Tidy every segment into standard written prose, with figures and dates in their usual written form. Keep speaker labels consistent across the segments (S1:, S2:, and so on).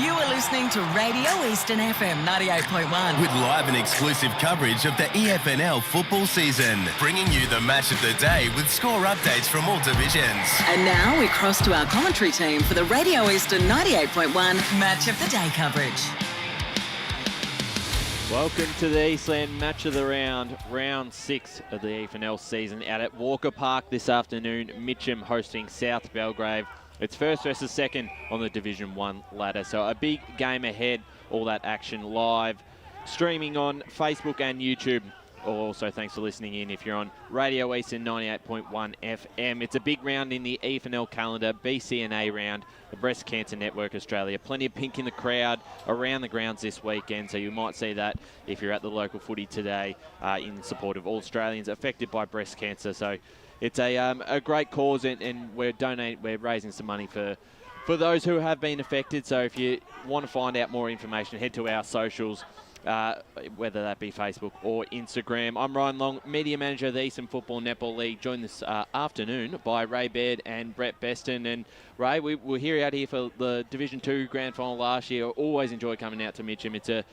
S1: You are listening to Radio Eastern FM 98.1.
S2: With live and exclusive coverage of the EFNL football season. Bringing you the match of the day with score updates from all divisions.
S1: And now we cross to our commentary team for the Radio Eastern 98.1 Match of the Day coverage.
S3: Welcome to the Eastland Match of the Round, round 6 of the EFNL season out at Walker Park this afternoon. Mitcham hosting South Belgrave. It's first versus second on the Division 1 ladder. So a big game ahead, all that action live, streaming on Facebook and YouTube. Also, thanks for listening in if you're on Radio Eastern 98.1 FM. It's a big round in the EFNL calendar, BCNA Round, the Breast Cancer Network Australia. Plenty of pink in the crowd around the grounds this weekend, so you might see that if you're at the local footy today in support of all Australians affected by breast cancer. So it's a great cause, and we're raising some money for those who have been affected. So if you want to find out more information, head to our socials, whether that be Facebook or Instagram. I'm Ryan Long, Media Manager of the Eastern Football Netball League, joined this afternoon by Ray Baird and Brett Beston. And Ray, we're here out here for the Division 2 Grand Final last year. Always enjoy coming out to Mitcham. It's a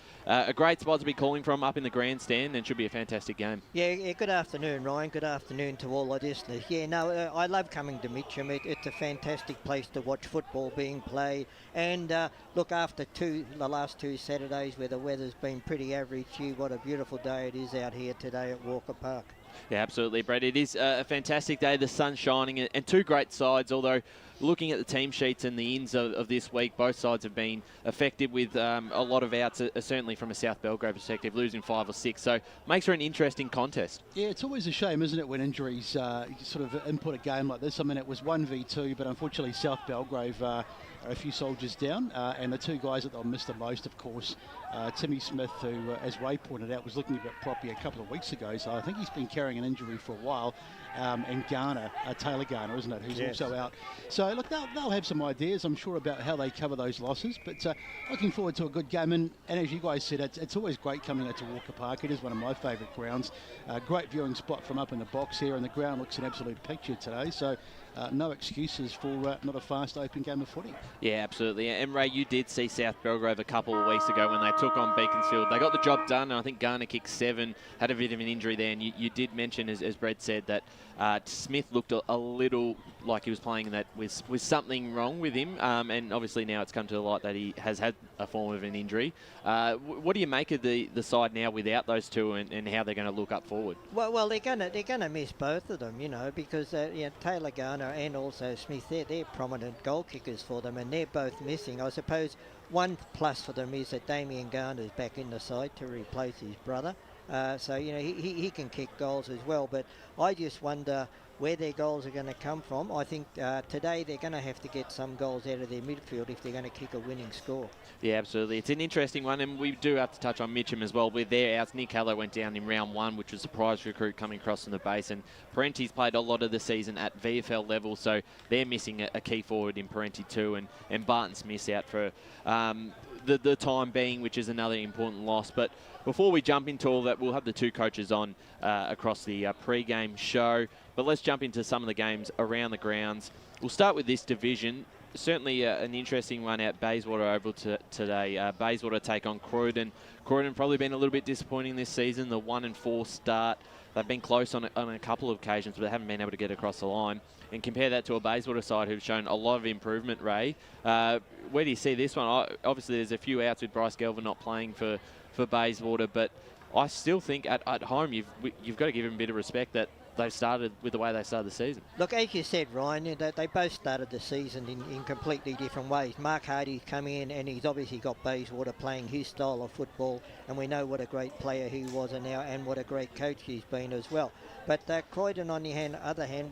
S3: great spot to be calling from up in the grandstand, and should be a fantastic game.
S4: Yeah, good afternoon, Ryan. Good afternoon to all our listeners. Yeah, no, I love coming to Mitcham. It's a fantastic place to watch football being played. And look, after the last two Saturdays where the weather's been pretty average, what a beautiful day it is out here today at Walker Park.
S3: Yeah, absolutely, Brett. It is a fantastic day. The sun's shining, and two great sides, although looking at the team sheets and the ins of this week, both sides have been affected with a lot of outs, certainly from a South Belgrave perspective, losing 5 or 6. So makes for an interesting contest.
S5: Yeah, it's always a shame, isn't it, when injuries sort of input a game like this. I mean, it was 1v2, but unfortunately South Belgrave are a few soldiers down, and the two guys that they'll miss the most, of course, Timmy Smith, who, as Ray pointed out, was looking a bit proppy a couple of weeks ago, so I think he's been carrying an injury for a while, and Garner, Taylor Garner, isn't it, who's also out. So, look, they'll have some ideas, I'm sure, about how they cover those losses, but looking forward to a good game, and as you guys said, it's always great coming out to Walker Park. It is one of my favourite grounds. Great viewing spot from up in the box here, and the ground looks an absolute picture today, so no excuses for not a fast open game of footy.
S3: Yeah, absolutely. And Ray, you did see South Belgrave a couple of weeks ago when they took on Beaconsfield. They got the job done, and I think Garner kicked 7, had a bit of an injury there. And you did mention, as Brett said, that Smith looked a little like he was playing that with something wrong with him. And obviously now it's come to the light that he has had a form of an injury. What do you make of the side now without those two, and how they're going to look up forward?
S4: Well, they're gonna miss both of them, because Taylor Garner and also Smith, they're prominent goal kickers for them, and they're both missing. I suppose one plus for them is that Damien Garner's back in the side to replace his brother. So he can kick goals as well, but I just wonder where their goals are going to come from. I think today they're going to have to get some goals out of their midfield if they're going to kick a winning score.
S3: Yeah, absolutely. It's an interesting one, and we do have to touch on Mitcham as well. With their outs, Nick Hallow went down in round 1, which was a surprise recruit coming across from the base, and Parenti's played a lot of the season at VFL level, so they're missing a key forward in Parenti too, and Barton Smith's out for the time being, which is another important loss. But before we jump into all that, we'll have the two coaches on across the pre-game show. But let's jump into some of the games around the grounds. We'll start with this division. Certainly an interesting one out Bayswater Oval today. Bayswater take on Croydon. Croydon probably been a little bit disappointing this season. The 1-4 start. They've been close on a couple of occasions, but they haven't been able to get across the line. And compare that to a Bayswater side who've shown a lot of improvement, Ray. Where do you see this one? Obviously, there's a few outs with Bryce Gelvin not playing for Bayswater, but I still think at home you've got to give him a bit of respect that they've started with the way they started the season. Look,
S4: as you said, Ryan, they both started the season in completely different ways. Mark Hardy's come in, and he's obviously got Bayswater playing his style of football, and we know what a great player he was and what a great coach he's been as well. But Croydon, on the other hand,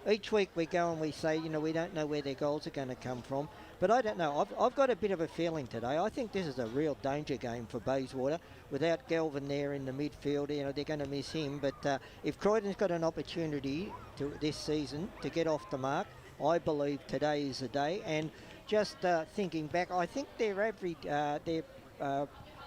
S4: each week we go and we say, we don't know where their goals are going to come from. But I don't know. I've got a bit of a feeling today. I think this is a real danger game for Bayswater. Without Gelvin there in the midfield, they're going to miss him. But if Croydon's got an opportunity this season to get off the mark, I believe today is the day. And just thinking back, I think they're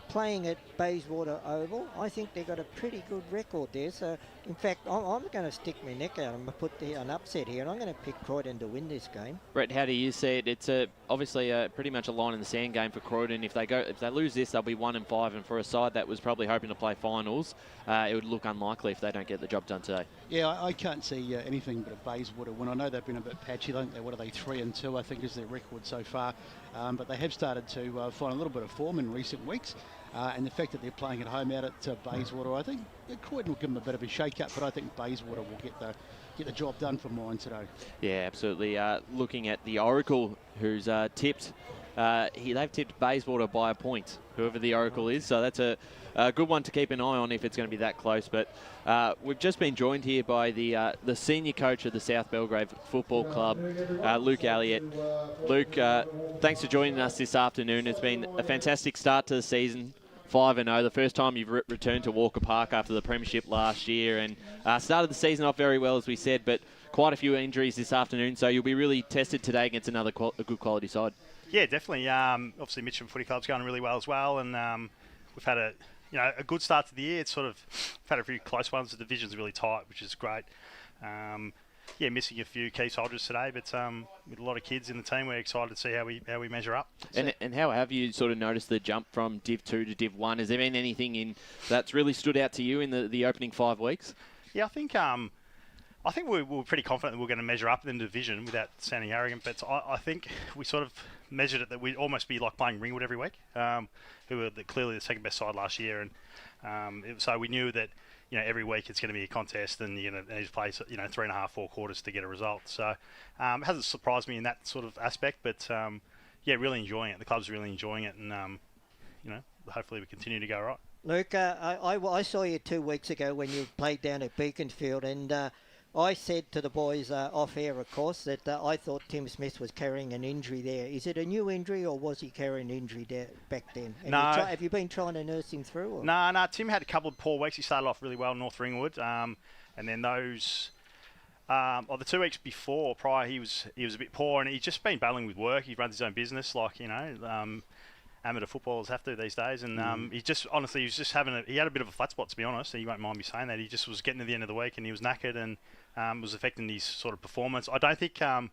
S4: playing at Bayswater Oval. I think they've got a pretty good record there. So, in fact, I'm going to stick my neck out and put an upset here, and I'm going to pick Croydon to win this game.
S3: Brett, how do you see it? It's obviously pretty much a line in the sand game for Croydon. If they lose this, they'll be 1-5, and for a side that was probably hoping to play finals, it would look unlikely if they don't get the job done today.
S5: Yeah, I can't see anything but a Bayswater win. I know they've been a bit patchy, don't they? What are they, 3-2, I think, is their record so far. But they have started to find a little bit of form in recent weeks. And the fact that they're playing at home out at Bayswater, I think Croydon will give them a bit of a shake-up, but I think Bayswater will get the job done for mine today.
S3: Yeah, absolutely. Looking at the Oracle, who's tipped, they've tipped Bayswater by a point, whoever the Oracle is. So that's a good one to keep an eye on if it's going to be that close. But we've just been joined here by the senior coach of the South Belgrave Football Club, Luke Elliott. Luke, thanks for joining us this afternoon. It's been a fantastic start to the season. 5-0, the first time you've returned to Walker Park after the premiership last year, and started the season off very well, as we said, but quite a few injuries this afternoon, so you'll be really tested today against another a good quality side.
S6: Yeah, definitely. Obviously, Mitcham Footy Club's going really well as well, and we've had a good start to the year. It's sort of we've had a few close ones. The division's really tight, which is great. Missing a few key soldiers today, but with a lot of kids in the team, we're excited to see how we measure up.
S3: And how have you sort of noticed the jump from Div 2 to Div 1? Has there been anything that's really stood out to you in the opening 5 weeks?
S6: Yeah, I think we were pretty confident that we were going to measure up in the division without sounding arrogant, but I think we sort of measured it that we'd almost be like playing Ringwood every week, who were clearly the second best side last year, and so we knew that every week it's going to be a contest, and you're going to need to play 3.5, 4 quarters to get a result. So it hasn't surprised me in that sort of aspect, but really enjoying it. The club's really enjoying it, and hopefully we continue to go right.
S4: Luke, I saw you 2 weeks ago when you played down at Beaconsfield, and I said to the boys off air, of course, that I thought Tim Smith was carrying an injury there. Is it a new injury, or was he carrying an injury back then?
S6: No.
S4: Have you been trying to nurse him through? Or?
S6: No. Tim had a couple of poor weeks. He started off really well in North Ringwood, and then those. The 2 weeks prior, he was a bit poor, and he's just been battling with work. He runs his own business, amateur footballers have to these days, and he just honestly he was just he had a bit of a flat spot, to be honest. So you won't mind me saying that. He just was getting to the end of the week, and he was knackered, and was affecting his sort of performance. I don't think, to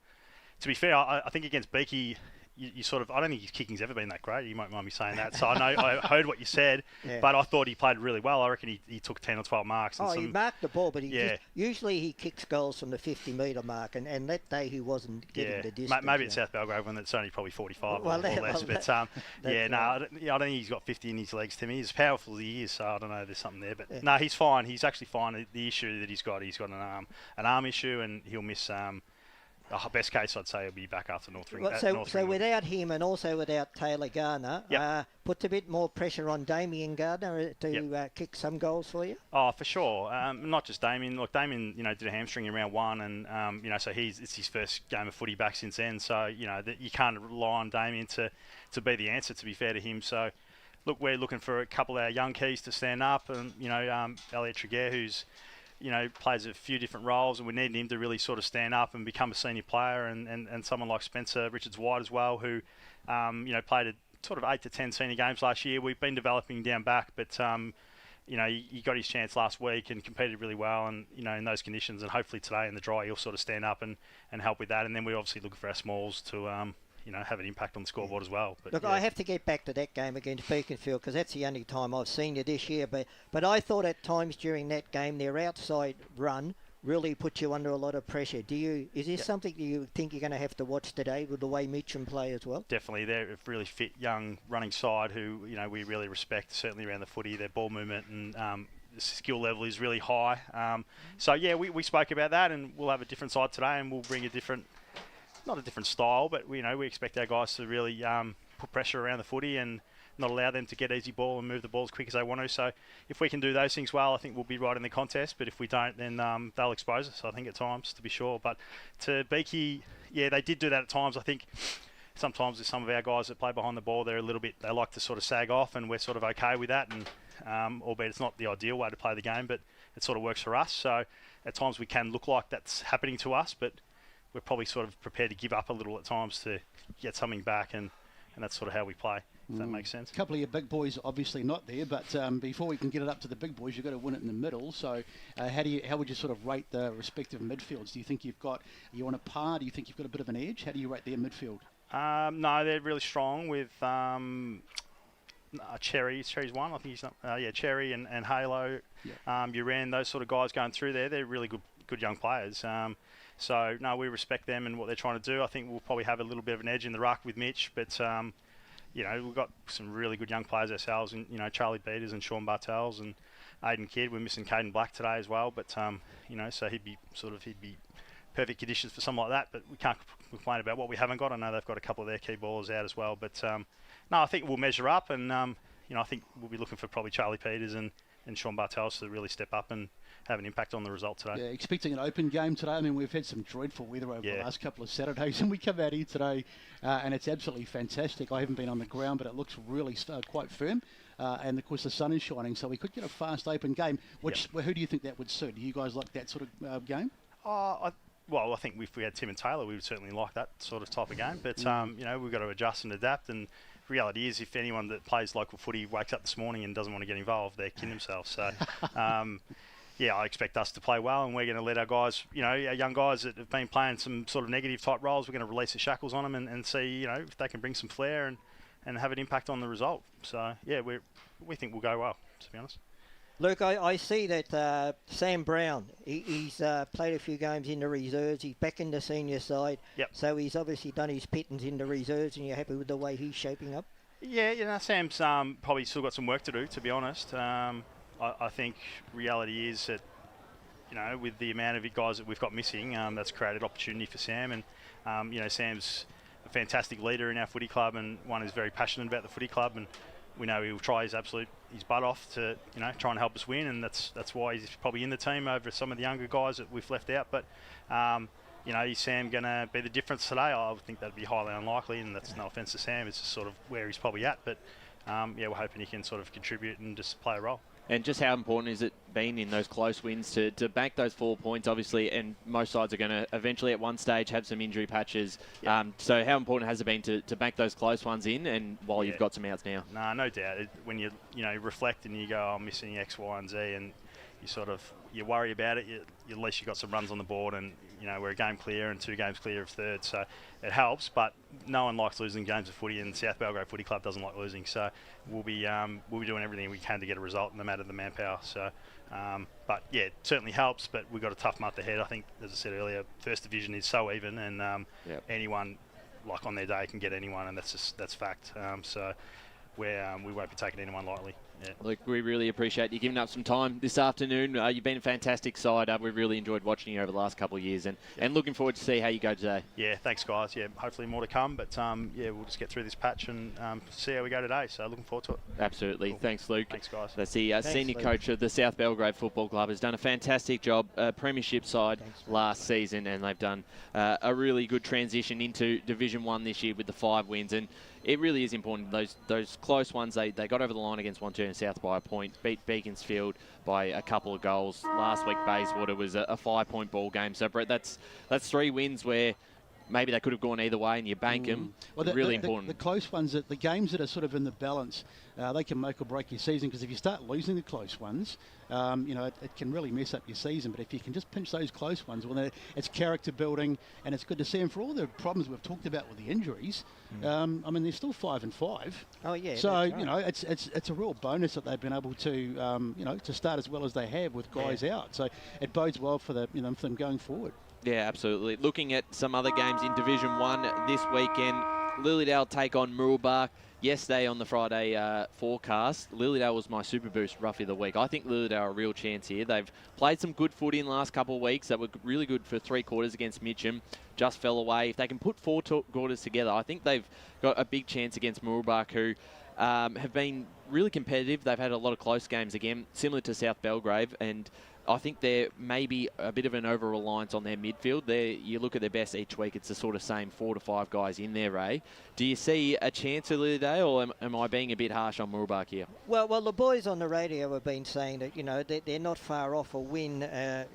S6: be fair, I think against Beaky, you sort of, I don't think his kicking's ever been that great. You might mind me saying that. So I know I heard what you said, but I thought he played really well. I reckon he took 10 or 12 marks. And
S4: he marked the ball, but usually he kicks goals from the 50-metre mark, and that day he wasn't getting the distance.
S6: Maybe it's South Belgrave when it's only probably 45 or less. But I don't think he's got 50 in his legs, Timmy. He's as powerful as he is, so I don't know, there's something there. But no, he's fine. He's actually fine. The issue that he's got an arm issue, and he'll miss... best case, I'd say, he'll be back after North Ringwood.
S4: So without him, and also without Taylor Gardner, puts a bit more pressure on Damien Gardner to kick some goals for you?
S6: Oh, for sure. Not just Damien. Look, Damien, did a hamstring in round 1, and so it's his first game of footy back since then. So you can't rely on Damien to be the answer. To be fair to him, so look, we're looking for a couple of our young keys to stand up, and Elliot Tregear, who's plays a few different roles, and we need him to really sort of stand up and become a senior player, and someone like Spencer Richards-White as well, who played a sort of 8 to 10 senior games last year. We've been developing down back, but he got his chance last week and competed really well, and in those conditions, and hopefully today in the dry he'll sort of stand up and help with that. And then we're obviously looking for our smalls to have an impact on the scoreboard as well. But,
S4: look, I have to get back to that game against Beaconsfield, because that's the only time I've seen you this year. But I thought at times during that game their outside run really put you under a lot of pressure. Is this something you think you're going to have to watch today with the way Mitcham play as well?
S6: Definitely. They're a really fit, young, running side who we really respect, certainly around the footy. Their ball movement and the skill level is really high. We spoke about that, and we'll have a different side today, and we'll bring not a different style, but we expect our guys to really put pressure around the footy and not allow them to get easy ball and move the ball as quick as they want to. So if we can do those things well, I think we'll be right in the contest. But if we don't, then they'll expose us, I think, at times, to be sure. But to Beaky, they did do that at times. I think sometimes with some of our guys that play behind the ball, they like to sort of sag off, and we're sort of okay with that. And albeit it's not the ideal way to play the game, but it sort of works for us. So at times we can look like that's happening to us, but we're probably sort of prepared to give up a little at times to get something back, and that's sort of how we play, if that makes sense.
S5: A couple of your big boys obviously not there, but before we can get it up to the big boys, you've got to win it in the middle. So how would you sort of rate the respective midfields? Do you think are you on a par? Do you think you've got a bit of an edge? How do you rate their midfield?
S6: No, they're really strong with Cherry. Cherry's one. I think he's not. Cherry and Halo.
S5: Yep.
S6: Uran, those sort of guys going through there. They're really good young players. So no, we respect them and what they're trying to do. I think we'll probably have a little bit of an edge in the ruck with Mitch, but we've got some really good young players ourselves, and Charlie Peters and Sean Bartels and Aiden Kidd. We're missing Caden Black today as well, but so he'd be perfect conditions for something like that. But we can't complain about what we haven't got. I know they've got a couple of their key ballers out as well, but no, I think we'll measure up, and I think we'll be looking for probably Charlie Peters and Sean Bartels to really step up and have an impact on the result today.
S5: Yeah, expecting an open game today. I mean, we've had some dreadful weather over the last couple of Saturdays, and we come out here today, and it's absolutely fantastic. I haven't been on the ground, but it looks really quite firm. And of course, the sun is shining, so we could get a fast open game. Who do you think that would suit? Do you guys like that sort of game?
S6: I think if we had Tim and Taylor, we would certainly like that sort of type of game. But we've got to adjust and adapt. And reality is, if anyone that plays local footy wakes up this morning and doesn't want to get involved, they're kidding themselves. So. I expect us to play well, and we're going to let our guys, our young guys that have been playing some sort of negative type roles, we're going to release the shackles on them and see, if they can bring some flair and have an impact on the result. So, we think we'll go well, to be honest.
S4: Luke, I see that Sam Brown, he's played a few games in the reserves. He's back in the senior side.
S6: Yep.
S4: So he's obviously done his pittance in the reserves, and you're happy with the way he's shaping up?
S6: Yeah, Sam's probably still got some work to do, to be honest. I think reality is that, with the amount of guys that we've got missing, that's created opportunity for Sam. And, Sam's a fantastic leader in our footy club and one who's very passionate about the footy club. And we know he'll try his butt off to, try and help us win. And that's why he's probably in the team over some of the younger guys that we've left out. But, is Sam going to be the difference today? I would think that'd be highly unlikely. And that's no offence to Sam. It's just sort of where he's probably at. But, we're hoping he can sort of contribute and just play a role.
S3: And just how important has it been in those close wins to bank those 4 points, obviously, and most sides are going to eventually at one stage have some injury patches.
S6: Yep.
S3: So how important has it been to bank those close ones in, and while you've got some outs now?
S6: No doubt. When you reflect and you go, I'm missing X, Y, and Z, and you worry about it, at least you've got some runs on the board, and we're a game clear and 2 games clear of third, so it helps. But no one likes losing games of footy, and South Belgrave Footy Club doesn't like losing. So we'll be doing everything we can to get a result, no matter the manpower. So, it certainly helps. But we've got a tough month ahead. I think, as I said earlier, First Division is so even, and anyone on their day can get anyone, and that's fact. So we won't be taking anyone lightly. Yeah.
S3: Look, we really appreciate you giving up some time this afternoon. You've been a fantastic side. We've really enjoyed watching you over the last couple of years, and looking forward to see how you go today. Yeah,
S6: thanks, guys. Yeah, hopefully more to come, but we'll just get through this patch and see how we go today. So looking forward to it.
S3: Absolutely. Cool. Thanks, Luke.
S6: Thanks, guys.
S3: That's the senior coach of the South Belgrave Football Club. Has done a fantastic job, premiership side last season, and they've done a really good transition into Division 1 this year with the 5 wins. And it really is important. Those close ones, they got over the line against Wantirna South by a point, beat Beaconsfield by a couple of goals. Last week, Bayswater was a 5-point ball game. So, Brett, that's 3 wins where maybe they could have gone either way, and you bank them.
S5: Well,
S3: really important.
S5: The close ones, the games that are sort of in the balance, they can make or break your season, because if you start losing the close ones, it can really mess up your season. But if you can just pinch those close ones, well, it's character building, and it's good to see. And for all the problems we've talked about with the injuries, they're still 5-5.
S4: Oh yeah.
S5: So it's a real bonus that they've been able to to start as well as they have with guys out. So it bodes well for for them going forward.
S3: Yeah, absolutely. Looking at some other games in Division 1 this weekend, Lilydale take on Mooroolbark. Yesterday on the Friday forecast, Lilydale was my super boost roughie of the week. I think Lilydale are a real chance here. They've played some good footy in the last couple of weeks that were really good for 3 quarters against Mitcham. Just fell away. If they can put 4 quarters together, I think they've got a big chance against Mooroolbark, who have been really competitive. They've had a lot of close games again, similar to South Belgrave, and I think they're maybe a bit of an over-reliance on their midfield. You look at their best each week, it's the sort of same 4 to 5 guys in there, Ray. Do you see a chance of Lilydale, or am I being a bit harsh on Mooroolbark here? Well,
S4: the boys on the radio have been saying that, they're not far off a win, and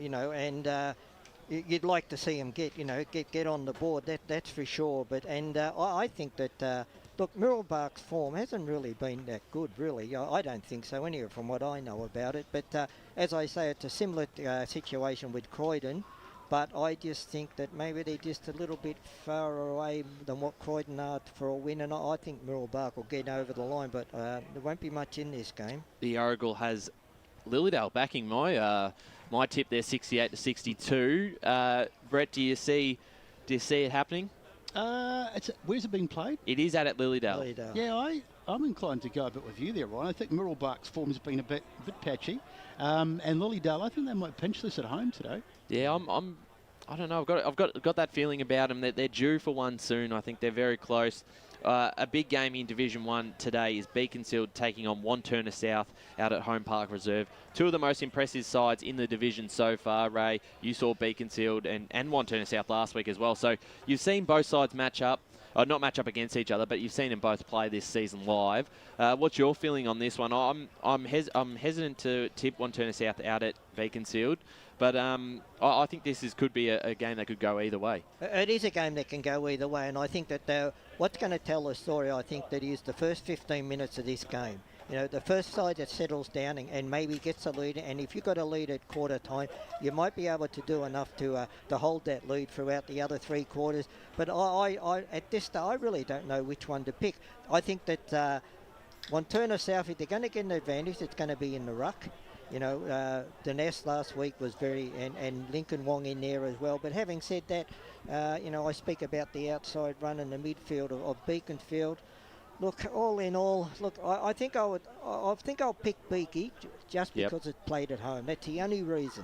S4: you'd like to see them get on the board, that's for sure. But I think that... Look, Mooroolbark's form hasn't really been that good, really. I don't think so, anyway, from what I know about it. But as I say, it's a similar situation with Croydon. but I just think that maybe they're just a little bit far away than what Croydon are for a win, and I think Mirrabah will get over the line, but there won't be much in this game.
S3: The Oracle has Lilydale backing my tip there, 68 to 62. Brett, do you see it happening?
S5: Where's it being played?
S3: It is at Lilydale.
S5: Yeah, I'm inclined to go a bit with you there, Ryan. I think Mirrabah's form has been a bit patchy, and Lilydale, I think they might pinch this at home today.
S3: Yeah, I don't know. I've got that feeling about them that they're due for one soon. I think they're very close. A big game in Division 1 today is Beaconsfield taking on Wantirna South out at Home Park Reserve. Two of the most impressive sides in the division so far. Ray, you saw Beaconsfield and Wantirna South last week as well. So you've seen both sides match up. Not match up against each other, but you've seen them both play this season live. What's your feeling on this one? I'm hesitant to tip Wantirna South out at Beaconsfield, but I think this could be a game that could go either way.
S4: It is a game that can go either way, and I think that what's going to tell the story, I think, that is the first 15 minutes of this game. You know, the first side that settles down and maybe gets a lead, and if you've got a lead at quarter time, you might be able to do enough to hold that lead throughout the other 3 quarters. But I at this stage, I really don't know which one to pick. I think that Wantirna South, if they're going to get an advantage, it's going to be in the ruck. You know, Dinesh last week was and Lincoln Wong in there as well. But having said that, you know, I speak about the outside run in the midfield of Beaconsfield. Look, all in all, I think I'll pick Beaky just because it's played at home. That's the only reason.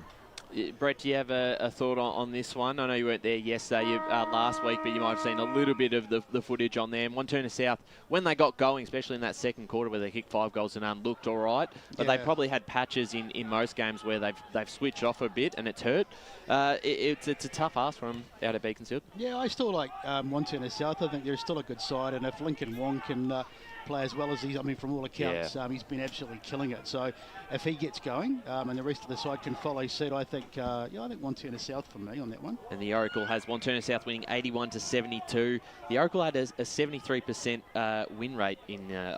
S3: Brett, do you have a thought on this one? I know you weren't there yesterday, last week, but you might have seen a little bit of the footage on there. Wantirna South, when they got going, especially in that second quarter where they kicked 5 goals to none, looked all right. But they probably had patches in most games where they've switched off a bit and it's hurt. It's a tough ask from out at Beaconsfield.
S5: Yeah, I still like Wantirna South. I think they're still a good side, and if Lincoln Wong can play as well as from all accounts, he's been absolutely killing it. So if he gets going and the rest of the side can follow suit, I think Wantirna South for me on that one.
S3: And the Oracle has Wantirna South winning 81 to 72. The Oracle had a 73% win rate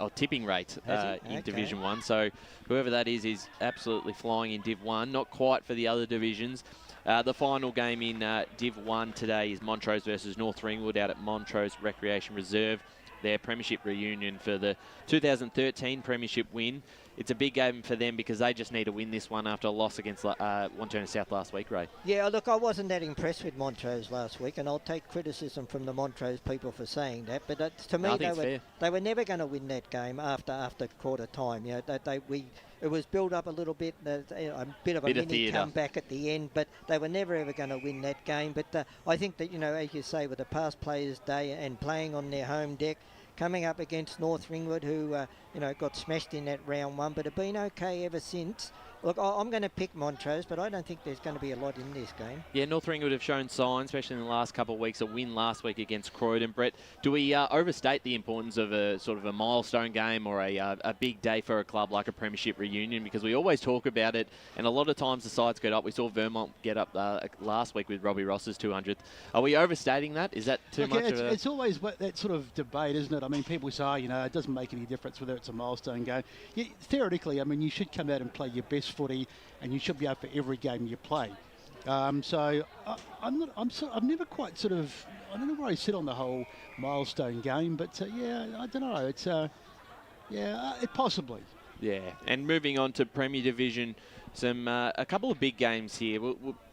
S3: or tipping rate in Division 1. So whoever that is absolutely flying in Div 1. Not quite for the other divisions. The final game in Div 1 today is Montrose versus North Ringwood out at Montrose Recreation Reserve. Their premiership reunion for the 2013 premiership win. It's a big game for them because they just need to win this one after a loss against Wantirna South last week, Ray. Yeah,
S4: look, I wasn't that impressed with Montrose last week, and I'll take criticism from the Montrose people for saying that. But to me, they were never going to win that game after quarter time. You know, it was built up a little bit, a bit of a mini comeback at the end, but they were never ever going to win that game. But I think that, you know, as you say, with the past players' day and playing on their home deck, coming up against North Ringwood, who got smashed in that round 1, but have been okay ever since. Look, I'm going to pick Montrose, but I don't think there's going to be a lot in this game. Yeah, North Ringwood have shown signs, especially in the last couple of weeks. A win last week against Croydon. Brett, do we overstate the importance of a sort of a milestone game or a big day for a club like a premiership reunion? Because we always talk about it, and a lot of times the sides get up. We saw Vermont get up last week with Robbie Ross's 200th. Are we overstating that? Is that too much? It's always that sort of debate, isn't it? I mean, people say, it doesn't make any difference whether it's a milestone game. Yeah, theoretically, I mean, you should come out and play your best footy, and you should be up for every game you play. So I've never quite I don't know where I sit on the whole milestone game, but I don't know. It's it possibly. Yeah, and moving on to Premier Division, a couple of big games here.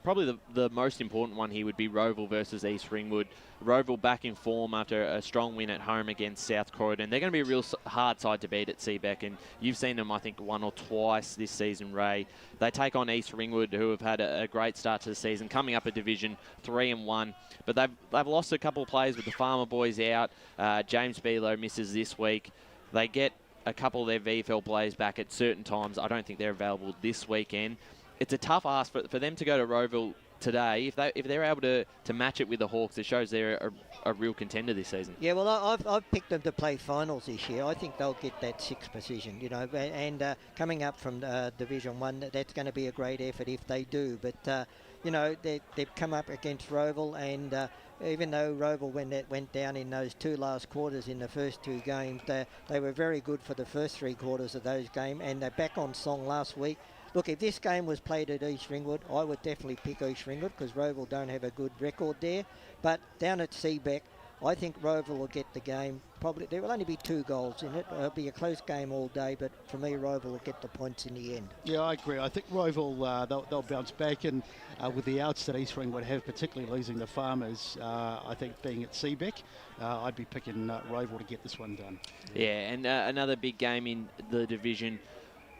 S4: Probably the most important one here would be Roval versus East Ringwood. Roval back in form after a strong win at home against South Croydon. They're going to be a real hard side to beat at Seabeck, and you've seen them, I think, 1 or twice this season, Ray. They take on East Ringwood, who have had a great start to the season, coming up a Division 3-1. But they've lost a couple of players with the Farmer boys out. James Below misses this week. They get a couple of their VFL players back at certain times. I don't think they're available this weekend. It's a tough ask for them to go to Roval today. If they're able to match it with the Hawks, it shows they're a real contender this season. Yeah, well, I've picked them to play finals this year. I think they'll get that 6th position, and coming up from Division 1, that's going to be a great effort if they do. But, they've come up against Roval, and even though Roval went down in those 2 last quarters in the first 2 games, they were very good for the first 3 quarters of those games, and they're back on song last week. Look, if this game was played at East Ringwood, I would definitely pick East Ringwood because Roval don't have a good record there. But down at Seabeck, I think Roval will get the game. Probably there will only be 2 goals in it. It'll be a close game all day, but for me, Roval will get the points in the end.
S5: Yeah, I agree. I think Roval, they'll bounce back, and with the outs that East Ringwood have, particularly losing the Farmers, I think being at Seabeck, I'd be picking Roval to get this one done.
S3: Yeah, and another big game in the division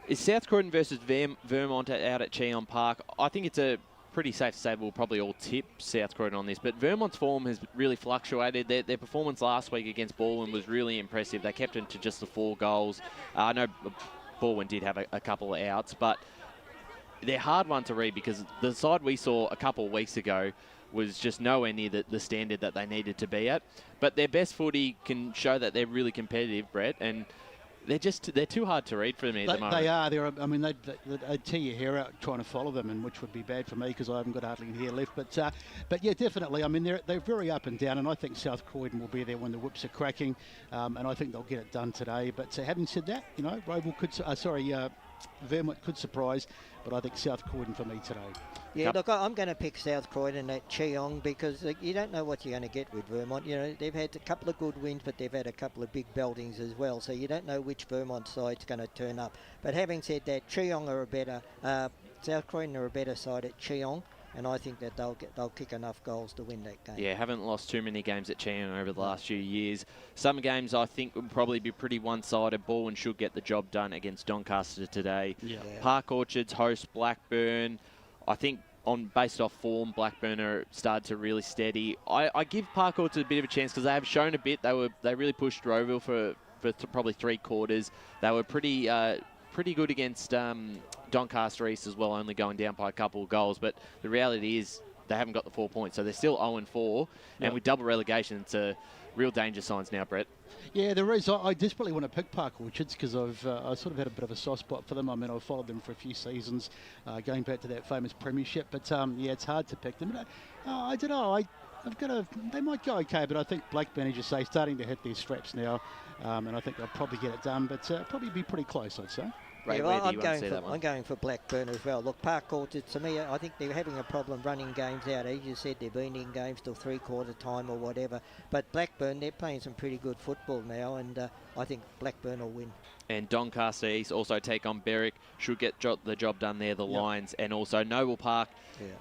S3: is South Croydon versus Vermont out at Cheon Park. I think it's a pretty safe to say we'll probably all tip South Croydon on this, but Vermont's form has really fluctuated. Their performance last week against Baldwin was really impressive. They kept it to just the 4 goals. I know Baldwin did have a couple of outs, but they're hard one to read because the side we saw a couple of weeks ago was just nowhere near the standard that they needed to be at. But their best footy can show that they're really competitive, Brett, and they're too hard to read for me at the moment.
S5: They are. I mean, they'd tear your hair out trying to follow them, and which would be bad for me because I haven't got hardly any hair left. But yeah, definitely. I mean, they're very up and down, and I think South Croydon will be there when the whips are cracking, and I think they'll get it done today. But having said that, you know, Vermont could surprise, but I think South Croydon for me today.
S4: Yeah, look, I'm going to pick South Croydon at Cheong because you don't know what you're going to get with Vermont. You know, they've had a couple of good wins, but they've had a couple of big beltings as well. So you don't know which Vermont side's going to turn up. But having said that, Cheong are a better, South Croydon are a better side at Cheong, and I think that they'll kick enough goals to win that game.
S3: Yeah, haven't lost too many games at Cheong over the last few years. Some games I think will probably be pretty one-sided. Baldwin should get the job done against Doncaster today.
S5: Yeah.
S3: Park Orchards host Blackburn. I think based off form, Blackburn are started to really steady. I give Park Orchards a bit of a chance because they have shown a bit. They really pushed Roeville for probably 3 quarters. They were pretty good against Doncaster East as well, only going down by a couple of goals. But the reality is they haven't got the 4 points, so they're still 0-4. And with double relegation, it's a real danger signs now, Brett.
S5: Yeah, there is. I desperately want to pick Park Orchards because I sort of had a bit of a soft spot for them. I mean, I've followed them for a few seasons, going back to that famous premiership. But yeah, it's hard to pick them. But, I don't know. They might go okay, but I think Blackburn, as you say, starting to hit their straps now, and I think they'll probably get it done. But probably be pretty close, I'd say.
S3: Ray,
S4: yeah,
S3: where do you want to see that one?
S4: I'm going for Blackburn as well. Look, Park Orchard, to me, I think they're having a problem running games out. As you said, they're been in games till 3/4 time or whatever. But Blackburn, they're playing some pretty good football now, and I think Blackburn will win.
S3: And Doncaster East also take on Berwick. Should get the job done there, the Lions. And also Noble Park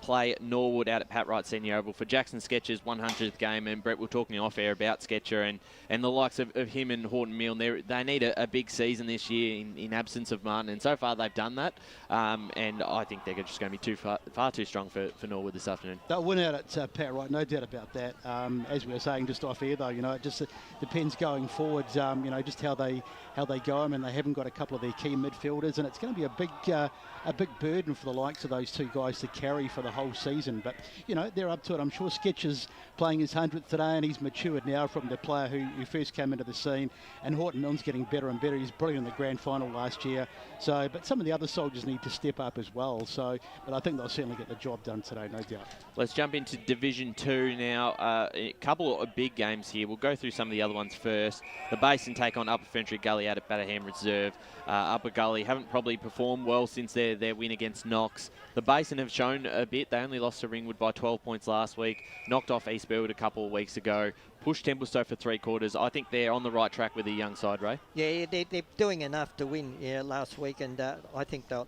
S3: play Norwood out at Pat Wright Senior Oval for Jackson Sketcher's 100th game. And Brett, we're talking off air about Sketcher and the likes of him and Horton Mill. They need a big season this year in absence of Martin. And so far they've done that. And I think they're just going to be far too strong for Norwood this afternoon.
S5: They'll win out at Pat Wright, no doubt about that. As we were saying just off air though, you know, it just depends going forward, you know, just how they go. I mean, they haven't got a couple of their key midfielders, and it's going to be a big burden for the likes of those 2 guys to carry for the whole season. But, you know, they're up to it. I'm sure Sketcher's playing his 100th today, and he's matured now from the player who first came into the scene. And Horton Mill's getting better and better. He's brilliant in the grand final last year. So, but some of the other soldiers need to step up as well. So, but I think they'll certainly get the job done today, no doubt.
S3: Let's jump into Division 2 now. A couple of big games here. We'll go through some of the other ones first. The Basin take on Upper Ferntree Gully out at Batterham Reserve. Upper Gully haven't probably performed well since their win against Knox. The Basin have shown a bit. They only lost to Ringwood by 12 points last week. Knocked off East Burwood a couple of weeks ago. Pushed Templestowe for 3/4. I think they're on the right track with the young side, Ray. Yeah,
S4: they're doing enough to win last week, and I think they'll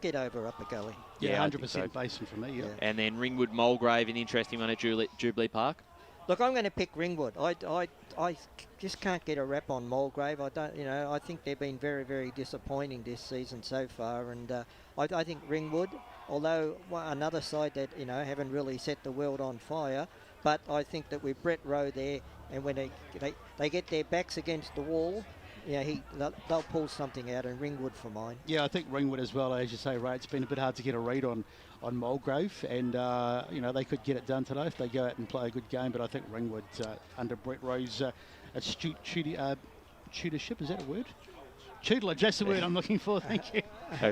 S4: get over Upper Gully.
S5: Yeah, 100% Basin for me, yeah.
S3: And then Ringwood Mulgrave, an interesting one at Jubilee Park.
S4: Look, I'm going to pick Ringwood. I just can't get a rap on Mulgrave. I think they've been very, very disappointing this season so far, and I think Ringwood, although another side that haven't really set the world on fire, but I think that with Brett Rowe there, and when they get their backs against the wall, they'll pull something out, and Ringwood for mine.
S5: Yeah, I think Ringwood as well, as you say, Ray. It's been a bit hard to get a read on Mulgrave, and they could get it done today if they go out and play a good game. But I think Ringwood under Brett Rowe's astute tutorship, is that a word? Tutelage, that's the word I'm looking for. Thank you.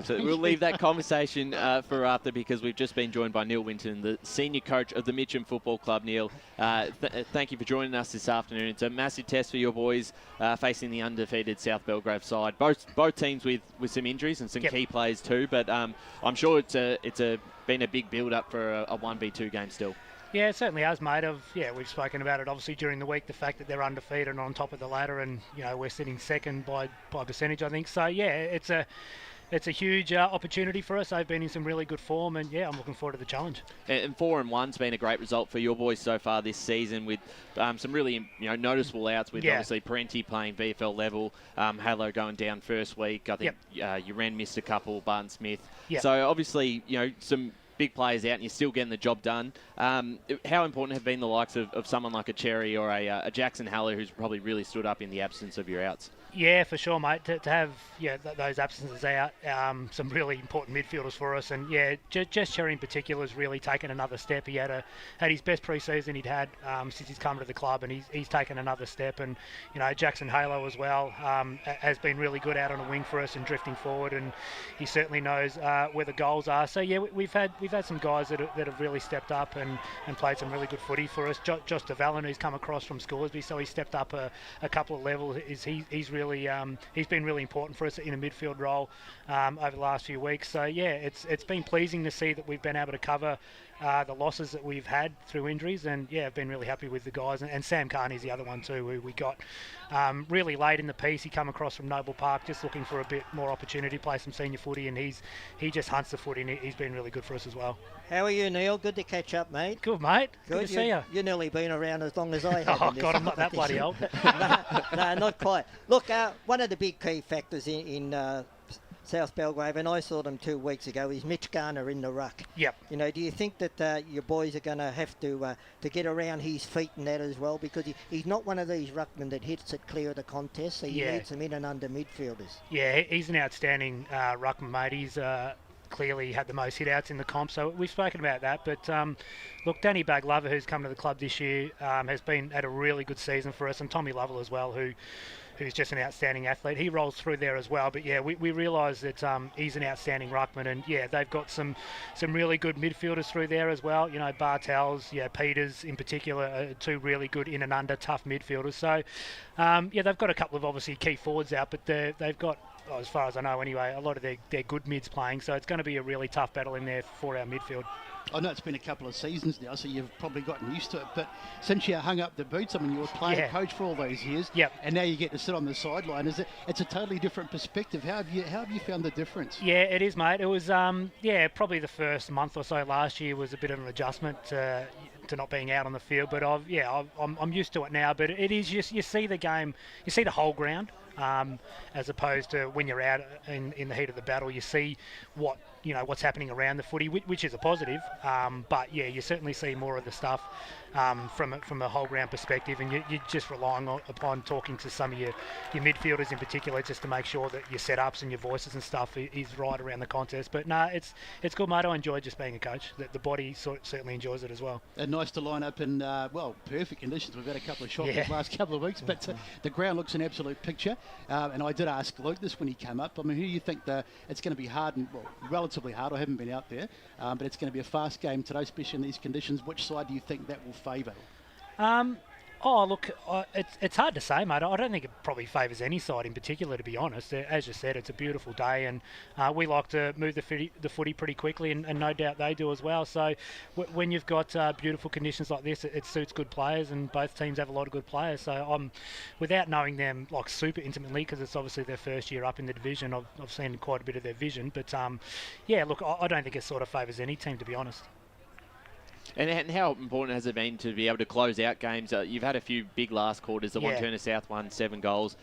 S3: So we'll leave that conversation for after, because we've just been joined by Neil Winton, the senior coach of the Mitcham Football Club. Neil, thank you for joining us this afternoon. It's a massive test for your boys facing the undefeated South Belgrave side. Both teams with some injuries and some key players too, but I'm sure it's been a big build-up for a 1v2 game still.
S7: Yeah, it certainly has, mate. We've spoken about it obviously during the week, the fact that they're undefeated and on top of the ladder, and we're sitting second by percentage, I think. So yeah, it's a huge opportunity for us. They've been in some really good form, and yeah, I'm looking forward to the challenge. And
S3: 4-1's been a great result for your boys so far this season, with some really noticeable outs, with obviously Parenti playing VFL level, Halo going down first week. I think Uran missed a couple, Barton Smith. So obviously some big players out and you're still getting the job done. How important have been the likes of someone like a Cherry or a Jackson Haller, who's probably really stood up in the absence of your outs?
S7: Yeah, for sure, mate. To have those absences out, some really important midfielders for us, and Jess Cherry in particular has really taken another step. He had his best pre-season he'd had since he's come to the club, and he's taken another step. And Jackson Halo as well has been really good out on a wing for us and drifting forward, and he certainly knows where the goals are. So yeah, we've had some guys that have really stepped up and played some really good footy for us. Josh DeVallen, who's come across from Scoresby, so he stepped up a couple of levels. He's been really important for us in a midfield role over the last few weeks. So yeah, it's been pleasing to see that we've been able to cover the losses that we've had through injuries, and yeah, I've been really happy with the guys. And Sam Carney's the other one too, who we got really late in the piece. He come across from Noble Park just looking for a bit more opportunity to play some senior footy, and he just hunts the footy, and he's been really good for us as well.
S4: How are you, Neil? Good to catch up, mate.
S7: Good, mate. Good to see you.
S4: You've nearly been around as long as I have.
S7: Oh, God, I'm not that bloody old.
S4: No, not quite. Look, one of the big key factors in South Belgrave, and I saw them 2 weeks ago, is Mitch Garner in the ruck.
S7: Yep.
S4: Do you think that your boys are going to have to get around his feet and that as well? Because he's not one of these ruckmen that hits it clear of the contest, so he needs them in and under midfielders.
S7: Yeah, he's an outstanding ruckman, mate. He's clearly had the most hit-outs in the comp, so we've spoken about that. But look, Danny Baglover, who's come to the club this year, has been at a really good season for us, and Tommy Lovell as well, who's just an outstanding athlete. He rolls through there as well. But yeah, we realise that he's an outstanding ruckman, and yeah, they've got some really good midfielders through there as well. Bartels, Peters in particular, two really good in and under tough midfielders. So they've got a couple of obviously key forwards out, but they've got, as far as I know anyway, a lot of their good mids playing. So it's going to be a really tough battle in there for our midfield.
S5: I know it's been a couple of seasons now, so you've probably gotten used to it. But since you hung up the boots, I mean, you were player coach for all those years, and now you get to sit on the sideline. It's a totally different perspective. How have you found the difference?
S7: Yeah, it is, mate. It was probably the first month or so last year was a bit of an adjustment to not being out on the field. But I'm used to it now. But it is just, you see the game, you see the whole ground. As opposed to when you're out in the heat of the battle, you see what's happening around the footy, which is a positive. But yeah, you certainly see more of the stuff from a whole ground perspective, and you're just relying upon talking to some of your midfielders in particular, just to make sure that your setups and your voices and stuff is right around the contest. But no, it's good, mate. I enjoy just being a coach. The body certainly enjoys it as well.
S5: And nice to line up in perfect conditions. We've had a couple of shots the last couple of weeks, but the ground looks an absolute picture. And I did ask Luke this when he came up. I mean, who do you think it's going to be hard, and relatively hard? I haven't been out there, but it's going to be a fast game today, especially in these conditions. Which side do you think that will favour?
S7: Look, it's hard to say, mate. I don't think it probably favours any side in particular, to be honest. As you said, it's a beautiful day, and we like to move the footy pretty quickly, and no doubt they do as well. So when you've got beautiful conditions like this, it suits good players, and both teams have a lot of good players. So without knowing them like super intimately, because it's obviously their first year up in the division, I've seen quite a bit of their vision. But look, I don't think it sort of favours any team, to be honest.
S3: And how important has it been to be able to close out games? You've had a few big last quarters. The Wantirna South won 7 goals.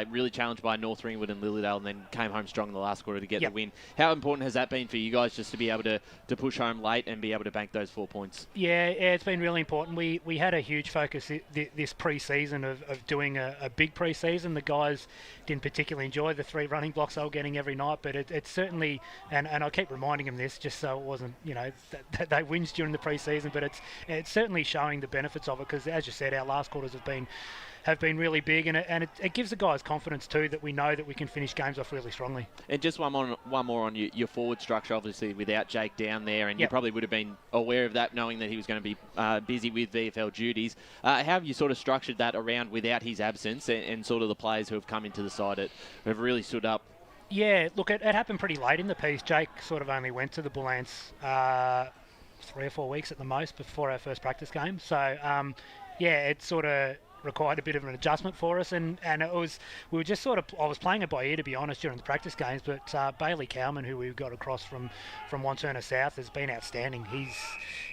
S3: Really challenged by North Ringwood and Lilydale, and then came home strong in the last quarter to get the win. How important has that been for you guys, just to be able to push home late and be able to bank those 4 points? Yeah,
S7: it's been really important. We had a huge focus this pre-season of doing a big pre-season. The guys didn't particularly enjoy the 3 running blocks they were getting every night, but it's certainly, and I keep reminding them this just so it wasn't, that they whinged during the pre-season. pre-season, but it's certainly showing the benefits of it, because as you said, our last quarters have been really big, and it gives the guys confidence too, that we know that we can finish games off really strongly.
S3: And just one more on your forward structure, obviously without Jake down there, and you probably would have been aware of that, knowing that he was going to be busy with VFL duties. How have you sort of structured that around without his absence, and sort of the players who have come into the side that have really stood up?
S7: Yeah, look, it happened pretty late in the piece. Jake sort of only went to the Bull Ants 3 or 4 weeks at the most before our first practice game. So, it sort of required a bit of an adjustment for us, and it was, we were just sort of, I was playing it by ear, to be honest, during the practice games, but Bailey Cowman, who we got across from Wanturna South, has been outstanding.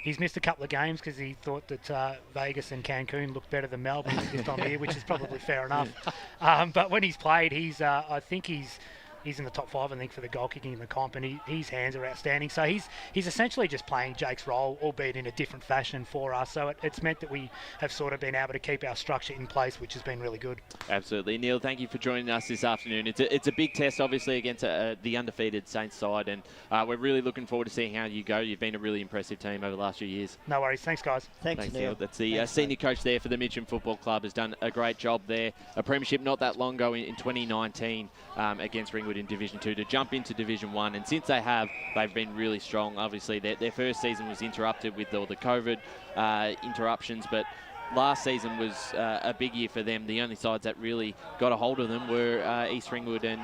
S7: He's missed a couple of games because he thought that Vegas and Cancun looked better than Melbourne this time of year, which is probably fair enough. But when he's played, I think he's in the top 5, I think, for the goal kicking in the comp, and his hands are outstanding. So he's essentially just playing Jake's role, albeit in a different fashion for us. So it's meant that we have sort of been able to keep our structure in place, which has been really good. Absolutely.
S3: Neil, thank you for joining us this afternoon. It's a big test, obviously, against the undefeated Saints side, and we're really looking forward to seeing how you go. You've been a really impressive team over the last few years.
S7: No worries. Thanks, guys.
S4: Thanks, Neil.
S3: That's the senior coach there for the Mitcham Football Club, has done a great job there. A premiership not that long ago in 2019 against Ringwood in Division 2 to jump into Division 1, and since they've been really strong. Obviously, their first season was interrupted with all the COVID interruptions, but last season was a big year for them. The only sides that really got a hold of them were East Ringwood and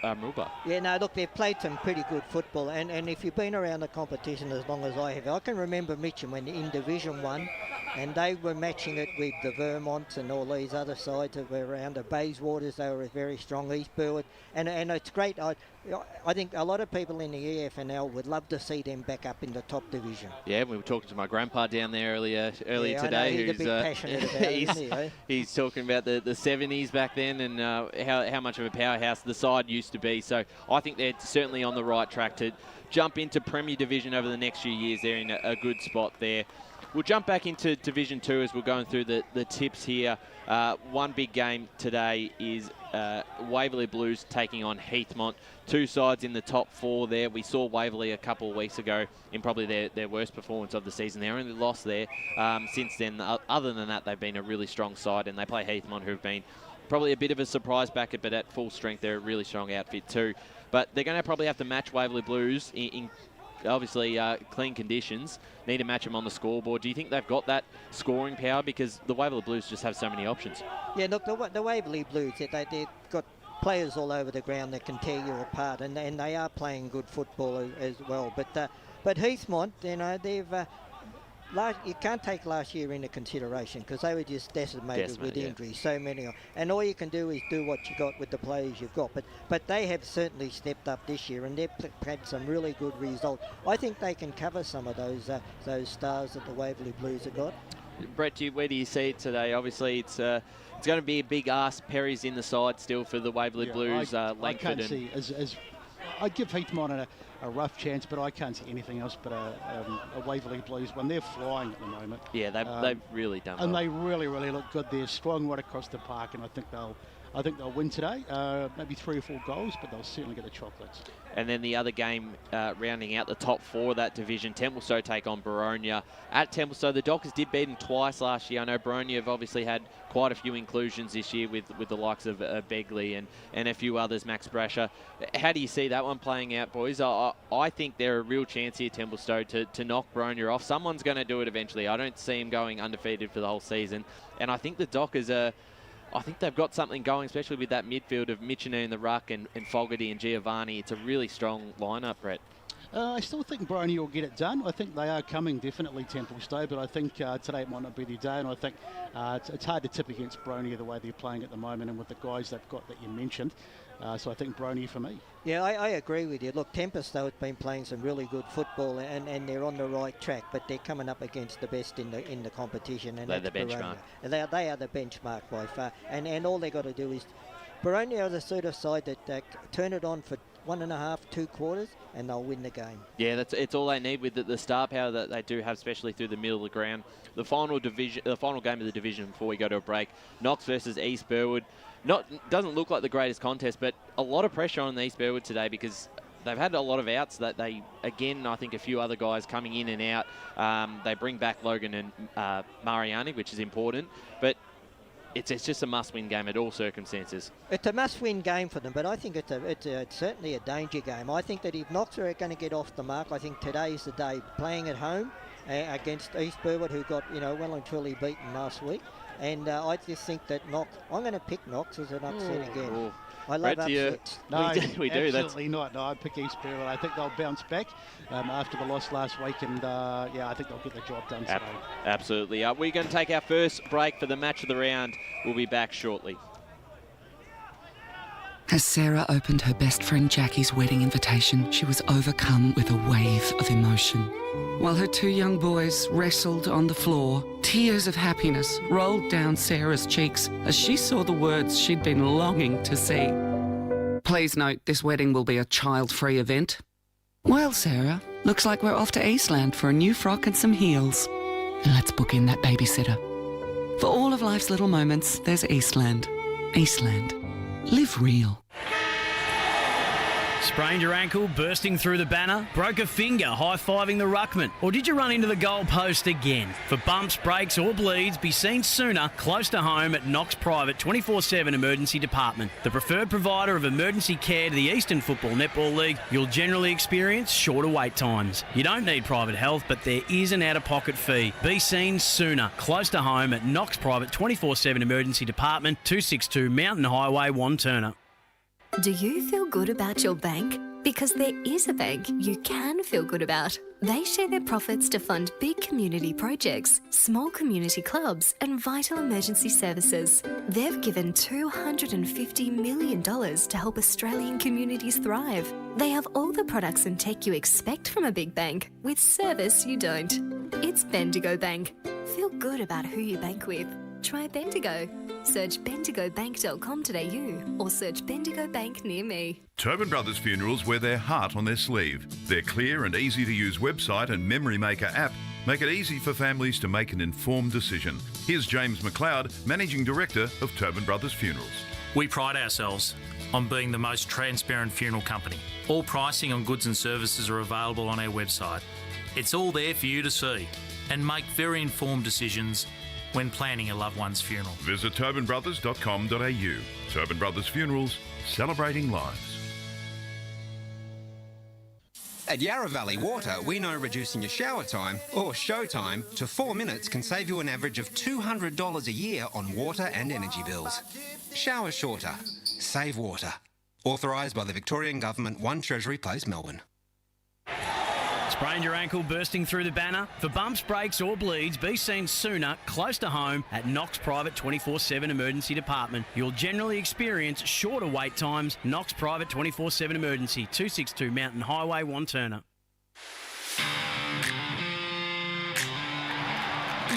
S3: Maroubra.
S4: Yeah, no, look, they've played some pretty good football, and if you've been around the competition as long as I have, I can remember Mitcham when in Division 1, and they were matching it with the Vermonts and all these other sides that were around. The Bayswaters, they were very strong, East Burwood, and it's great. I think a lot of people in the EFNL would love to see them back up in the top division.
S3: Yeah, we were talking to my grandpa down there earlier
S4: yeah,
S3: today.
S4: He's a bit passionate about it, isn't he, eh?
S3: He's talking about the 70s back then, and how much of a powerhouse the side used to be. So I think they're certainly on the right track to jump into Premier Division over the next few years. They're in a good spot there. We'll jump back into Division 2 as we're going through the tips here. One big game today is Waverley Blues taking on Heathmont. Two sides in the top 4 there. We saw Waverley a couple of weeks ago in probably their worst performance of the season. They only lost there. Since then, other than that, they've been a really strong side, and they play Heathmont, who've been probably a bit of a surprise backer, but at full strength, they're a really strong outfit too. But they're going to probably have to match Waverley Blues in obviously clean conditions. Need to match them on the scoreboard. Do you think they've got that scoring power? Because the Waverley Blues just have so many options. Yeah,
S4: look, the Waverley Blues, they've got players all over the ground that can tear you apart, and they are playing good football as well. But Heathmont, they've you can't take last year into consideration, because they were just decimated with injuries, so many. And all you can do is do what you got with the players you've got. But they have certainly stepped up this year, and they've had some really good results. I think they can cover some of those stars that the Waverley Blues have got.
S3: Brett, where do you see it today? Obviously, it's going to be a big ask. Perry's in the side still for the Waverley Blues.
S5: I can't see I'd give Heathmont a rough chance, but I can't see anything else but a Waverley Blues when they're flying at the moment.
S3: Yeah, they've really done well.
S5: And they really, really look good. They're strong right across the park, and I think they'll win today. Maybe 3 or 4 goals, but they'll certainly get the chocolates.
S3: And then the other game rounding out the top 4 of that division, Templestowe take on Boronia. At Templestowe, the Dockers did beat them twice last year. I know Boronia have obviously had quite a few inclusions this year with the likes of Begley and a few others, Max Brasher. How do you see that one playing out, boys? I think they're a real chance here, Templestowe, to knock Boronia off. Someone's going to do it eventually. I don't see them going undefeated for the whole season. And I think the Dockers I think they've got something going, especially with that midfield of Mitcham in the ruck and Fogarty and Giovanni. It's a really strong lineup, Brett.
S5: I still think Boronia will get it done. I think they are coming, definitely, Templestowe, but I think today might not be their day, and I think it's hard to tip against Boronia the way they're playing at the moment and with the guys they've got that you mentioned. So I think Boronia for me.
S4: Yeah, I agree with you. Look, Templestowe has been playing some really good football, and they're on the right track, but they're coming up against the best in the competition. And
S3: they're the benchmark.
S4: They are the benchmark by far. And all they got to do is, Boronia are the sort of side that turn it on for 1.5, 2 quarters, and they'll win the game. Yeah, it's all they need with the star power that they do have, especially through the middle of the ground. The final game of the division before we go to a break, Knox versus East Burwood. Doesn't look like the greatest contest, but a lot of pressure on East Burwood today, because
S3: they've had a lot of outs that they, again, I think a few other guys coming in and out. They bring back Logan and Mariani, which is important, but it's just a must-win game at all circumstances.
S4: It's a must-win game for them, but I think it's certainly a danger game. I think that if Knox are going to get off the mark, I think today's the day. Playing at home against East Burwood, who got well and truly beaten last week, and I just think that Knox. I'm going to pick Knox as an upset again.
S3: Ooh.
S4: I love
S3: Brett,
S4: upsets.
S5: No,
S3: we do.
S5: Absolutely not. No, I pick East Burwood. I think they'll bounce back after the loss last week, and I think they'll get the job done today.
S3: Absolutely. We're going to take our first break for the match of the round. We'll be back shortly.
S8: As Sarah opened her best friend Jackie's wedding invitation, she was overcome with a wave of emotion. While her 2 young boys wrestled on the floor, tears of happiness rolled down Sarah's cheeks as she saw the words she'd been longing to see. Please note, this wedding will be a child-free event. Well, Sarah, looks like we're off to Eastland for a new frock and some heels. And let's book in that babysitter. For all of life's little moments, there's Eastland. Eastland. Live real.
S9: Sprained your ankle, bursting through the banner? Broke a finger, high-fiving the ruckman? Or did you run into the goal post again? For bumps, breaks or bleeds, be seen sooner, close to home at Knox Private 24/7 Emergency Department. The preferred provider of emergency care to the Eastern Football Netball League, you'll generally experience shorter wait times. You don't need private health, but there is an out-of-pocket fee. Be seen sooner, close to home at Knox Private 24/7 Emergency Department, 262 Mountain Highway, Wanturna.
S10: Do you feel good about your bank? Because there is a bank you can feel good about. They share their profits to fund big community projects, small community clubs, and vital emergency services. They've given $250 million to help Australian communities thrive. They have all the products and tech you expect from a big bank, with service you don't. It's Bendigo Bank. Feel good about who you bank with. Try Bendigo. Search bendigobank.com.au or search Bendigo Bank near me.
S11: Tobin Brothers Funerals wear their heart on their sleeve. Their clear and easy-to-use website and Memory Maker app make it easy for families to make an informed decision. Here's James McLeod, Managing Director of Tobin Brothers Funerals.
S12: We pride ourselves on being the most transparent funeral company. All pricing on goods and services are available on our website. It's all there for you to see and make very informed decisions when planning a loved one's funeral.
S11: Visit tobinbrothers.com.au. Tobin Brothers Funerals, celebrating lives.
S13: At Yarra Valley Water, we know reducing your shower time, or show time, to 4 minutes can save you an average of $200 a year on water and energy bills. Shower shorter. Save water. Authorised by the Victorian Government, 1 Treasury Place, Melbourne.
S9: Sprained your ankle, bursting through the banner? For bumps, breaks or bleeds, be seen sooner, close to home at Knox Private 24/7 Emergency Department. You'll generally experience shorter wait times. Knox Private 24/7 Emergency, 262 Mountain Highway, Wanturna.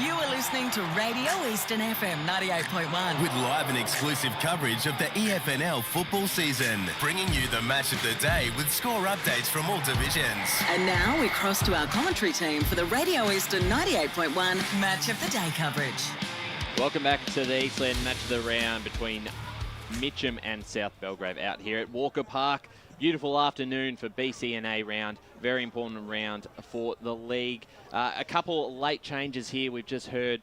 S1: You are listening to Radio Eastern FM 98.1.
S2: With live and exclusive coverage of the EFNL football season. Bringing you the match of the day with score updates from all divisions.
S1: And now we cross to our commentary team for the Radio Eastern 98.1 Match of the Day coverage.
S3: Welcome back to the Eastland Match of the Round between Mitcham and South Belgrave out here at Walker Park. Beautiful afternoon for BCNA Round. Very important round for the league. A couple late changes here. We've just heard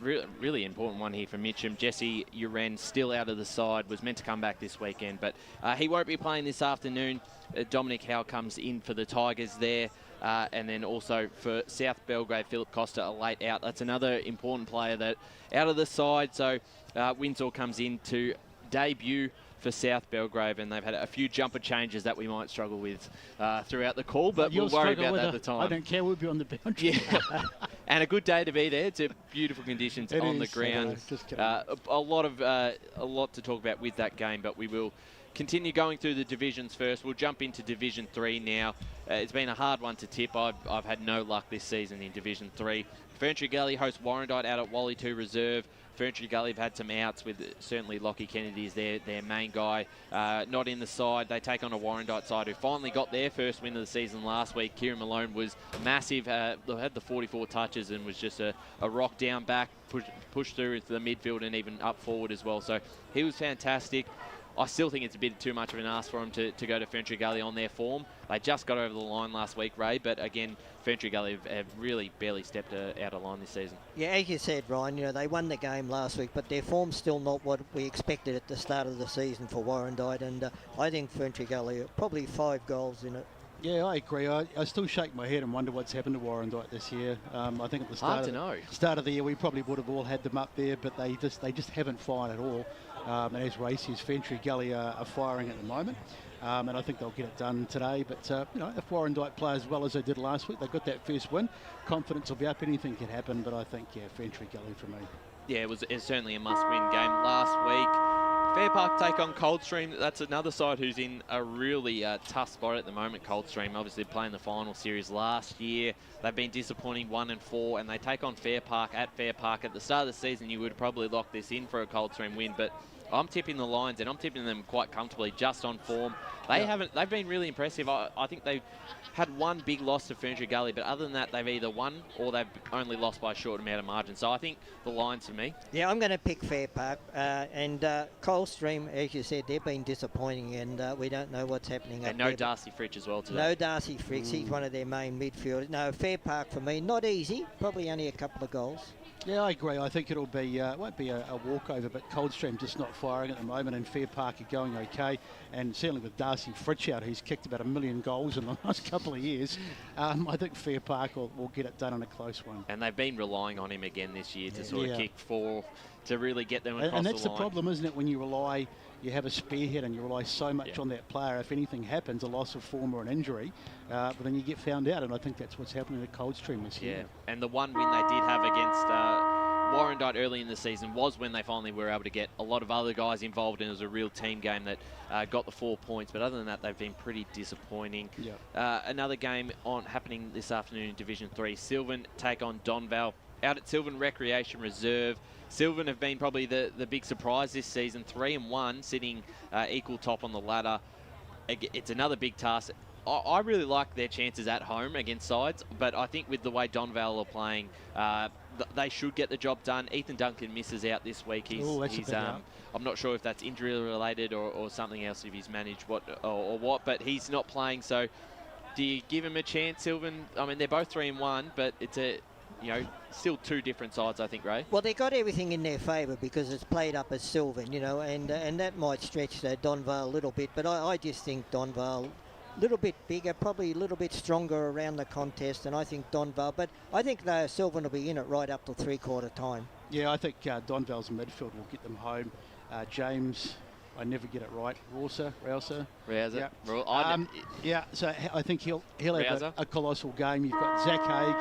S3: really important one here from Mitcham. Jesse Uren still out of the side. Was meant to come back this weekend, but he won't be playing this afternoon. Dominic Howe comes in for the Tigers there. And then also for South Belgrave, Philip Costa a late out. That's another important player that out of the side. So Winsor comes in to debut for South Belgrave, and they've had a few jumper changes that we might struggle with throughout the call, but we'll worry about that at the time.
S5: I don't care, we'll be on the boundary.
S3: Yeah. And a good day to be there. It's beautiful conditions on the ground. A lot to talk about with that game, but we will continue going through the divisions first. We'll jump into Division 3 now. It's been a hard one to tip. I've had no luck this season in Division 3. Ferntree Gully hosts Warrandyte out at Wally 2 Reserve. Ferntree Gully have had some outs with certainly Lockie Kennedy is their main guy. Not in the side. They take on a Warrandyte side who finally got their first win of the season last week. Kieran Malone was massive. Had the 44 touches and was just a rock down back, push through into the midfield and even up forward as well. So he was fantastic. I still think it's a bit too much of an ask for them to go to Ferntree Gully on their form. They just got over the line last week, Ray, but again, Ferntree Gully have really barely stepped out of line this season.
S4: Yeah, as you said, Ryan, they won the game last week, but their form's still not what we expected at the start of the season for Warrandyte, and I think Ferntree Gully, probably 5 goals in it.
S5: Yeah, I agree. I still shake my head and wonder what's happened to Warrandyte this year. I think at the start of the year, we probably would have all had them up there, but they just haven't fired at all. And as Ray says, Ferntree Gully are firing at the moment. And I think they'll get it done today. But, if Warrandyte play as well as they did last week, they got that first win. Confidence will be up. Anything can happen. But I think, Ferntree Gully for me.
S3: Yeah, it was certainly a must-win game last week. Fair Park take on Coldstream. That's another side who's in a really tough spot at the moment. Coldstream obviously playing the final series last year. They've been disappointing 1-4, and they take on Fair Park at Fair Park. At the start of the season, you would probably lock this in for a Coldstream win, but I'm tipping the Lions, and I'm tipping them quite comfortably, just on form. They've been really impressive. I think they've had one big loss to Ferntree Gully, but other than that, they've either won or they've only lost by a short amount of margin. So I think the Lions for me.
S4: Yeah, I'm going to pick Fair Park. And Coldstream, as you said, they've been disappointing, and we don't know what's happening.
S3: And no Darcy Fritsch as well today.
S4: No Darcy Fritsch. He's one of their main midfielders. No, Fair Park for me. Not easy. Probably only a couple of goals.
S5: Yeah, I agree. I think it'll be won't be a walkover, but Coldstream just not firing at the moment, and Fair Park are going okay. And certainly with Darcy Fritsch out, who's kicked about 1 million goals in the last couple of years, I think Fair Park will get it done in a close one.
S3: And they've been relying on him again this year to sort of kick four, to really get them across the line.
S5: And that's the problem, isn't it, when you have a spearhead and you rely so much on that player. If anything happens, a loss of form or an injury, but then you get found out, and I think that's what's happening at Coldstream this year.
S3: Yeah, and the one win they did have against Warrandyte early in the season was when they finally were able to get a lot of other guys involved, and it was a real team game that got the 4 points. But other than that, they've been pretty disappointing. Another game happening this afternoon in Division 3. Sylvan take on Donvale out at Sylvan Recreation Reserve. Sylvan have been probably the big surprise this season, 3-1, sitting equal top on the ladder. It's another big task. I really like their chances at home against sides, but I think with the way Donvale are playing, they should get the job done. Ethan Duncan misses out this week. I'm not sure if that's injury related or something else, if he's managed what, but he's not playing. So do you give him a chance, Sylvan? I mean, they're both 3-1, but it's still two different sides, I think, Ray.
S4: Well, they got everything in their favour because it's played up as Sylvan, and that might stretch Donvale a little bit. But I just think Donvale a little bit bigger, probably a little bit stronger around the contest, and I think Donvale. But I think Sylvan will be in it right up to three-quarter time.
S5: Yeah, I think Donvale's midfield will get them home. James, I never get it right. Rouser. Yeah. So I think he'll have a colossal game. You've got Zach Haig,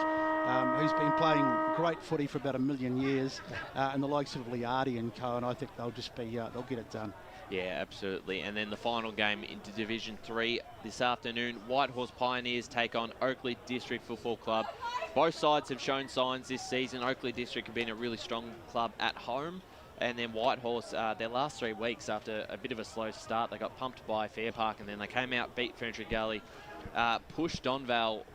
S5: who's been playing great footy for about 1 million years, and the likes of Liardi and Cohen. I think they'll just be they'll get it done.
S3: Yeah, absolutely. And then the final game into Division 3 this afternoon, Whitehorse Pioneers take on Oakleigh District Football Club. Both sides have shown signs this season. Oakleigh District have been a really strong club at home. And then Whitehorse, their last 3 weeks, after a bit of a slow start, they got pumped by Fair Park, and then they came out, beat Ferntree Gully, pushed Donvale.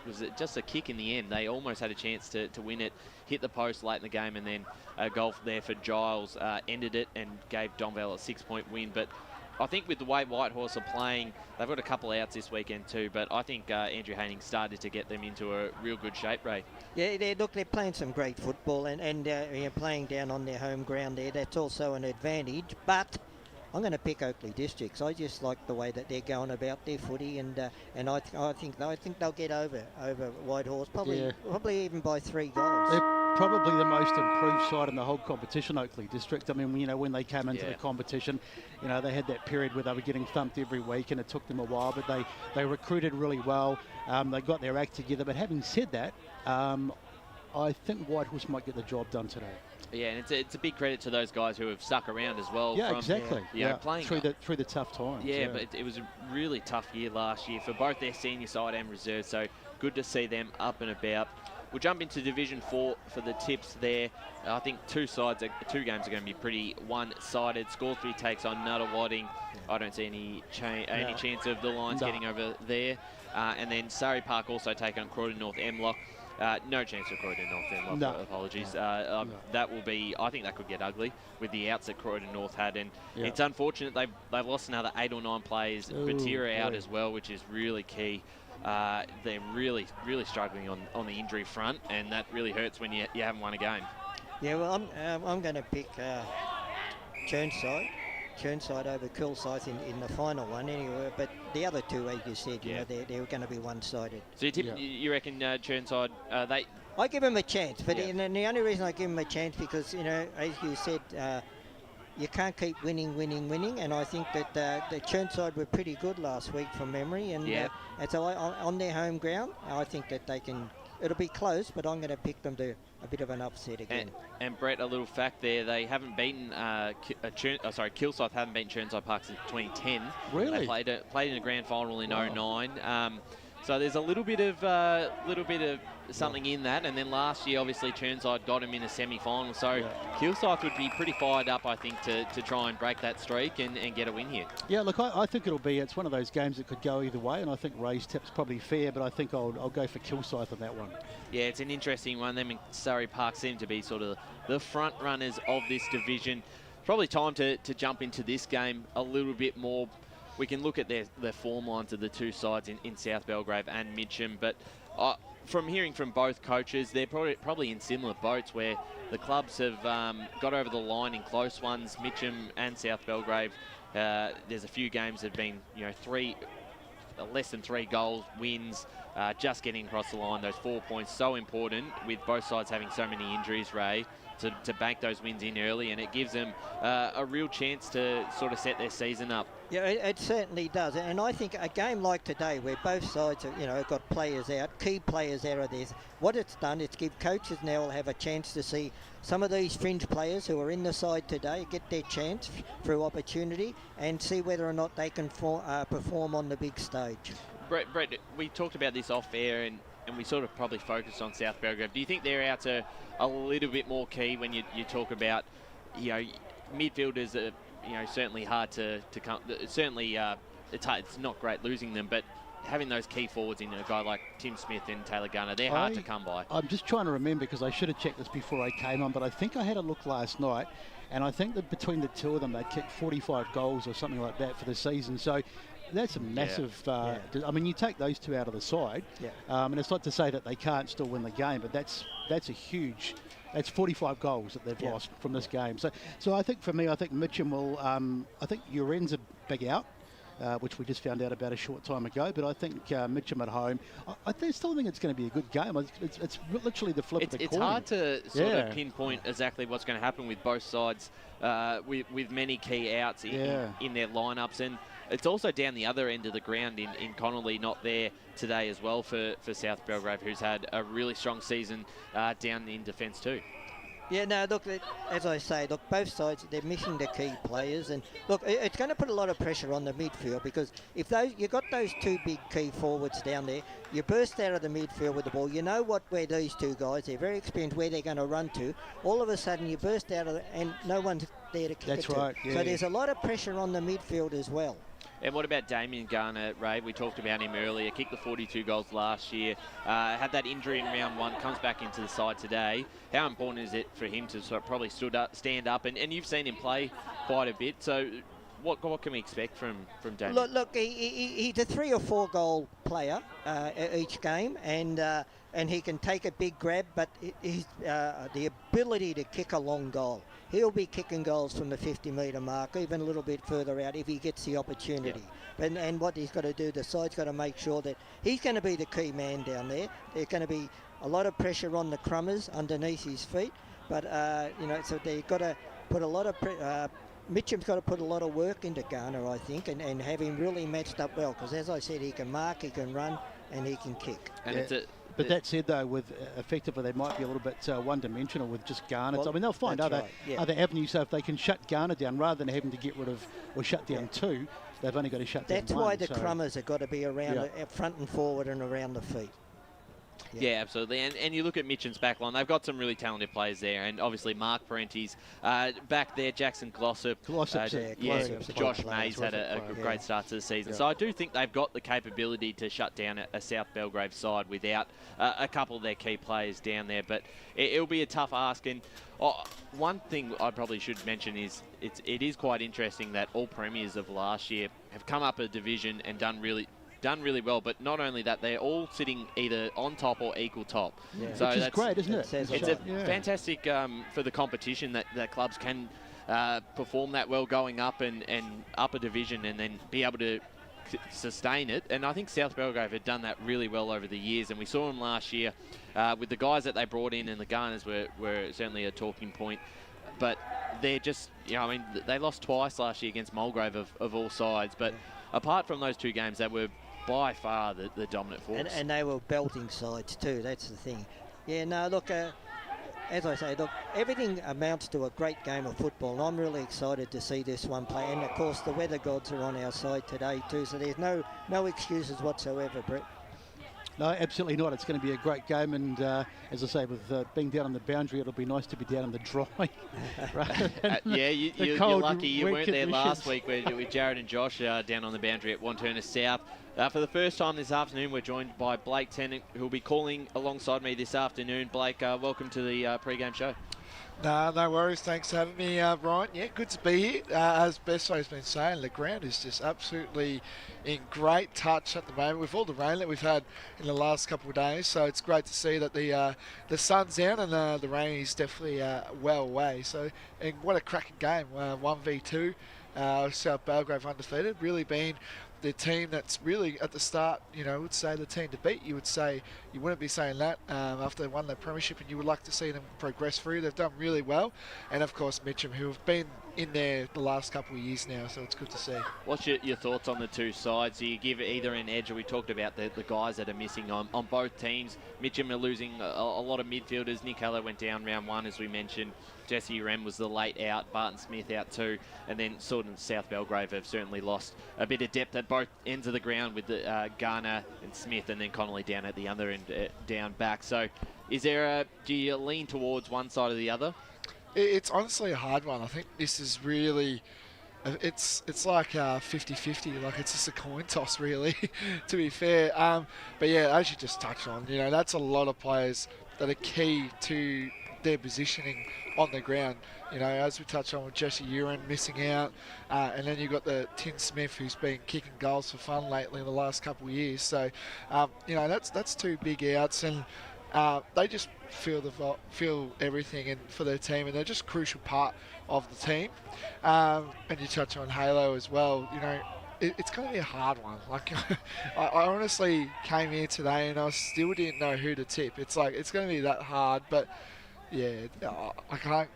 S3: Was just a kick in the end. They almost had a chance to win it, hit the post late in the game, and then a goal there for Giles ended it and gave Donvale a 6-point win. But I think with the way Whitehorse are playing, they've got a couple outs this weekend too, but I think Andrew Haining started to get them into a real good shape, Ray.
S4: Yeah, they're playing some great football, and playing down on their home ground there, that's also an advantage. But I'm going to pick Oakleigh Districts. I just like the way that they're going about their footy, and I think they'll get over Whitehorse, probably even by 3 goals.
S5: They're probably the most improved side in the whole competition, Oakleigh District. I mean, when they came into the competition, they had that period where they were getting thumped every week, and it took them a while, but they recruited really well. They got their act together. But having said that, I think Whitehorse might get the job done today.
S3: Yeah, and it's a big credit to those guys who have stuck around as well.
S5: Yeah, exactly.
S3: Playing
S5: through the tough times.
S3: Yeah, but it was a really tough year last year for both their senior side and reserve. So good to see them up and about. We'll jump into Division 4 for the tips there. I think two games are going to be pretty one-sided. Scoresby takes on Nuttawading. I don't see any chance of the Lions getting over there. And then Surrey Park also take on Croydon North Emlock. No chance for Croydon North then,
S5: No.
S3: apologies.
S5: No.
S3: That will be, I think that could get ugly with the outs that Croydon North had, and
S5: Yeah.
S3: it's unfortunate they've lost another 8 or 9 players. Batira out as well, which is really key. They're really struggling on the injury front, and that really hurts when you haven't won a game.
S4: Yeah, well, I'm going to pick Churnside over Kilsyth in the final one anyway, but the other two, as you said, you know, they're going to be one-sided.
S3: So you reckon Churnside,
S4: I give them a chance, but
S3: Yeah.
S4: and the only reason I give them a chance because, you know, as you said, you can't keep winning, and I think that the Churnside were pretty good last week from memory, and so on their home ground, I think that they can. It'll be close, but I'm going to pick them to a bit of an upset again.
S3: And Brett, a little fact there, they haven't beaten Kilsyth haven't beaten Churnside Park since 2010.
S5: Really?
S3: They played in a grand final in 09. So there's a little bit of something in that. And then last year, obviously, Churnside got him in a semi-final. So Kilsyth would be pretty fired up, I think, to try and break that streak and get a win here.
S5: Yeah, look, I think it's one of those games that could go either way, and I think Ray's tip's probably fair, but I think I'll go for Kilsyth on that one.
S3: Yeah, it's an interesting one. Them and Surrey Park seem to be sort of the front runners of this division. Probably time to jump into this game a little bit more. We can look at their form lines of the two sides in South Belgrave and Mitcham, but from hearing from both coaches, they're probably in similar boats where the clubs have got over the line in close ones. Mitcham and South Belgrave, there's a few games that have been, less than 3 goals, wins, just getting across the line. Those 4 points, so important with both sides having so many injuries, Ray, to bank those wins in early, and it gives them a real chance to sort of set their season up.
S4: Yeah, it certainly does, and I think a game like today, where both sides have, got players out, key players out of this, what it's done, it's give coaches now have a chance to see some of these fringe players who are in the side today get their chance through opportunity and see whether or not they can perform on the big stage.
S3: Brett, we talked about this off air, and we sort of probably focused on South Belgrave. Do you think their outs are a little bit more key when you talk about, midfielders are, certainly hard to come. Certainly, it's not great losing them, but having those key forwards in a guy like Tim Smith and Taylor Gunner, they're hard to come by.
S5: I'm just trying to remember, because I should have checked this before I came on, but I think I had a look last night, and I think that between the two of them, they kicked 45 goals or something like that for the season. So that's a massive. I mean, you take those two out of the side, and it's not to say that they can't still win the game, but that's a huge. That's 45 goals that they've lost from this game. So I think for me, I think Mitcham will. I think Uren's a big out, which we just found out about a short time ago. But I think Mitcham at home. I still think it's going to be a good game. It's literally the flip of the coin.
S3: It's hard to sort of pinpoint exactly what's going to happen with both sides, with many key outs in their lineups, and it's also down the other end of the ground in Connolly, not there today as well for South Belgrave, who's had a really strong season down in defence too.
S4: Yeah, no, look, as I say, look, both sides, they're missing the key players. And look, it's going to put a lot of pressure on the midfield, because if you got those two big key forwards down there, you burst out of the midfield with the ball, you know where these two guys, they're very experienced where they're going to run to. All of a sudden, you burst out of it and no one's there to kick it to.
S5: That's right, yeah.
S4: So there's a lot of pressure on the midfield as well.
S3: And what about Damien Garner, Ray? We talked about him earlier. Kicked the 42 goals last year. Had that injury in round 1. Comes back into the side today. How important is it for him to sort of probably stand up? And you've seen him play quite a bit. So what can we expect from Damien?
S4: Look, he's a 3 or 4 goal player each game, and he can take a big grab, but he's the ability to kick a long goal. He'll be kicking goals from the 50-metre mark, even a little bit further out if he gets the opportunity. Yeah. And what he's got to do, the side's got to make sure that he's going to be the key man down there. There's going to be a lot of pressure on the crummers underneath his feet, but so they've got to put a lot of Mitcham's got to put a lot of work into Garner, I think, and have him really matched up well, because as I said, he can mark, he can run, and he can kick.
S3: And
S5: but that said, though, with effectively they might be a little bit one-dimensional with just Garner.
S4: Well,
S5: I mean, they'll find other avenues. So if they can shut Garner down rather than having to get rid of or shut down two, they've only got to shut down one.
S4: That's why the crummers have got to be around front and forward and around the feet.
S3: Yeah, absolutely. And you look at Mitcham's backline, they've got some really talented players there. And obviously Mark Parenti's back there, Jackson Glossop. Josh Mays had a great start to the season. So I do think they've got the capability to shut down a South Belgrave side without a couple of their key players down there. But it'll be a tough ask. And one thing I probably should mention is it is quite interesting that all premiers of last year have come up a division and done really well, but not only that, they're all sitting either on top or equal top. So
S5: which is great, isn't it?
S3: It's fantastic for the competition that clubs can perform that well going up and up a division and then be able to sustain it. And I think South Belgrave had done that really well over the years, and we saw them last year with the guys that they brought in, and the Garners were certainly a talking point. But they're just, they lost twice last year against Mulgrave of all sides. But apart from those two games, they were by far the dominant force.
S4: And they were belting sides too, that's the thing. Yeah, no, look, as I say, look, everything amounts to a great game of football, and I'm really excited to see this one play. And of course, the weather gods are on our side today too, so there's no excuses whatsoever, Brett.
S5: No, absolutely not. It's going to be a great game, and as I say, with being down on the boundary, it'll be nice to be down on the dry.
S3: You're lucky you weren't there last week with Jared and Josh down on the boundary at Wantirna South. For the first time this afternoon, we're joined by Blake Tennant, who'll be calling alongside me this afternoon. Blake, welcome to the pre-game show.
S14: No worries. Thanks for having me, Brian. Yeah, good to be here. As Besto's been saying, the ground is just absolutely in great touch at the moment with all the rain that we've had in the last couple of days. So it's great to see that the sun's down and the rain is definitely well away. So, and what a cracking game. 1v2, South Belgrave undefeated. Really been the team that's really at the start, would say the team to beat. You wouldn't be saying that after they won the premiership, and you would like to see them progress through. They've done really well. And of course Mitcham, who have been in there the last couple of years now, so it's good to see.
S3: What's your thoughts on the two sides? Do you give either an edge? Or we talked about the guys that are missing on both teams. Mitcham are losing a lot of midfielders. Nick Heller went down round one, as we mentioned. Jesse Rem was the late out, Barton Smith out too, and then South Belgrave have certainly lost a bit of depth at both ends of the ground with the Garner and Smith, and then Connolly down at the other end, down back. So do you lean towards one side or the other?
S14: It's honestly a hard one. I think this is really, it's like 50-50, like it's just a coin toss really, to be fair. But yeah, as you just touched on, that's a lot of players that are key to their positioning on the ground. As we touched on with Jesse Uren missing out, and then you've got the Tim Smith, who's been kicking goals for fun lately in the last couple of years. So, that's two big outs, and they just feel everything and for their team, and they're just a crucial part of the team. And you touch on Halo as well. It's going to be a hard one. Like, I honestly came here today and I still didn't know who to tip. It's going to be that hard, but. Yeah, I can't.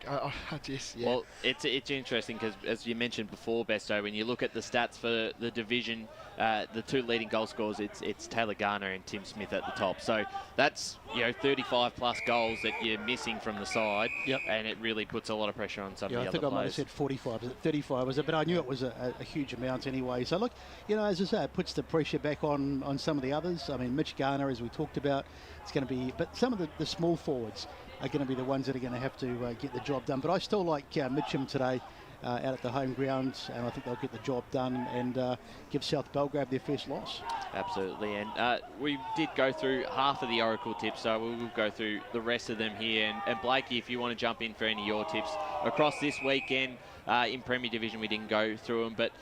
S3: Well, it's interesting because, as you mentioned before, Besto, when you look at the stats for the division, the two leading goal scorers, it's Taylor Garner and Tim Smith at the top. So that's 35 plus goals that you're missing from the side, and it really puts a lot of pressure on some of the other players.
S5: I think I might have said 45. Was it 35? Was it? But I knew it was a huge amount anyway. So look, as I say, it puts the pressure back on some of the others. I mean, Mitch Garner, as we talked about, it's going to be. But some of the small forwards are going to be the ones that are going to have to get the job done. But I still like Mitcham today out at the home ground, and I think they'll get the job done and give South Belgrave their first loss.
S3: Absolutely, and we did go through half of the Oracle tips, so we'll go through the rest of them here. And Blakey, if you want to jump in for any of your tips across this weekend, in Premier Division we didn't go through them, but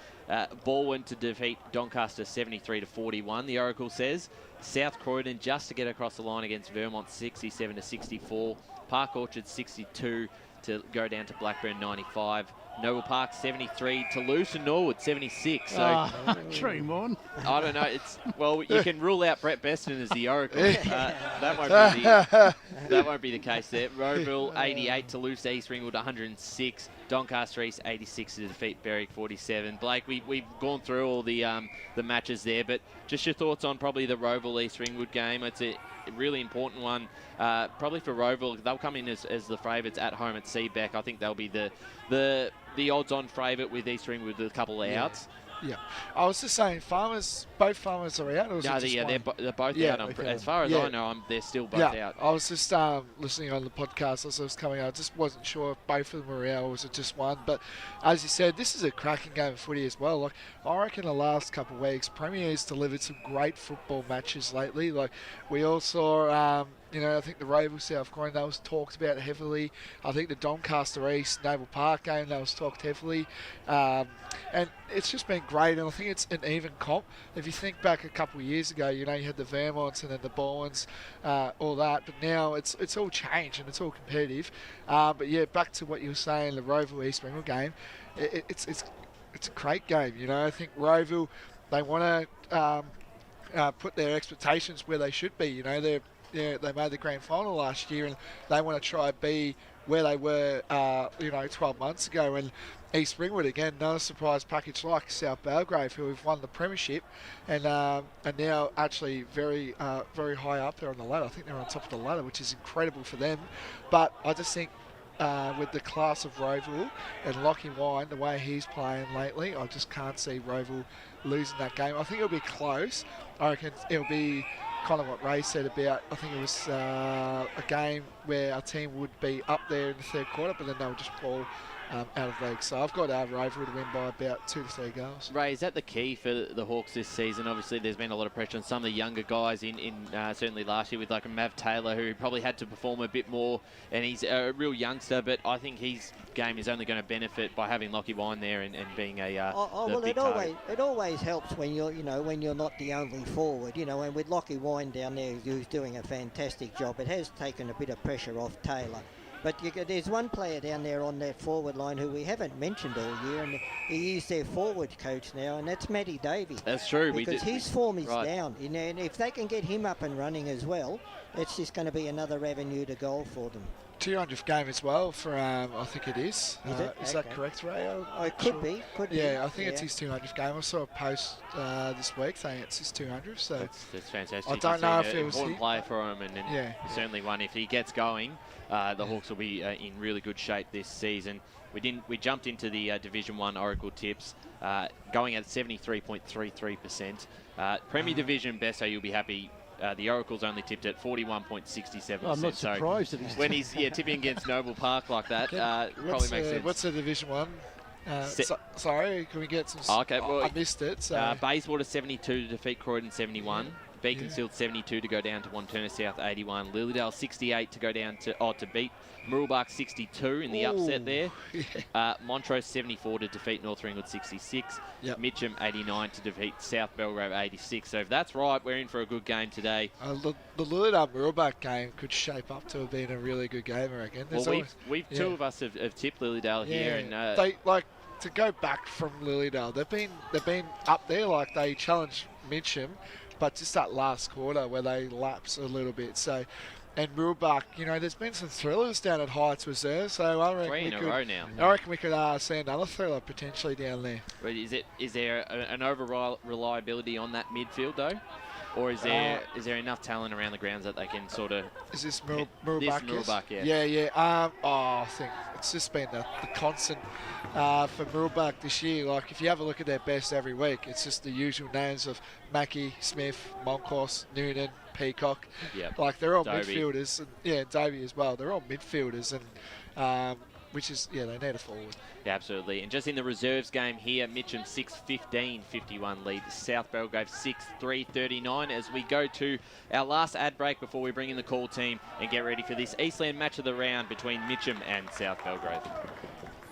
S3: Baldwin to defeat Doncaster 73-41, the Oracle says. South Croydon just to get across the line against Vermont 67-64. Park Orchard 62 to go down to Blackburn 95. Noble Park 73, Toulouse and Norwood 76. So
S5: dream on.
S3: I don't know. You can rule out Brett Beston as the Oracle. That won't be the case there. Rowville 88, Toulouse East Ringwood 106, Doncaster East 86 to defeat Berwick 47. Blake, we've gone through all the matches there, but just your thoughts on probably the Rowville East Ringwood game. It's a really important one, probably for Rowville. They'll come in as the favourites at home at Seabeck. I think they'll be the odds-on favourite with East Ringwood with a couple of outs.
S14: Yeah. I was just saying, both farmers are out, or is it just one?
S3: They're both out.
S14: Okay.
S3: As far as I know, they're still both out.
S14: I was just listening on the podcast as I was coming out. I just wasn't sure if both of them were out or was it just one. But as you said, this is a cracking game of footy as well. Like, I reckon the last couple of weeks, Premier's delivered some great football matches lately. Like, we all saw... I think the Roval South Groin, that was talked about heavily. I think the Doncaster East Naval Park game, that was talked heavily. And it's just been great, and I think it's an even comp. If you think back a couple of years ago, you had the Vermonts and then the Baldwins, all that, but now it's all changed and it's all competitive. But yeah, back to what you were saying, the Roval East Bengal game, it's a great game. I think Roval, they want to put their expectations where they should be. They made the grand final last year, and they want to try and be where they were, 12 months ago. And East Ringwood, again, another surprise package like South Belgrave, who have won the premiership and are now actually very, very high up there on the ladder. I think they're on top of the ladder, which is incredible for them. But I just think with the class of Roval and Lockie Wine, the way he's playing lately, I just can't see Roval losing that game. I think it'll be close. I reckon it'll be kind of what Ray said about, I think it was a game where our team would be up there in the third quarter, but then they would just fall out of league. So I've got Roval to win by about 2 to 3 goals.
S3: Ray, is that the key for the Hawks this season? Obviously, there's been a lot of pressure on some of the younger guys in certainly last year with like a Mav Taylor, who probably had to perform a bit more, and he's a real youngster, but I think his game is only going to benefit by having Lockie Wine there and being a
S4: it always helps when when you're not the only forward, and with Lockie Wine down there who's doing a fantastic job, it has taken a bit of pressure off Taylor. But there's one player down there on that forward line who we haven't mentioned all year, and he is their forward coach now, and that's Matty Davey.
S3: That's true.
S4: Because his form is down, and if they can get him up and running as well, it's just going to be another avenue to goal for them.
S14: 200th game as well for, I think it is. Is that correct, Ray?
S4: It could be.
S14: Yeah, I think it's his 200th game. I saw a post this week saying it's his 200th. So
S3: that's fantastic.
S14: I don't know if it was
S3: important player for him, and certainly one. If he gets going, the Hawks will be in really good shape this season. We jumped into the Division 1 Oracle tips, going at 73.33%. Premier Division best, so you'll be happy. The Oracle's only tipped at 41.67%.
S5: I'm not surprised that he's
S3: when he's tipping against Noble Park like that. Probably makes sense.
S14: What's the Division 1? Sorry, can we get some...
S3: Okay, well,
S14: I missed it. So.
S3: Bayswater 72 to defeat Croydon 71. Beaconsfield 72 to go down to Wantirna South 81. Lilydale 68 to go down to beat Muralbark 62 in the upset there. Montrose 74 to defeat North Ringwood 66. Mitcham 89 to defeat South Belgrave 86. So if that's right, we're in for a good game today.
S14: The Lilydale Muralbark game could shape up to have been a really good game, I reckon.
S3: We've two of us have tipped Lilydale here, and
S14: they to go back from Lilydale. They've been up there, like they challenged Mitcham. But just that last quarter where they lapse a little bit. So, and Muralbark, there's been some thrillers down at Heights Reserve. So I reckon
S3: 3 in a row now.
S14: I reckon we could see another thriller potentially down there.
S3: But is there an over reliability on that midfield though, or is there enough talent around the grounds that they can sort of?
S14: Is this Muralbark?
S3: Muralbark,
S14: yeah. I think it's just been the constant for Muralbark this year. Like if you have a look at their best every week, it's just the usual names of Mackie, Smith, Monkhouse, Noonan, Peacock. Like they're all midfielders, and Davey as well. They're all midfielders, and which is they need a forward.
S3: Yeah, absolutely. And just in the reserves game here, Mitcham 6-15-51 lead. South Belgrave 6-3-39 as we go to our last ad break before we bring in the call team and get ready for this Eastland match of the round between Mitcham and South Belgrave.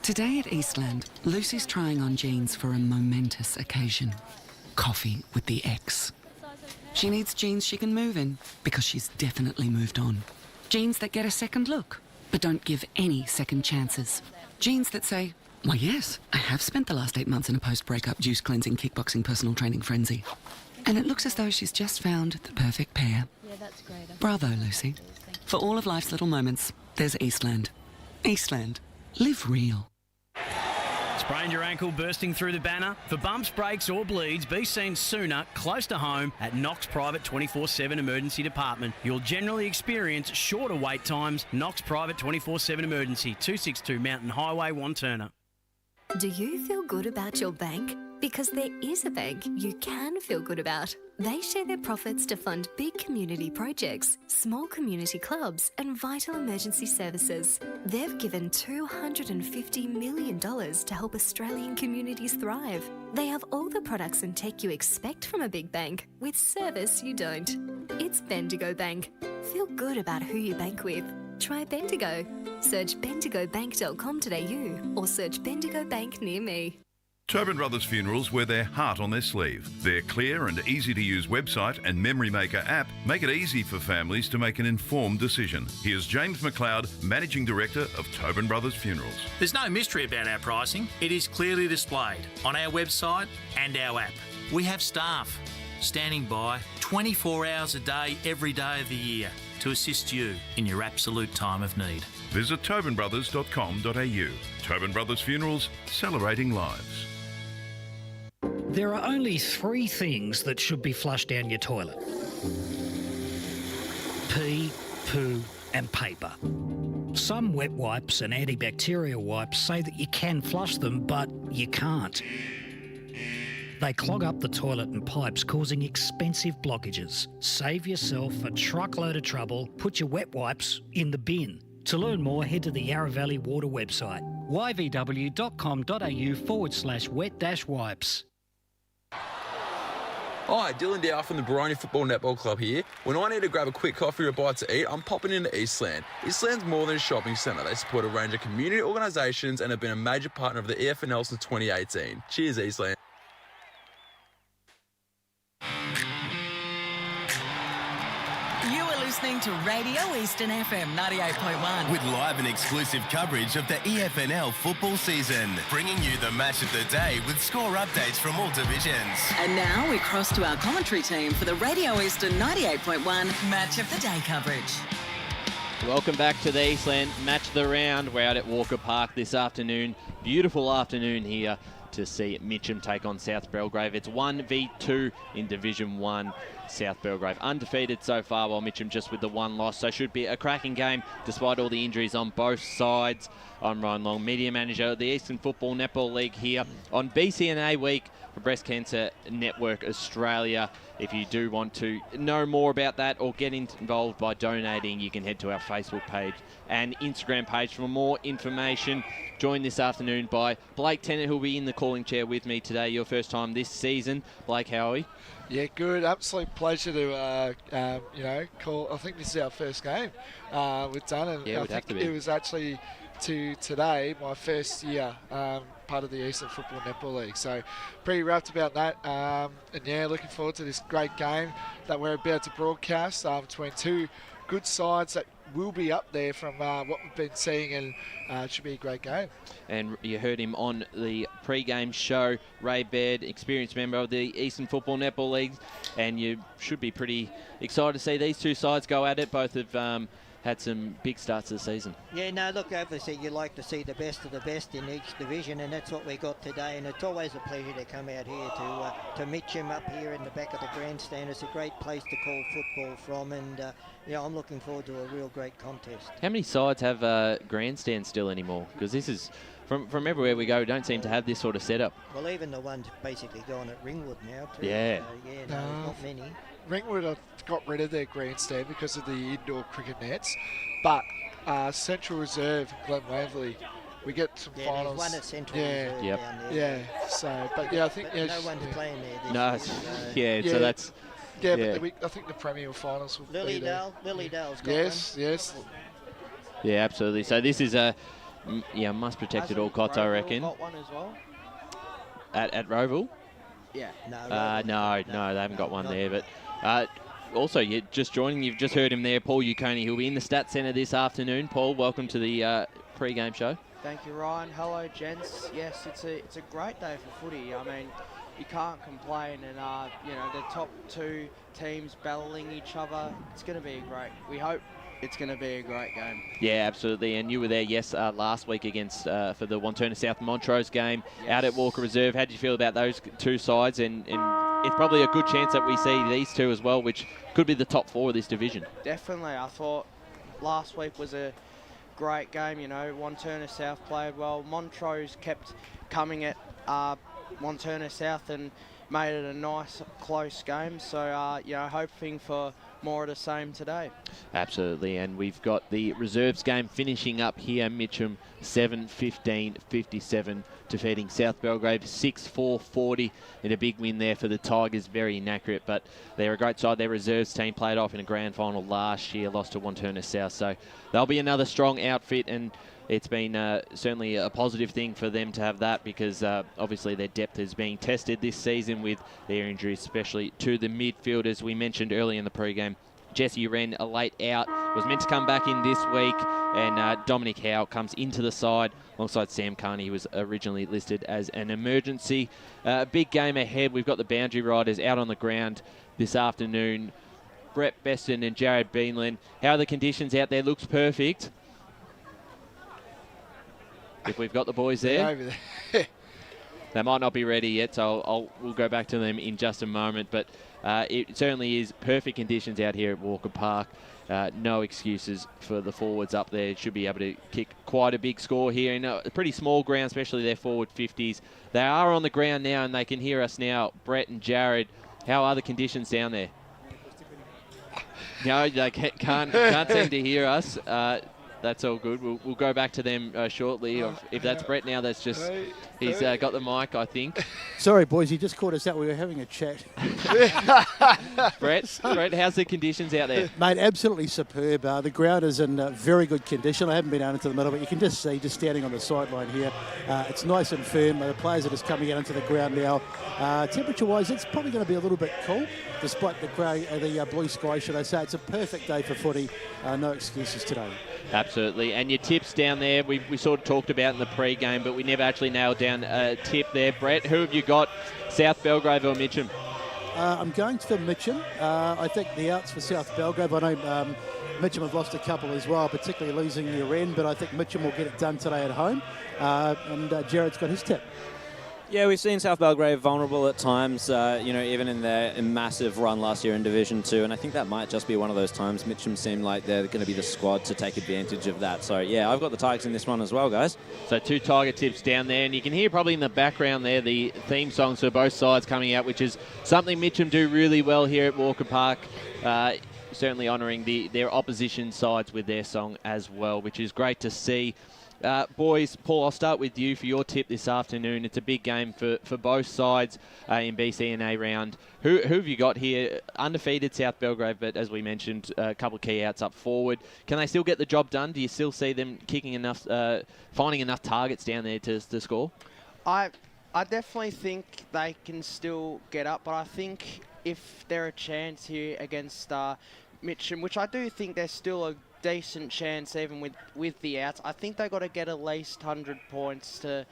S8: Today at Eastland, Lucy's trying on jeans for a momentous occasion. Coffee with the ex. She needs jeans she can move in because she's definitely moved on. Jeans that get a second look but don't give any second chances. Jeans that say, well, yes, I have spent the last 8 months in a post-breakup juice cleansing, kickboxing, personal training frenzy. And it looks as though she's just found the perfect pair.
S15: Yeah, that's great.
S8: Bravo, Lucy. For all of life's little moments, there's Eastland. Eastland. Live real.
S9: Sprained your ankle bursting through the banner? For bumps, breaks or bleeds, be seen sooner, close to home, at Knox Private 24/7 Emergency Department. You'll generally experience shorter wait times. Knox Private 24/7 Emergency, 262 Mountain Highway, Wantirna.
S10: Do you feel good about your bank? Because there is a bank you can feel good about. They share their profits to fund big community projects, small community clubs, and vital emergency services. They've given $250 million to help Australian communities thrive. They have all the products and tech you expect from a big bank, with service you don't. It's Bendigo Bank. Feel good about who you bank with. Try Bendigo. Search bendigobank.com.au or search Bendigo Bank near me.
S11: Tobin Brothers Funerals wear their heart on their sleeve. Their clear and easy-to-use website and Memory Maker app make it easy for families to make an informed decision. Here's James McLeod, Managing Director of Tobin Brothers Funerals.
S12: There's no mystery about our pricing. It is clearly displayed on our website and our app. We have staff standing by 24 hours a day, every day of the year to assist you in your absolute time of need.
S11: Visit tobinbrothers.com.au. Tobin Brothers Funerals, celebrating lives.
S15: There are only 3 things that should be flushed down your toilet: pee, poo and paper. Some wet wipes and antibacterial wipes say that you can flush them, but you can't. They clog up the toilet and pipes, causing expensive blockages. Save yourself a truckload of trouble. Put your wet wipes in the bin. To learn more, head to the Yarra Valley Water website, yvw.com.au/wet-wipes.
S16: Hi, Dylan Dow from the Baroni Football Netball Club here. When I need to grab a quick coffee or a bite to eat, I'm popping into Eastland. Eastland's more than a shopping centre. They support a range of community organisations and have been a major partner of the EFNL since 2018. Cheers, Eastland.
S1: You are listening to Radio Eastern FM 98.1.
S2: With live and exclusive coverage of the EFNL football season, bringing you the match of the day with score updates from all divisions.
S1: And now we cross to our commentary team for the Radio Eastern 98.1 Match of the Day coverage.
S3: Welcome back to the Eastland Match of the Round. We're out at Walker Park this afternoon. Beautiful afternoon here to see Mitcham take on South Belgrave. It's 1v2 in Division 1. South Belgrave undefeated so far, while Mitcham just with the 1 loss. So should be a cracking game despite all the injuries on both sides. I'm Ryan Long, Media Manager of the Eastern Football Netball League here on BCNA Week for Breast Cancer Network Australia. If you do want to know more about that or get involved by donating, you can head to our Facebook page and Instagram page for more information. Joined this afternoon by Blake Tennant, who'll be in the calling chair with me today. Your first time this season. Blake, how are we?
S14: Yeah, good. Absolute pleasure to, call. I think this is our first game we've done. And
S3: Yeah,
S14: I think it was actually today, my first year part of the Eastern Football Netball League. So pretty wrapped about that. And yeah, looking forward to this great game that we're about to broadcast between 2 good sides that will be up there from what we've been seeing, and it should be a great game.
S3: And you heard him on the pre-game show, Ray Baird, experienced member of the Eastern Football Netball League, and you should be pretty excited to see these 2 sides go at it. Both have had some big starts of the season.
S4: Yeah, no, look, obviously you like to see the best of the best in each division, and that's what we got today. And it's always a pleasure to come out here to Mitcham up here in the back of the grandstand. It's a great place to call football from, and I'm looking forward to a real great contest.
S3: How many sides have grandstands still anymore? Because this is, from everywhere we go, we don't seem to have this sort of setup.
S4: Well, even the ones basically going at Ringwood now too.
S3: Yeah.
S4: Not many.
S14: Ringwood have got rid of their grandstand because of the indoor cricket nets, but Central Reserve and Glen Waverley, we get some finals.
S4: There's one at Central Reserve
S3: Yep.
S4: down there.
S14: Yeah, so, but yeah, I think...
S4: But no one's playing there this
S3: No,
S4: year,
S3: so that's...
S14: Yeah, but I think the Premier Finals will be there.
S4: Lilydale's got
S14: Yes.
S3: Yeah, absolutely. So this is a must protect at all costs, I reckon.
S17: Got one as well.
S3: At Roeville?
S17: Yeah.
S3: No, they haven't got one there. But also, you've just heard him there, Paul Uconi, who'll be in the Stats Centre this afternoon. Paul, welcome to the pre-game show.
S17: Thank you, Ryan. Hello, gents. Yes, it's a great day for footy. I mean, you can't complain, and the top 2 teams battling each other. It's going to be we hope it's going to be a great game.
S3: Yeah, absolutely. And you were there, last week against for the Wantirna South Montrose game out at Walker Reserve. How did you feel about those 2 sides? And it's probably a good chance that we see these 2 as well, which could be the top 4 of this division.
S17: Definitely. I thought last week was a great game. Wantirna South played well. Montrose kept coming at Montana South and made it a nice, close game. So, you know, hoping for more of the same today.
S3: Absolutely, and we've got the reserves game finishing up here. Mitcham 7-15-57, defeating South Belgrave 6-4-40 in a big win there for the Tigers. Very inaccurate, but they're a great side. Their reserves team played off in a grand final last year, lost to Wantirna South, so they'll be another strong outfit, and it's been certainly a positive thing for them to have that, because obviously their depth is being tested this season with their injuries, especially to the midfielders. We mentioned early in the pre-game, Jesse Wren, a late out, was meant to come back in this week, and Dominic Howe comes into the side alongside Sam Carney, who was originally listed as an emergency. Big game ahead. We've got the Boundary Riders out on the ground this afternoon. Brett Beston and Jared Beanland. How are the conditions out there? Looks perfect. If we've got the boys there.
S14: Over there.
S3: They might not be ready yet, so we'll go back to them in just a moment. But it certainly is perfect conditions out here at Walker Park. No excuses for the forwards up there. Should be able to kick quite a big score here in a pretty small ground, especially their forward 50s. They are on the ground now, and they can hear us now. Brett and Jared, how are the conditions down there? No, they can't seem to hear us. That's all good. We'll go back to them shortly. If that's Brett now, that's just he's got the mic, I think.
S5: Sorry, boys, you just caught us out. We were having a chat.
S3: Brett, how's the conditions out there?
S5: Mate, absolutely superb. The ground is in very good condition. I haven't been out into the middle, but you can just see, just standing on the sideline here, it's nice and firm. The players are just coming out into the ground now. Temperature-wise, it's probably going to be a little bit cool, despite the blue sky, should I say. It's a perfect day for footy. No excuses today.
S3: Absolutely. And your tips down there, we sort of talked about in the pre-game, but we never actually nailed down a tip there. Brett, who have you got, South Belgrave or Mitcham?
S5: I'm going for Mitcham. I think the outs for South Belgrave. I know Mitcham have lost a couple as well, particularly losing their end, but I think Mitcham will get it done today at home. And Jared's got his tip.
S18: Yeah, we've seen South Belgrave vulnerable at times, even in their massive run last year in Division 2, and I think that might just be one of those times. Mitcham seem like they're going to be the squad to take advantage of that. So, yeah, I've got the Tigers in this one as well, guys.
S3: So 2 Tiger tips down there, and you can hear probably in the background there the theme songs for both sides coming out, which is something Mitcham do really well here at Walker Park. Certainly honouring their opposition sides with their song as well, which is great to see. Boys, Paul, I'll start with you for your tip this afternoon. It's a big game for both sides in BCNA round. Who have you got here? Undefeated South Belgrave, but as we mentioned, a couple of key outs up forward. Can they still get the job done? Do you still see them kicking enough, finding enough targets down there to score?
S17: I definitely think they can still get up, but I think if they're a chance here against Mitcham, which I do think they're still a decent chance even with the outs, I think they got to get at least 100 points to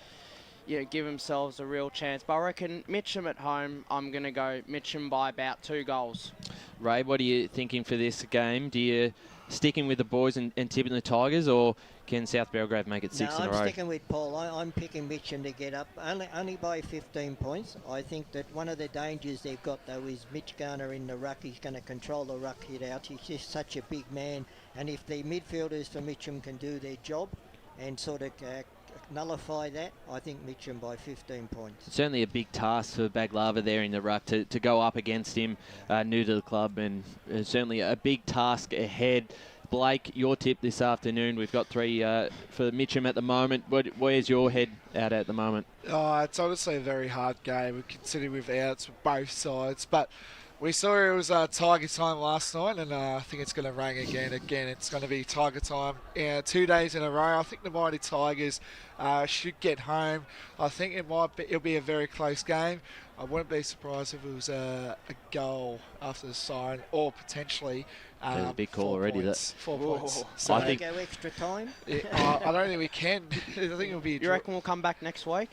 S17: give themselves a real chance. But I reckon Mitcham at home, I'm going to go Mitcham by about 2 goals.
S3: Ray, what are you thinking for this game? Do you sticking with the boys and tipping the Tigers, or can South Belgrave make it 6 in a row?
S4: I'm sticking with Paul. I'm picking Mitcham to get up, only by 15 points. I think that one of the dangers they've got, though, is Mitch Garner in the ruck. He's going to control the ruck hit out. He's just such a big man. And if the midfielders for Mitcham can do their job and sort of nullify that, I think Mitcham by 15 points.
S3: Certainly a big task for Baglava there in the ruck to go up against him, new to the club, and certainly a big task ahead. Blake, your tip this afternoon. We've got 3 for Mitcham at the moment. Where's your head at the moment?
S14: It's honestly a very hard game, considering we've outs with both sides, but we saw it was Tiger time last night, and I think it's going to rain again. It's going to be Tiger time 2 days in a row. I think the Mighty Tigers should get home. I think it'll be a very close game. I wouldn't be surprised if it was a goal after the siren, or potentially
S3: there's a big call already.
S14: 4 points.
S4: So I think go extra time.
S14: I don't think we can. I think it'll be.
S17: You reckon we'll come back next week?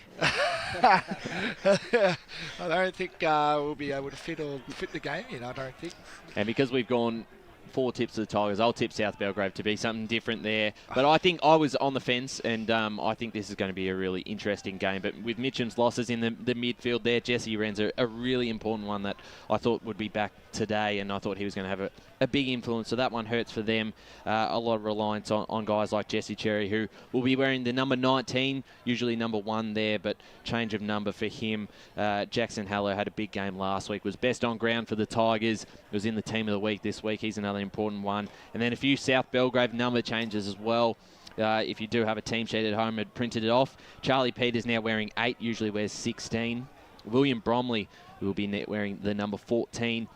S14: I don't think we'll be able to fit the game in. I don't think.
S3: And because we've gone 4 tips to the Tigers. I'll tip South Belgrave to be something different there. But I think I was on the fence, and I think this is going to be a really interesting game. But with Mitcham's losses in the midfield there, Jesse Wren's a really important one that I thought would be back today, and I thought he was going to have a big influence. So that one hurts for them. A lot of reliance on guys like Jesse Cherry, who will be wearing the number 19, usually number 1 there, but change of number for him. Jackson Hallow had a big game last week, was best on ground for the Tigers, was in the team of the week this week. He's another important one. And then a few South Belgrave number changes as well. If you do have a team sheet at home, had printed it off. Charlie Peters now wearing 8, usually wears 16. William Bromley will be wearing the number 14.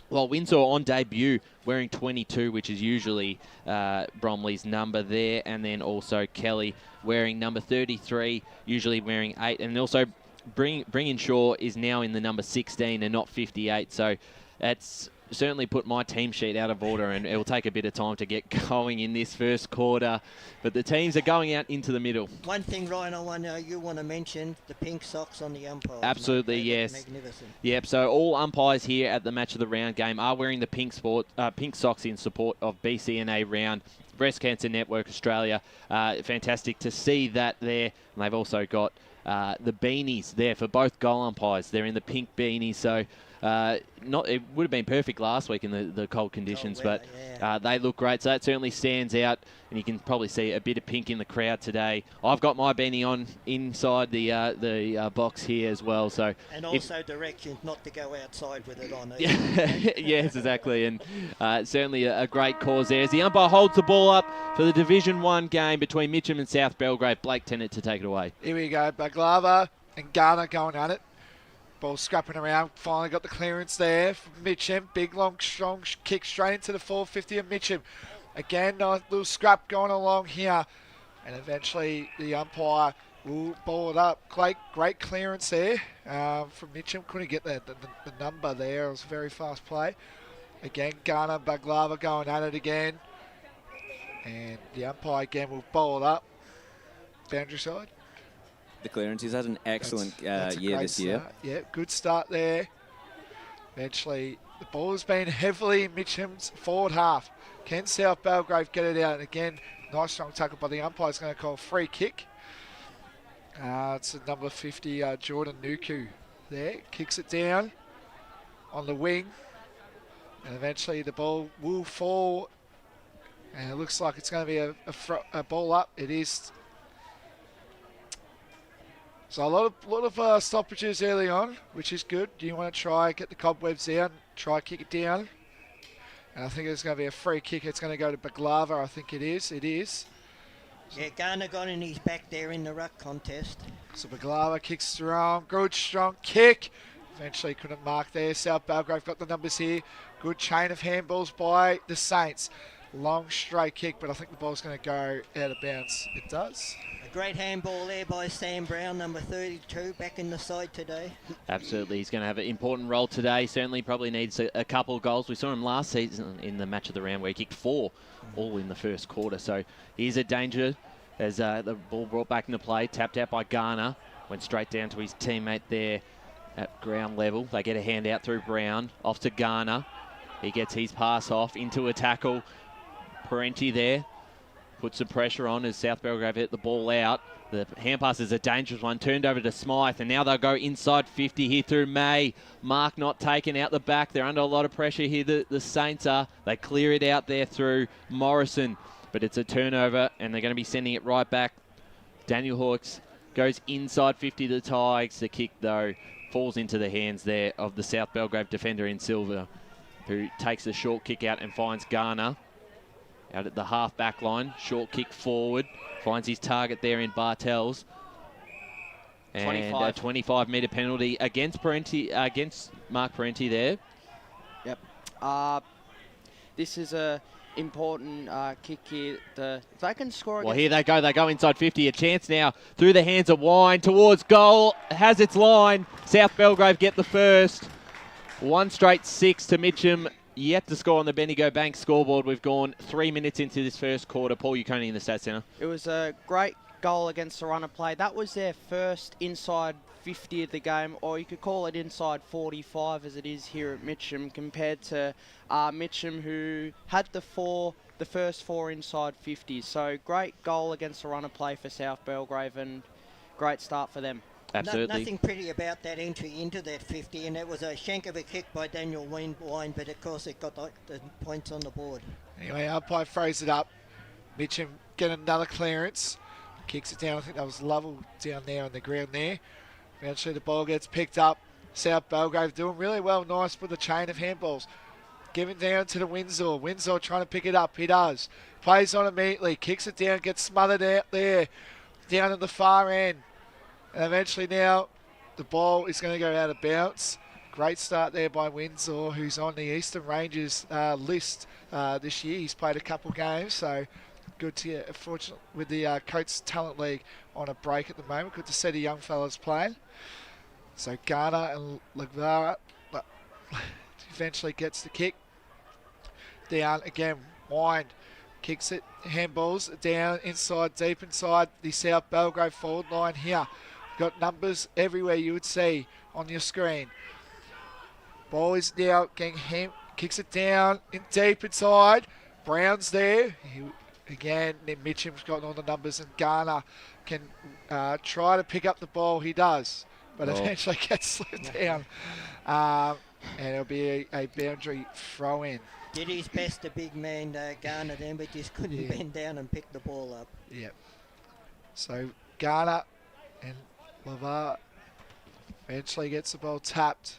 S3: While Windsor on debut wearing 22, which is usually Bromley's number there. And then also Kelly wearing number 33, usually wearing 8. And also Bringing Shaw is now in the number 16 and not 58. So that's certainly put my team sheet out of order, and it will take a bit of time to get going in this first quarter. But the teams are going out into the middle.
S4: One thing, Ryan, you want to mention, the pink socks on the umpires.
S3: Absolutely,
S4: mate.
S3: yes.
S4: Magnificent.
S3: Yep, so all umpires here at the Match of the Round game are wearing the pink socks in support of BCNA Round. Breast Cancer Network Australia. Fantastic to see that there. And they've also got the beanies there for both goal umpires. They're in the pink beanies, so it would have been perfect last week in the cold conditions, but they look great. So that certainly stands out, and you can probably see a bit of pink in the crowd today. I've got my beanie on inside the box here as well. So
S4: and also directions not to go outside with it on.
S3: Yes, exactly, and certainly a great cause there. As the umpire holds the ball up for the Division 1 game between Mitcham and South Belgrave, Blake Tennant to take it away.
S14: Here we go, Baglava and Garner going at it. Ball scrapping around, finally got the clearance there from Mitcham. Big, long, strong kick straight into the 450 of Mitcham. Again, nice little scrap going along here. And eventually the umpire will ball it up. Great clearance there from Mitcham. Couldn't get the number there. It was a very fast play. Again, Garner, Baglava going at it again. And the umpire again will bowl it up. Boundary side.
S18: The clearance. He's had an excellent
S14: That's
S18: year this year.
S14: Start. Yeah, good start there. Eventually, the ball has been heavily in Mitcham's forward half. Can South Belgrave get it out? And again, nice strong tackle by the umpire. Is going to call a free kick. It's the number 50, Jordan Nuku there. Kicks it down on the wing. And eventually the ball will fall. And it looks like it's going to be a ball up. It is. So a lot of stoppages early on, which is good. Do you want to try get the cobwebs down, try kick it down? And I think it's going to be a free kick. It's going to go to Baglava. I think it is. It is.
S4: Yeah, Garner got in his back there in the ruck contest.
S14: So Baglava kicks strong. Good strong kick. Eventually couldn't mark there. South Belgrave got the numbers here. Good chain of handballs by the Saints. Long straight kick, but I think the ball's going to go out of bounds. It does.
S4: A great handball there by Sam Brown, number 32, back in the side today.
S3: Absolutely, he's going to have an important role today. Certainly probably needs a couple of goals. We saw him last season in the Match of the Round where he kicked 4 all in the first quarter. So he's a danger as the ball brought back into play. Tapped out by Garner. Went straight down to his teammate there at ground level. They get a hand out through Brown. Off to Garner. He gets his pass off into a tackle. Parenti there. Puts some pressure on as South Belgrave hit the ball out. The hand pass is a dangerous one. Turned over to Smythe, and now they'll go inside 50 here through May. Mark not taken out the back. They're under a lot of pressure here. The Saints are. They clear it out there through Morrison, but it's a turnover, and they're going to be sending it right back. Daniel Hawkes goes inside 50 to the Tigers. The kick, though, falls into the hands there of the South Belgrave defender in silver, who takes a short kick out and finds Garner. Out at the half-back line, short kick forward, finds his target there in Bartels. And
S17: 25.
S3: A 25-metre penalty against Mark Parenti there.
S17: Yep. This is a important kick here. If they can score.
S3: Well, here they go. They go inside 50. A chance now through the hands of Wine towards goal. Has its line. South Belgrave get the first. 1 straight 6 to Mitcham. Yet to score on the Bendigo Bank scoreboard. We've gone 3 minutes into this first quarter. Paul Uconi in the Stats Centre.
S17: It was a great goal against the runner play. That was their first inside 50 of the game, or you could call it inside 45 as it is here at Mitcham, compared to Mitcham, who had the first four inside 50s. So great goal against the run of play for South Belgrave, and great start for them.
S3: Absolutely.
S4: Nothing pretty about that entry into that 50, and it was a shank of a kick by Daniel Wine, but of course it got the points on the board.
S14: Anyway, umpire throws it up. Mitcham get another clearance. Kicks it down. I think that was Lovell down there on the ground there. Eventually the ball gets picked up. South Belgrave doing really well. Nice with the chain of handballs. Giving down to the Windsor. Windsor trying to pick it up. He does. Plays on immediately. Kicks it down. Gets smothered out there. Down at the far end. And eventually now the ball is going to go out of bounds. Great start there by Windsor, who's on the Eastern Rangers list this year. He's played a couple games, so good to get, fortunate with the Coates Talent League on a break at the moment. Good to see the young fellas playing. So Garner and Lagvara eventually gets the kick. Down again, Wind kicks it, handballs down inside, deep inside the South Belgrave forward line here. Got numbers everywhere you would see on your screen. Ball is now getting kicks it down in deep inside. Brown's there. Again, Mitcham's got all the numbers, and Garner can try to pick up the ball. He does, but eventually gets slipped down. And it'll be a boundary throw in.
S4: Did his best, the big man Garner then, but just couldn't bend down and pick the ball up.
S14: Yep. So Garner and Lavar eventually gets the ball tapped.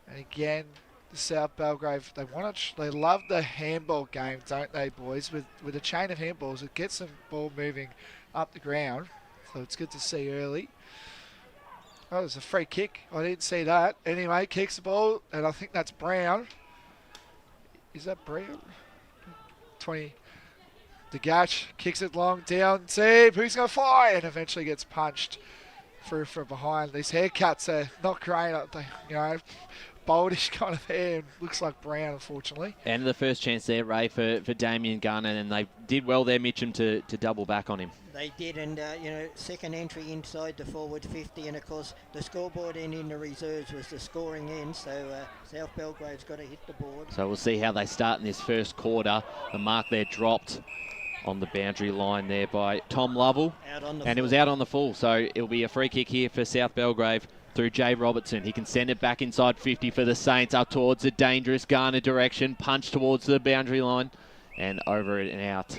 S14: And again, the South Belgrave, they love the handball game, don't they, boys? With a chain of handballs, it gets the ball moving up the ground. So it's good to see early. Oh, there's a free kick. I didn't see that. Anyway, kicks the ball, and I think that's Brown. Is that Brown? 20. DeGatch kicks it long down deep. Who's going to fly? And eventually gets punched through from behind. These haircuts are not great, boldish kind of hair. Looks like Brown, unfortunately.
S3: And the first chance there, Ray, for Damien Garner, and they did well there, Mitcham, to double back on him.
S4: They did, and second entry inside the forward 50, and of course the scoreboard end in the reserves was the scoring end, so South Belgrave's got to hit the board.
S3: So we'll see how they start in this first quarter. The mark there dropped on the boundary line there by Tom Lovell, and it was out on the full, so it'll be a free kick here for South Belgrave through Jay Robertson. He can send it back inside 50 for the Saints, up towards the dangerous Garner direction, punch towards the boundary line, and over it and out.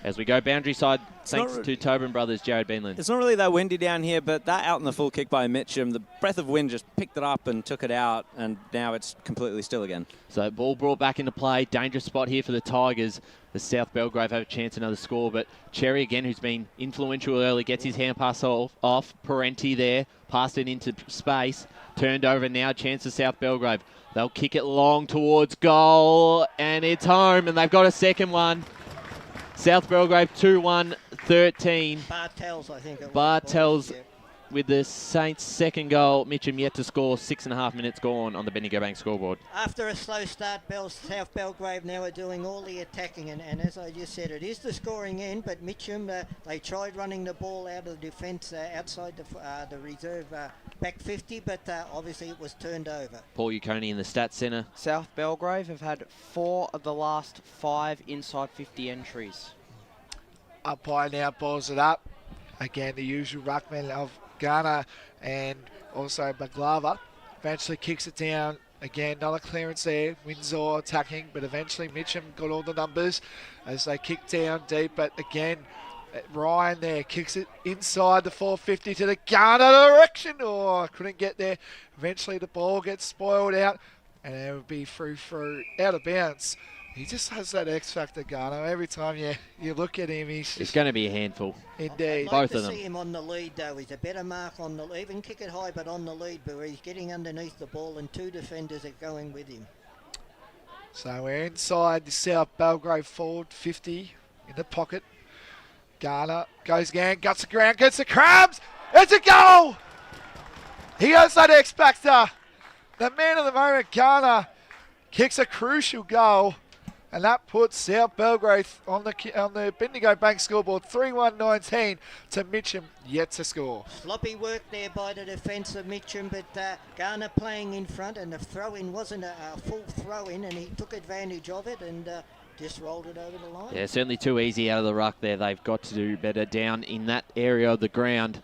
S3: As we go boundary side, thanks to Tobin Brothers, Jared Beanland.
S18: It's not really that windy down here, but that out in the full kick by Mitcham, the breath of wind just picked it up and took it out, and now it's completely still again.
S3: So ball brought back into play. Dangerous spot here for the Tigers. The South Belgrave have a chance another score, but Cherry again, who's been influential early, gets his hand pass off. Parenti there, passed it into space. Turned over now, chance of South Belgrave. They'll kick it long towards goal, and it's home, and they've got a second one. South Belgrave 2-1-13.
S4: Bartels, I think.
S3: Bartels with the Saints' second goal. Mitcham yet to score. 6.5 minutes gone on the Bendigo Bank scoreboard.
S4: After a slow start, South Belgrave now are doing all the attacking, and as I just said, it is the scoring end, but Mitcham, they tried running the ball out of the defence outside the reserve back 50, but obviously it was turned over.
S3: Paul Uconi in the stats centre.
S17: South Belgrave have had 4 of the last 5 inside 50 entries.
S14: Umpire now balls it up. Again, the usual ruckman of Garner and also Baglava. Eventually kicks it down. Again, another clearance there. Windsor attacking, but eventually Mitcham got all the numbers as they kick down deep. But again, Ryan there kicks it inside the 450 to the Garner direction. Oh, couldn't get there. Eventually the ball gets spoiled out, and it would be through out of bounds. He just has that X factor, Garner. Every time you look at him,
S3: it's going to be a handful.
S14: Indeed.
S4: I'd like
S3: Both of them.
S4: See him on the lead, though. He's a better mark on the lead. Even kick it high, but on the lead, but he's getting underneath the ball, and 2 defenders are going with him.
S14: So we're inside the South Belgrave forward 50 in the pocket. Garner goes again, guts the ground, gets the crabs. It's a goal! He has that X factor. The man of the moment, Garner, kicks a crucial goal. And that puts South Belgrave on the Bendigo Bank scoreboard, 3-1-19 to Mitcham, yet to score.
S4: Sloppy work there by the defence of Mitcham, but Garner playing in front, and the throw-in wasn't a full throw-in, and he took advantage of it and just rolled it over the line.
S3: Yeah, certainly too easy out of the ruck there. They've got to do better down in that area of the ground.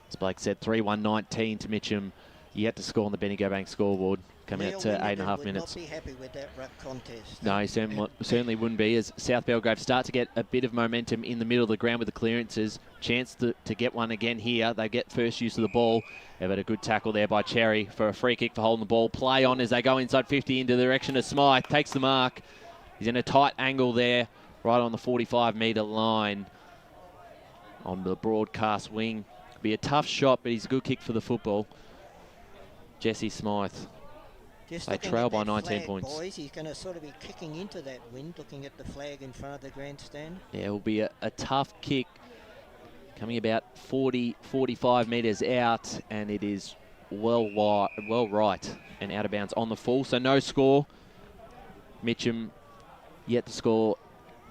S3: As Blake said, 3-1-19 to Mitcham, yet to score on the Bendigo Bank scoreboard. Coming out to 8.5 minutes.
S4: Would not be happy with that ruck contest.
S3: No, he certainly wouldn't be, as South Belgrave start to get a bit of momentum in the middle of the ground with the clearances. Chance to get one again here. They get first use of the ball. They've had a good tackle there by Cherry for a free kick for holding the ball. Play on as they go inside 50 into the direction of Smythe. Takes the mark. He's in a tight angle there, right on the 45-metre line on the broadcast wing. Be a tough shot, but he's a good kick for the football. Jesse Smythe. They trail by 19 points.
S4: Boys, he's going to sort of be kicking into that wind, looking at the flag in front of the grandstand.
S3: Yeah, it will be a tough kick, coming about 45 metres out, and it is well right and out of bounds on the full. So no score. Mitcham yet to score.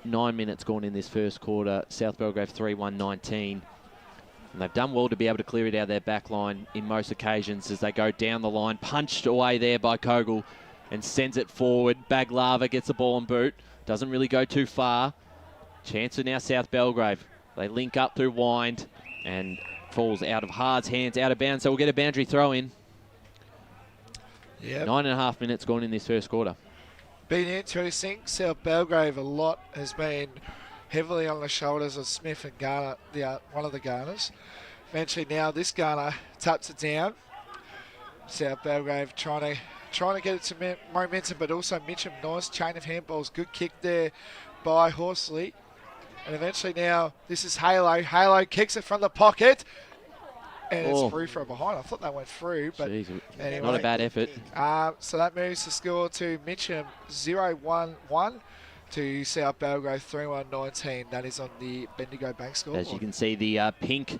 S3: 9 minutes gone in this first quarter. South Belgrave 3-1-19. And they've done well to be able to clear it out of their back line in most occasions as they go down the line. Punched away there by Kogel and sends it forward. Baglava gets the ball on boot. Doesn't really go too far. Chance for now South Belgrave. They link up through Wind and falls out of Hard's hands, out of bounds. So we'll get a boundary throw in.
S14: Yep.
S3: 9.5 minutes gone in this first quarter.
S14: Been interesting. South Belgrave, a lot has been heavily on the shoulders of Smith and Garner, one of the Garners. Eventually now this Garner taps it down. South Belgrave trying to get it to momentum, but also Mitcham, nice chain of handballs. Good kick there by Horsley. And eventually now this is Halo. Halo kicks it from the pocket. And it's through from behind. I thought that went through, but anyway.
S3: Not a bad effort.
S14: So that moves the score to Mitcham 0-1-1. To South Belgrave 3-1-19. That is on the Bendigo Bank scoreboard.
S3: As you can see, the pink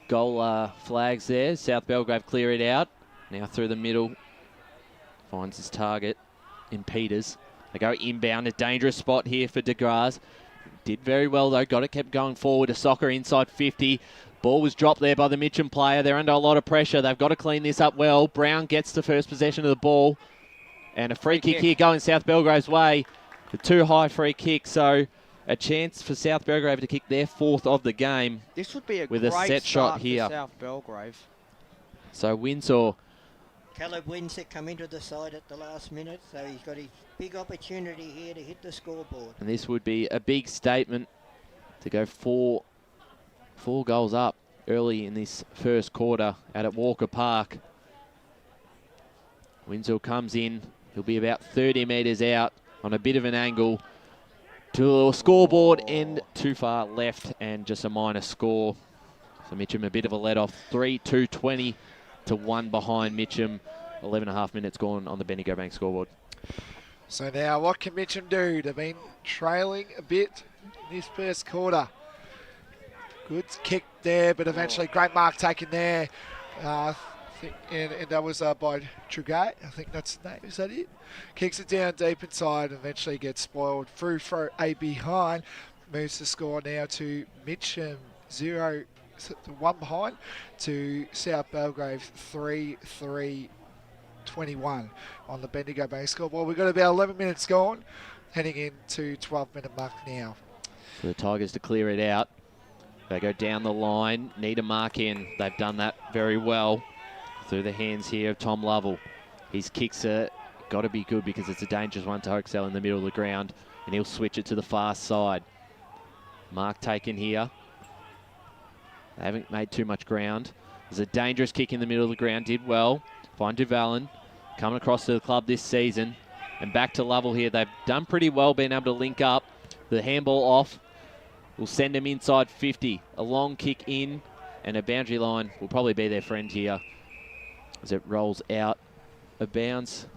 S3: goal flags there. South Belgrave clear it out. Now through the middle. Finds his target in Peters. They go inbound. A dangerous spot here for DeGrasse. Did very well though. Got it, kept going forward. A soccer inside 50. Ball was dropped there by the Mitcham player. They're under a lot of pressure. They've got to clean this up well. Brown gets the first possession of the ball. And a free kick here going South Belgrave's way. The too high free kick, so a chance for South Belgrave to kick their fourth of the game.
S17: This would be
S3: with a set shot here.
S17: For South Belgrave.
S3: So Windsor.
S4: Caleb Windsor come into the side at the last minute, so he's got his big opportunity here to hit the scoreboard.
S3: And this would be a big statement to go four goals up early in this first quarter out at Walker Park. Windsor comes in. He'll be about 30 metres out on a bit of an angle to a scoreboard end too far left and just a minor score. So Mitcham a bit of a let off. 3-2-20 to 1 behind Mitcham. 11.5 minutes gone on the Bendigo Bank scoreboard.
S14: So now what can Mitcham do? They've been trailing a bit in this first quarter. Good kick there, but eventually great mark taken there. And that was by Trugay. I think that's the name. Is that it? Kicks it down deep inside and eventually gets spoiled. Through for a behind. Moves the score now to Mitcham 0-1 behind to South Belgrave 3-3-21 on the Bendigo Bank scoreboard. We've got about 11 minutes gone. Heading into 12-minute mark now.
S3: For the Tigers to clear it out. They go down the line. Need a mark in. They've done that very well. Through the hands here of Tom Lovell. His kicks are got to be good because it's a dangerous one to Hoaxell in the middle of the ground. And he'll switch it to the far side. Mark taken here. They haven't made too much ground. There's a dangerous kick in the middle of the ground. Did well. Find Duvalin. Coming across to the club this season. And back to Lovell here. They've done pretty well being able to link up. The handball off. Will send him inside 50. A long kick in. And a boundary line will probably be their friend here. As it rolls out of bounds.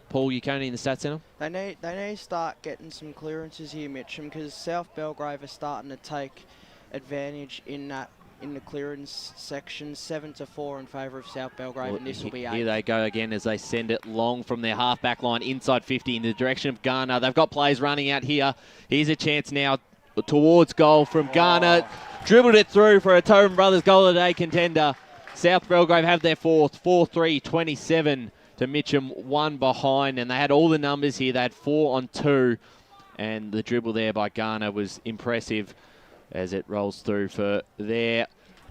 S3: Paul Uconi in the Stats Centre.
S17: They need to start getting some clearances here, Mitcham, because South Belgrave are starting to take advantage in that in the clearance section, 7-4 in favour of South Belgrave,
S3: Well,
S17: and this will be 8.
S3: Here they go again as they send it long from their half-back line inside 50 in the direction of Garner. They've got players running out here. Here's a chance now towards goal from Garner. Dribbled it through for a Tobin Brothers goal of the day contender. South Belgrave have their fourth, 4-3, 27 to Mitcham, 1 behind, and they had all the numbers here. They had 4 on 2, and the dribble there by Garner was impressive as it rolls through for their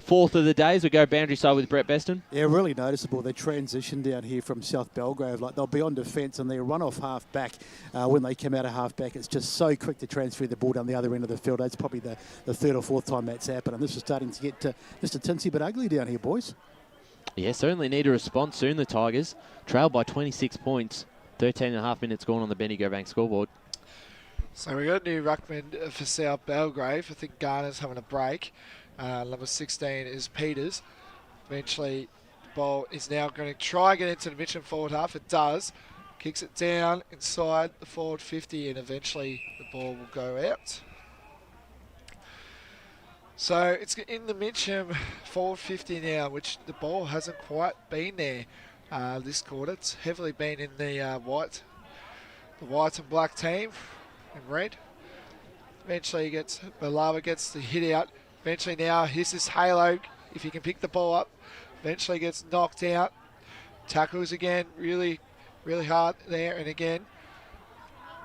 S3: 4th of the day. As we go boundary side with Brett Beston.
S5: Yeah, really noticeable. They transition down here from South Belgrave. Like, they'll be on defence and they run off half back. When they come out of half back, it's just so quick to transfer the ball down the other end of the field. That's probably the 3rd or 4th time that's happened. And this is starting to get just a tinsy bit ugly down here, boys.
S3: Yeah, certainly need a response soon, the Tigers. Trailed by 26 points. 13.5 minutes gone on the Bendigo Bank scoreboard.
S14: So we got a new ruckman for South Belgrave. I think Garner's having a break. Number 16 is Peters. Eventually, the ball is now going to try and get into the Mitcham forward half. It does. Kicks it down inside the forward 50, and eventually the ball will go out. So it's in the Mitcham forward 50 now, which the ball hasn't quite been there this quarter. It's heavily been in the white and black team in red. Eventually Balava gets the hit out. Eventually now, here's this Halo, if he can pick the ball up. Eventually gets knocked out. Tackles again, really, really hard there, and again.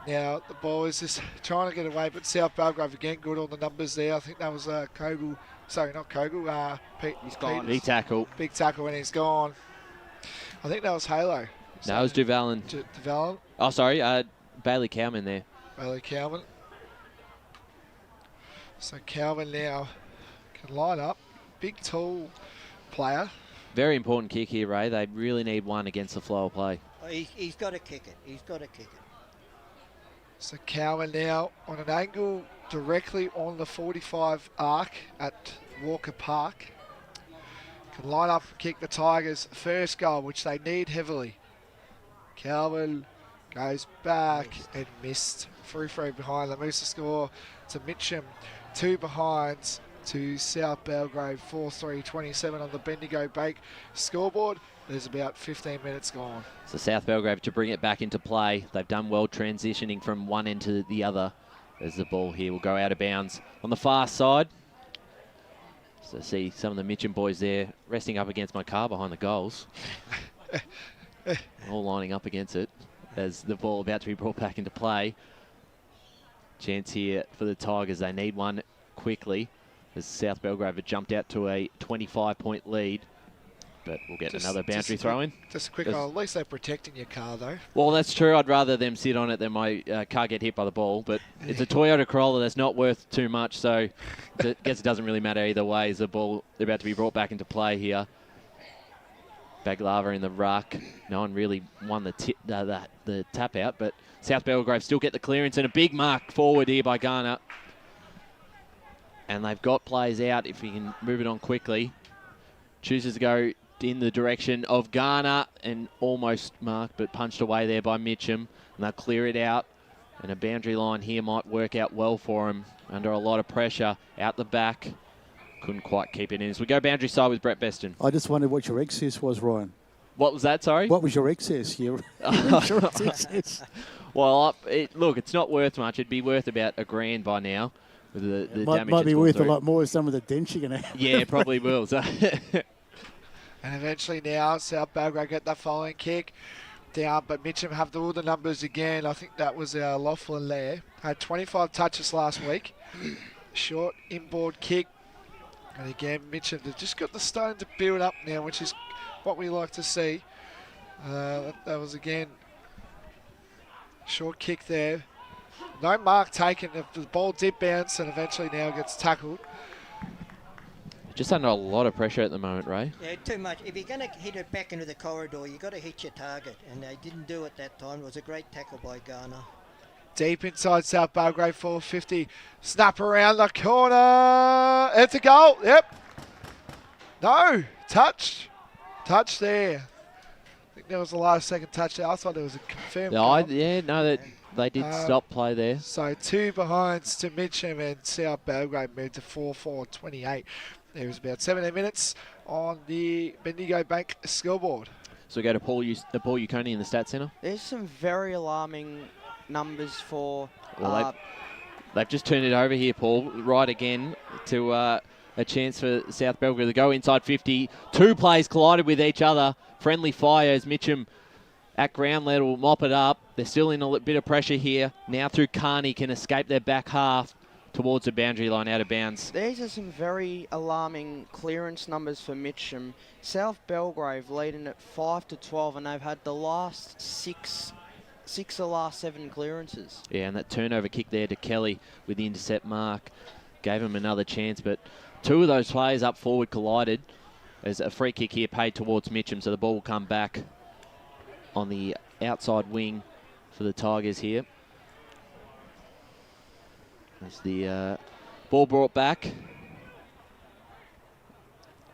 S14: Now the ball is just trying to get away, but South Belgrave again, good on the numbers there. I think that was Kogel, sorry, not Kogel, Pete.
S17: He's gone.
S3: Big tackle.
S14: Big tackle, and he's gone. I think that was Halo.
S3: No, it was Duvalin.
S14: Duvalin.
S3: Oh, sorry, Bailey Cowman there.
S14: Bailey Cowman. So Calvin now can line up. Big, tall player.
S3: Very important kick here, Ray. They really need one against the flow of play.
S4: He's got to kick it. He's got to kick it.
S14: So Cowan now on an angle directly on the 45 arc at Walker Park. Can line up and kick the Tigers' first goal, which they need heavily. Calvin goes back and missed. Free behind. They moves the score to Mitcham. 2 behinds to South Belgrave. 4-3, 27 on the Bendigo Bank scoreboard. There's about 15 minutes gone.
S3: So South Belgrave to bring it back into play. They've done well transitioning from one end to the other as the ball here will go out of bounds on the far side. So see some of the Mitcham boys there resting up against my car behind the goals. All lining up against it as the ball about to be brought back into play. Chance here for the Tigers. They need one quickly as South Belgrave have jumped out to a 25-point lead. But we'll get another boundary throw in.
S14: Just a quick goal. At least they're protecting your car, though.
S3: Well, that's true. I'd rather them sit on it than my car get hit by the ball. But it's a Toyota Corolla that's not worth too much, so I guess it doesn't really matter either way as the ball about to be brought back into play here. Baglava in the ruck. No one really won the tap out, but South Belgrave still get the clearance and a big mark forward here by Garner. And they've got players out if he can move it on quickly. Chooses to go in the direction of Garner and almost marked but punched away there by Mitcham, and they'll clear it out, and a boundary line here might work out well for him under a lot of pressure out the back. Couldn't quite keep it in as we go boundary side with Brett Beston.
S5: I just wondered what your excess was, Ryan.
S3: What was that, sorry?
S5: What was your excess here?
S3: Well, look, it's not worth much. It'd be worth about $1,000 by now with the damage
S5: might be
S3: it's gone
S5: worth
S3: through.
S5: a lot more with some of the dents you're going to have.
S3: Yeah, probably will. So
S14: and eventually now, South Belgrave get that following kick down, but Mitcham have all the numbers again. I think that was Laughlin there. Had 25 touches last week. Short inboard kick. And again, Mitcham, they've just got the stone to build up now, which is what we like to see. That was, again, short kick there. No mark taken. The ball did bounce and eventually now gets tackled.
S3: just under a lot of pressure at the moment, Ray.
S4: Yeah, too much. If you're going to hit it back into the corridor, you've got to hit your target. And they didn't do it that time. It was a great tackle by Garner.
S14: Deep inside South Belgrave, 450. Snap around the corner. It's a goal. Yep. No. Touch. Touch there. I think that was the last second touch there. I thought there was a confirmed goal.
S3: They did stop play there.
S14: So 2 behinds to Mitcham and South Belgrave moved to 4-4, 28. There is about 17 minutes on the Bendigo Bank scoreboard.
S3: So we go to Paul Uconi in the Stats Centre.
S17: There's some very alarming numbers for...
S3: Well, they've just turned it over here, Paul, right again to a chance for South Belgrave to go inside 50. Two plays collided with each other. Friendly fire as Mitcham at ground level mop it up. They're still in a bit of pressure here. Now through Carney can escape their back half towards the boundary line, out of bounds.
S17: These are some very alarming clearance numbers for Mitcham. South Belgrave leading at 5-12, and they've had the last six of the last 7 clearances.
S3: Yeah, and that turnover kick there to Kelly with the intercept mark gave him another chance, but 2 of those players up forward collided. There's a free kick here paid towards Mitcham, so the ball will come back on the outside wing for the Tigers here. As the ball brought back.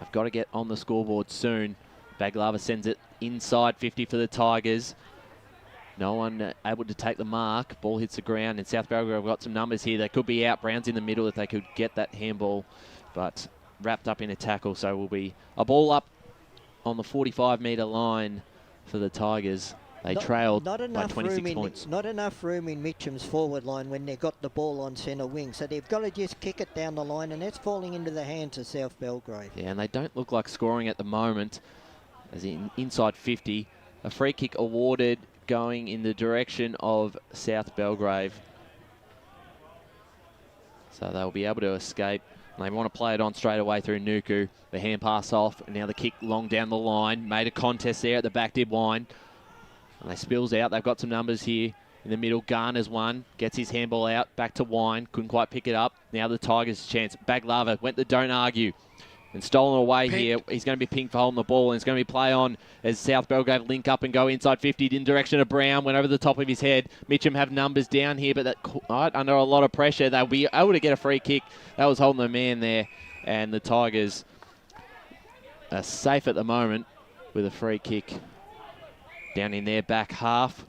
S3: I've got to get on the scoreboard soon. Baglava sends it inside 50 for the Tigers. No one able to take the mark. Ball hits the ground, and South Belgrave have got some numbers here. They could be out. Brown's in the middle if they could get that handball, but wrapped up in a tackle. So will be a ball up on the 45-metre line for the Tigers. They trailed by 26 points.
S4: Not enough room in Mitcham's forward line when they've got the ball on centre wing. So they've got to just kick it down the line, and that's falling into the hands of South Belgrave.
S3: Yeah, and they don't look like scoring at the moment. As inside 50, a free kick awarded going in the direction of South Belgrave. So they'll be able to escape. And they want to play it on straight away through Nuku. The hand pass off, and now the kick long down the line. Made a contest there at the back, did Wine. And they spills out. They've got some numbers here in the middle. Garner's one. Gets his handball out. Back to Wine. Couldn't quite pick it up. Now the Tigers' chance. Baglava went the don't argue. And stolen away here. He's going to be pinged for holding the ball. And it's going to be play on as South Belgrave link up and go inside 50 in direction of Brown. Went over the top of his head. Mitcham have numbers down here, but under a lot of pressure. They'll be able to get a free kick. That was holding the man there. And the Tigers are safe at the moment with a free kick. Down in their back half.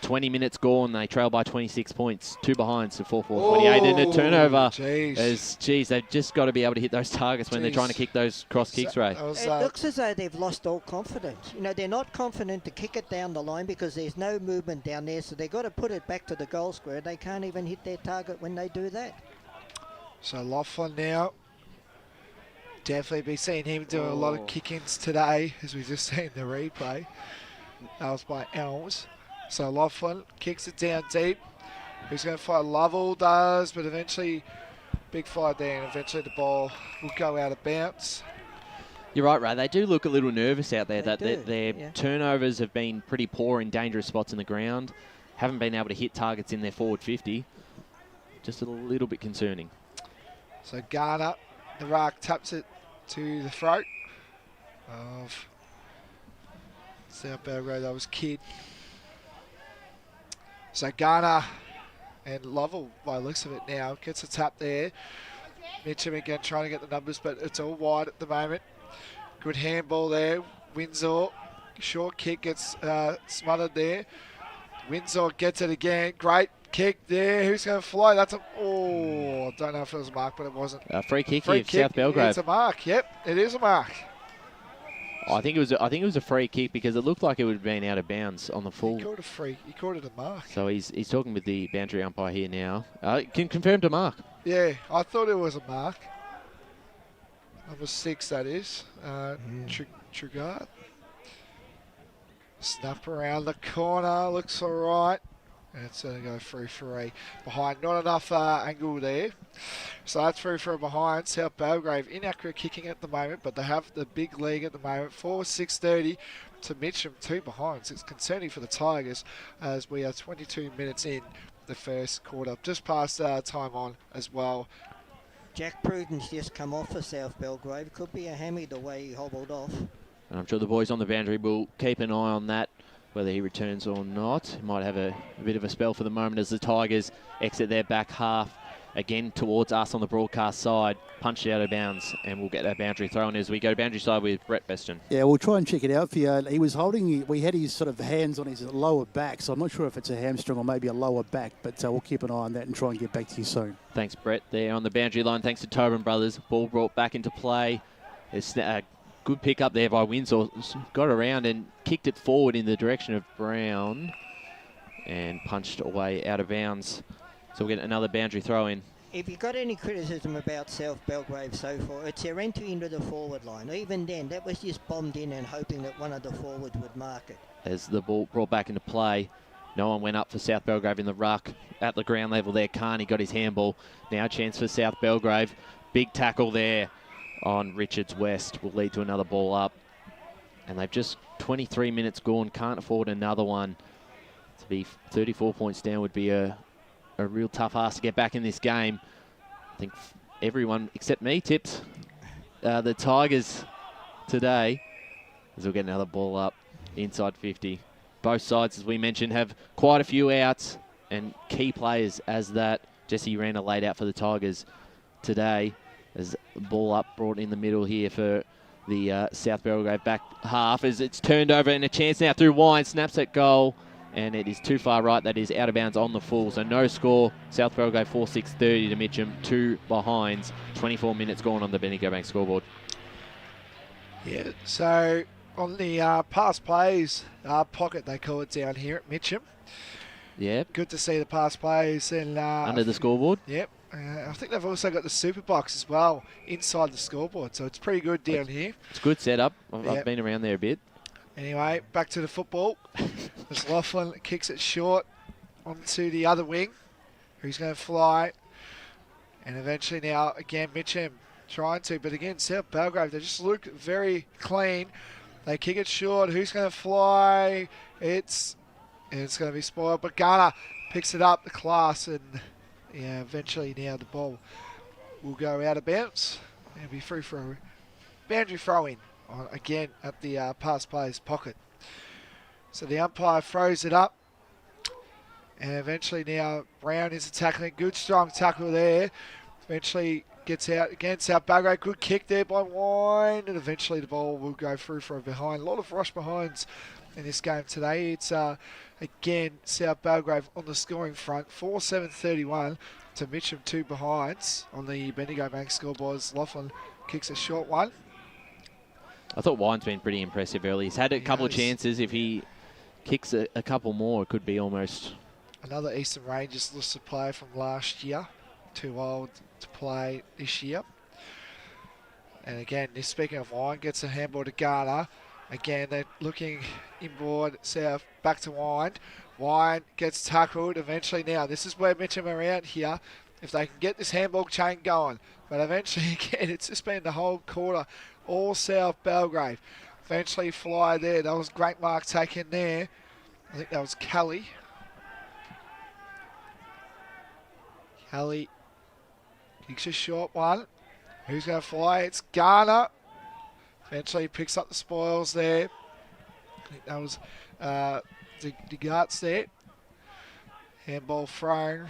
S3: 20 minutes gone. They trail by 26 points. 2 behind, so 4-4. 28 and a turnover. Geez, they've just got to be able to hit those targets when they're trying to kick those cross kicks, Ray.
S4: It looks as though they've lost all confidence. You know, they're not confident to kick it down the line because there's no movement down there, so they've got to put it back to the goal square. They can't even hit their target when they do that.
S14: So Laughlin now. Definitely be seeing him doing a lot of kick-ins today, as we just seen the replay. That was by Elms. So Laughlin kicks it down deep. He's going to fire? Lovell does, but eventually big fire there, and eventually the ball will go out of bounds.
S3: You're right, Ray. They do look a little nervous out there. Their turnovers have been pretty poor in dangerous spots in the ground. Haven't been able to hit targets in their forward 50. Just a little bit concerning.
S14: So Garner, the Rock taps it to the throat of South Belgrave. That was Kidd. So Garner and Lovell, by the looks of it now, gets a tap there. Mitcham again trying to get the numbers, but it's all wide at the moment. Good handball there. Windsor, short kick gets smothered there. Windsor gets it again. Great kick there. Who's going to fly? That's don't know if it was a mark, but it wasn't.
S3: A free kick here, South Belgrave.
S14: It's a mark. Yep, it is a mark.
S3: I think it was a free kick because it looked like it would have been out of bounds on the full.
S14: He called it a mark.
S3: So he's talking with the boundary umpire here now. Can confirm to mark.
S14: Yeah, I thought it was a mark. Number 6, that is. Trigard. Snap around the corner. Looks all right. And it's going to go through for a behind. Not enough angle there. So that's through for a behind. South Belgrave inaccurate kicking at the moment, but they have the big lead at the moment. 6:30 to Mitcham, 2 behinds. It's concerning for the Tigers as we are 22 minutes in the first quarter. Just past time on as well.
S4: Jack Pruden's just come off for South Belgrave. Could be a hammy the way he hobbled off.
S3: And I'm sure the boys on the boundary will keep an eye on that, whether he returns or not. He might have a bit of a spell for the moment as the Tigers exit their back half. again towards us on the broadcast side, punched out of bounds, and we'll get that boundary thrown as we go to boundary side with Brett Beston.
S5: Yeah, we'll try and check it out for you. He was holding, we had his sort of hands on his lower back, so I'm not sure if it's a hamstring or maybe a lower back, but we'll keep an eye on that and try and get back to you soon.
S3: Thanks, Brett, there on the boundary line. Thanks to Tobin Brothers. Ball brought back into play. It's a good pick up there by Windsor. Got around and kicked it forward in the direction of Brown and punched away out of bounds. So we'll get another boundary throw in.
S4: If you've got any criticism about South Belgrave so far, it's their entry into the forward line. Even then, that was just bombed in and hoping that one of the forwards would mark it.
S3: As the ball brought back into play, no one went up for South Belgrave in the ruck. At the ground level there, Carney got his handball. Now a chance for South Belgrave. Big tackle there on Richards West will lead to another ball up. And they've just 23 minutes gone, can't afford another one. To be 34 points down would be a real tough ask to get back in this game. I think everyone except me tipped the Tigers today, as we'll get another ball up inside 50. Both sides, as we mentioned, have quite a few outs and key players as that. Jesse Rana laid out for the Tigers today, as the ball up brought in the middle here for the South Belgrave back half, as it's turned over and a chance now through Wine, snaps at goal. And it is too far right. That is out of bounds on the full. So no score. South Belgrave 4-6-30 to Mitcham. 2 behinds. 24 minutes gone on the Bendigo Bank scoreboard.
S14: Yeah, so on the pass plays pocket, they call it down here at Mitcham.
S3: Yeah.
S14: Good to see the pass plays. And
S3: under the scoreboard.
S14: Yep. I think they've also got the super box as well inside the scoreboard. So it's pretty good down here.
S3: It's a good setup. I've been around there a bit.
S14: Anyway, back to the football. As Laughlin kicks it short onto the other wing, who's going to fly. And eventually now, again, Mitcham trying to. But again, South Belgrave, they just look very clean. They kick it short. Who's going to fly? It's going to be spoiled. But Garner picks it up, the class. And yeah, eventually now the ball will go out of bounds. And be free for a boundary throw in. Again at the pass player's pocket. So the umpire throws it up. And eventually now Brown is tackling. Good strong tackle there. Eventually gets out again. South Belgrave, good kick there by Wine. And eventually the ball will go through for a behind. A lot of rush behinds in this game today. It's again South Belgrave on the scoring front. 4-7-31 to Mitcham, 2 behinds on the Bendigo Bank scoreboards. Laughlin kicks a short one.
S3: I thought Wine's been pretty impressive early. He's had a couple of chances. If he kicks a couple more, it could be almost...
S14: Another Eastern Rangers listed player from last year. Too old to play this year. And again, speaking of Wine, gets a handball to Garner. Again, they're looking inboard, South, back to Wine. Wine gets tackled. Eventually now, this is where Mitcham are out here. If they can get this handball chain going. But eventually, again, it's just been the whole quarter. All South Belgrave. Eventually fly there. That was great mark taken there. I think that was Kelly. Kelly kicks a short one. Who's going to fly? It's Garner. Eventually picks up the spoils there. I think that was the guts there. Handball thrown.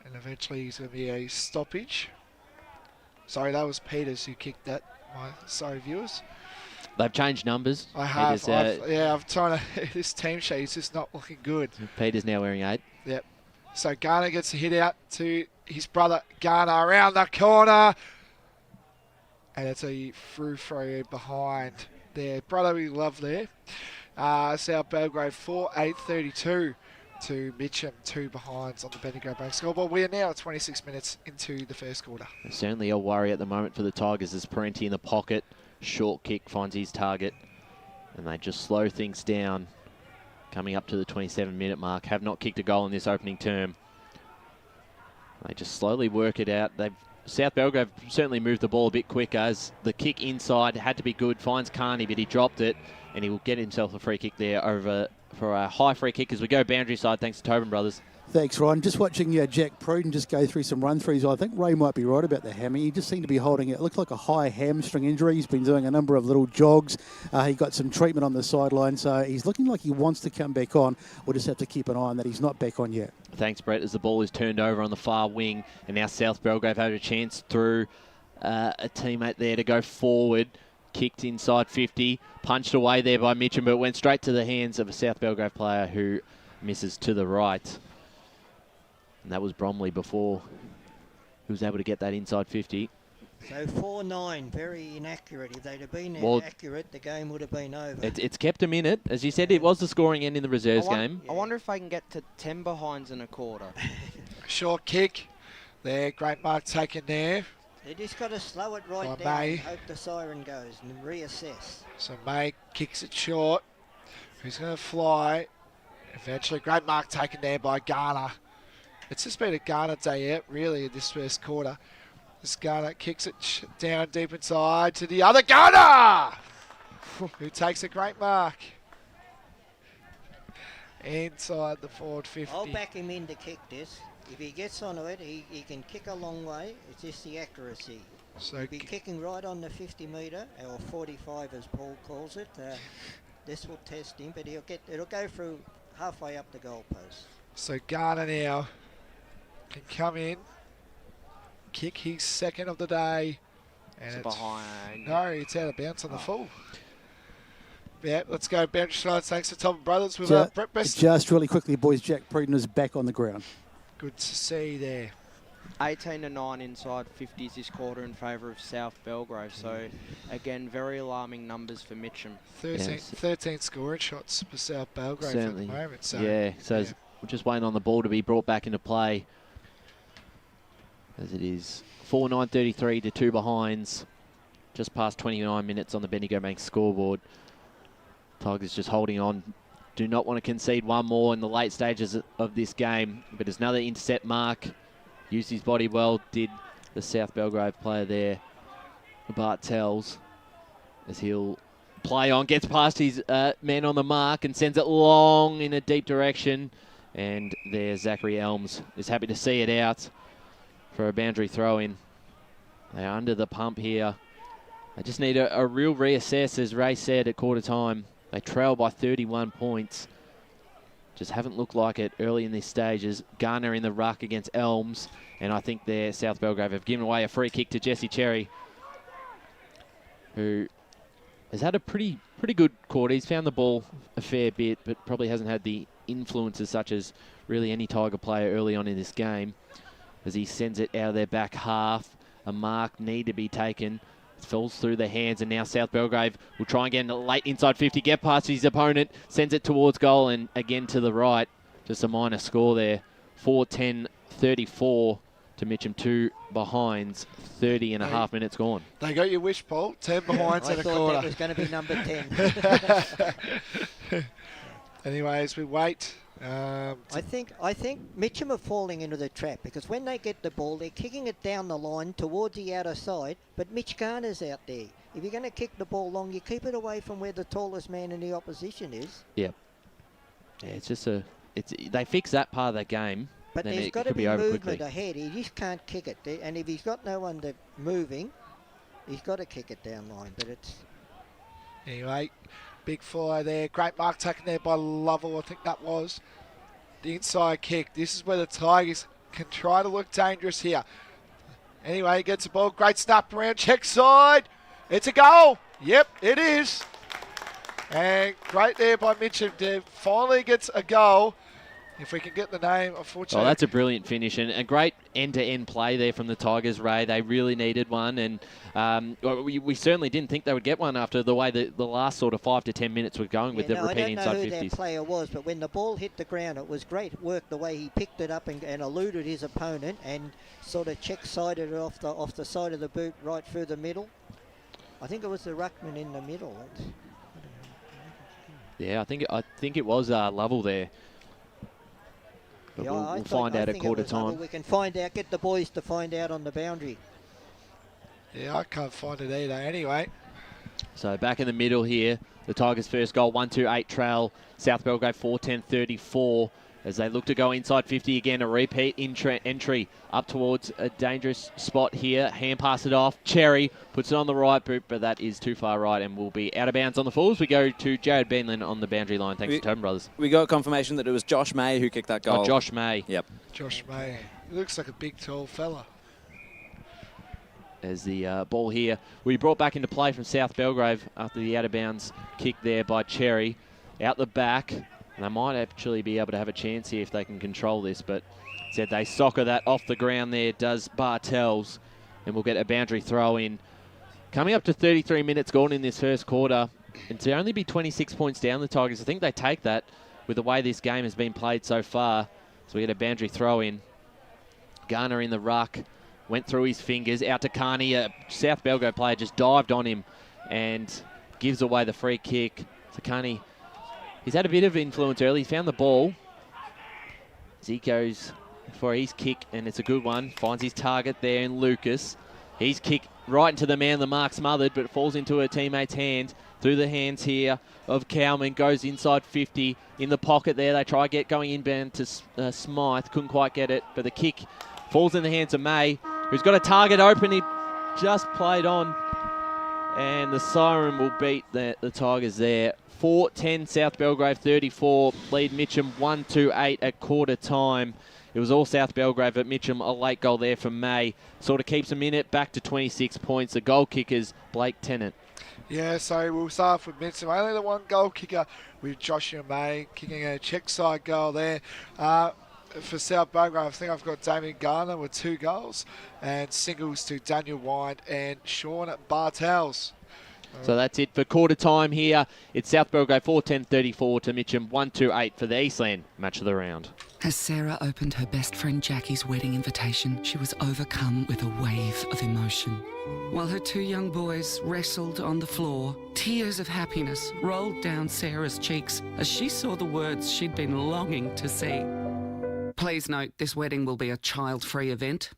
S14: And eventually he's going to be a stoppage. Sorry, that was Peters who kicked that. Sorry, viewers.
S3: They've changed numbers.
S14: I have.
S3: Peters,
S14: I'm trying to... This team sheet is just not looking good.
S3: Peter's now wearing 8.
S14: Yep. So Garner gets a hit out to his brother Garner around the corner. And it's a throw behind there. Brotherly love there. South Belgrave 4-8-32 to Mitcham, 2 behinds on the Bendigo Bank scoreboard. We are now 26 minutes into the first quarter.
S3: Certainly a worry at the moment for the Tigers as Parenti in the pocket. Short kick finds his target. And they just slow things down. Coming up to the 27-minute mark. Have not kicked a goal in this opening term. They just slowly work it out. South Belgrave certainly moved the ball a bit quicker as the kick inside had to be good. Finds Carney, but he dropped it. And he will get himself a free kick there over for a high free kick as we go boundary side thanks to Tobin Brothers.
S5: Thanks, Ryan. Just watching Jack Pruden just go through some run-throughs. I think Ray might be right about the hammy. He just seemed to be holding it. It looked like a high hamstring injury. He's been doing a number of little jogs. He got some treatment on the sideline, so he's looking like he wants to come back on. We'll just have to keep an eye on that. He's not back on yet.
S3: Thanks, Brett, as the ball is turned over on the far wing, and now South Belgrave have a chance through a teammate there to go forward. Kicked inside 50, punched away there by Mitcham, but went straight to the hands of a South Belgrave player who misses to the right. And that was Bromley before he was able to get that inside 50.
S4: So 4-9, very inaccurate. If they'd have been accurate, the game would have been over.
S3: It's kept them in it. As you said, it was the scoring end in the reserves game.
S17: I wonder if they can get to 10 behinds in a quarter.
S14: Short kick there, great mark taken there.
S4: They just got to slow it right down,
S14: May.
S4: hope the siren goes and reassess.
S14: So May kicks it short. He's going to fly. Eventually, great mark taken there by Garner. It's just been a Garner day out, really, in this first quarter. This Garner kicks it down deep inside to the other Garner, who takes a great mark. Inside the forward 50.
S4: I'll back him in to kick this. If he gets onto it, he can kick a long way. It's just the accuracy.
S14: So
S4: he'll be kicking right on the 50 metre, or 45 as Paul calls it. This will test him, but it'll go through halfway up the goalpost.
S14: So Garner now can come in, kick his second of the day, and it's
S17: behind.
S14: No, it's out of bounds on the full. Yeah, let's go bench side. Thanks to Tom Brothers with Brett Best.
S5: Just really quickly, boys, Jack Pruden is back on the ground.
S14: Good to see there.
S17: 18-9 inside 50s this quarter in favour of South Belgrave. So, again, very alarming numbers for Mitcham.
S14: 13 scoring shots for South Belgrave
S3: Certainly.
S14: at the moment. So,
S3: We're just waiting on the ball to be brought back into play. As it is 4-9-33 to 2 behinds. Just past 29 minutes on the Bendigo Bank scoreboard. Tigers just holding on. Do not want to concede one more in the late stages of this game. But there's another intercept mark. Used his body well, did the South Belgrave player there, Bartels, as he'll play on, gets past his man on the mark and sends it long in a deep direction. And there, Zachary Elms is happy to see it out for a boundary throw-in. They are under the pump here. They just need a real reassess, as Ray said at quarter time. They trail by 31 points. Just haven't looked like it early in these stages. Garner in the ruck against Elms. And I think there, South Belgrave have given away a free kick to Jesse Cherry, who has had a pretty good quarter. He's found the ball a fair bit, but probably hasn't had the influences such as really any Tiger player early on in this game. As he sends it out of their back half. A mark need to be taken. It falls through the hands, and now South Belgrave will try and get in the late inside 50, get past his opponent, sends it towards goal, and again to the right. Just a minor score there. 4-10-34 to Mitcham, 2 behinds, 30 and a half minutes gone.
S14: They got your wish, Paul. 10 behinds in a quarter.
S4: I thought that was going to be number 10.
S14: Anyways, we wait.
S4: I think Mitcham are falling into the trap, because when they get the ball, they're kicking it down the line towards the outer side, but Mitch Garner's out there. If you're going to kick the ball long, you keep it away from where the tallest man in the opposition is.
S3: Yep. Yeah, it's just they fix that part of the game.
S4: But
S3: then
S4: there's
S3: it
S4: got to
S3: could
S4: be
S3: over
S4: movement
S3: quickly.
S4: ahead. He just can't kick it. And if he's got no one moving, he's got to kick it down line. But it's...
S14: Anyway, big fly there. Great mark taken there by Lovell, I think that was. The inside kick. This is where the Tigers can try to look dangerous here. Anyway, gets the ball. Great snap around. Check side. It's a goal. Yep, it is. And great there by Mitcham. Finally gets a goal. If we can get the name, unfortunately.
S3: Oh, that's a brilliant finish and a great end-to-end play there from the Tigers, Ray. They really needed one, and we certainly didn't think they would get one after the way the last sort of 5 to 10 minutes were going with the repeat inside 50s.
S4: I don't know who that player was, but when the ball hit the ground, it was great work the way he picked it up and eluded his opponent and sort of check-sided it off the side of the boot right through the middle. I think it was the ruckman in the middle.
S3: Yeah, I think it was Lovell there. But
S4: yeah,
S3: we'll find out at quarter time.
S4: We can find out, get the boys to find out on the boundary.
S14: Yeah, I can't find it either. Anyway.
S3: So back in the middle here, the Tigers' first goal, 1-2-8 trail. South Belgrave 4-10-34 as they look to go inside 50 again. A repeat entry up towards a dangerous spot here. Hand pass it off. Cherry puts it on the right boot, but that is too far right and will be out of bounds on the full as we go to Jared Beanland on the boundary line. Thanks to Tobin Brothers.
S18: We got confirmation that it was Josh May who kicked that goal.
S3: Oh, Josh May.
S18: Yep.
S14: Josh May. He looks like a big, tall fella.
S3: As the ball here we brought back into play from South Belgrave after the out-of-bounds kick there by Cherry. Out the back. And they might actually be able to have a chance here if they can control this, but said they soccer that off the ground there, does Bartels, and we'll get a boundary throw in. Coming up to 33 minutes gone in this first quarter, and to only be 26 points down, the Tigers, I think they take that with the way this game has been played so far. So we get a boundary throw in. Garner in the ruck, went through his fingers, out to Carney. A South Belgrave player just dived on him and gives away the free kick. So Carney, he's had a bit of influence early. He found the ball. As he goes for his kick, and it's a good one. Finds his target there in Lucas. His kick right into the man the mark smothered, but it falls into a teammate's hand. Through the hands here of Cowman. Goes inside 50. In the pocket there. They try get going inbound to Smythe. Couldn't quite get it, but the kick falls in the hands of May, who's got a target open. He just played on. And the siren will beat the Tigers there. 4-10 South Belgrave 34, lead Mitcham 1-8 at quarter time. It was all South Belgrave at Mitcham, a late goal there from May. Sort of keeps them in it, back to 26 points. The goal kickers, Blake Tennant.
S14: Yeah, so we'll start off with Mitcham. Only the one goal kicker with Joshua May kicking a check side goal there. For South Belgrave, I think I've got Damien Garner with 2 goals and singles to Daniel Wine and Sean Bartels.
S3: So that's it for quarter time here. It's South Belgrave 4-10-34 to Mitcham 1-8 for the Eastland match of the round.
S8: As Sarah opened her best friend Jackie's wedding invitation, she was overcome with a wave of emotion. While her 2 young boys wrestled on the floor, tears of happiness rolled down Sarah's cheeks as she saw the words she'd been longing to see. Please note, this wedding will be a child-free event.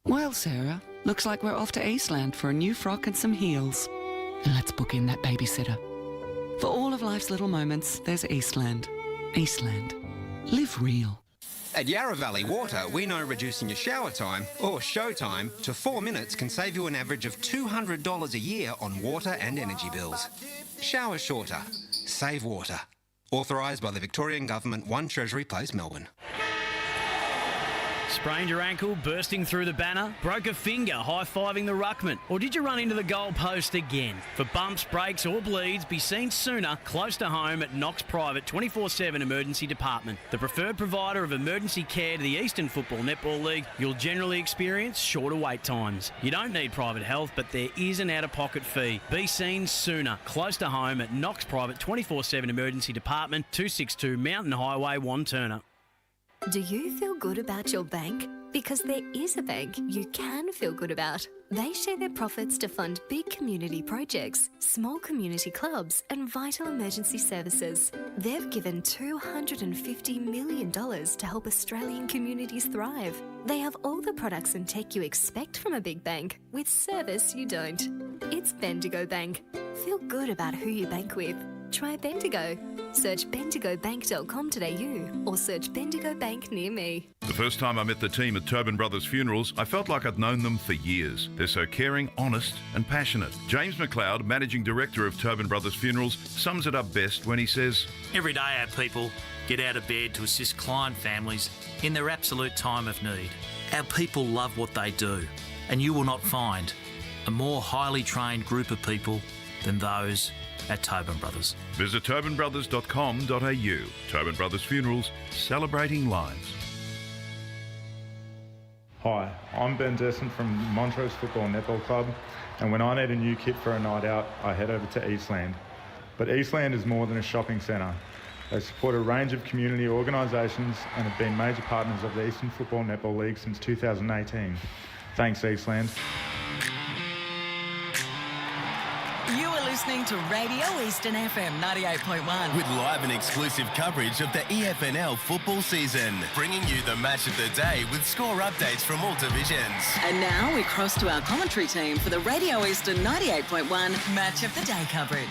S8: Well, Sarah, looks like we're off to Eastland for a new frock and some heels. And let's book in that babysitter. For all of life's little moments, there's Eastland. Eastland. Live real.
S13: At Yarra Valley Water, we know reducing your shower time, or show time, to 4 minutes can save you an average of $200 a year on water and energy bills. Shower shorter. Save water. Authorised by the Victorian Government, 1 Treasury Place, Melbourne.
S9: Sprained your ankle, bursting through the banner? Broke a finger, high-fiving the ruckman? Or did you run into the goal post again? For bumps, breaks or bleeds, be seen sooner, close to home at Knox Private 24/7 Emergency Department. The preferred provider of emergency care to the Eastern Football Netball League, you'll generally experience shorter wait times. You don't need private health, but there is an out-of-pocket fee. Be seen sooner, close to home at Knox Private 24/7 Emergency Department, 262 Mountain Highway, Wantirna.
S10: Do you feel good about your bank? Because there is a bank you can feel good about. They share their profits to fund big community projects, small community clubs, and vital emergency services. They've given $250 million to help Australian communities thrive. They have all the products and tech you expect from a big bank, with service you don't. It's Bendigo Bank. Feel good about who you bank with. Try Bendigo. Search bendigobank.com.au or search Bendigo Bank near me.
S11: The first time I met the team at Tobin Brothers Funerals, I felt like I'd known them for years. They're so caring, honest and passionate. James McLeod, Managing Director of Tobin Brothers Funerals, sums it up best when he says,
S12: Every day our people get out of bed to assist client families in their absolute time of need. Our people love what they do, and you will not find a more highly trained group of people than those at Tobin Brothers.
S11: Visit tobinbrothers.com.au. Tobin Brothers Funerals, celebrating lives.
S19: Hi, I'm Ben Desson from Montrose Football Netball Club, and when I need a new kit for a night out, I head over to Eastland. But Eastland is more than a shopping centre. They support a range of community organisations and have been major partners of the Eastern Football Netball League since 2018. Thanks, Eastland.
S1: You are listening to Radio Eastern FM 98.1.
S2: With live and exclusive coverage of the EFNL football season, bringing you the match of the day with score updates from all divisions.
S1: And now we cross to our commentary team for the Radio Eastern 98.1 Match of the Day coverage.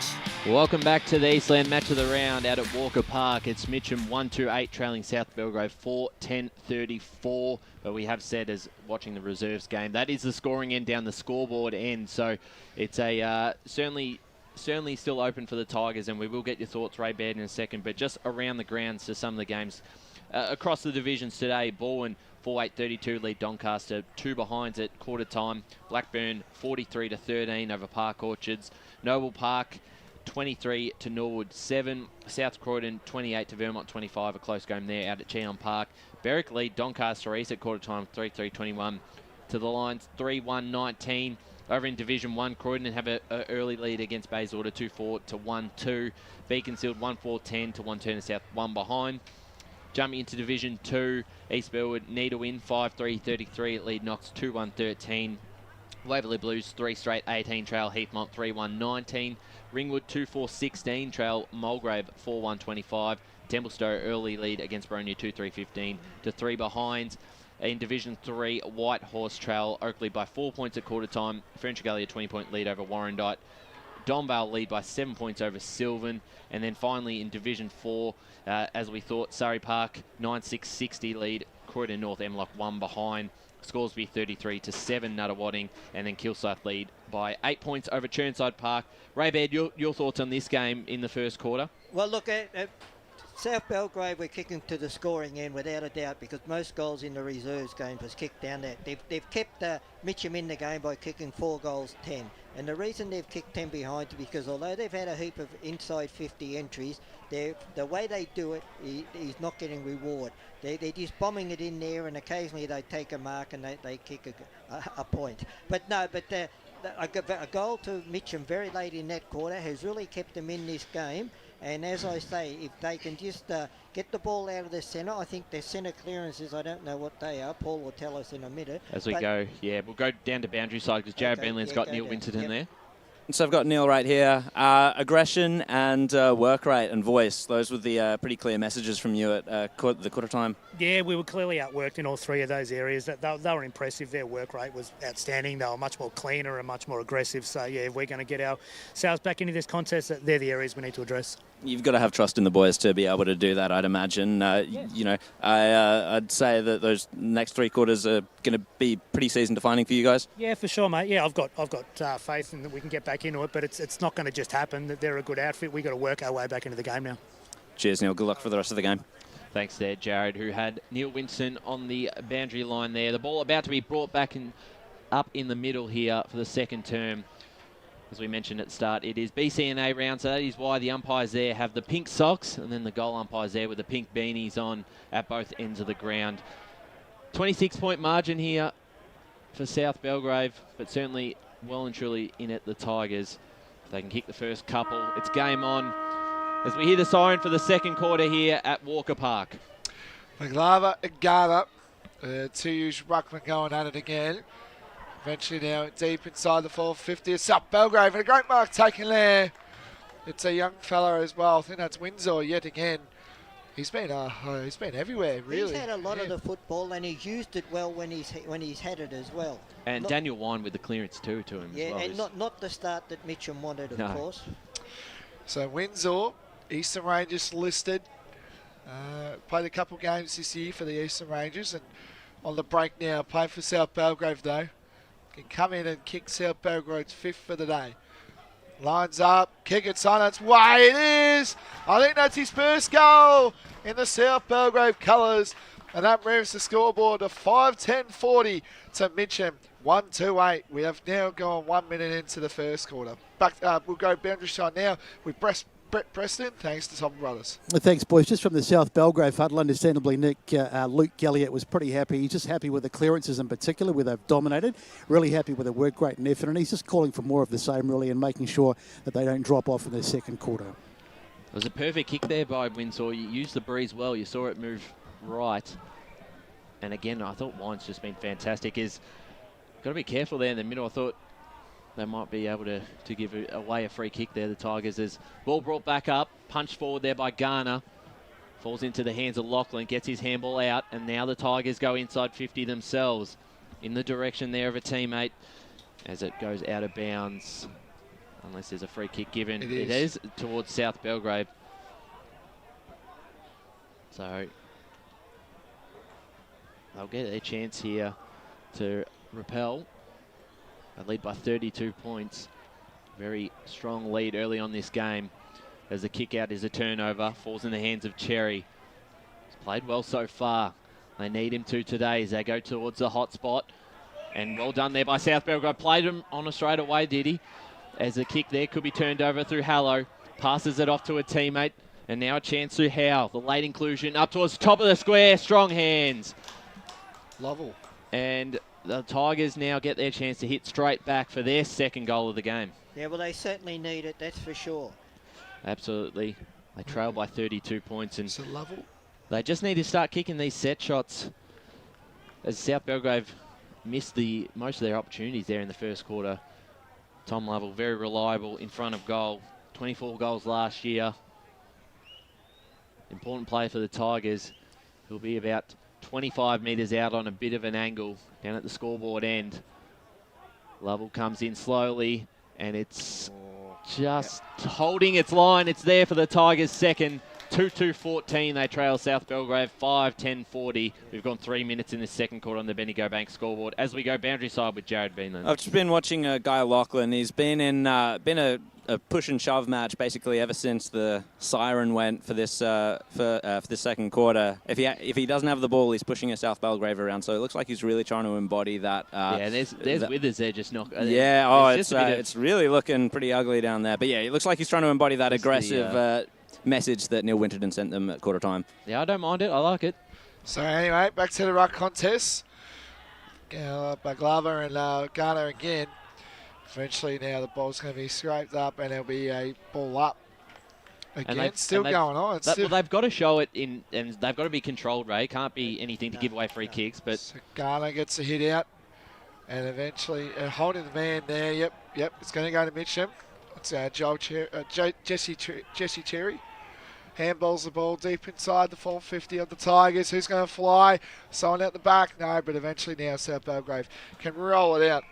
S3: Welcome back to the Eastland Match of the Round out at Walker Park. It's Mitcham 1-2-8 trailing South Belgrave 4-10-34. But we have said, as watching the reserves game, that is the scoring end down the scoreboard end. So it's a certainly still open for the Tigers, and we will get your thoughts, Ray Baird, in a second. But just around the grounds to some of the games across the divisions today, Balwyn 4-8-32 lead Doncaster, 2 behinds at quarter time. Blackburn 43-13 over Park Orchards. Noble Park 23 to Norwood 7. South Croydon 28 to Vermont 25. A close game there out at Cheon Park. Berwick lead Doncaster East at quarter time 3-3-21 to the Lions 3-1-19. Over in Division 1, Croydon have an early lead against Bayswater 2-4 to 1-2. Beaconsfield 1-4-10 to 1-turn to South 1 behind. Jumping into Division 2, East Belwood need a win 5-3-33 lead Knox 2-1-13. Waverley Blues 3 straight 18 trail Heathmont 3-1-19. Ringwood 2-4-16 trail Mulgrave 4-1-25. Templestowe early lead against Boronia 2-3-15 to 3 behind. In Division 3, Whitehorse trail Oakley by 4 points at quarter time. French Gully a 20-point lead over Warrandyte. Donvale lead by 7 points over Sylvan. And then finally in Division 4, as we thought, Surrey Park 9-6-60 lead. Croydon North Emlock 1 behind. Scoresby 33-7 Nuttawading, and then Kilsyth lead by 8 points over Churnside Park. Ray Baird, your thoughts on this game in the first quarter?
S4: Well, look, South Belgrave were kicking to the scoring end without a doubt, because most goals in the reserves games was kicked down there. They've kept Mitcham in the game by kicking 4 goals 10. And the reason they've kicked 10 behind is because although they've had a heap of inside 50 entries, the way they do it is not getting reward. They're just bombing it in there, and occasionally they take a mark and they kick a point. But a goal to Mitcham very late in that quarter has really kept them in this game. And as I say, if they can just get the ball out of the centre, I think their centre clearances, I don't know what they are. Paul will tell us in a minute.
S3: As we go, we'll go down to boundary side because Jared Benley's got Neil Winterton there.
S18: So I've got Neil right here. Aggression and work rate and voice. Those were the pretty clear messages from you at the quarter time.
S7: Yeah, we were clearly outworked in all 3 of those areas. They were impressive. Their work rate was outstanding. They were much more cleaner and much more aggressive. So, yeah, if we're going to get ourselves back into this contest, they're the areas we need to address.
S18: You've got to have trust in the boys to be able to do that, I'd imagine. I'd say that those next 3 quarters are going to be pretty season-defining for you guys.
S7: Yeah, for sure, mate. Yeah, I've got faith in that we can get back into it, but it's not going to just happen. That they're a good outfit. We've got to work our way back into the game now.
S18: Cheers, Neil. Good luck for the rest of the game.
S3: Thanks there, Jared, who had Neil Winston on the boundary line there. The ball about to be brought back up in the middle here for the second term. As we mentioned at the start, it is BCNA round, so that is why the umpires there have the pink socks, and then the goal umpires there with the pink beanies on at both ends of the ground. 26-point margin here for South Belgrave, but certainly well and truly in it, the Tigers. If they can kick the first couple, it's game on. As we hear the siren for the second quarter here at Walker Park.
S14: McLava and Garner, 2 huge ruckman going at it again. Eventually now deep inside the 450 is South Belgrave, and a great mark taken there. It's a young fella as well. I think that's Windsor yet again. He's been everywhere, really.
S4: He's had a lot of the football, and he's used it well when he's had it as well.
S3: And Daniel Wine with the clearance to him as well.
S4: And not the start that Mitcham wanted, of course.
S14: So Windsor, Eastern Rangers listed. Played a couple games this year for the Eastern Rangers, and on the break now. Playing for South Belgrave though. Can come in and kick South Belgrave's 5th for the day. Lines up, kick it on its way, it is! I think that's his first goal in the South Belgrave colours. And that moves the scoreboard to 5-10-40 to Mitcham, 1-2-8. We have now gone 1 minute into the first quarter. Back, we'll go boundary side now with Brett Preston, thanks to Tom Brothers.
S5: Thanks, boys. Just from the South Belgrave huddle, understandably, Luke Galliot was pretty happy. He's just happy with the clearances in particular, where they've dominated. Really happy with the work rate and effort, and he's just calling for more of the same, really, and making sure that they don't drop off in the second quarter.
S3: It was a perfect kick there by Windsor. You used the breeze well. You saw it move right. And again, I thought Wine's just been fantastic. Got to be careful there in the middle. I thought they might be able to give away a free kick there, the Tigers. As ball brought back up, punched forward there by Garner. Falls into the hands of Lachlan, gets his handball out, and now the Tigers go inside 50 themselves in the direction there of a teammate as it goes out of bounds, unless there's a free kick given. It is towards South Belgrave. So they'll get their chance here to repel. They lead by 32 points. Very strong lead early on this game. As the kick out is a turnover, falls in the hands of Cherry. He's played well so far. They need him to today as they go towards the hot spot. And well done there by South Belgrave. Played him on a straight away, did he? As the kick there could be turned over through Hallow. Passes it off to a teammate. And now a chance to Howe. The late inclusion up towards the top of the square. Strong hands.
S14: Lovell.
S3: And the Tigers now get their chance to hit straight back for their second goal of the game.
S4: Yeah, well, they certainly need it, that's for sure.
S3: Absolutely. They trail by 32 points. And
S14: it's a Lovell.
S3: They just need to start kicking these set shots, as South Belgrave missed most of their opportunities there in the first quarter. Tom Lovell, very reliable in front of goal. 24 goals last year. Important play for the Tigers. He'll be about 25 metres out on a bit of an angle down at the scoreboard end. Lovell comes in slowly, and it's just holding its line. It's there for the Tigers' second. 2-2-14, they trail South Belgrave 5-10-40. We've gone 3 minutes in the second quarter on the Bendigo Bank scoreboard as we go boundary side with Jared Beanland.
S18: I've just been watching Guy Lachlan. He's been in a push and shove match basically ever since the siren went for this second quarter. If he doesn't have the ball, he's pushing a South Belgrave around. So it looks like he's really trying to embody that.
S3: Yeah, there's Withers there just not.
S18: Yeah, it's really looking pretty ugly down there. But yeah, it looks like he's trying to embody that aggressive message that Neil Winterton sent them at quarter time.
S3: Yeah, I don't mind it. I like it.
S14: So anyway, back to the ruck contest. Baglava and Garner again. Eventually now the ball's going to be scraped up and there'll be a ball up. Again, still going on.
S3: Well, they've got to show it in, and they've got to be controlled, Ray. Can't be anything to give away free kicks. But
S14: so Garner gets a hit out and eventually holding the man there. Yep. It's going to go to Mitcham. It's Jesse Cherry. Handballs the ball deep inside the 450 of the Tigers. Who's going to fly? Someone out the back? No, but eventually now South Belgrave can roll it out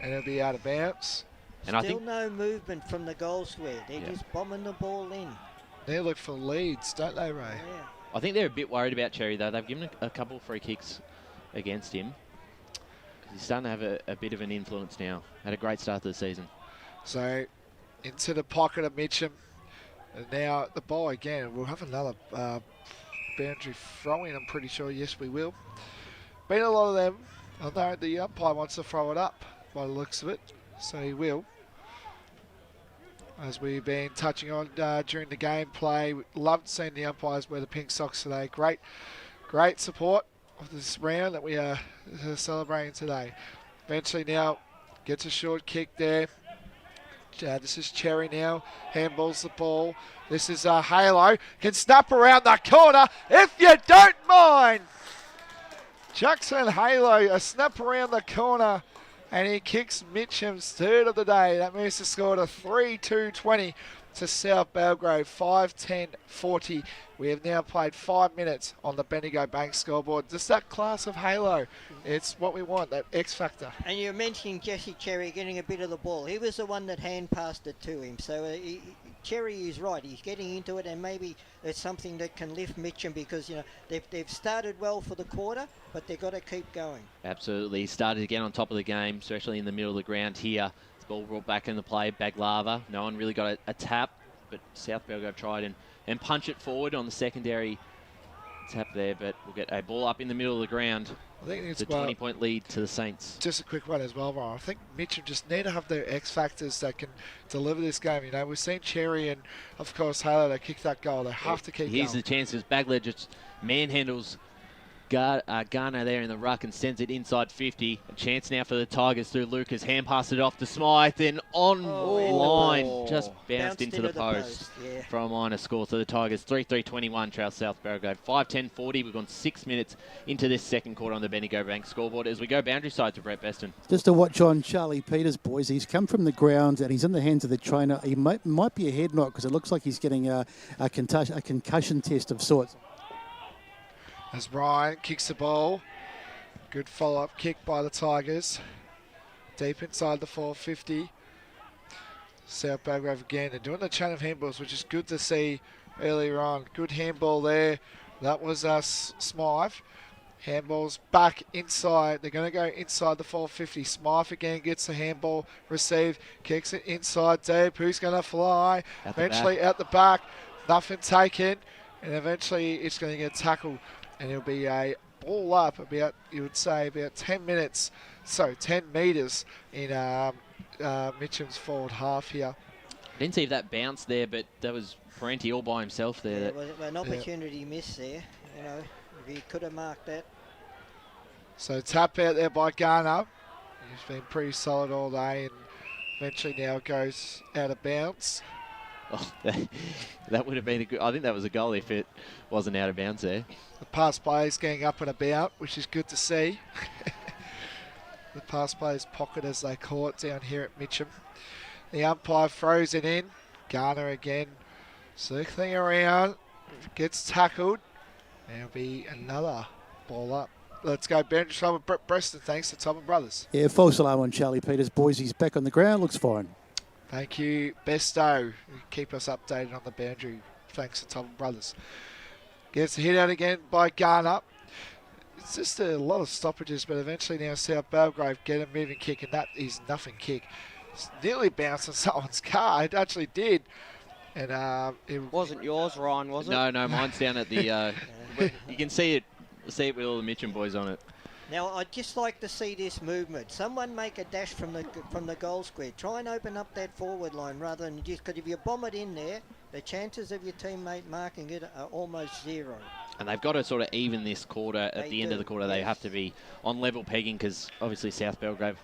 S14: and it'll be out of bounds.
S4: And Still no movement from the goal square. They're just bombing the ball in.
S14: They look for leads, don't they, Ray?
S4: Yeah.
S3: I think they're a bit worried about Cherry, though. They've given a couple of free kicks against him. He's starting to have a bit of an influence now. Had a great start to the season.
S14: So into the pocket of Mitcham. And now the ball again. We'll have another boundary throw-in, I'm pretty sure. Yes, we will. Been a lot of them. Although the umpire wants to throw it up by the looks of it. So he will. As we've been touching on during the gameplay, loved seeing the umpires wear the pink socks today. Great support of this round that we are celebrating today. Eventually now gets a short kick there. This is Cherry now, handballs the ball. This is Halo, can snap around the corner if you don't mind. Jackson Halo, a snap around the corner, and he kicks Mitcham's third of the day. That moves the score to 3-2-20 to South Belgrave, 5-10-40. We have now played 5 minutes on the Bendigo Bank scoreboard. Just that class of halo. It's what we want, that X factor.
S4: And you're mentioning Jesse Cherry getting a bit of the ball. He was the one that hand passed it to him. So Cherry is right. He's getting into it, and maybe it's something that can lift Mitcham because, you know, they've started well for the quarter, but they've got to keep going.
S3: Absolutely. He started again on top of the game, especially in the middle of the ground here. The ball brought back into play. Baglava. No one really got a tap, but South Belgrave tried and punch it forward on the secondary tap there, but we'll get a ball up in the middle of the ground.
S14: I think it's
S3: a 20-point lead to the Saints.
S14: Just a quick one as well, Ryan. I think Mitcham just need to have their X factors that can deliver this game. You know, we've seen Cherry and, of course, Halo, they kick that goal. They have to keep
S3: Here's
S14: going.
S3: the chances. Bagler just manhandles Garner there in the ruck and sends it inside 50. A chance now for the Tigers through Lucas. Hand pass it off to Smythe and on line. Just bounced into the post
S4: yeah.
S3: for a minor score. So the Tigers 3-3-21 trail South Belgrave. 5-10-40. We've gone 6 minutes into this second quarter on the Bendigo Bank scoreboard as we go boundary side to Brett Beston.
S20: Just to watch on Charlie Peters, boys. He's come from the ground and he's in the hands of the trainer. He might be a head knock because it looks like he's getting a concussion test of sorts.
S14: As Ryan kicks the ball. Good follow-up kick by the Tigers. Deep inside the 450. South Belgrave again. They're doing the chain of handballs, which is good to see earlier on. Good handball there. That was Smythe. Handballs back inside. They're going to go inside the 450. Smythe again gets the handball received. Kicks it inside deep. Who's going to fly? Eventually out the back. Nothing taken. And eventually it's going to get tackled. And it'll be a ball up about, you would say, about 10 minutes. So 10 metres in Mitcham's forward half here.
S3: I didn't see if that bounced there, but that was Parenti all by himself there.
S4: Yeah, it was an opportunity miss there. You know, if he could have marked that.
S14: So tap out there by Garner. He's been pretty solid all day and eventually now it goes out of bounds.
S3: Oh, that would have been a good... I think that was a goal if it wasn't out of bounds there.
S14: The pass players getting up and about, which is good to see. The pass players pocket, as they call it, down here at Mitcham. The umpire throws it in. Garner again circling around. Gets tackled. There'll be another ball up. Let's go boundary side with Brett Preston, thanks to Tom & Brothers.
S20: Yeah, false alarm on Charlie Peters, boys. He's back on the ground, looks fine.
S14: Thank you, Besto. Keep us updated on the boundary. Thanks to Tom & Brothers. Gets hit out again by Garner. It's just a lot of stoppages, but eventually now South Belgrave get a moving kick, and that is nothing kick. It's nearly bounced on someone's car. It actually did. And it
S17: wasn't yours, Ryan, was it?
S3: No, mine's down at the... you can see it with all the Mitcham boys on it.
S4: Now, I'd just like to see this movement. Someone make a dash from the goal square. Try and open up that forward line rather than just... Because if you bomb it in there, the chances of your teammate marking it are almost zero.
S3: And they've got to sort of even this quarter. At the end of the quarter, they have to be on level pegging because obviously South Belgrave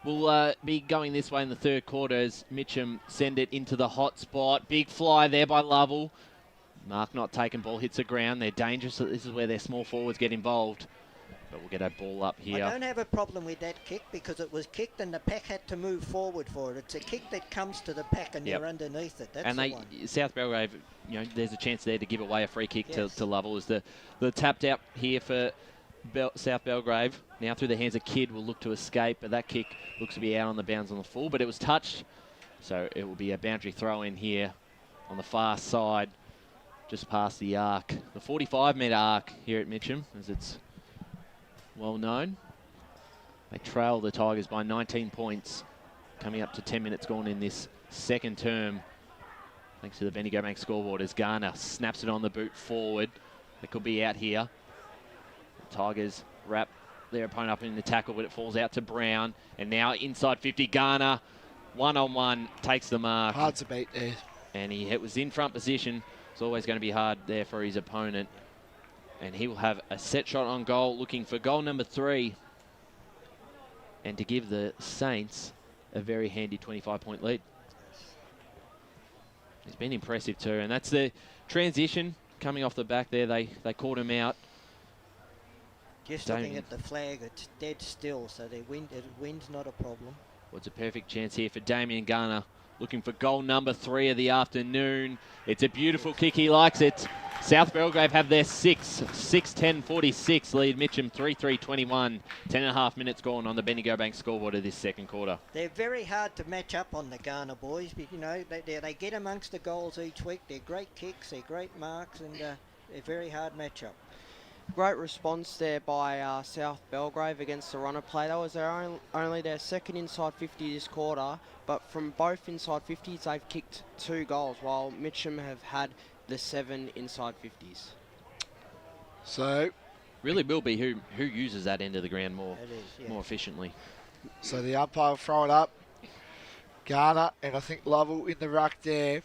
S3: will be going this way in the third quarter as Mitcham send it into the hot spot. Big fly there by Lovell. Mark not taken, ball hits the ground. They're dangerous. This is where their small forwards get involved. But we'll get a ball up here.
S4: I don't have a problem with that kick because it was kicked and the pack had to move forward for it. It's a kick that comes to the pack and you're underneath it. That's the one.
S3: South Belgrave, there's a chance there to give away a free kick to Lovell. As the tapped out here for South Belgrave. Now through the hands of Kidd will look to escape, but that kick looks to be out on the bounds on the full, but it was touched. So it will be a boundary throw in here on the far side, just past the arc. The 45-metre arc here at Mitcham, as it's well known. They trail the Tigers by 19 points, coming up to 10 minutes gone in this second term. Thanks to the Bendigo Bank scoreboard as Garner snaps it on the boot forward. It could be out here. The Tigers wrap their opponent up in the tackle, but it falls out to Brown. And now inside 50, Garner, one-on-one, takes the mark.
S14: Hard to beat there.
S3: And he was in front position. It's always going to be hard there for his opponent. And he will have a set shot on goal, looking for goal number 3. And to give the Saints a very handy 25-point lead. He's been impressive too. And that's the transition coming off the back there. They caught him out.
S4: Just looking at the flag, it's dead still, so the wind's not a problem.
S3: Well, it's a perfect chance here for Damien Garner, looking for goal number 3 of the afternoon. It's a beautiful kick. He likes it. South Belgrave have their 6-10-46 lead. Mitcham 3-3-21. 10.5 minutes gone on the Bendigo Bank scoreboard of this second quarter.
S4: They're very hard to match up on the Garner boys. But, they get amongst the goals each week. They're great kicks, they're great marks, and they're very hard matchup.
S17: Great response there by South Belgrave against the runner play. That was only their second inside 50 this quarter, but from both inside 50s, they've kicked 2 goals, while Mitcham have had the 7 inside 50s.
S14: So,
S3: really will be who uses that end of the ground more efficiently.
S14: So the umpire will throw it up. Garner and I think Lovell in the ruck there,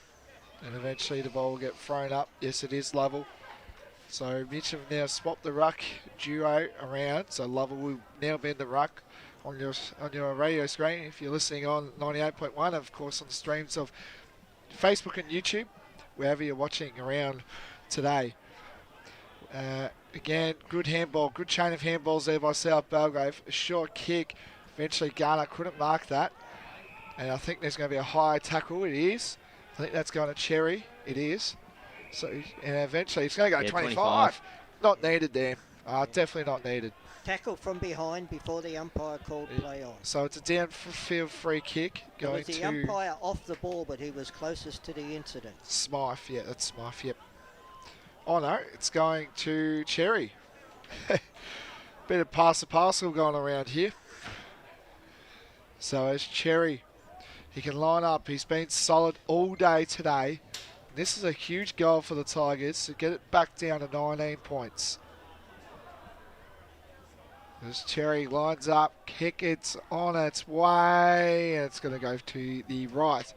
S14: and eventually the ball will get thrown up. Yes, it is Lovell. So Mitcham now swap the ruck duo around. So Lovell will now be in the ruck on your radio screen if you're listening on 98.1, of course on the streams of Facebook and YouTube, wherever you're watching around today. Again, good handball, good chain of handballs there by South Belgrave. A short kick. Eventually Garner couldn't mark that. And I think there's going to be a high tackle. It is. I think that's going to Cherry. It is. So, and eventually it's going to go 25. Not needed there. Definitely not needed.
S4: Tackle from behind before the umpire called play on.
S14: So it's a downfield free kick going to...
S4: It was the umpire off the ball, but he was closest to the incident.
S14: Smythe, yeah, that's Smythe, yep. Oh no, it's going to Cherry. Bit of pass the parcel going around here. So as Cherry, he can line up. He's been solid all day today. This is a huge goal for the Tigers to get it back down to 19 points. As Cherry lines up, kick, it's on its way, and it's going to go to the right.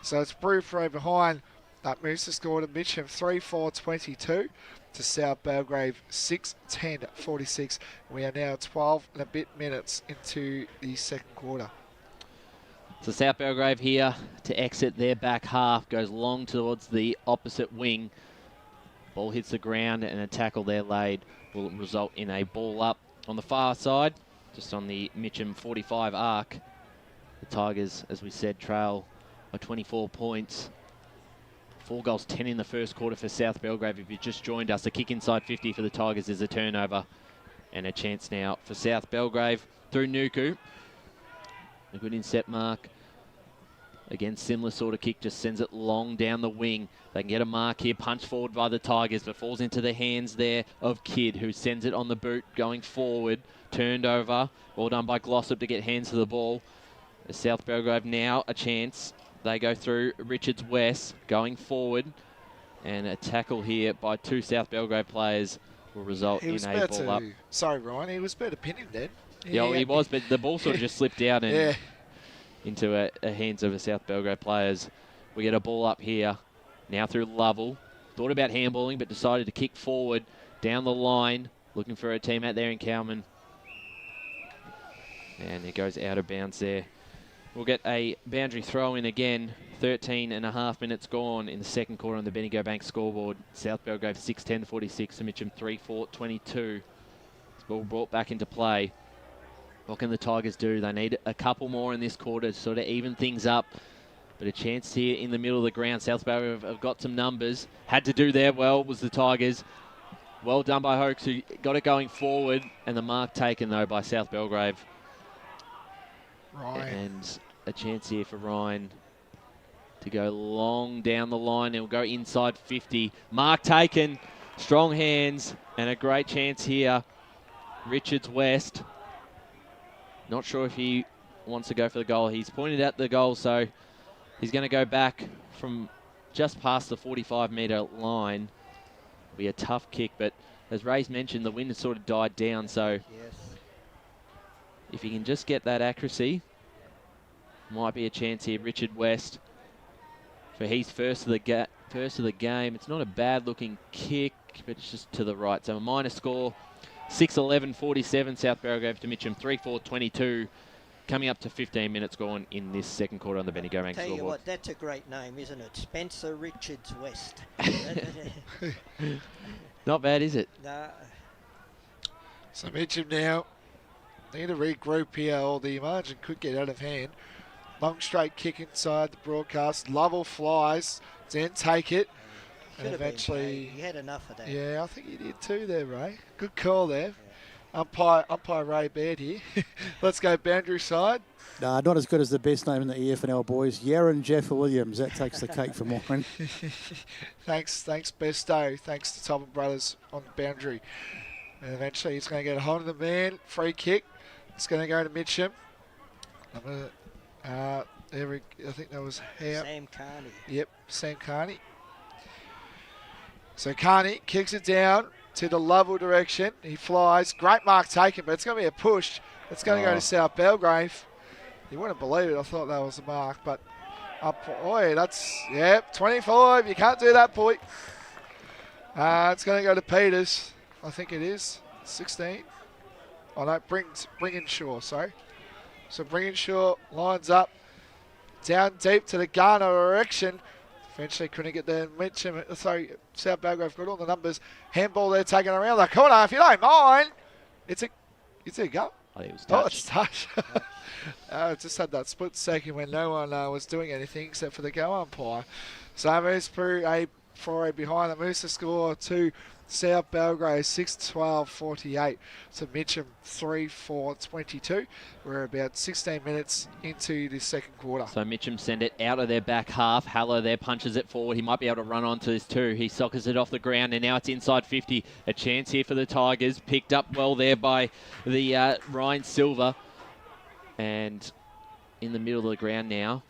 S14: So it's Brufro behind. That moves the score to Mitcham 3-4-22 to South Belgrave 6-10-46. We are now 12 and a bit minutes into the second quarter.
S3: So South Belgrave here to exit their back half, goes long towards the opposite wing. Ball hits the ground and a tackle there laid will result in a ball up. On the far side, just on the Mitcham 45 arc, the Tigers, as we said, trail by 24 points. 4 goals, 10 in the first quarter for South Belgrave. If you just joined us, a kick inside 50 for the Tigers is a turnover. And a chance now for South Belgrave through Nuku. A good inset mark. Again, similar sort of kick, just sends it long down the wing. They can get a mark here, punched forward by the Tigers, but falls into the hands there of Kidd, who sends it on the boot going forward. Turned over. Well done by Glossop to get hands to the ball. The South Belgrave now a chance. They go through Richards West going forward. And a tackle here by 2 South Belgrave players will result in a ball up.
S14: Sorry, Ryan, he was better pinning then.
S3: Yeah, he was, but the ball sort of just slipped out and
S14: yeah.
S3: into a hands of the South Belgrave players. We get a ball up here now through Lovell. Thought about handballing, but decided to kick forward down the line, looking for a teammate there in Cowman. And it goes out of bounds there. We'll get a boundary throw in again. 13 and a half minutes gone in the second quarter on the Bendigo Bank scoreboard. South Belgrave 6-10-46 to Mitcham 3-4-22. Ball brought back into play. What can the Tigers do? They need a couple more in this quarter to sort of even things up. But a chance here in the middle of the ground. South Belgrave have got some numbers. Had to do there well was the Tigers. Well done by Hoax, who got it going forward. And the mark taken, though, by South Belgrave.
S14: Ryan.
S3: And a chance here for Ryan to go long down the line. He'll go inside 50. Mark taken. Strong hands. And a great chance here. Richards West. Not sure if he wants to go for the goal. He's pointed at the goal, so he's going to go back from just past the 45-metre line. Be a tough kick, but as Ray's mentioned, the wind has sort of died down, so if he can just get that accuracy, might be a chance here. Richard West, for he's first of the game. It's not a bad-looking kick, but it's just to the right. So a minor score. 6-11-47 South Belgrave to Mitcham 3-4-22, coming up to 15 minutes gone in this second quarter on the Bendigo Bank scoreboard.
S4: Tell you what, that's a great name, isn't it? Spencer Richards West.
S3: Not bad, is it?
S4: Nah.
S14: So Mitcham now need to regroup here, or the margin could get out of hand. Long straight kick inside the broadcast. Lovell flies, then take it. And eventually,
S4: he had enough of that.
S14: Yeah, I think he did too there, Ray. Good call there. Yeah. Umpire Ray Baird here. Let's go boundary side.
S20: Nah, not as good as the best name in the EFNL, boys. Yaron Jeffer Williams. That takes the cake for mine.
S14: Thanks, Besto. Thanks to Tobin Brothers on the boundary. And eventually, he's going to get a hold of the man. Free kick. It's going to go to Mitcham. I think that was
S4: Sam Carney.
S14: Yep, Sam Carney. So Carney kicks it down to the Lovell direction. He flies. Great mark taken, but it's going to be a push. It's going to go to South Belgrave. You wouldn't believe it. I thought that was a mark, but that's 25. You can't do that, boy. It's going to go to Peters. I think it is. 16. Oh, no, Bringenshaw, sorry. So Bringenshaw lines up. Down deep to the Garner direction. Eventually couldn't get there. Mitcham, South Belgrave got all the numbers. Handball there taken around the corner. If you don't mind, it's a go.
S3: Oh, it was touch.
S14: Oh, it's touch. Just had that split second when no one was doing anything except for the go umpire. So moves through a 4-8 behind. It moves to score to South Belgrave 6-12-48 to Mitcham 3-4-22. We're about 16 minutes into the second quarter.
S3: So Mitcham send it out of their back half. Hallow there punches it forward. He might be able to run onto this too. He soccers it off the ground and now it's inside 50. A chance here for the Tigers. Picked up well there by the Ryan Silver. And in the middle of the ground now.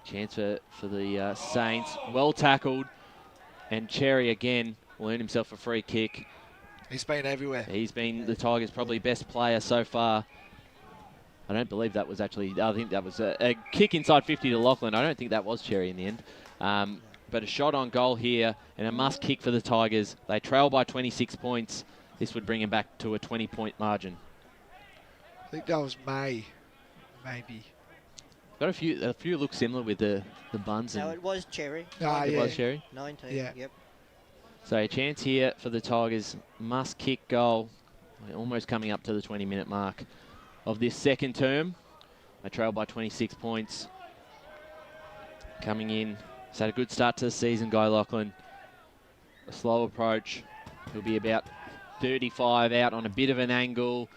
S3: Chance for the Saints. Well tackled. And Cherry again will earn himself a free kick.
S14: He's been everywhere.
S3: He's been the Tigers' probably best player so far. I don't believe that was actually, I think that was a kick inside 50 to Lachlan. I don't think that was Cherry in the end. But a shot on goal here and a must kick for the Tigers. They trail by 26 points. This would bring them back to a 20-point margin.
S14: I think that was May, maybe.
S3: Got a few look similar with the buns.
S4: No, it was Cherry.
S3: It was Cherry?
S4: 19,
S14: yeah.
S4: Yep.
S3: So a chance here for the Tigers. Must kick goal. We're almost coming up to the 20-minute mark of this second term. They trail by 26 points. Coming in. It's had a good start to the season, Guy Lachlan. A slow approach. He'll be about 35 out on a bit of an angle.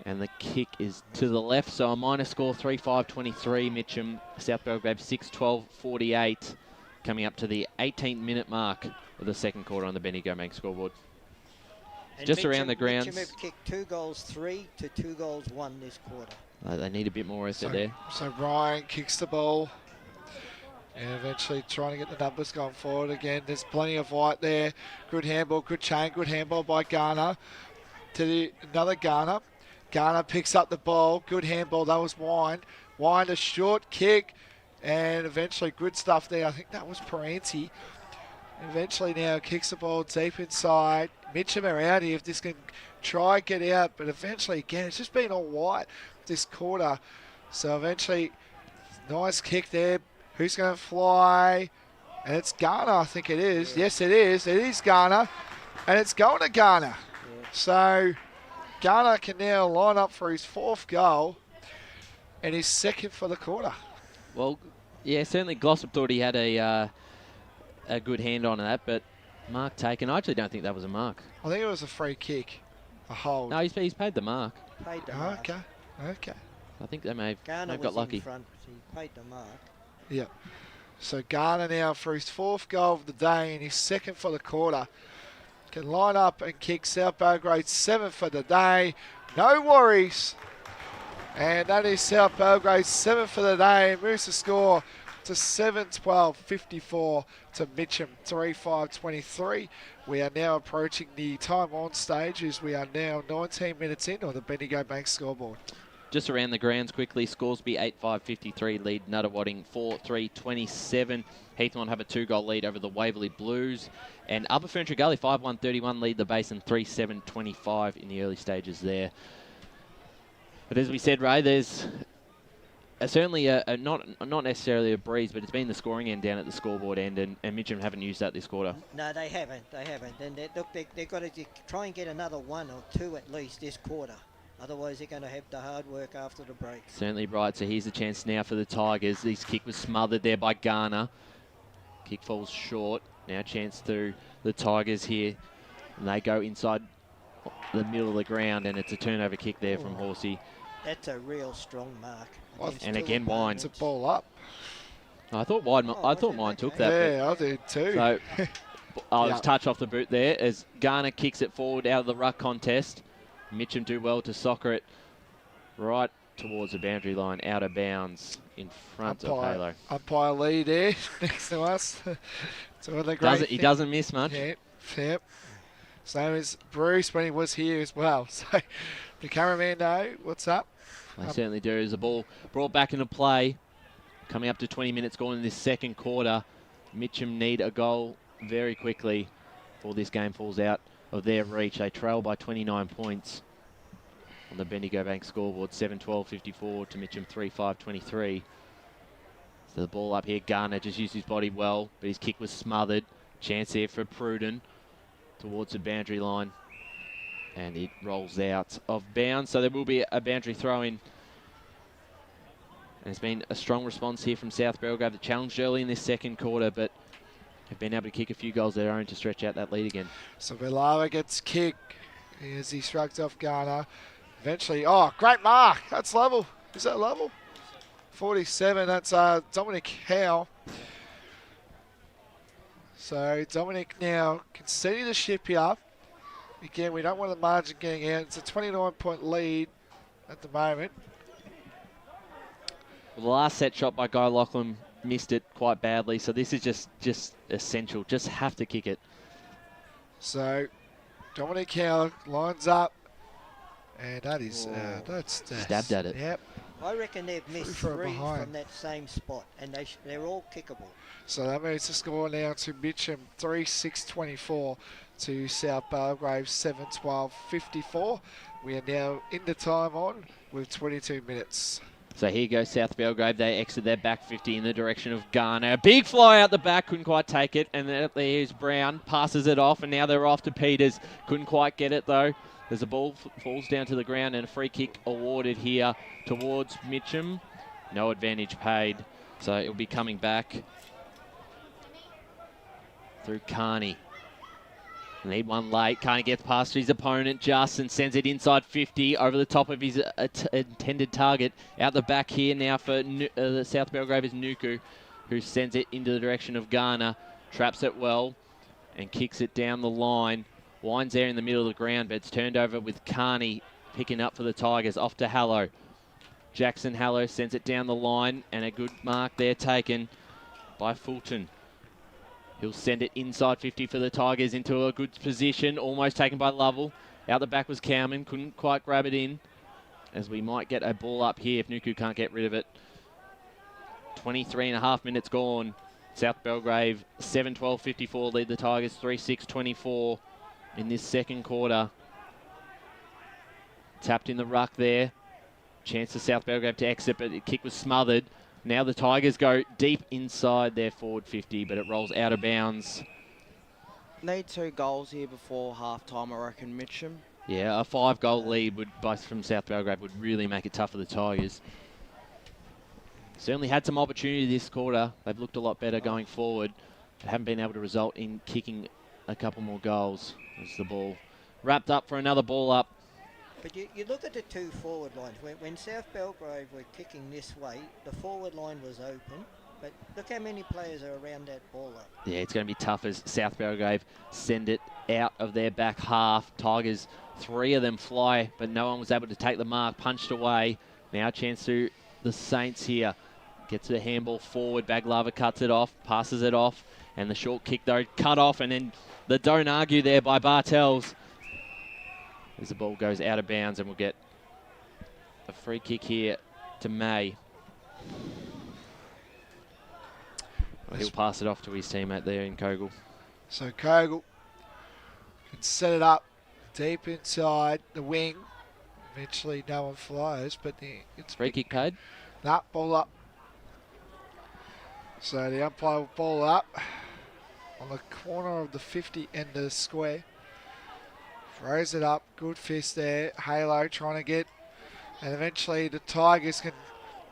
S3: And the kick is to the left. So a minor score, 3-5-23. Mitcham, South Belgrave 6-12-48. Coming up to the 18th-minute mark of the second quarter on the Benny Gobank scoreboard. Just
S4: Mitcham,
S3: around the grounds.
S4: Mitcham have kicked 2 goals 3 to 2 goals 1 this quarter.
S3: They need a bit more effort there.
S14: So Ryan kicks the ball. And eventually trying to get the numbers going forward again. There's plenty of white there. Good handball, good chain, good handball by Garner. To another Garner. Garner picks up the ball. Good handball. That was Wine. Wine, a short kick. And eventually good stuff there. I think that was Paranti. Eventually now kicks the ball deep inside. Mitcham are out here if this can try and get out. But eventually, again, it's just been all white this quarter. So eventually, nice kick there. Who's going to fly? And it's Garner, I think it is. Yeah. Yes, it is. It is Garner. And it's going to Garner. Yeah. So Garner can now line up for his 4th goal and his 2nd for the quarter.
S3: Well, yeah, certainly Glossop thought he had a good hand on that, but mark taken. I actually don't think that was a mark.
S14: I think it was a free kick, a hold.
S3: No, he's paid the mark.
S4: Paid the mark.
S14: Okay.
S3: I think they may
S4: Garner
S3: have got lucky.
S4: In front, so he paid the mark.
S14: Yeah. So Garner now for his 4th goal of the day and his 2nd for the quarter. Can line up and kick South Belgrave 7th for the day. No worries. And that is South Belgrave 7th for the day. Moves the score to 7-12-54 to Mitcham 3-5-23. We are now approaching the time on stage as we are now 19 minutes in on the Benny Gobank scoreboard.
S3: Just around the grounds quickly, Scoresby 8-5-53 lead Nuttawading 4-3-27. Heathmont have a 2-goal lead over the Waverley Blues. And Upper Ferntree Gully 5-1-31 lead the Basin 3-7-25 in the early stages there. But as we said, Ray, there's certainly not necessarily a breeze, but it's been the scoring end down at the scoreboard end, and Mitcham haven't used that this quarter.
S4: No, they haven't. And they've got to try and get another 1 or 2 at least this quarter. Otherwise, they're going to have the hard work after the break.
S3: Certainly right. So here's the chance now for the Tigers. This kick was smothered there by Garner. Kick falls short. Now chance through the Tigers here. And they go inside the middle of the ground, and it's a turnover kick there from Horsey.
S4: That's a real strong mark.
S3: And again, Wine.
S14: It's a ball up.
S3: I thought Wine took that.
S14: Yeah, I did too.
S3: So I was touch off the boot there as Garner kicks it forward out of the ruck contest. Mitcham do well to soccer it right towards the boundary line, out of bounds in front of Halo.
S14: Umpire Lee there next to us.
S3: He doesn't miss much.
S14: Yep. Same as Bruce when he was here as well. So the cameraman know what's up.
S3: They certainly do. As the ball brought back into play, coming up to 20 minutes gone in this second quarter. Mitcham need a goal very quickly. before this game falls out of their reach. They trail by 29 points on the Bendigo Bank scoreboard, 7-12-54 to Mitcham 3-5-23. So the ball up here, Garner just used his body well, but his kick was smothered. Chance there for Pruden towards the boundary line. And it rolls out of bounds, so there will be a boundary throw-in. And there's been a strong response here from South Belgrave. They challenged early in this second quarter, but have been able to kick a few goals of their own to stretch out that lead again.
S14: So Belava gets kicked as he shrugs off Garner. Eventually, oh, great mark. That's level. Is that level? 47, that's Dominic Howe. So Dominic now can steady the ship here. Again, we don't want the margin getting out. It's a 29-point lead at the moment.
S3: Well, the last set shot by Guy Lachlan missed it quite badly, so this is just essential. Just have to kick it.
S14: So Dominic Howe lines up, and that is that's
S3: stabbed at it.
S14: Yep.
S4: I reckon they've missed three from that same spot, and they're all kickable.
S14: So that moves the score now to Mitcham 3-6-24 to South Belgrave 7-12-54. We are now in the time on with 22 minutes.
S3: So here goes South Belgrave. They exit their back 50 in the direction of Garner. A big fly out the back, couldn't quite take it. And there's Brown, passes it off, and now they're off to Peters. Couldn't quite get it though. There's a ball falls down to the ground and a free kick awarded here towards Mitcham. No advantage paid, so it'll be coming back through Carney. Need one late. Carney gets past his opponent just and sends it inside 50 over the top of his intended target. Out the back here now for the South Belgrave is Nuku, who sends it into the direction of Garner. Traps it well and kicks it down the line. Winds there in the middle of the ground, but it's turned over with Carney picking up for the Tigers. Off to Hallow. Jackson Hallow sends it down the line, and a good mark there taken by Fulton. He'll send it inside 50 for the Tigers into a good position, almost taken by Lovell. Out the back was Cowman, couldn't quite grab it in, as we might get a ball up here if Nuku can't get rid of it. 23 and a half minutes gone. South Belgrave 7-12-54 lead the Tigers 3-6-24 in this second quarter. Tapped in the ruck there. Chance for South Belgrave to exit, but the kick was smothered. Now the Tigers go deep inside their forward 50, but it rolls out of bounds.
S17: Need 2 goals here before half-time, I reckon, Mitcham.
S3: Yeah, a 5-goal lead from South Belgrave would really make it tough for the Tigers. Certainly had some opportunity this quarter. They've looked a lot better going forward, but haven't been able to result in kicking a couple more goals. As the ball wrapped up for another ball up.
S4: But you look at the two forward lines. When South Belgrave were kicking this way, the forward line was open. But look how many players are around that ball up.
S3: Yeah, it's going to be tough as South Belgrave send it out of their back half. Tigers, 3 of them fly, but no one was able to take the mark. Punched away. Now a chance to the Saints here. Gets the handball forward. Baglava cuts it off, passes it off. And the short kick, though, cut off. And then the don't argue there by Bartels. As the ball goes out of bounds, and we'll get a free kick here to May. He'll pass it off to his teammate there in Kogel.
S14: So Kogel can set it up deep inside the wing. Eventually no one flies, but it's
S3: free kick paid.
S14: Nah, ball up. So the umpire will ball up on the corner of the 50 and the square. Throws it up, good fist there. Halo trying to get, and eventually the Tigers can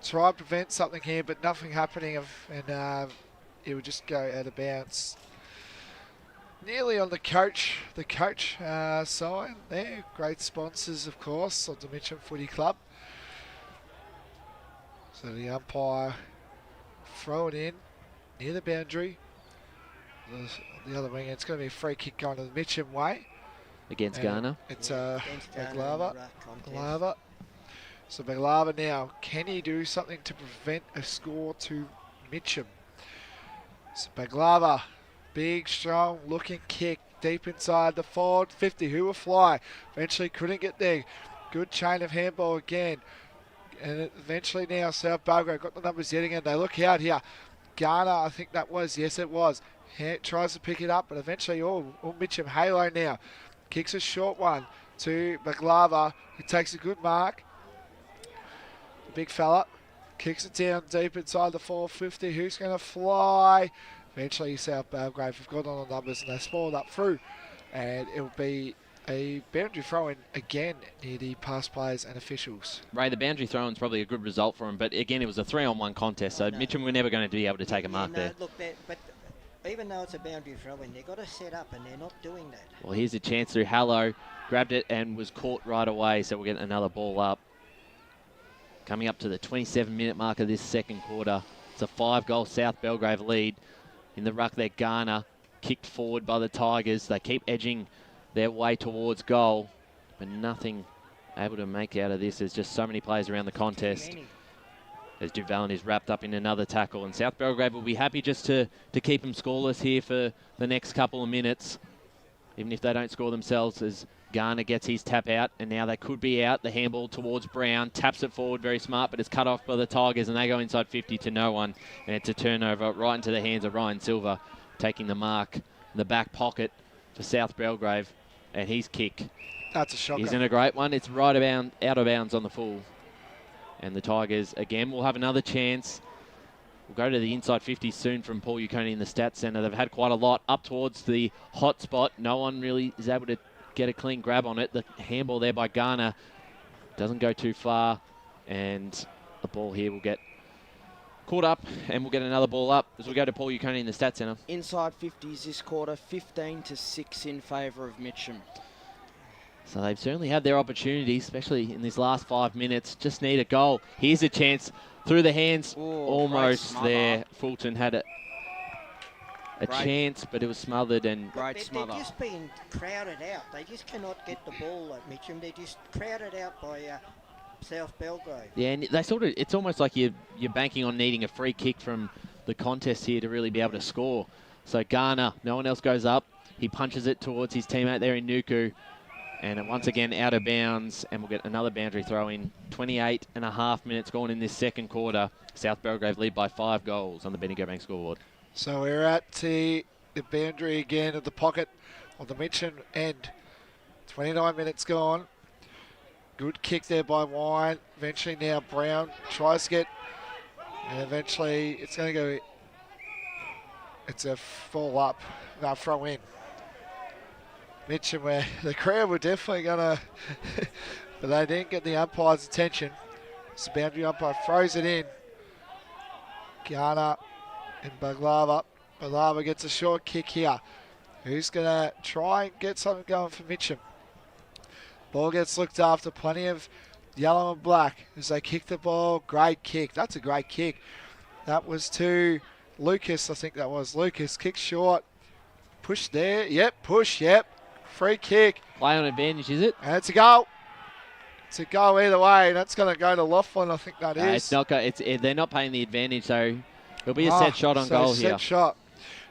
S14: try to prevent something here, but nothing happening, and it would just go out of bounds. Nearly on the coach sign there. Great sponsors, of course, of the Mitcham Footy Club. So the umpire throw it in near the boundary. The other wing, it's going to be a free kick going to the Mitcham way.
S3: Against Garner.
S14: It's Baglava. So Baglava now, can he do something to prevent a score to Mitcham? So Baglava, big, strong looking kick deep inside the forward 50. Who will fly? Eventually couldn't get there. Good chain of handball again. And eventually now South Belgrave got the numbers yet again. They look out here. Garner, I think that was, yes it was. Tries to pick it up, but eventually, Mitcham halo now. Kicks a short one to Baglava, who takes a good mark. The big fella kicks it down deep inside the 450. Who's going to fly? Eventually, South Belgrave have got on the numbers and they spoiled up through. And it'll be a boundary throw-in again near the past players and officials.
S3: Ray, the boundary throw-in's probably a good result for him, but again, it was a 3-on-1 contest, so Mitcham were never going to be able to take a mark there.
S4: Look, but even though it's a boundary throw-in, they've got to set up, and they're not doing that.
S3: Well, here's a chance through Hallow. Grabbed it and was caught right away, so we'll get another ball up. Coming up to the 27-minute mark of this second quarter. It's a 5-goal South Belgrave lead. In the ruck there, Garner kicked forward by the Tigers. They keep edging their way towards goal, but nothing able to make out of this. There's just so many players around the contest. As Duvalin is wrapped up in another tackle, and South Belgrave will be happy just to keep them scoreless here for the next couple of minutes, even if they don't score themselves, as Garner gets his tap out, and now they could be out. The handball towards Brown, taps it forward, very smart, but it's cut off by the Tigers, and they go inside 50 to no one, and it's a turnover right into the hands of Ryan Silver, taking the mark in the back pocket for South Belgrave, and his kick.
S14: That's a shocker.
S3: He's in a great one. It's right out of bounds on the full. And the Tigers, again, will have another chance. We'll go to the inside 50 soon from Paul Uconi in the Stats Centre. They've had quite a lot up towards the hot spot. No one really is able to get a clean grab on it. The handball there by Garner doesn't go too far. And the ball here will get caught up, and we'll get another ball up as we go to Paul Uconi in the Stats Centre.
S17: Inside 50s this quarter, 15-6 in favour of Mitcham.
S3: So they've certainly had their opportunities, especially in these last 5 minutes. Just need a goal. Here's a chance through the hands. Almost there. Fulton had a chance, but it was smothered. And
S4: They're just being crowded out. They just cannot get the ball at Mitcham. They're just crowded out by South Belgrave.
S3: Yeah, and they it's almost like you're banking on needing a free kick from the contest here to really be able to score. So Garner, no one else goes up. He punches it towards his teammate there in Nuku. And once again, out of bounds, and we'll get another boundary throw in. 28.5 minutes gone in this second quarter. South Belgrave lead by 5 goals on the Bendigo Bank scoreboard.
S14: So we're at the boundary again at the pocket on the Mitcham end. 29 minutes gone. Good kick there by Wine. Eventually now Brown tries to get, and eventually it's going to go, it's a fall up, throw in. Mitcham, where the crowd were definitely going to, but they didn't get the umpire's attention. So the boundary umpire throws it in. Garner and Baglava. Baglava gets a short kick here. Who's going to try and get something going for Mitcham? Ball gets looked after. Plenty of yellow and black as they kick the ball. Great kick. That's a great kick. That was to Lucas, I think that was. Lucas kicks short. Push there. Yep, push. Yep. Free kick.
S3: Play on advantage, is it?
S14: And it's a goal. It's a goal either way. That's going to go to Laughlin, I think that is.
S3: It's not. They're not paying the advantage, so it'll be a set shot on goal here.
S14: Set shot.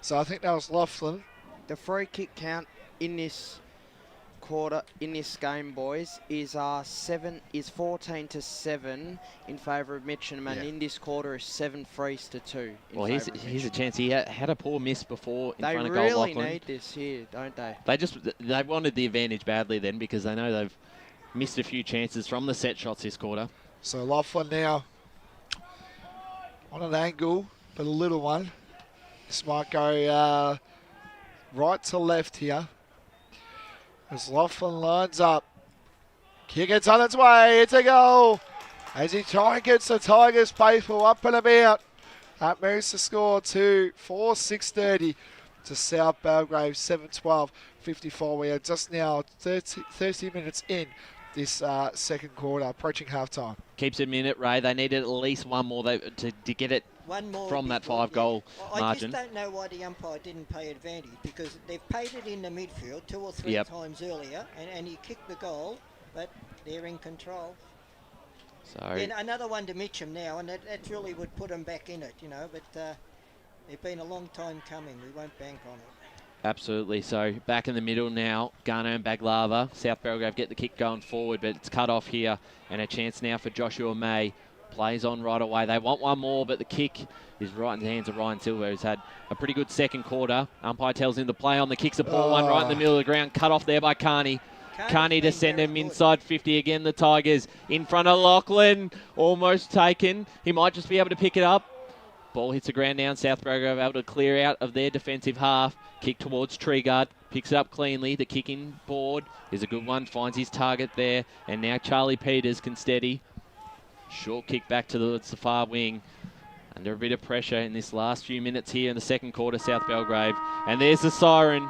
S14: So I think that was Laughlin.
S17: The free kick count in this quarter, in this game, boys, is 14-7 in favour of Mitcham, and in this quarter is 7-3-2.
S3: Well, here's a chance. He had a poor miss before in front of goal.
S17: They really
S3: Laughlin.
S17: need this here, don't they?
S3: They wanted the advantage badly then, because they know they've missed a few chances from the set shots this quarter.
S14: So Laughlin now on an angle, but a little one. This might go right to left here. As Laughlin lines up. Kick it's on its way. It's a goal. As he tries and gets the Tigers faithful up and about. That moves the score to 4-6-30 to South Belgrave, 7-12-54. We are just now 30 minutes in this second quarter, approaching halftime.
S3: Keeps a minute, Ray. They needed at least one more to get it
S4: one more
S3: from that 5-goal margin.
S4: I just don't know why the umpire didn't pay advantage, because they've paid it in the midfield 2 or 3 times earlier, and he kicked the goal, but they're in control.
S3: So
S4: then another one to Mitcham now, and that really would put them back in it, but they've been a long time coming. We won't bank on it.
S3: Absolutely. So back in the middle now, Garner and Baglava. South Belgrave get the kick going forward, but it's cut off here, and a chance now for Joshua May. plays on right away. They want one more, but the kick is right in the hands of Ryan Silver, who's had a pretty good second quarter. Umpire tells him to play on. The kick's a poor one right in the middle of the ground. Cut off there by Carney. Carney to send him inside 50 again. The Tigers in front of Lachlan. Almost taken. He might just be able to pick it up. Ball hits the ground down. South Belgrave able to clear out of their defensive half. Kick towards Treeguard. Picks it up cleanly. The kicking board is a good one. Finds his target there. And now Charlie Peters can steady. Short kick back to the far wing. Under a bit of pressure in this last few minutes here in the second quarter, South Belgrave. And there's the siren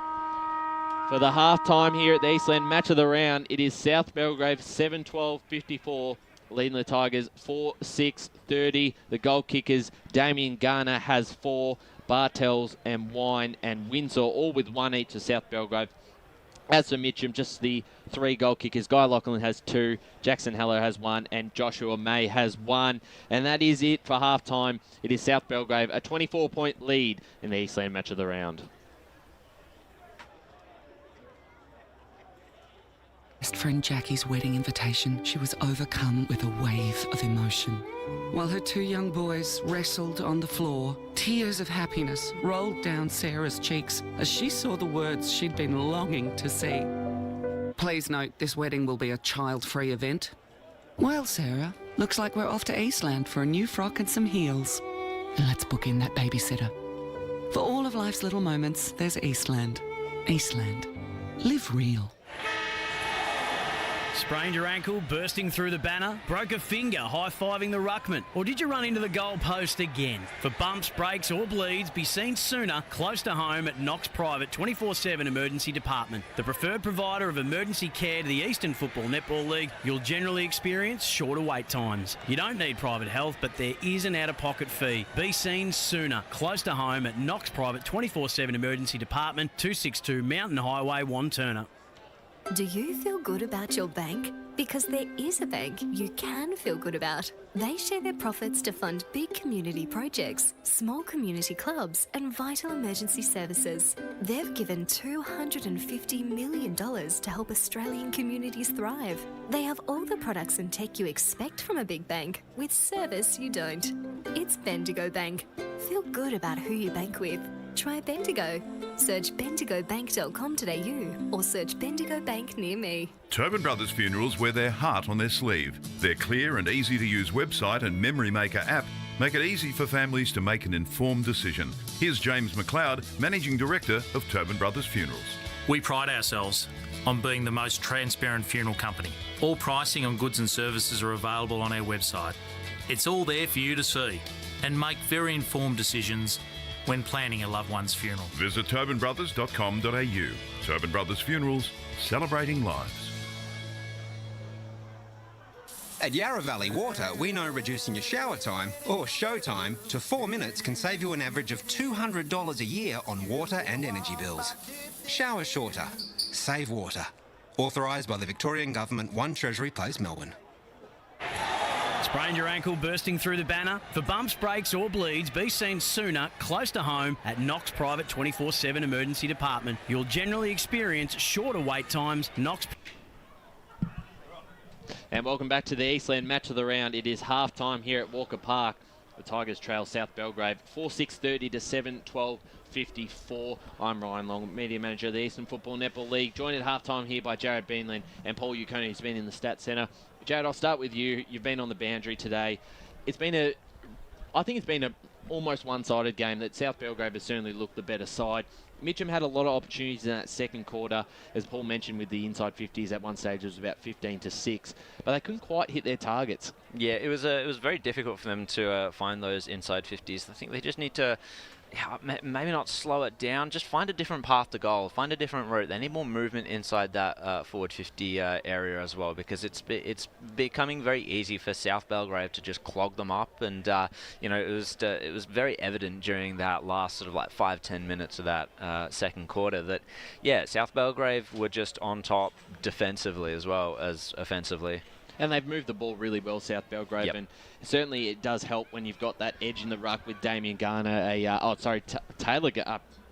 S3: for the half-time here at the Eastland match of the round. It is South Belgrave 7-12-54, leading the Tigers 4-6-30. The goal kickers, Damien Garner has 4, Bartels and Wine and Windsor, all with 1 each of South Belgrave. As for Mitcham, just the 3 goal kickers. Guy Lachlan has 2, Jackson Haller has 1, and Joshua May has 1. And that is it for half-time. It is South Belgrave, a 24-point lead in the Eastland match of the round.
S8: Best friend Jackie's wedding invitation, she was overcome with a wave of emotion. While her 2 young boys wrestled on the floor, tears of happiness rolled down Sarah's cheeks as she saw the words she'd been longing to see. Please note, this wedding will be a child-free event. Well, Sarah, looks like we're off to Eastland for a new frock and some heels. And let's book in that babysitter. For all of life's little moments, there's Eastland. Eastland. Live real.
S9: Sprained your ankle, bursting through the banner? Broke a finger, high-fiving the ruckman? Or did you run into the goal post again? For bumps, breaks or bleeds, be seen sooner, close to home at Knox Private 24/7 Emergency Department. The preferred provider of emergency care to the Eastern Football Netball League, you'll generally experience shorter wait times. You don't need private health, but there is an out-of-pocket fee. Be seen sooner, close to home at Knox Private 24/7 Emergency Department, 262 Mountain Highway, Wanturna.
S10: Do you feel good about your bank? Because there is a bank you can feel good about. They share their profits to fund big community projects, small community clubs, and vital emergency services. They've given $250 million to help Australian communities thrive. They have all the products and tech you expect from a big bank, with service you don't. It's Bendigo Bank. Feel good about who you bank with. Try Bendigo. Search bendigobank.com.au or search Bendigo Bank near me.
S11: Tobin Brothers Funerals wear their heart on their sleeve. Their clear and easy-to-use website and Memory Maker app make it easy for families to make an informed decision. Here's James McLeod, Managing Director of Tobin Brothers Funerals.
S12: We pride ourselves on being the most transparent funeral company. All pricing on goods and services are available on our website. It's all there for you to see and make very informed decisions when planning a loved one's funeral.
S11: Visit tobinbrothers.com.au. Tobin Brothers Funerals, celebrating lives.
S13: At Yarra Valley Water, we know reducing your shower time, or show time, to 4 minutes can save you an average of $200 a year on water and energy bills. Shower shorter. Save water. Authorised by the Victorian Government, 1 Treasury Place, Melbourne.
S9: Sprained your ankle, bursting through the banner? For bumps, breaks or bleeds, be seen sooner, close to home at Knox Private 24/7 Emergency Department. You'll generally experience shorter wait times. Knox.
S3: And welcome back to the Eastland match of the round. It is half-time here at Walker Park. The Tigers trail South Belgrave 4-6-30 to 7-12-54. I'm Ryan Long, Media Manager of the Eastern Football Netball League. Joined at half-time here by Jared Beanland and Paul Uconi, who's been in the Stats Centre. Jared, I'll start with you. You've been on the boundary today. I think it's been a almost one-sided game that South Belgrave has certainly looked the better side. Mitcham had a lot of opportunities in that second quarter. As Paul mentioned, with the inside 50s at one stage, it was about 15-6, but they couldn't quite hit their targets.
S21: Yeah, it was very difficult for them to find those inside 50s. I think they just need to maybe not slow it down, just find a different path to goal, find a different route. They need more movement inside that forward 50 area as well, because it's becoming very easy for South Belgrave to just clog them up. And it was very evident during that last sort of like 5-10 minutes of that second quarter that South Belgrave were just on top defensively as well as offensively.
S3: And they've moved the ball really well, South Belgrave, and certainly it does help when you've got that edge in the ruck with Damien Garner. Taylor.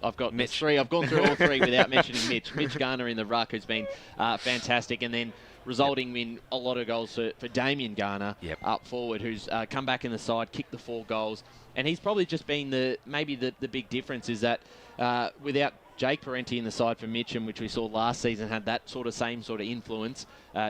S3: I've got Mitch. 3. I've gone through all 3 without mentioning Mitch. Mitch Garner in the ruck, who's been fantastic, and then resulting in a lot of goals for Damien Garner
S21: Yep.
S3: up forward, who's come back in the side, kicked the 4 goals. And he's probably just been the big difference is that without Jake Parenti in the side for Mitcham, which we saw last season, had that same sort of influence.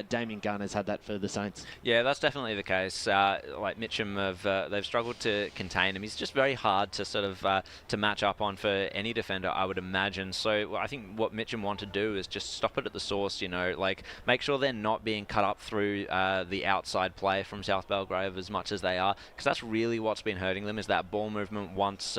S3: Damien Garner's had that for the Saints.
S21: Yeah, that's definitely the case. Like Mitcham, they've struggled to contain him. He's just very hard to sort of to match up on for any defender, I would imagine. So I think what Mitcham want to do is just stop it at the source. Like make sure they're not being cut up through the outside play from South Belgrave as much as they are, because that's really what's been hurting them is that ball movement. Once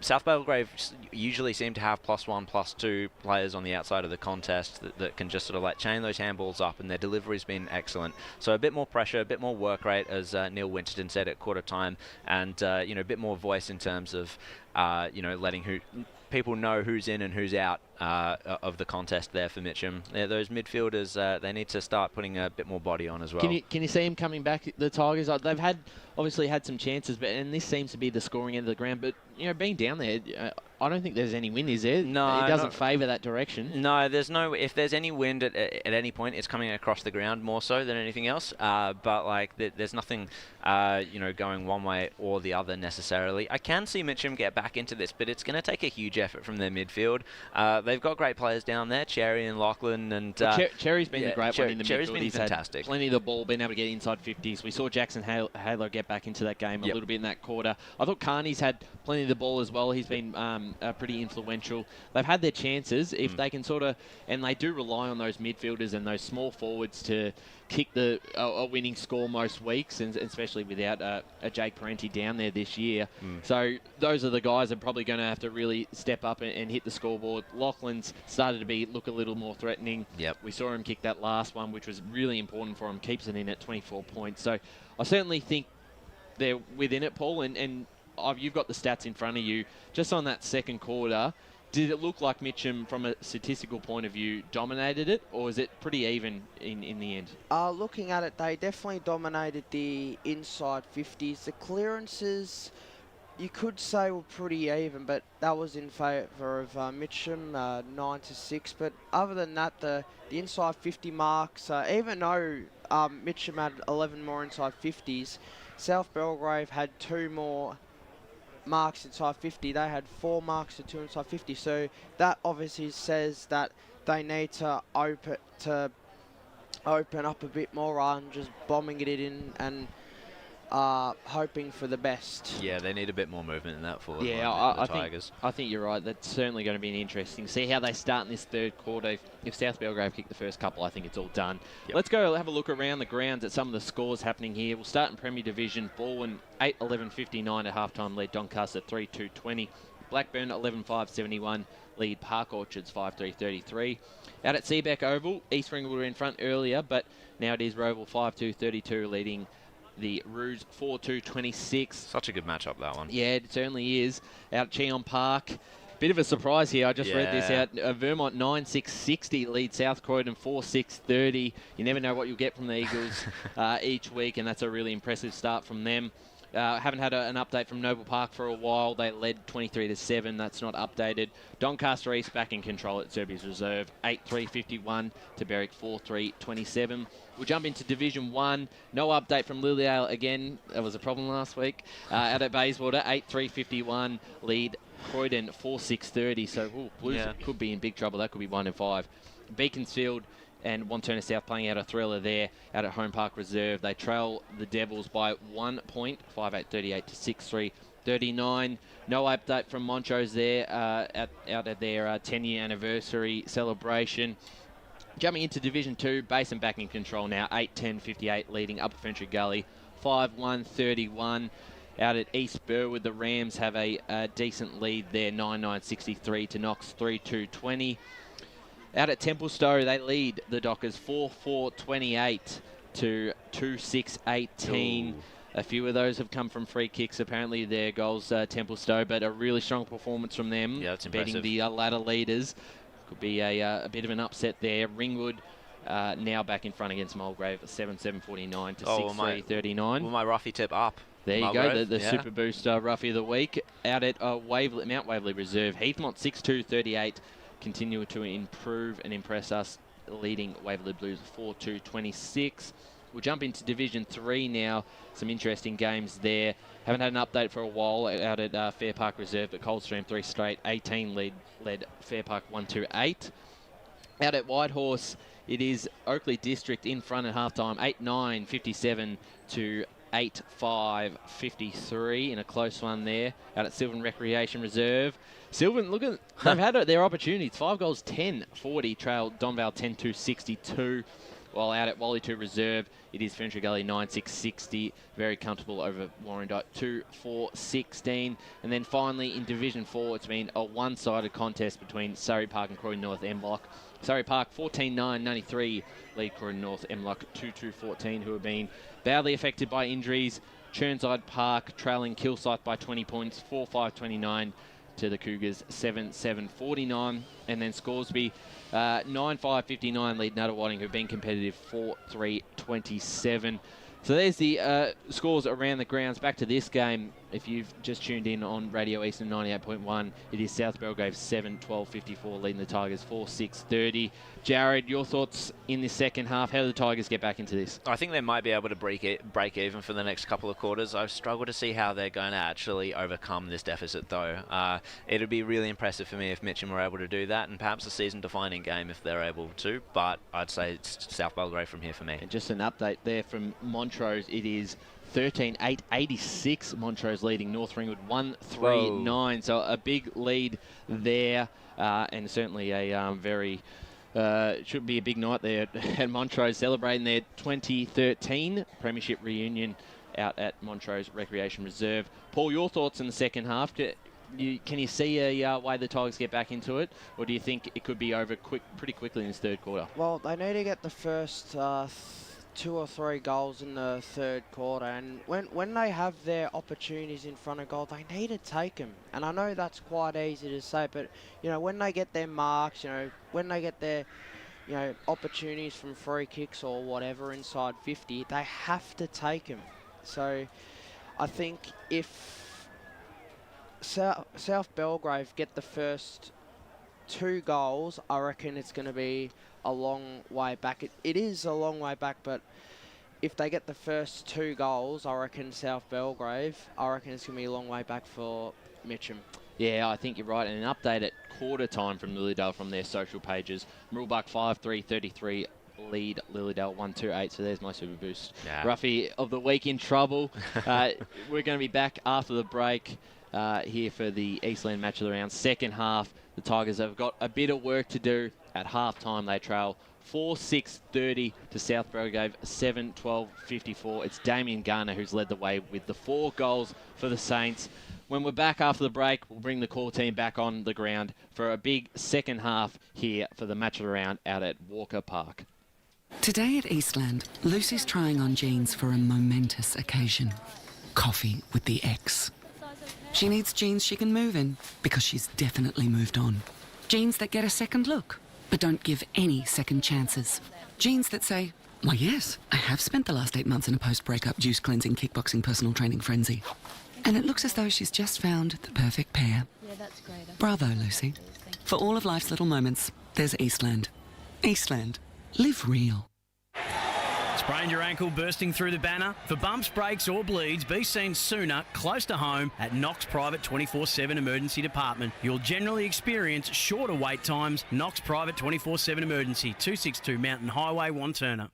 S21: South Belgrave usually seem to have +1, +2 players on the outside of the contest that can just sort of like chain those handballs up, and their delivery's been excellent. So a bit more pressure, a bit more work rate, as Neil Winterton said at quarter time, and a bit more voice in terms of letting people know who's in and who's out of the contest there for Mitcham. Those midfielders, they need to start putting a bit more body on as well.
S3: Can you see him coming back, the Tigers? They've obviously had some chances, and this seems to be the scoring end of the ground. But being down there, I don't think there's any wind, is there?
S21: No,
S3: it doesn't favour that direction.
S21: No, there's no. If there's any wind at any point, it's coming across the ground more so than anything else. But there's nothing, going one way or the other necessarily. I can see Mitcham get back into this, but it's going to take a huge effort from their midfield. They've got great players down there, Cherry and Lachlan, and
S3: Cherry's been a great one in the
S21: Cherry's
S3: midfield.
S21: been
S3: He's
S21: fantastic.
S3: Had plenty of the ball, been able to get inside 50s. We saw Jackson Halo get back into that game a little bit in that quarter. I thought Carney's had plenty of the ball as well. He's been pretty influential. They've had their chances if they can and they do rely on those midfielders and those small forwards to kick a winning score most weeks, and especially without a Jake Parenti down there this year. So those are the guys that are probably going to have to really step up and hit the scoreboard. Lachlan's started to look a little more threatening.
S21: Yep.
S3: We saw him kick that last one, which was really important for him. Keeps it in at 24 points. So I certainly think they're within it, Paul, and you've got the stats in front of you. Just on that second quarter, did it look like Mitcham, from a statistical point of view, dominated it, or was it pretty even in the end?
S17: Looking at it, they definitely dominated the inside 50s. The clearances, you could say, were pretty even, but that was in favour of Mitcham, 9-6. But other than that, the inside 50 marks, even though Mitcham had 11 more inside 50s, South Belgrave had 2 more marks inside 50. They had 4 marks to 2 inside 50. So that obviously says that they need to open up a bit more rather than just bombing it in and hoping for the best.
S21: Yeah, they need a bit more movement in that forward line,
S3: I
S21: Tigers.
S3: I think you're right. That's certainly going to be interesting. See how they start in this third quarter. If South Belgrave kick the first couple, I think it's all done.
S21: Yep.
S3: Let's go have a look around the grounds at some of the scores happening here. We'll start in Premier Division. Baldwin 8-11-59 at halftime lead Doncaster 3-2-20. Blackburn 11-5-71 lead Park Orchards 5-3-33. Out at Seabeck Oval, East Ringwood were in front earlier, but now it is Roval 5-2-32 leading the Roos 4-2-26.
S21: Such a good matchup, that one.
S3: Yeah, it certainly is. Out at Cheon Park, bit of a surprise here. I just read this out. Vermont 9-6-60 lead South Croydon 4-6-30. You never know what you'll get from the Eagles each week, and that's a really impressive start from them. Haven't had an update from Noble Park for a while. They led 23-7. That's not updated. Doncaster East back in control at Serbia's Reserve. 8-3-51 to Berwick 4-3-27. We'll jump into Division 1. No update from Lilydale again. That was a problem last week. Out at Bayswater, 8-3-51 lead Croydon 4-6-30. So Blues could be in big trouble. That could be 1-5. Beaconsfield and Wanturna South playing out a thriller there out at Home Park Reserve. They trail the Devils by 1 point, 5-8-38 to 6-3-39. No update from Montrose there out at their 10-year anniversary celebration. Jumping into Division 2, Basin back in control now, 8-10-58 leading Upper Ferntree Gully, 5-1-31. Out at East Burwood, the Rams have a decent lead there, 9-9-63 to Knox, 3-2-20. Out at Templestowe, they lead the Dockers 4-4-28 to 2-6-18. A few of those have come from free kicks. Apparently their goals, Templestowe, but a really strong performance from them.
S21: Yeah, that's
S3: beating
S21: impressive.
S3: the ladder leaders. Could be a bit of an upset there. Ringwood now back in front against Mulgrave, 7-7-49 to 6-3-39.
S21: Well, my roughy tip up.
S3: There you
S21: Mulgrave,
S3: go, the Super Boost roughie of the week. Out at Mount Waverley Reserve, Heathmont 6-2-38. Continue to improve and impress us leading Waverley Blues 4-2-26. We'll jump into Division 3 now. Some interesting games there. Haven't had an update for a while out at Fair Park Reserve, but Coldstream 3 straight 18 led Fair Park 1-8. Out at Whitehorse, it is Oakley District in front at halftime, 8-9, 57 to 8-5-53 in a close one there. Out at Sylvan Recreation Reserve. Sylvan, look at, they've had their opportunities. 5 goals, 10-40, trailed Donvale 10-2-62. While out at Wally 2 Reserve, it is Furniture Gully 9-6-60. Very comfortable over Warrandyte 2-4-16. And then finally in Division 4, it's been a one-sided contest between Surrey Park and Croydon North M-Lock. Surrey Park 14-9-93 lead Croydon North M-Lock 2-2-14, who have been badly affected by injuries. Churnside Park trailing Kilsyth by 20 points, 4-5-29 to the Cougars, 7-7-49. And then Scoresby 9-5-59 lead Nuttawading, who've been competitive, 4-3-27. So there's the scores around the grounds. Back to this game, if you've just tuned in on Radio Eastern 98.1, it is South Belgrave 7-12-54 leading the Tigers 4-6-30. Jared, your thoughts in this second half? How do the Tigers get back into this?
S21: I think they might be able to break even for the next couple of quarters. I struggle to see how they're going to actually overcome this deficit, though. It would be really impressive for me if Mitcham were able to do that, and perhaps a season-defining game if they're able to. But I'd say it's South Belgrave from here for me.
S3: And just an update there from Montrose. It is 13-8-86. Montrose leading North Ringwood 1-3-9. So a big lead there, and certainly a very should be a big night there at Montrose, celebrating their 2013 Premiership reunion out at Montrose Recreation Reserve. Paul, your thoughts in the second half? Can you see a way the Tigers get back into it, or do you think it could be over pretty quickly in this third quarter?
S17: Well, they need to get the first 2 or 3 goals in the third quarter, and when they have their opportunities in front of goal, they need to take them. And I know that's quite easy to say, but when they get their marks, when they get their opportunities from free kicks or whatever inside 50, they have to take them. So I think if South Belgrave get the first 2 goals, I reckon it's going to be a long way back. It is a long way back, but if they get the first 2 goals, I reckon South Belgrave, I reckon it's going to be a long way back for Mitcham.
S3: Yeah, I think you're right. And an update at quarter time from Lilydale from their social pages. Murrelbuck 5-3-33 lead Lilydale 1-2-8. So there's my super boost. Yeah. Ruffy of the week in trouble. We're going to be back after the break here for the Eastland match of the round. Second half, the Tigers have got a bit of work to do. At half-time, they trail 4-6-30 to South Belgrave, 7-12-54. It's Damien Garner who's led the way with the 4 goals for the Saints. When we're back after the break, we'll bring the core team back on the ground for a big second half here for the match of the round out at Walker Park.
S8: Today at Eastland, Lucy's trying on jeans for a momentous occasion. Coffee with the ex. She needs jeans she can move in because she's definitely moved on. Jeans that get a second look, but don't give any second chances. Jeans that say, why yes, I have spent the last 8 months in a post-breakup juice cleansing, kickboxing, personal training frenzy. And it looks as though she's just found the perfect pair.
S6: Yeah, that's great.
S8: Bravo, Lucy. For all of life's little moments, there's Eastland. Eastland. Live real.
S9: Sprained your ankle bursting through the banner? For bumps, breaks or bleeds, be seen sooner, close to home, at Knox Private 24/7 Emergency Department. You'll generally experience shorter wait times. Knox Private 24/7 Emergency, 262 Mountain Highway, Wanturna.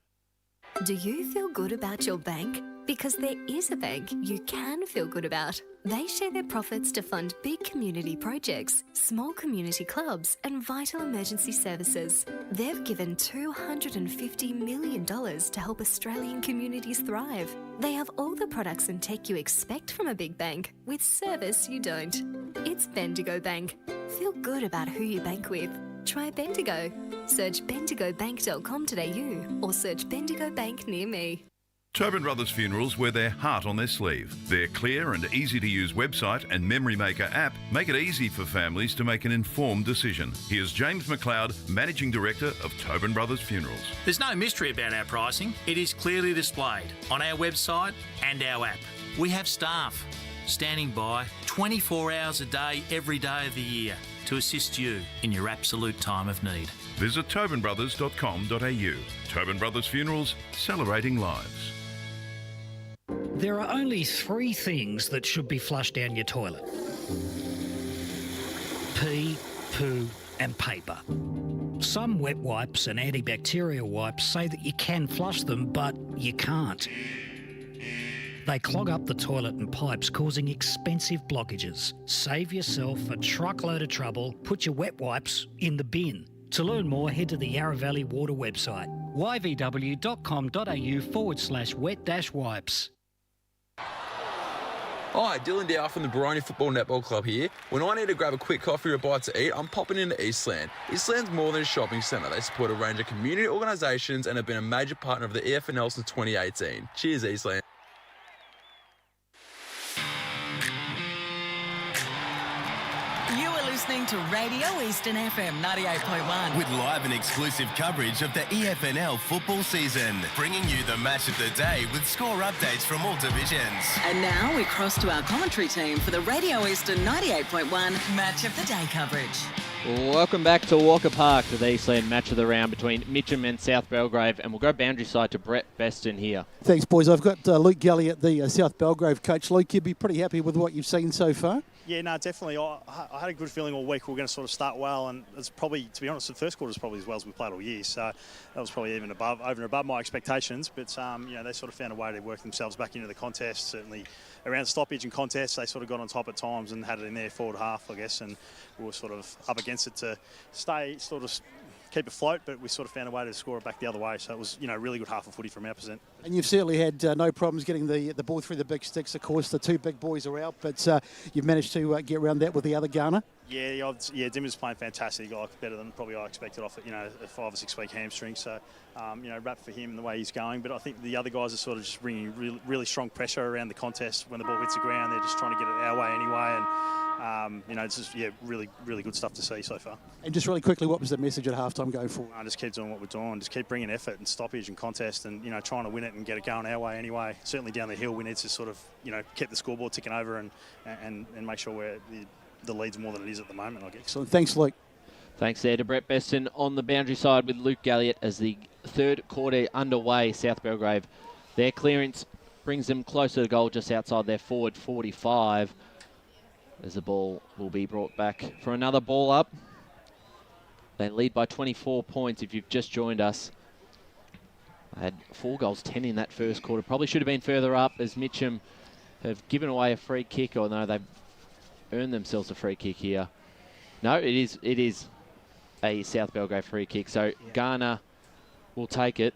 S10: Do you feel good about your bank? Because there is a bank you can feel good about. They share their profits to fund big community projects, small community clubs, and vital emergency services. They've given $250 million to help Australian communities thrive. They have all the products and tech you expect from a big bank, with service you don't. It's Bendigo Bank. Feel good about who you bank with. Try Bendigo. Search bendigobank.com.au or search Bendigo Bank near me.
S11: Tobin Brothers Funerals wear their heart on their sleeve. Their clear and easy-to-use website and Memory Maker app make it easy for families to make an informed decision. Here's James McLeod, Managing Director of Tobin Brothers Funerals.
S12: There's no mystery about our pricing. It is clearly displayed on our website and our app. We have staff standing by 24 hours a day, every day of the year to assist you in your absolute time of need.
S11: Visit tobinbrothers.com.au. Tobin Brothers Funerals, celebrating lives.
S15: There are only 3 things that should be flushed down your toilet: pee, poo and paper. Some wet wipes and antibacterial wipes say that you can flush them, but you can't. They clog up the toilet and pipes, causing expensive blockages. Save yourself a truckload of trouble. Put your wet wipes in the bin. To learn more, head to the Yarra Valley Water website, yvw.com.au/wet-wipes.
S16: Hi, Dylan Dow from the Baroni Football Netball Club here. When I need to grab a quick coffee or a bite to eat, I'm popping into Eastland. Eastland's more than a shopping centre. They support a range of community organisations and have been a major partner of the EFNL since 2018. Cheers, Eastland.
S1: You are listening to Radio Eastern FM 98.1.
S2: With live and exclusive coverage of the EFNL football season, bringing you the match of the day with score updates from all divisions.
S1: And now we cross to our commentary team for the Radio Eastern 98.1 Match of the Day coverage.
S3: Welcome back to Walker Park for the Eastland Match of the Round between Mitcham and South Belgrave, and we'll go boundary side to Brett Beston here.
S20: Thanks, boys. I've got Luke Galliot, the South Belgrave coach. Luke, you'd be pretty happy with what you've seen so far?
S6: Yeah, no, definitely. I had a good feeling all week we were going to sort of start well, and it's probably, to be honest, the first quarter is probably as well as we played all year. So that was probably even over and above my expectations. But they sort of found a way to work themselves back into the contest. Certainly around stoppage and contest, they sort of got on top at times and had it in their forward half, I guess, and we were sort of up against it to stay sort of keep afloat, but we sort of found a way to score it back the other way. So it was, really good half of footy from our percent.
S20: And you've certainly had no problems getting the ball through the big sticks. Of course, the 2 big boys are out, but you've managed to get around that with the other Ghana.
S6: Yeah, Dimmer's playing fantastic. Better than probably I expected off a 5 or 6 week hamstring. So, wrap for him and the way he's going. But I think the other guys are sort of just bringing really strong pressure around the contest. When the ball hits the ground, they're just trying to get it our way anyway. And it's just really good stuff to see so far.
S20: And just really quickly, what was the message at halftime going forward?
S6: Just keep doing what we're doing. Just keep bringing effort and stoppage and contest, and trying to win it and get it going our way anyway. Certainly down the hill, we need to sort of keep the scoreboard ticking over and make sure we're the lead's more than it is at the moment, I guess.
S20: Excellent. Thanks, Luke.
S3: Thanks there to Brett Beston on the boundary side with Luke Galliot as the third quarter underway. South Belgrave, their clearance brings them closer to goal just outside their forward 45. As the ball will be brought back for another ball up. They lead by 24 points if you've just joined us. They had 4 goals, 10 in that first quarter. Probably should have been further up as Mitcham have given away a free kick, or no, they've earned themselves a free kick here. No, it is a South Belgrave free kick. So Garner will take it.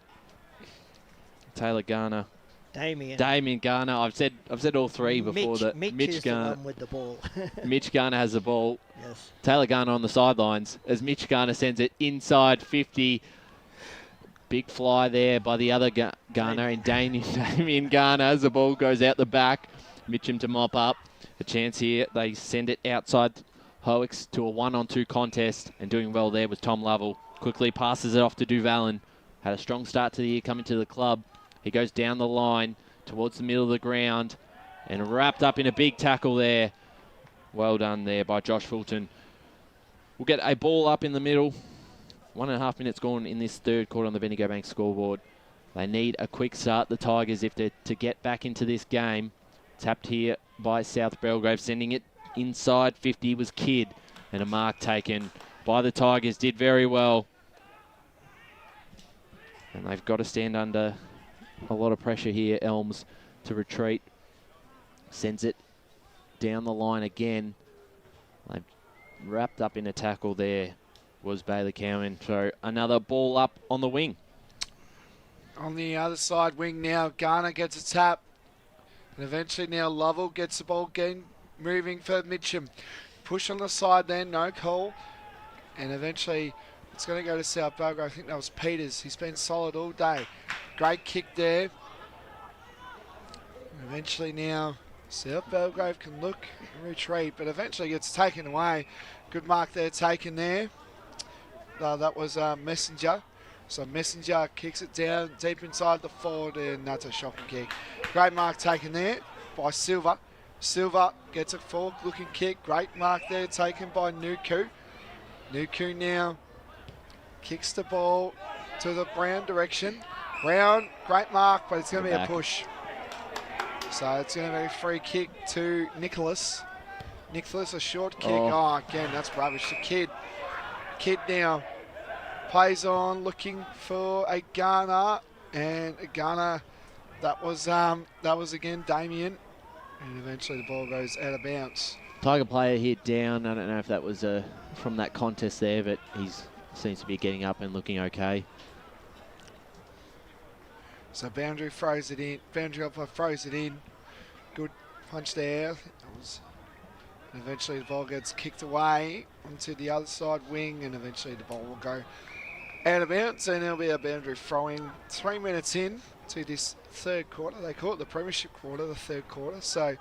S3: Taylor Garner. Damien Garner. I've said all 3 before.
S4: Mitch Garner, the one with the ball.
S3: Mitch Garner has the ball.
S4: Yes.
S3: Taylor Garner on the sidelines as Mitch Garner sends it inside 50. Big fly there by the other Garner, and Damien Garner as the ball goes out the back. Mitcham to mop up. A chance here. They send it outside Hoeks to a 1-on-2 contest, and doing well there was Tom Lovell. Quickly passes it off to Duvalin. Had a strong start to the year coming to the club. He goes down the line towards the middle of the ground and wrapped up in a big tackle there. Well done there by Josh Fulton. We'll get a ball up in the middle. 1.5 minutes gone in this third quarter on the Bendigo Bank scoreboard. They need a quick start, the Tigers, if they're to get back into this game. Tapped here by South Belgrave, sending it inside 50 was Kidd. And a mark taken by the Tigers, did very well. And they've got to stand under a lot of pressure here, Elms, to retreat. Sends it down the line again. They've wrapped up in a tackle there, was Bailey Cowan. So another ball up on the wing.
S14: On the other side wing now, Garner gets a tap. And eventually now Lovell gets the ball again, moving for Mitcham. Push on the side then, no call. And eventually it's going to go to South Belgrave. I think that was Peters. He's been solid all day. Great kick there. Eventually now South Belgrave can look and retreat, but eventually gets taken away. Good mark there taken there. That was Messenger. So Messenger kicks it down deep inside the forward, and that's a shocking kick. Great mark taken there by Silva. Silva gets a forward-looking kick. Great mark there taken by Nuku. Nuku now kicks the ball to the Brown direction. Brown, great mark, but it's going to be a push. So it's going to be a free kick to Nicholas. Nicholas, a short kick. Oh, again, that's rubbish. The kid now plays on, looking for a Garner, and a Garner. That was again Damien, and eventually the ball goes out of bounds.
S3: Tiger player hit down. I don't know if that was from that contest there, but he seems to be getting up and looking okay.
S14: So Boundary throws it in. Boundary umpire throws it in. Good punch there. And eventually the ball gets kicked away onto the other side wing, and eventually the ball will go out of bounds, and there'll be a Boundary throwing 3 minutes in to this third quarter. They call it the premiership quarter, the third quarter. So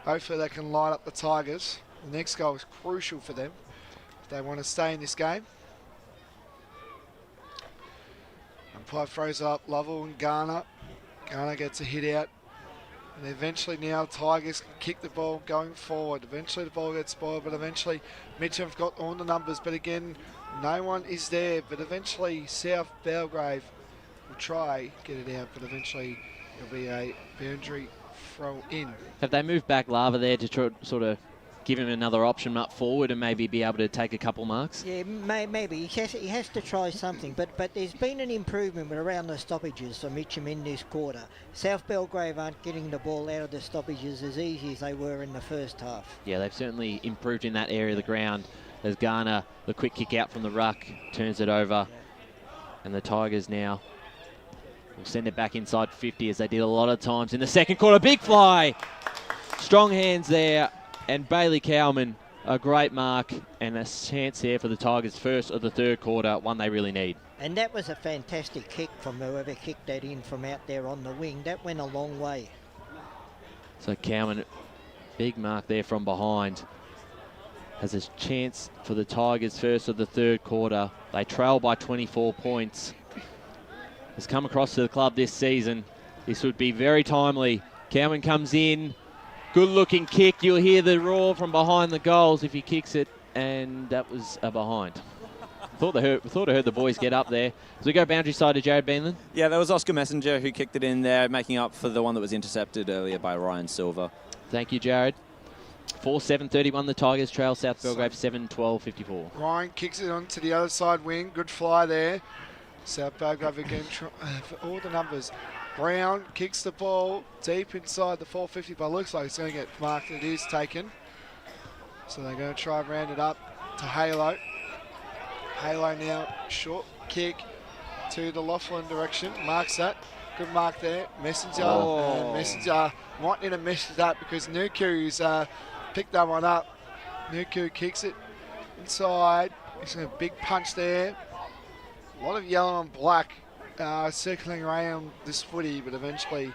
S14: hopefully they can light up the Tigers. The next goal is crucial for them if they want to stay in this game. Umpire throws up Lovell and Garner. Garner gets a hit out. And eventually now Tigers can kick the ball going forward. Eventually the ball gets spoiled, but eventually Mitcham have got all the numbers. But again, no one is there. But eventually South Belgrave will try get it out, but eventually it'll be a Boundary throw in.
S3: Have they moved back Lava there to try, sort of give him another option up forward and maybe be able to take a couple marks?
S4: Yeah, maybe. He has to try something, but there's been an improvement around the stoppages for Mitcham in this quarter. South Belgrave aren't getting the ball out of the stoppages as easy as they were in the first half.
S3: Yeah, they've certainly improved in that area of the ground as Garner, the quick kick out from the ruck, turns it over. And the Tigers now will send it back inside 50 as they did a lot of times in the second quarter. Big fly! Strong hands there. And Bailey Cowman, a great mark and a chance here for the Tigers first of the third quarter, one they really need.
S4: And that was a fantastic kick from whoever kicked that in from out there on the wing. That went a long way.
S3: So Cowman, big mark there from behind. Has a chance for the Tigers first of the third quarter. They trail by 24 points. Has come across to the club this season. This would be very timely. Cowman comes in. Good looking kick. You'll hear the roar from behind the goals if he kicks it, and that was a behind. Thought I heard the boys get up there. So we go Boundary side to Jared Beanland.
S18: Yeah, that was Oscar Messenger who kicked it in there, making up for the one that was intercepted earlier by Ryan Silver.
S3: Thank you, Jared. 4-7-31 the Tigers trail South Belgrave 7-12-54.
S14: Ryan kicks it onto the other side wing. Good fly there. South Belgrave again for all the numbers. Brown kicks the ball deep inside the 450, but looks like it's going to get marked. It is taken. So they're going to try and round it up to Halo. Halo now, short kick to the Laughlin direction. Marks that. Good mark there. Messenger. And Messenger might need to mess that because Nuku's picked that one up. Nuku kicks it inside. He's got a big punch there. A lot of yellow and black circling around this footy, but eventually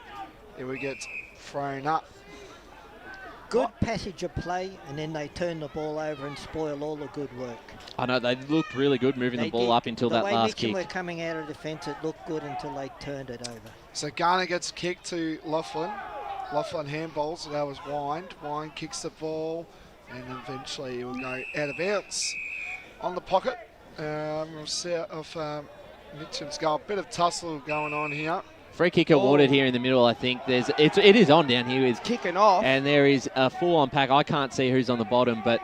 S14: it will get thrown up.
S4: Good passage of play, and then they turn the ball over and spoil all the good work.
S3: I know, they looked really good moving the ball up until that last kick.
S4: The way Mitcham were coming out of defence, it looked good until they turned it over.
S14: So Garner gets kicked to Laughlin. Laughlin handballs, so that was Wind. Wind kicks the ball, and eventually it will go out of bounds. On the pocket of Mitcham's goal. A bit of tussle going on here.
S3: Free kick awarded here in the middle, I think. It is on down here. It's
S17: kicking off.
S3: And there is a full-on pack. I can't see who's on the bottom, but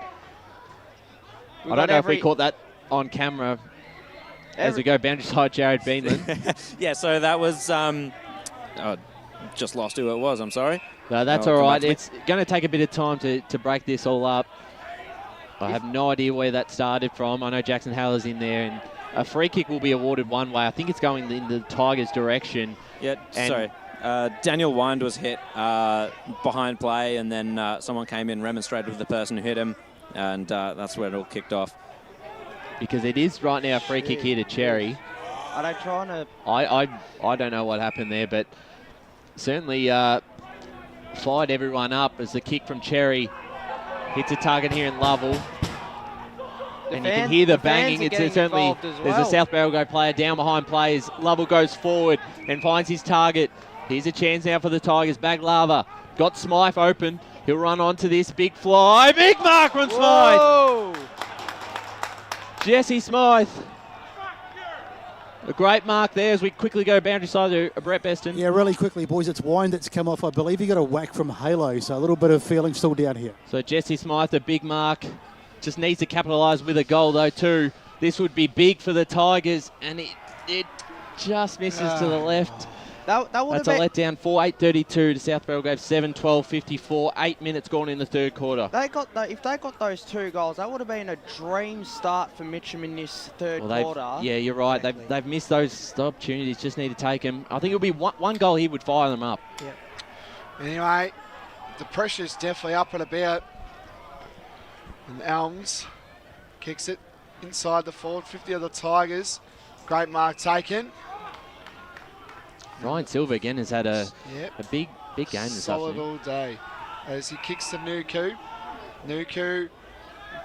S3: I don't know if we caught that on camera as we go boundary side, Jared Beanland.
S18: Yeah, so that was... just lost who it was, I'm sorry.
S3: No, that's all right. It's going to take a bit of time to break this all up. I have no idea where that started from. I know Jackson Haller's in there, and a free kick will be awarded one way. I think it's going in the Tigers' direction.
S18: Yeah, sorry. Daniel Wind was hit behind play, and then someone came in, remonstrated with the person who hit him, and that's where it all kicked off.
S3: Because it is right now a free kick here to Cherry.
S17: Are they trying to...
S3: I don't know what happened there, but certainly fired everyone up as the kick from Cherry hits a target here in Lovell. And you can hear the banging. It's certainly there's a South Belgrave player down behind players. Lovell goes forward and finds his target. Here's a chance now for the Tigers. Baglava got Smythe open. He'll run onto this big fly. Big mark from Smythe. Jesse Smythe. A great mark there as we quickly go boundary side to Brett Beston.
S20: Yeah, really quickly, boys. It's Wine that's come off. I believe he got a whack from Halo, so a little bit of feeling still down here.
S3: So Jesse Smythe, a big mark. Just needs to capitalise with a goal, though, too. This would be big for the Tigers, and it just misses to the left.
S17: That's a
S3: letdown. 4-8-32 to South Belgrave, 7-12-54. 8 minutes gone in the third quarter.
S17: If they got those 2 goals, that would have been a dream start for Mitcham in this third quarter.
S3: Yeah, you're right. They've missed those opportunities. Just need to take them. I think it'll be one goal here would fire them up.
S14: Yep. Anyway, the pressure's definitely up and about. And Elms kicks it inside the forward 50 of the Tigers. Great mark taken.
S3: Ryan Silver again has had a big game this
S14: Solid
S3: afternoon.
S14: all day as he kicks to Nuku. Nuku,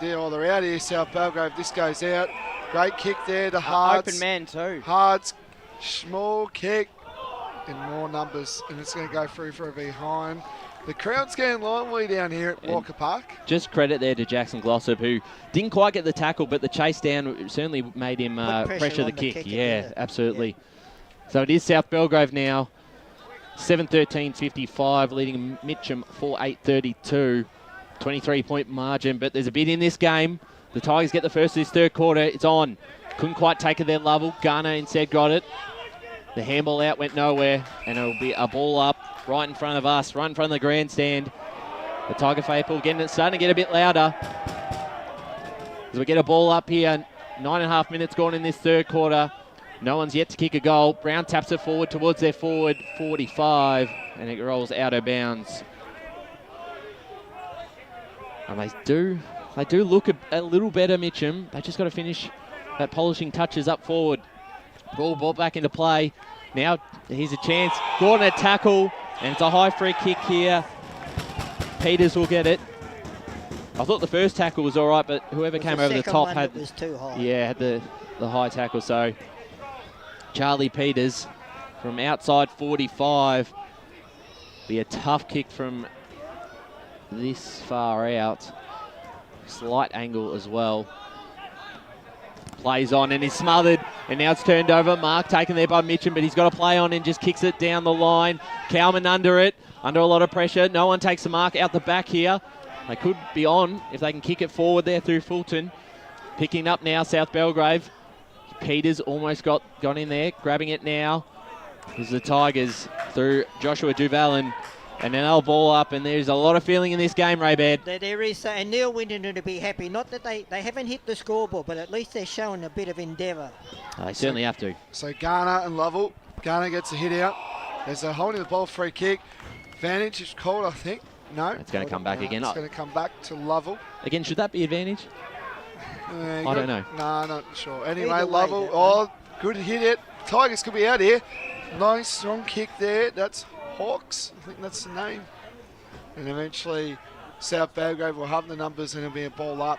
S14: they're out here, South Belgrave. This goes out. Great kick there to Hards.
S17: Open man too.
S14: Hards, small kick in more numbers, and it's going to go through for a behind. The crowd's getting lively down here at Walker Park.
S3: Just credit there to Jackson Glossop, who didn't quite get the tackle, but the chase down certainly made him pressure the kick. Yeah, absolutely. Yeah. So it is South Belgrave now, 7-13-55, leading Mitcham 4-8-32, 23-point margin. But there's a bit in this game. The Tigers get the first of this third quarter. It's on. Couldn't quite take it their level. Garner instead got it. The handball out went nowhere, and it'll be a ball up right in front of us, right in front of the grandstand. The Tiger faithful starting to get a bit louder. As we get a ball up here, 9.5 minutes gone in this third quarter. No one's yet to kick a goal. Brown taps it forward towards their forward 45, and it rolls out of bounds. And they do look a little better, Mitcham. They just got to finish that polishing touches up forward. Ball brought back into play. Now here's a chance. Gordon a tackle, and it's a high free kick here. Peters will get it. I thought the first tackle was all right, but whoever came over the top had
S4: was too high.
S3: Yeah, had the high tackle. So Charlie Peters from outside 45. Be a tough kick from this far out. Slight angle as well. Plays on and is smothered, and now it's turned over. Mark taken there by Mitcham, but he's got to play on and just kicks it down the line. Cowman under it, under a lot of pressure. No one takes the mark out the back here. They could be on if they can kick it forward there through Fulton. Picking up now South Belgrave. Peters almost got in there, grabbing it now. There's the Tigers through Joshua Duvalin. And then they'll ball up, and there's a lot of feeling in this game, Ray-Bad.
S4: There is, and Neil Winton to be happy. Not that they haven't hit the scoreboard, but at least they're showing a bit of endeavour.
S3: They certainly have to.
S14: So Garner and Lovell. Garner gets a hit out. There's a holding the ball, free kick. Advantage is called, I think. No.
S3: It's going to come back again.
S14: It's going to come back to Lovell.
S3: Again, should that be advantage? I don't know.
S14: No, not sure. Anyway, Lovell. Good hit it. Tigers could be out here. Nice, strong kick there. That's Hawks, I think that's the name. And eventually South Belgrave will have the numbers and it'll be a ball up.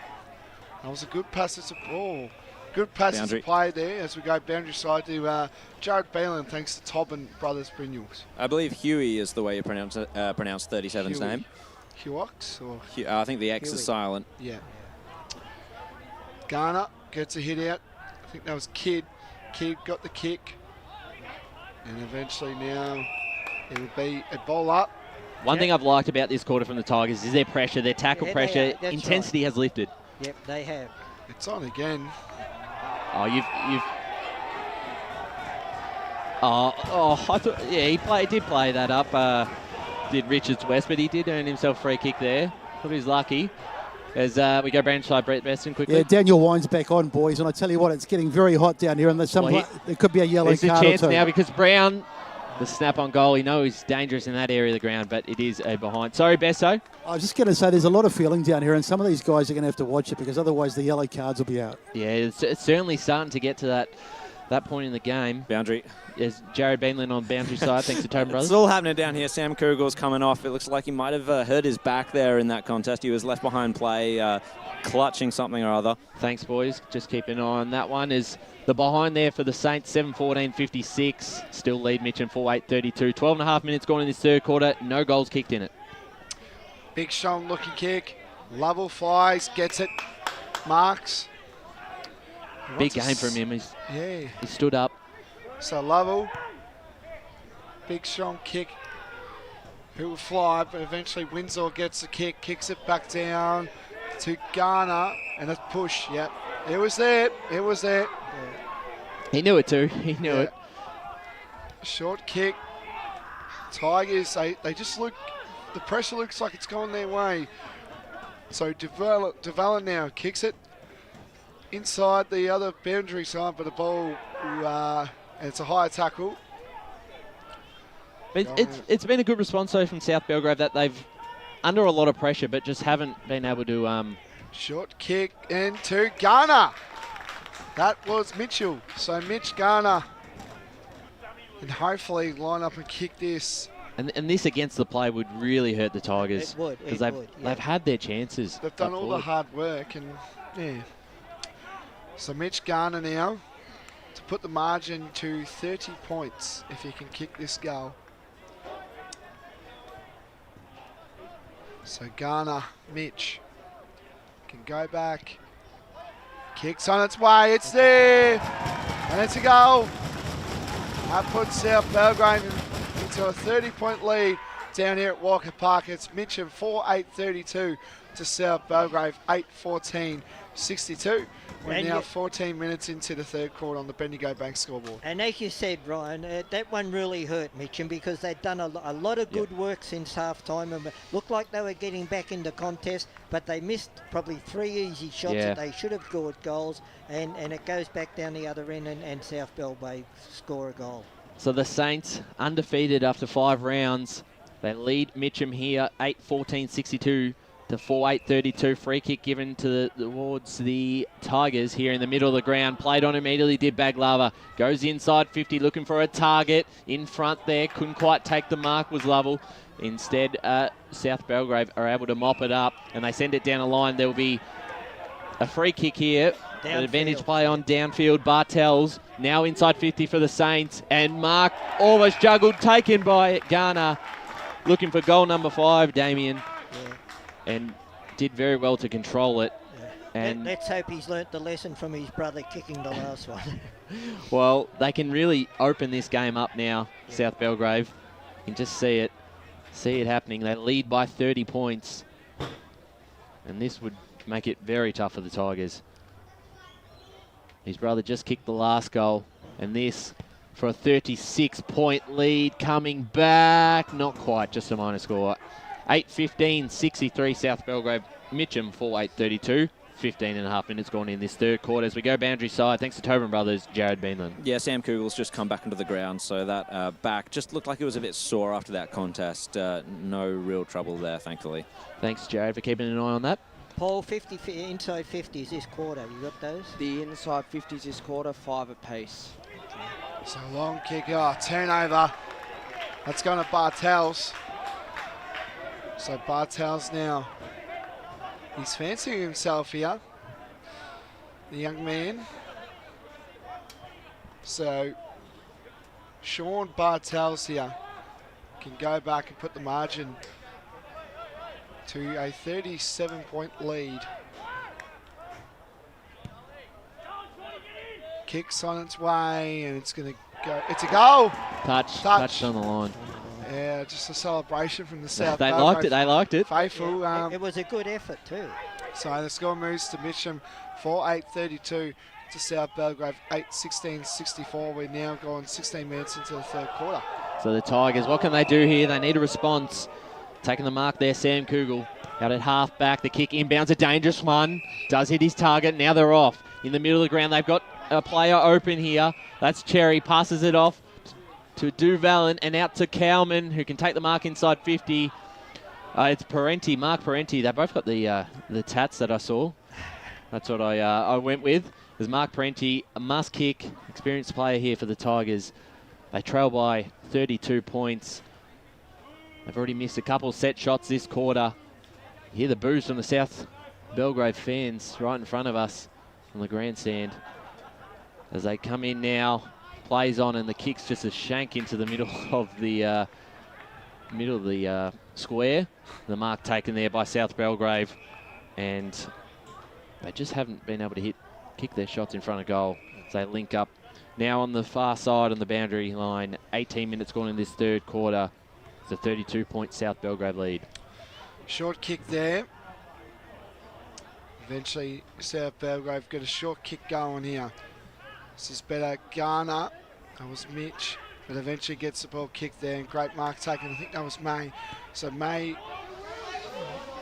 S14: That was a good passage of ball. Good passage to play there as we go boundary side to Jared Beelan, thanks to Tobin Brothers Brynjolfs.
S18: I believe Huey is the way you pronounce 37's name.
S14: Huox? Or
S18: I think the X
S14: Huey.
S18: is silent.
S14: Yeah. Garner gets a hit out. I think that was Kidd. Kidd got the kick. And eventually now it'll be a ball up.
S3: One thing I've liked about this quarter from the Tigers is their pressure, their tackle pressure. Intensity has lifted.
S4: Yep, they have.
S14: It's on again.
S3: Oh, you've. I thought, he did play that up. Did Richards West, but he did earn himself a free kick there. Thought he was lucky. As we go branch side, Brett Beston quickly.
S20: Yeah, Daniel Wine's back on, boys, and I tell you what, it's getting very hot down here, and there's there could be a yellow card or two.
S3: There's a chance now because Brown, the snap on goal, he knows he's dangerous in that area of the ground, but it is a behind. Sorry, Besso.
S20: I was just going to say there's a lot of feeling down here, and some of these guys are going to have to watch it because otherwise the yellow cards will be out.
S3: Yeah, it's certainly starting to get to that point in the game.
S18: Boundary.
S3: There's Jared Beanlin on boundary side, thanks to Tobin Brothers.
S18: It's all happening down here. Sam Kugel's coming off. It looks like he might have hurt his back there in that contest. He was left behind play, clutching something or other.
S3: Thanks, boys. Just keep an eye on that one. Is the behind there for the Saints, 7-14-56. Still lead Mitcham 4-8-32. 12.5 minutes gone in this third quarter. No goals kicked in it.
S14: Big strong looking kick. Lovell flies, gets it, marks.
S3: Big game from him. He stood up.
S14: So Lovell, big strong kick. Who will fly, but eventually Windsor gets the kick, kicks it back down to Garner, and a push. Yep, it was there. It was there.
S3: He knew it too. He knew it.
S14: Short kick. Tigers, they just look, the pressure looks like it's gone their way. So Devala now kicks it inside the other boundary side, but the ball, and it's a higher tackle.
S3: But it's been a good response though from South Belgrave, that they've under a lot of pressure, but just haven't been able to.
S14: Short kick into Garner. That was Mitchell. So Mitch Garner, and hopefully line up and kick this.
S3: And this against the play would really hurt the Tigers.
S14: It would,
S3: because they've had their chances.
S14: They've done all the hard work, and yeah. So Mitch Garner now to put the margin to 30 points if he can kick this goal. So Garner, Mitch can go back. Kicks on its way, it's there, and it's a goal. That puts South Belgrave into a 30-point lead down here at Walker Park. It's Mitcham 4-8-32 to South Belgrave 8-14-62. We're
S4: And
S14: now
S4: you-
S14: 14 minutes into the third quarter on the Bendigo Bank scoreboard.
S4: And as you said, Ryan, that one really hurt Mitcham because they'd done a lot of good work since half-time and looked like they were getting back in the contest, but they missed probably 3 easy shots that they should have scored goals, and it goes back down the other end and South Belgrave score a goal.
S3: So the Saints undefeated after 5 rounds. They lead Mitcham here 8-14-62 to 4-8-32. Free kick given towards the Tigers here in the middle of the ground. Played on immediately, did Baglava. Goes inside 50, looking for a target. In front there, couldn't quite take the mark, was Lovell. Instead, South Belgrave are able to mop it up, and they send it down the line. There will be a free kick here. An advantage play on downfield. Bartels now inside 50 for the Saints, and Mark almost juggled, taken by Garner. Looking for goal number 5, Damien. And did very well to control it. And
S4: Let's hope he's learnt the lesson from his brother kicking the last one.
S3: well, they can really open this game up now, South Belgrave. You can just see it happening. They lead by 30 points. And this would make it very tough for the Tigers. His brother just kicked the last goal. And this for a 36-point lead coming back. Not quite, just a minor score. 8-15-63 South Belgrave. Mitcham 4-8-32. 15.5 minutes gone in this third quarter as we go boundary side. Thanks to Tobin Brothers, Jared Beanland.
S18: Yeah, Sam Kugel's just come back into the ground, so that back just looked like it was a bit sore after that contest. No real trouble there, thankfully.
S3: Thanks, Jared, for keeping an eye on that.
S4: Paul, inside 50s this quarter. You got those?
S17: The inside 50s this quarter, 5 apiece.
S14: So long kick, turnover. That's going to Bartels. So Bartels now, he's fancying himself here, the young man. So Sean Bartels here can go back and put the margin to a 37-point lead. Kicks on its way, and it's going to go. It's a goal.
S3: Touched on the line.
S14: Yeah, just a celebration from the South.
S3: They liked it. They liked it.
S14: Faithful.
S4: It was a good effort too.
S14: So the score moves to Mitcham 4-8-32 to South Belgrave 8-16-64. We're now going 16 minutes into the third quarter.
S3: So the Tigers, what can they do here? They need a response. Taking the mark there, Sam Kugel. Out at half back, the kick inbounds, a dangerous one. Does hit his target, now they're off. In the middle of the ground, they've got a player open here. That's Cherry, passes it off to Duvalin and out to Cowman, who can take the mark inside 50. It's Parenti, Mark Parenti. They both got the tats that I saw. That's what I went with. There's Mark Parenti, a must kick, experienced player here for the Tigers. They trail by 32 points. They've already missed a couple set shots this quarter. You hear the boos from the South Belgrave fans right in front of us on the grandstand. As they come in now, plays on, and the kick's just a shank into the middle of the square. The mark taken there by South Belgrave, and they just haven't been able to kick their shots in front of goal. As they link up now on the far side on the boundary line. 18 minutes gone in this third quarter. It's a 32-point South Belgrave lead.
S14: Short kick there. Eventually, South Belgrave get a short kick going here. This is better. Garner. That was Mitch. But eventually gets the ball kicked there. And great mark taken. I think that was May. So May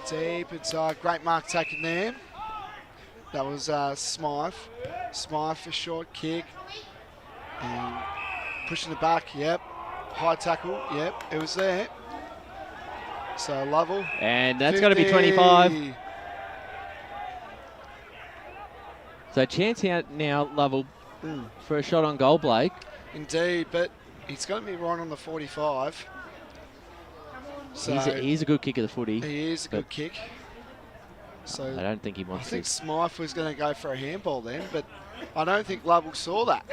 S14: deep inside. Great mark taken there. That was Smythe. Smythe for short kick. And pushing the back. Yep. High tackle. Yep. It was there. So Lovell.
S3: And that's got to be 25. So chance out now, Lovell, for a shot on goal, Blake.
S14: Indeed, but he's going to be right on the 45. So
S3: He's a good kick of the footy.
S14: He is a good kick. So
S3: I don't think he wants
S14: I think
S3: to.
S14: Smythe was going to go for a handball then, but I don't think Lovell saw that.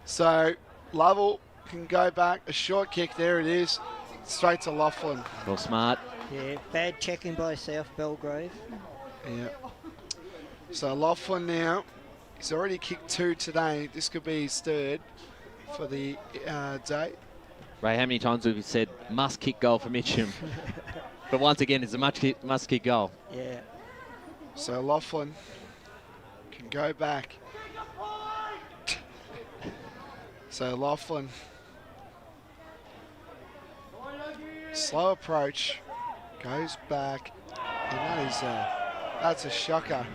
S14: So Lovell can go back. A short kick, there it is. Straight to Laughlin.
S3: Well, smart.
S4: Yeah, bad checking by South Belgrave.
S14: Yeah. So Laughlin now, he's already kicked 2 today. This could be his 3rd for the day.
S3: Ray, how many times have we said must kick goal for Mitcham? But once again, it's a must kick goal.
S4: Yeah.
S14: So Laughlin can go back. So Laughlin. Slow approach. Goes back. And that's a shocker.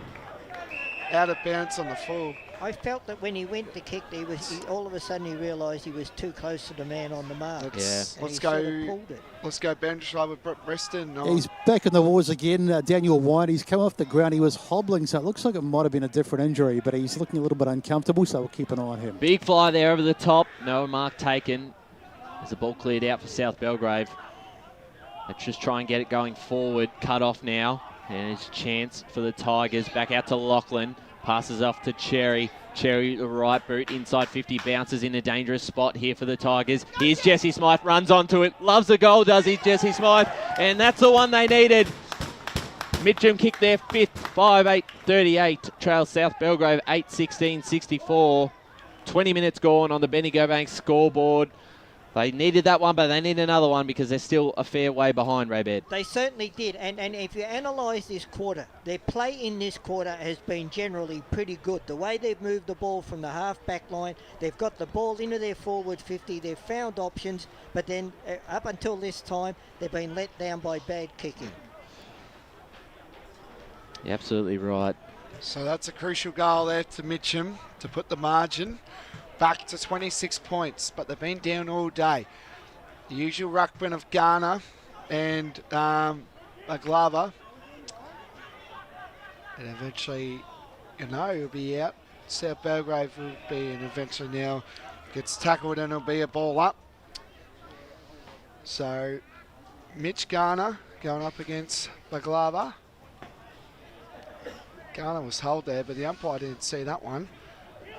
S14: Out of bounds on the full.
S4: I felt that when he went to kick, all of a sudden he realised he was too close to the man on the mark.
S14: Let's
S4: Sort of
S14: go.
S4: pulled it.
S14: Let's go. Boundary line with Preston.
S20: He's back in the wars again. Daniel White. He's come off the ground. He was hobbling, so it looks like it might have been a different injury, but he's looking a little bit uncomfortable. So we'll keep an eye on him.
S3: Big fly there over the top. No mark taken. As the ball cleared out for South Belgrave. Let's just try and get it going forward. Cut off now. And it's a chance for the Tigers. Back out to Lachlan. Passes off to Cherry. Cherry, the right boot, inside 50, bounces in a dangerous spot here for the Tigers. Here's Jesse Smythe, runs onto it. Loves the goal, does he, Jesse Smythe? And that's the one they needed. Mitcham kicked their 5th, 5-8-38. Trails South Belgrave, 8-16-64. 20 minutes gone on the Bendigo scoreboard. They needed that one, but they need another one because they're still a fair way behind, Raybed.
S4: They certainly did, and if you analyse this quarter, their play in this quarter has been generally pretty good. The way they've moved the ball from the half-back line, they've got the ball into their forward 50, they've found options, but then up until this time, they've been let down by bad kicking.
S3: You're absolutely right.
S14: So that's a crucial goal there to Mitcham to put the margin back to 26 points, but they've been down all day. The usual ruckman of Garner and Glover. And eventually, he'll be out. South Belgrave will be, and eventually now gets tackled and it'll be a ball up. So, Mitch Garner going up against Glover. Garner was held there, but the umpire didn't see that one.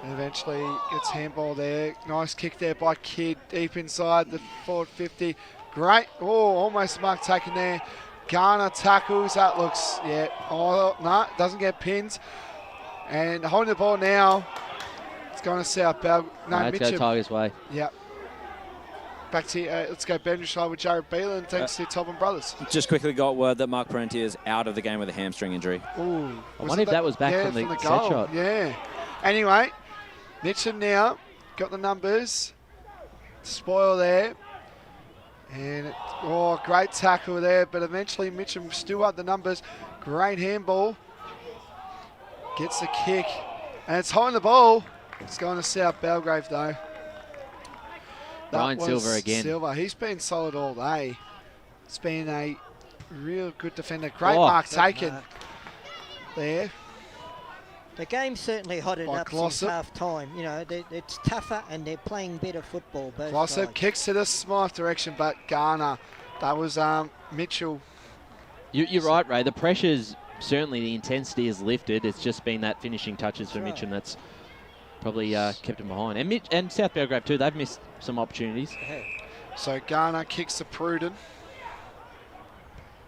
S14: And eventually gets handball there. Nice kick there by Kidd, deep inside the forward 50. Great. Oh, almost mark taken there. Garner tackles. That looks, Oh, no, doesn't get pinned. And holding the ball now. It's going to South Belgrave. No,
S3: Let's
S14: Mitcham.
S3: go Tigers' way.
S14: Yep. Back to let's go Bendigo with Jared Beelan. Thanks to Tobin Brothers.
S18: Just quickly got word that Mark Parenti is out of the game with a hamstring injury.
S14: Ooh,
S3: I wonder if that was back from the
S14: goal.
S3: set shot.
S14: Yeah. Anyway, Mitcham now got the numbers. Spoil there. And, great tackle there. But eventually Mitcham still had the numbers. Great handball. Gets the kick. And it's high on the ball. It's going to South Belgrave, though.
S3: Brian Silver again.
S14: Silver. He's been solid all day. It's been a real good defender. Great mark taken there.
S4: The game's certainly hotted up since
S14: Glossop.
S4: half-time. It's tougher and they're playing better football. Both
S14: Glossop
S4: sides.
S14: kicks to the Smythe direction, but Garner. That was Mitchell.
S3: You're right, Ray. The pressure's certainly, the intensity has lifted. It's just been that finishing touches for Mitcham that's probably kept him behind. And South Belgrave too. They've missed some opportunities.
S14: So Garner kicks to Pruden.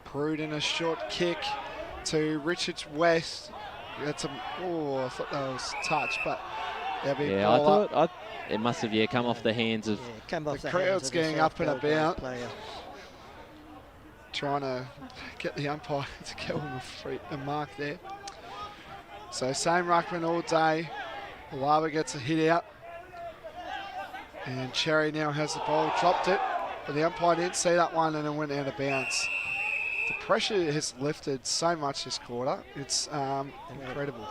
S14: Pruden a short kick to Richards West. That's I thought that was touch, but
S3: Yeah, I thought it must have come off the hands of...
S14: The crowd's getting up and about, trying to get the umpire to give him a mark there. So same ruckman all day. Lava gets a hit out. And Cherry now has the ball, dropped it, but the umpire didn't see that one and it went out of bounds. The pressure has lifted so much this quarter. It's incredible.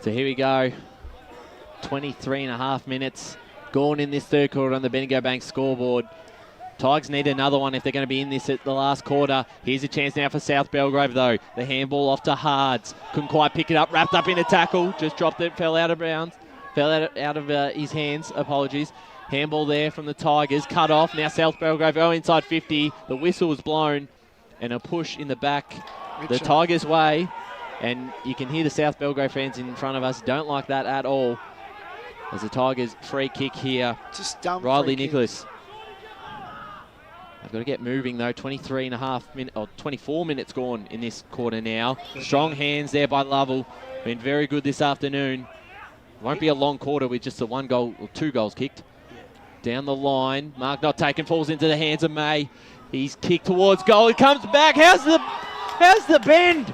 S3: So here we go. 23.5 minutes gone in this third quarter on the Bendigo Bank scoreboard. Tigers need another one if they're going to be in this at the last quarter. Here's a chance now for South Belgrave, though. The handball off to Hards. Couldn't quite pick it up. Wrapped up in a tackle. Just dropped it. Fell out of bounds. Fell out of his hands. Apologies. Handball there from the Tigers. Cut off. Now South Belgrave go inside 50. The whistle was blown. And a push in the back. The Tigers' way. And you can hear the South Belgrave fans in front of us don't like that at all. As the Tigers free kick here.
S14: Just dumb
S3: Riley
S14: free
S3: Nicholas. They've got to get moving though. 23.5 minutes, or 24 minutes gone in this quarter now. Strong hands there by Lovell. Been very good this afternoon. Won't be a long quarter with just the 1 goal or 2 goals kicked. Down the line. Mark not taken, falls into the hands of May. He's kicked towards goal. He comes back. How's the bend?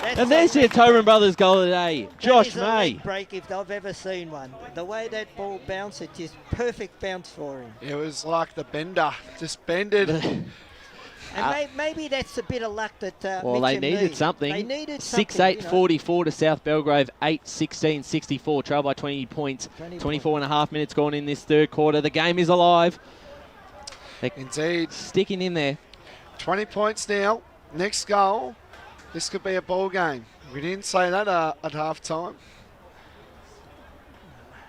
S3: And there's your Tobin Brothers goal today. Josh May.
S4: That is a leg break if I've ever seen one. The way that ball bounced, it just perfect bounce for him.
S14: It was like the bender, just bended.
S4: And maybe that's a bit of luck that
S3: well, they needed something.
S4: They needed something.
S3: 6-8-44 to South Belgrave. 8-16-64. Trail by 20 points. 24.5 minutes gone in this third quarter. The game is alive.
S14: Indeed.
S3: Sticking in there.
S14: 20 points now. Next goal. This could be a ball game. We didn't say that at half time.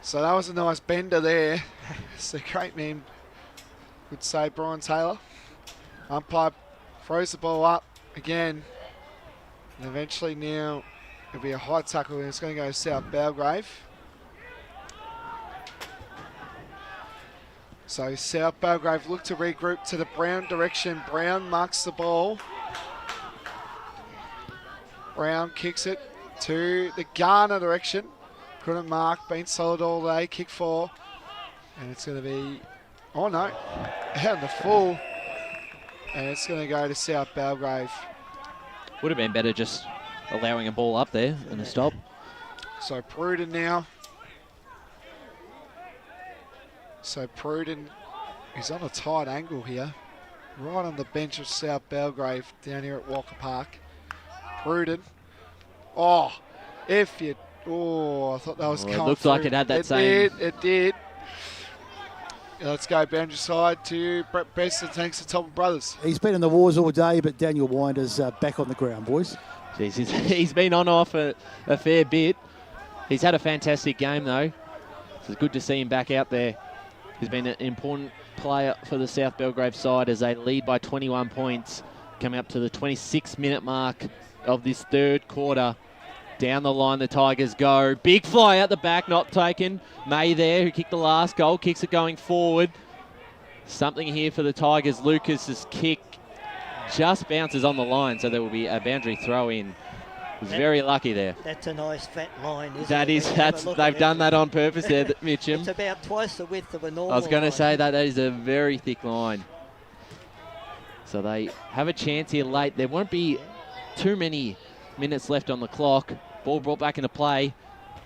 S14: So that was a nice bender there. It's a great man would say, Brian Taylor. Umpire throws the ball up again. And eventually now it'll be a high tackle and it's going to go South Belgrave. So South Belgrave look to regroup to the Brown direction. Brown marks the ball. Brown kicks it to the Garner direction. Couldn't mark, been solid all day. Kick 4. And it's going to be, oh no, out in the full. And it's going to go to South Belgrave.
S3: Would have been better just allowing a ball up there and a stop.
S14: So Pruden now. So Pruden is on a tight angle here. Right on the bench of South Belgrave down here at Walker Park. Pruden. Oh, I thought that was coming.
S3: It looked like it had that same.
S14: It did. Let's go boundary side to Brett Besson. Thanks to Tobin Brothers.
S20: He's been in the wars all day, but Daniel Winder's back on the ground, boys.
S3: Jeez, he's been on off a fair bit. He's had a fantastic game, though. It's good to see him back out there. He's been an important player for the South Belgrave side as they lead by 21 points, coming up to the 26-minute mark of this third quarter. Down the line, the Tigers go. Big fly out the back, not taken. May there, who kicked the last goal, kicks it going forward. Something here for the Tigers. Lucas's kick just bounces on the line, so there will be a boundary throw in. Was very lucky there.
S4: That's a nice fat line, isn't
S3: that
S4: it?
S3: Is, they've done that on purpose there, Mitcham.
S4: It's about twice the width of a normal
S3: I was going to
S4: line.
S3: say that is a very thick line. So they have a chance here late. There won't be too many minutes left on the clock. Ball brought back into play.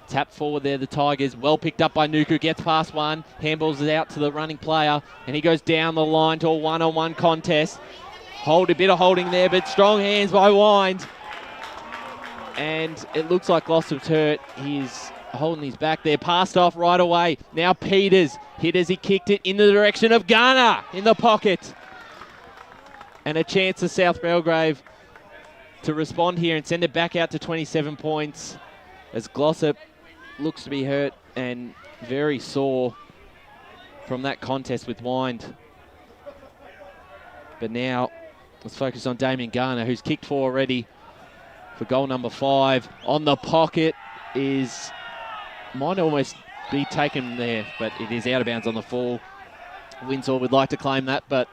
S3: Tap forward there, the Tigers. Well picked up by Nuku. Gets past one. Handballs it out to the running player. And he goes down the line to a one-on-one contest. A bit of holding there, but strong hands by Wind. And it looks like Glossop's hurt. He's holding his back there. Passed off right away. Now Peters hit as he kicked it in the direction of Garner in the pocket. And a chance for South Belgrave to respond here and send it back out to 27 points as Glossop looks to be hurt and very sore from that contest with Wind. But now let's focus on Damien Garner, who's kicked 4 already for goal number 5. On the pocket might almost be taken there, but it is out of bounds on the fall. Windsor would like to claim that, but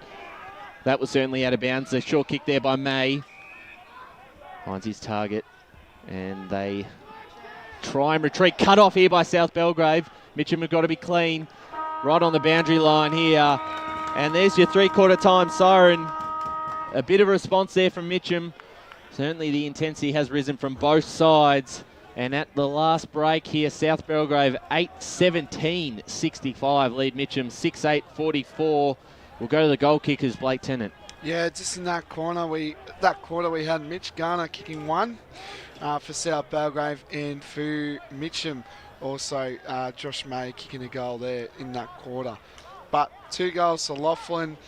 S3: that was certainly out of bounds. A short kick there by May. Finds his target, and they try and retreat. Cut off here by South Belgrave. Mitcham have got to be clean. Right on the boundary line here. And there's your three-quarter time siren. A bit of a response there from Mitcham. Certainly the intensity has risen from both sides. And at the last break here, South Belgrave 8-17-65 lead Mitcham 6-8-44. We'll go to the goal kickers, Blake Tennant.
S14: Yeah, just in that quarter we had Mitch Garner kicking one for South Belgrave, and for Mitcham also Josh May kicking a goal there in that quarter. But 2 goals to Laughlin,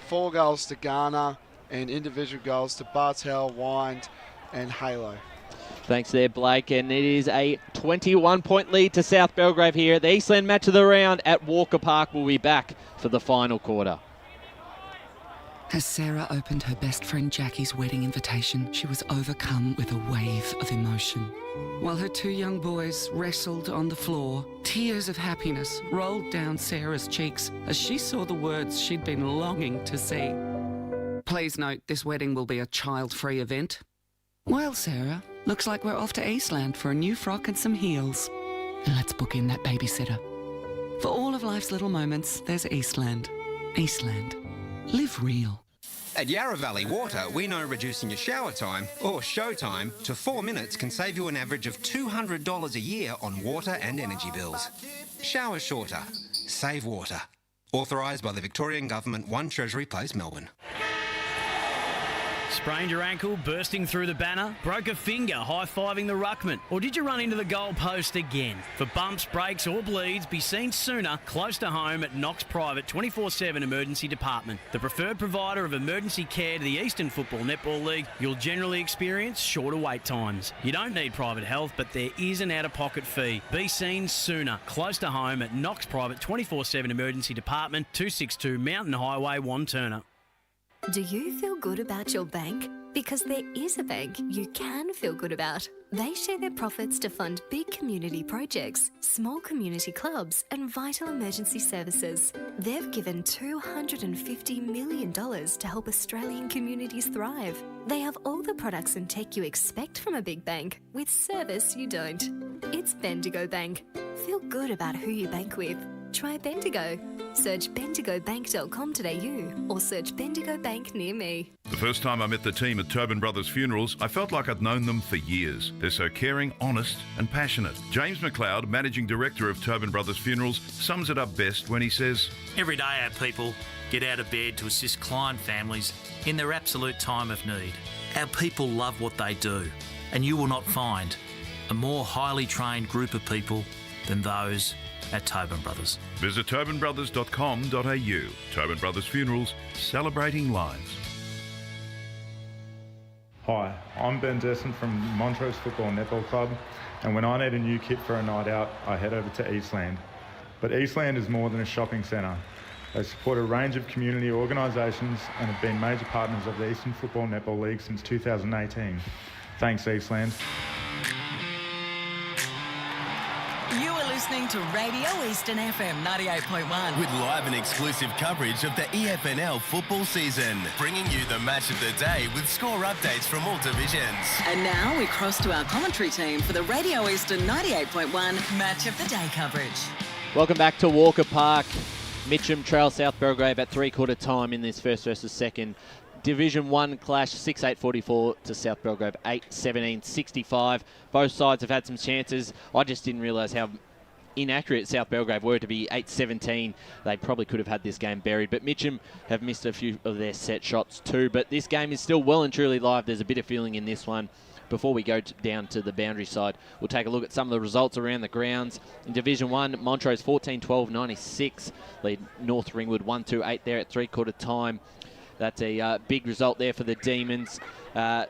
S14: 4 goals to Garner, and individual goals to Bartel, Wind and Halo.
S3: Thanks there, Blake. And it is a 21-point lead to South Belgrave here at the Eastland match of the round at Walker Park. We'll be back for the final quarter.
S8: As Sarah opened her best friend Jackie's wedding invitation, she was overcome with a wave of emotion. While her 2 young boys wrestled on the floor, tears of happiness rolled down Sarah's cheeks as she saw the words she'd been longing to see. Please note, this wedding will be a child-free event. Well, Sarah, looks like we're off to Eastland for a new frock and some heels. And let's book in that babysitter. For all of life's little moments, there's Eastland. Eastland. Live real.
S13: At Yarra Valley Water, we know reducing your shower time, or show time, to 4 minutes can save you an average of $200 a year on water and energy bills. Shower shorter. Save water. Authorised by the Victorian Government, 1 Treasury Place, Melbourne.
S9: Sprained your ankle, bursting through the banner? Broke a finger, high-fiving the ruckman? Or did you run into the goal post again? For bumps, breaks or bleeds, be seen sooner, close to home at Knox Private 24/7 Emergency Department. The preferred provider of emergency care to the Eastern Football Netball League, you'll generally experience shorter wait times. You don't need private health, but there is an out-of-pocket fee. Be seen sooner, close to home at Knox Private 24/7 Emergency Department, 262 Mountain Highway, Wanturna.
S10: Do you feel good about your bank? Because there is a bank you can feel good about. They share their profits to fund big community projects, small community clubs and vital emergency services. They've given $250 million to help Australian communities thrive. They have all the products and tech you expect from a big bank, with service you don't. It's Bendigo Bank. Feel good about who you bank with. Try Bendigo. Search bendigobank.com.au or search Bendigo Bank near me.
S11: The first time I met the team at Tobin Brothers Funerals, I felt like I'd known them for years. They're so caring, honest and passionate. James McLeod, Managing Director of Tobin Brothers Funerals, sums it up best when he says,
S12: Every day our people get out of bed to assist client families in their absolute time of need. Our people love what they do, and you will not find a more highly trained group of people than those at Tobin Brothers.
S11: Visit tobinbrothers.com.au. Tobin Brothers Funerals, celebrating lives.
S19: Hi, I'm Ben Desson from Montrose Football Netball Club, and when I need a new kit for a night out, I head over to Eastland. But Eastland is more than a shopping centre. They support a range of community organisations and have been major partners of the Eastern Football Netball League since 2018. Thanks, Eastland.
S1: You are listening to Radio Eastern FM 98.1.
S2: With live and exclusive coverage of the EFNL football season. Bringing you the match of the day with score updates from all divisions.
S1: And now we cross to our commentary team for the Radio Eastern 98.1 Match of the Day coverage.
S3: Welcome back to Walker Park. Mitcham trail South Belgrave at three-quarter time in this first versus second. Division 1 clash, 6-8-44 to South Belgrave, 8-17-65. Both sides have had some chances. I just didn't realise how inaccurate South Belgrave were to be 8-17. They probably could have had this game buried, but Mitcham have missed a few of their set shots too. But this game is still well and truly live. There's a bit of feeling in this one. Before we go down to the boundary side, we'll take a look at some of the results around the grounds. In Division 1, Montrose 14-12-96. Lead North Ringwood 1-2-8 there at three-quarter time. That's a big result there for the Demons. Lilydale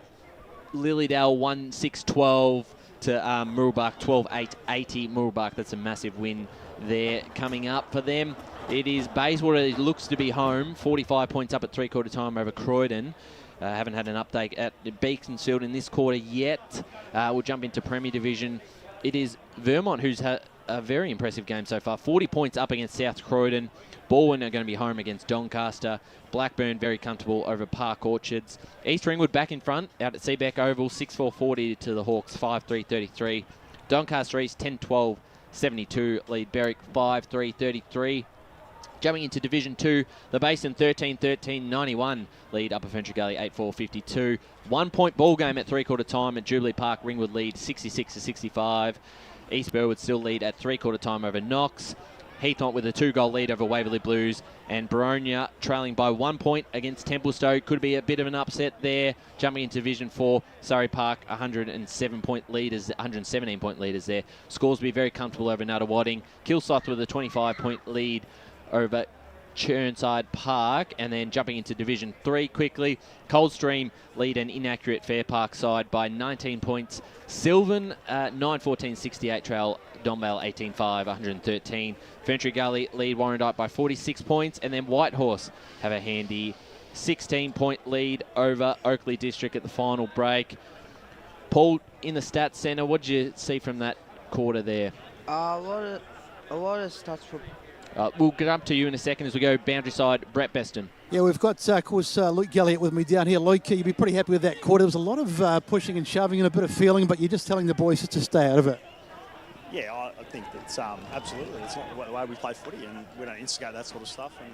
S3: 1-6-12 to Murrelbach 12-8-80. Murrelbach, that's a massive win there coming up for them. It is Bayswater, it looks to be home. 45 points up at three-quarter time over Croydon. Haven't had an update at Beaconsfield in this quarter yet. We'll jump into Premier Division. It is Vermont who's had a very impressive game so far. 40 points up against South Croydon. Balwyn are going to be home against Doncaster. Blackburn very comfortable over Park Orchards. East Ringwood back in front out at Seabeck Oval, 6-4-40 to the Hawks, 5-3-33. Doncaster East 10-12-72 lead Berwick 5-3-33. Jumping into Division 2, the Basin 13-13-91 lead Upper Ferntree Gully 8-4-52. 1 point ball game at three-quarter time at Jubilee Park. Ringwood lead 66-65. East Burwood still lead at three-quarter time over Knox. Heathmont with a 2-goal lead over Waverley Blues, and Baronia trailing by 1 point against Templestowe. Could be a bit of an upset there. Jumping into Division 4, Surrey Park 117 point leaders there. Scores will be very comfortable over Nuttawading. Kilsyth with a 25 point lead over Churnside Park. And then jumping into Division 3 quickly, Coldstream lead an inaccurate Fair Park side by 19 points. Sylvan 9-14-68 trail Donvale 18-5, 113. Ferntree Gully lead Warrandyte by 46 points. And then Whitehorse have a handy 16-point lead over Oakley District at the final break. Paul, in the stats centre, what did you see from that quarter there?
S17: A lot of stats for...
S3: We'll get up to you in a second as we go boundary side. Brett Beston.
S20: Yeah, we've got, of course, Luke Galliot with me down here. Luke, you'd be pretty happy with that quarter. There was a lot of pushing and shoving and a bit of feeling, but you're just telling the boys just to stay out of it.
S6: Yeah, I think that's absolutely. It's not the way we play footy, and we don't instigate that sort of stuff. And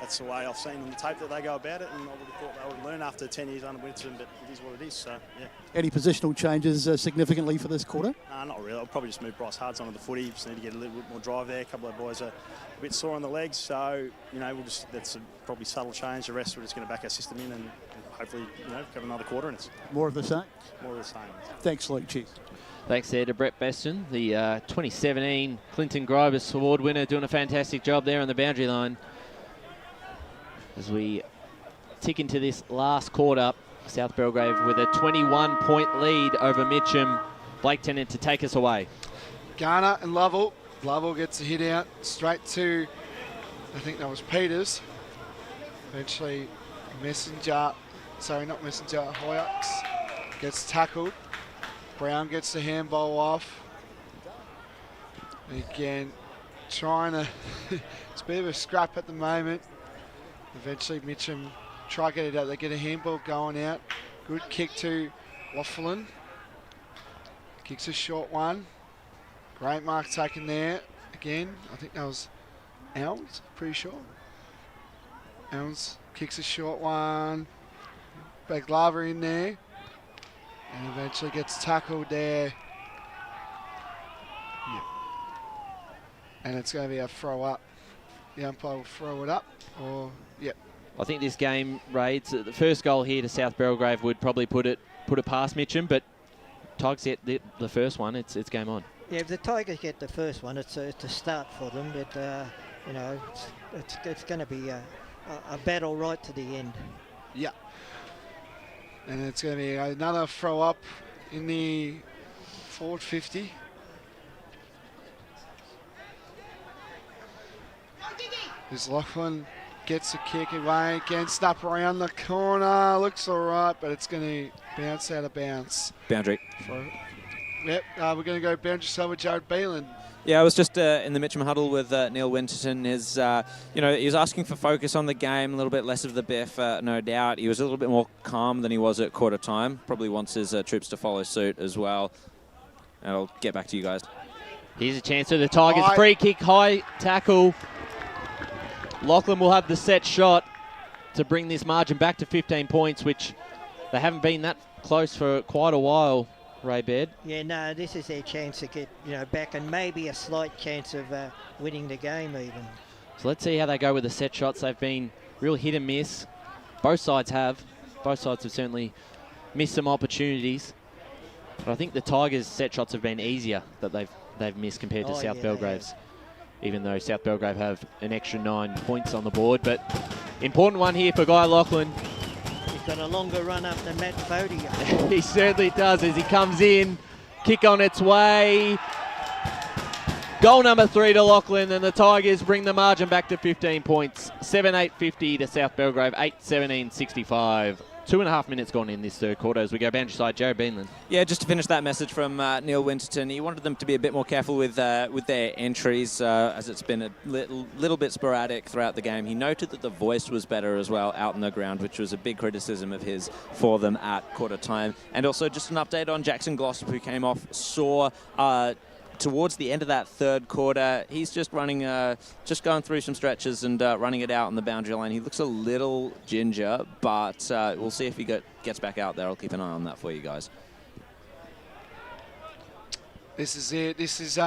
S6: that's the way I've seen on the tape that they go about it, and I would have thought they would learn after 10 years under Winston, but it is what it is. So, yeah.
S20: Any positional changes significantly for this quarter?
S6: Not really. I'll probably just move Bryce Hards onto the footy. Just need to get a little bit more drive there. A couple of boys are a bit sore on the legs, so that's a probably subtle change. The rest we're just going to back our system in and hopefully have another quarter. And it's
S20: more of the same.
S6: More of the same.
S20: Thanks, Luke. Cheers.
S3: Thanks there to Brett Beston, the 2017 Clinton Gribus Award winner, doing a fantastic job there on the boundary line. As we tick into this last quarter, South Belgrave with a 21-point lead over Mitcham. Blake Tennant to take us away.
S14: Garner and Lovell. Lovell gets a hit out straight to, I think that was Peters. Eventually Hoyaks gets tackled. Brown gets the handball off. Again, trying to, it's a bit of a scrap at the moment. Eventually Mitcham try to get it out. They get a handball going out. Good kick to Wafflin. Kicks a short one. Great mark taken there. Again, I think that was Elms, pretty sure. Elms kicks a short one. Baglava in there. And eventually gets tackled there. Yeah. And it's going to be a throw up. The umpire will throw it up. Or, yep.
S3: I think this game, Raids, the first goal here to South Belgrave would probably put it past Mitcham, but Tigers get the first one. It's game on.
S4: Yeah, if the Tigers get the first one, it's a start for them. But it's going to be a battle right to the end.
S14: Yeah. And it's going to be another throw up in the forward 50. As Lachlan gets a kick away, again, snap around the corner, looks all right, but it's going to bounce out of bounds.
S18: Boundary.
S14: Yep, we're going to go boundary side with Jared Beelan.
S18: Yeah, I was just in the Mitcham huddle with Neil Winterton. He was asking for focus on the game, a little bit less of the biff, no doubt. He was a little bit more calm than he was at quarter time. Probably wants his troops to follow suit as well. And I'll get back to you guys.
S3: Here's a chance for the Tigers. Free kick, high tackle. Lachlan will have the set shot to bring this margin back to 15 points, which they haven't been that close for quite a while, Ray Baird.
S4: Yeah, no, this is their chance to get back, and maybe a slight chance of winning the game even.
S3: So let's see how they go with the set shots. They've been real hit and miss. Both sides have. Both sides have certainly missed some opportunities. But I think the Tigers' set shots have been easier that they've missed compared to South Belgrave's. Even though South Belgrave have an extra 9 points on the board. But important one here for Guy Lachlan.
S4: He's got a longer run up than Matt Fody.
S3: He certainly does as he comes in. Kick on its way. Goal number 3 to Lachlan, and the Tigers bring the margin back to 15 points. 7-8-50 to South Belgrave, 8-17-65. 2.5 minutes gone in this third quarter as we go boundary side. Jared Beanland.
S18: Yeah, just to finish that message from Neil Winterton, he wanted them to be a bit more careful with their entries as it's been a little bit sporadic throughout the game. He noted that the voice was better as well out on the ground, which was a big criticism of his for them at quarter time. And also just an update on Jackson Glossop, who came off sore towards the end of that third quarter. He's just running, just going through some stretches and running it out on the boundary line. He looks a little ginger, but we'll see if he gets back out there. I'll keep an eye on that for you guys.
S14: This is it. This is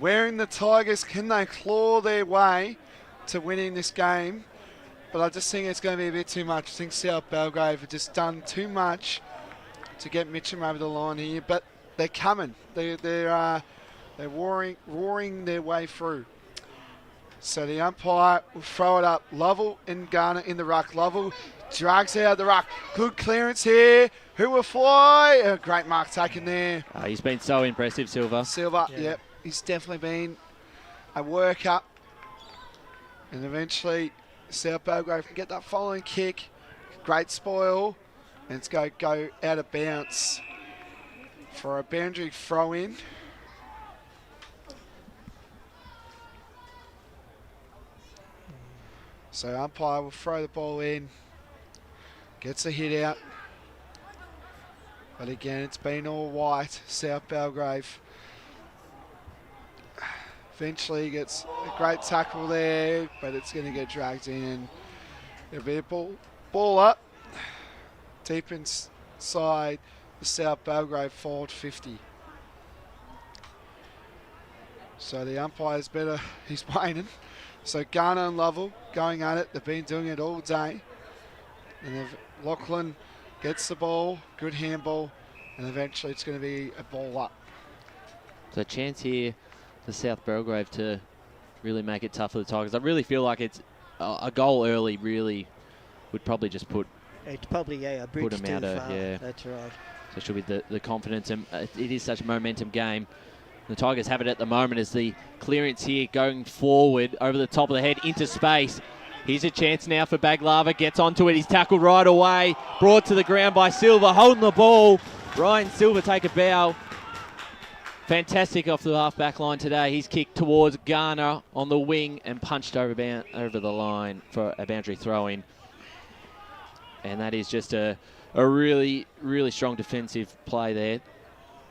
S14: wearing the Tigers. Can they claw their way to winning this game? But I just think it's going to be a bit too much. I think South Belgrave have just done too much to get Mitcham over the line here. But they're coming. They're roaring their way through. So the umpire will throw it up. Lovell and Garner in the ruck. Lovell drags out the ruck. Good clearance here. Who will fly? A great mark taken there.
S3: He's been so impressive, Silver.
S14: Yep. He's definitely been a worker. And eventually South Belgrave can get that following kick. Great spoil. And it's going to go out of bounds for a boundary throw in. So umpire will throw the ball in, gets a hit out. But again, it's been all white, South Belgrave. Eventually gets a great tackle there, but it's going to get dragged in. There'll be a ball up, deep inside the South Belgrave forward 50. So the umpire's better, he's waiting. So Garner and Lovell going at it. They've been doing it all day. And Lachlan gets the ball, good handball, and eventually it's going to be a ball up.
S3: So a chance here for South Belgrave to really make it tough for the Tigers. I really feel like it's a goal early really would probably just put
S4: it's probably a bridge
S3: them
S4: too
S3: out of,
S4: far.
S3: yeah.
S4: That's right.
S3: Especially with the confidence, and it is such a momentum game. The Tigers have it at the moment as the clearance here going forward over the top of the head into space. Here's a chance now for Baglava. Gets onto it. He's tackled right away. Brought to the ground by Silva. Holding the ball. Ryan Silva take a bow. Fantastic off the half-back line today. He's kicked towards Garner on the wing and punched over the line for a boundary throw-in. And that is just a really, really strong defensive play there.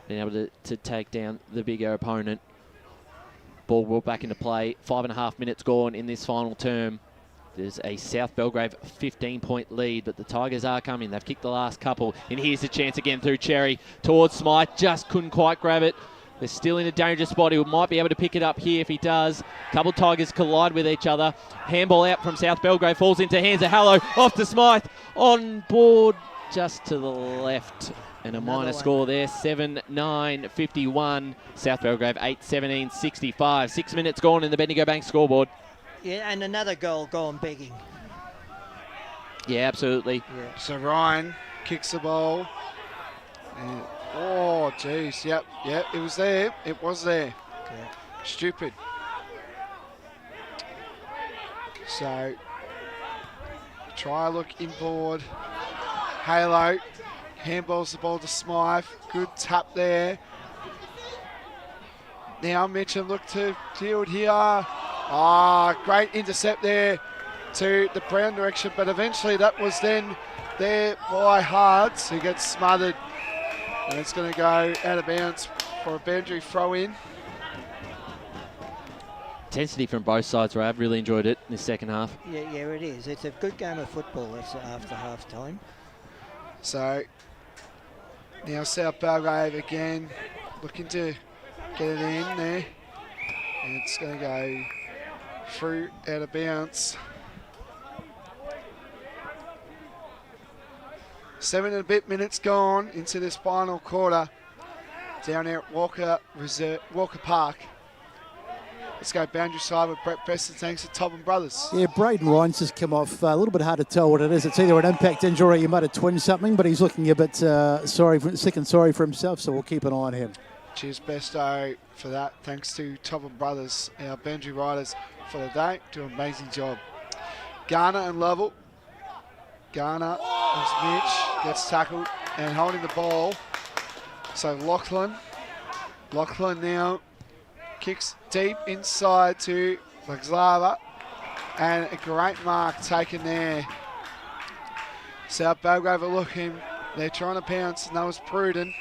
S3: Being able to take down the bigger opponent. Ball brought back into play. 5.5 minutes gone in this final term. There's a South Belgrave 15-point lead, but the Tigers are coming. They've kicked the last couple. And here's the chance again through Cherry towards Smythe. Just couldn't quite grab it. They're still in a dangerous spot. He might be able to pick it up here if he does. Couple Tigers collide with each other. Handball out from South Belgrave. Falls into hands of Hallow. Off to Smythe. On board just to the left. And a minor score there, 7-9-51. South Belgrave 8-17-65. 6 minutes gone in the Bendigo Bank scoreboard.
S4: Yeah, and another goal gone begging.
S3: Yeah, absolutely.
S4: Yeah.
S14: So Ryan kicks the ball. And, oh, geez. Yep, it was there. It was there.
S4: Yeah.
S14: Stupid. So, try look inboard. Halo. Handballs the ball to Smythe. Good tap there. Now Mitcham look to field here. Great intercept there to the Brown direction, but eventually that was then there by Hards, who gets smothered. And it's going to go out of bounds for a boundary throw in.
S3: Intensity from both sides, Ray. I've really enjoyed it in the second half.
S4: Yeah, it is. It's a good game of football after half time.
S14: So now South Belgrave again looking to get it in there. And it's going to go through out of bounds. 7 and a bit minutes gone into this final quarter down here at Walker Park. Let's go boundary side with Brett Preston, thanks to Tobin Brothers.
S20: Yeah, Braden Ryan's just come off. A little bit hard to tell what it is. It's either an impact injury or he might have twinned something, but he's looking a bit sorry for himself, so we'll keep an eye on him.
S14: Cheers, Besto, for that. Thanks to Tobin Brothers, our boundary riders for the day. Do an amazing job. Garner and Lovell. Garner As Mitch gets tackled and holding the ball. So Lachlan now kicks deep inside to Bagslava. And a great mark taken there. South Belgrave are looking. They're trying to pounce. No, it's Pruden.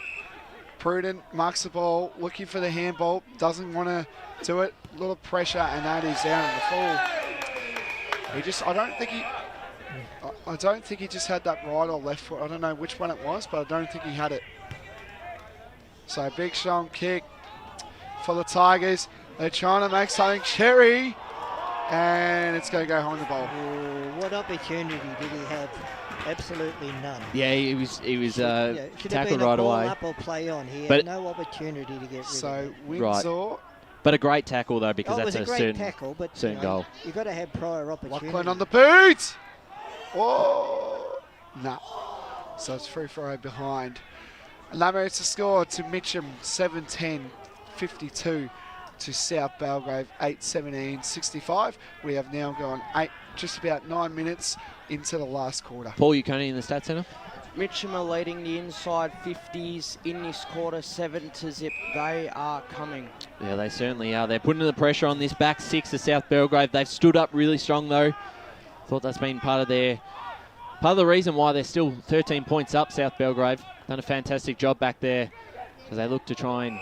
S14: Pruden marks the ball, looking for the handball. Doesn't want to do it. A little pressure, and that is down on the full. I don't think he just had that right or left foot. I don't know which one it was, but I don't think he had it. So big strong kick for the Tigers. They're trying to make something cherry, and it's going to go home the ball.
S4: Ooh, what opportunity did he have? Absolutely none.
S3: Yeah, he was
S4: should have
S3: tackled
S4: been a
S3: right
S4: ball
S3: away.
S4: Up or play on. He
S3: But-
S4: had no opportunity to get rid
S14: So
S4: of it.
S14: Windsor.
S3: Right. But a great tackle though, because
S4: it
S3: that's
S4: was a great
S3: certain,
S4: tackle, but
S3: certain goal.
S4: You've got to have prior opportunity.
S14: Lachlan on the boot. Whoa. Nah. So it's free throw behind. And that moves the score to Mitcham 7-10, 52 to South Belgrave 8-17, 65. We have now gone just about 9 minutes into the last quarter.
S3: Paul Uconi in the Stats Centre.
S17: Mitcham are leading the inside 50s in this quarter, 7-0. They are coming.
S3: Yeah, they certainly are. They're putting the pressure on this back six of South Belgrave. They've stood up really strong though. Thought that's been part of the reason why they're still 13 points up. South Belgrave done a fantastic job back there as they look to try and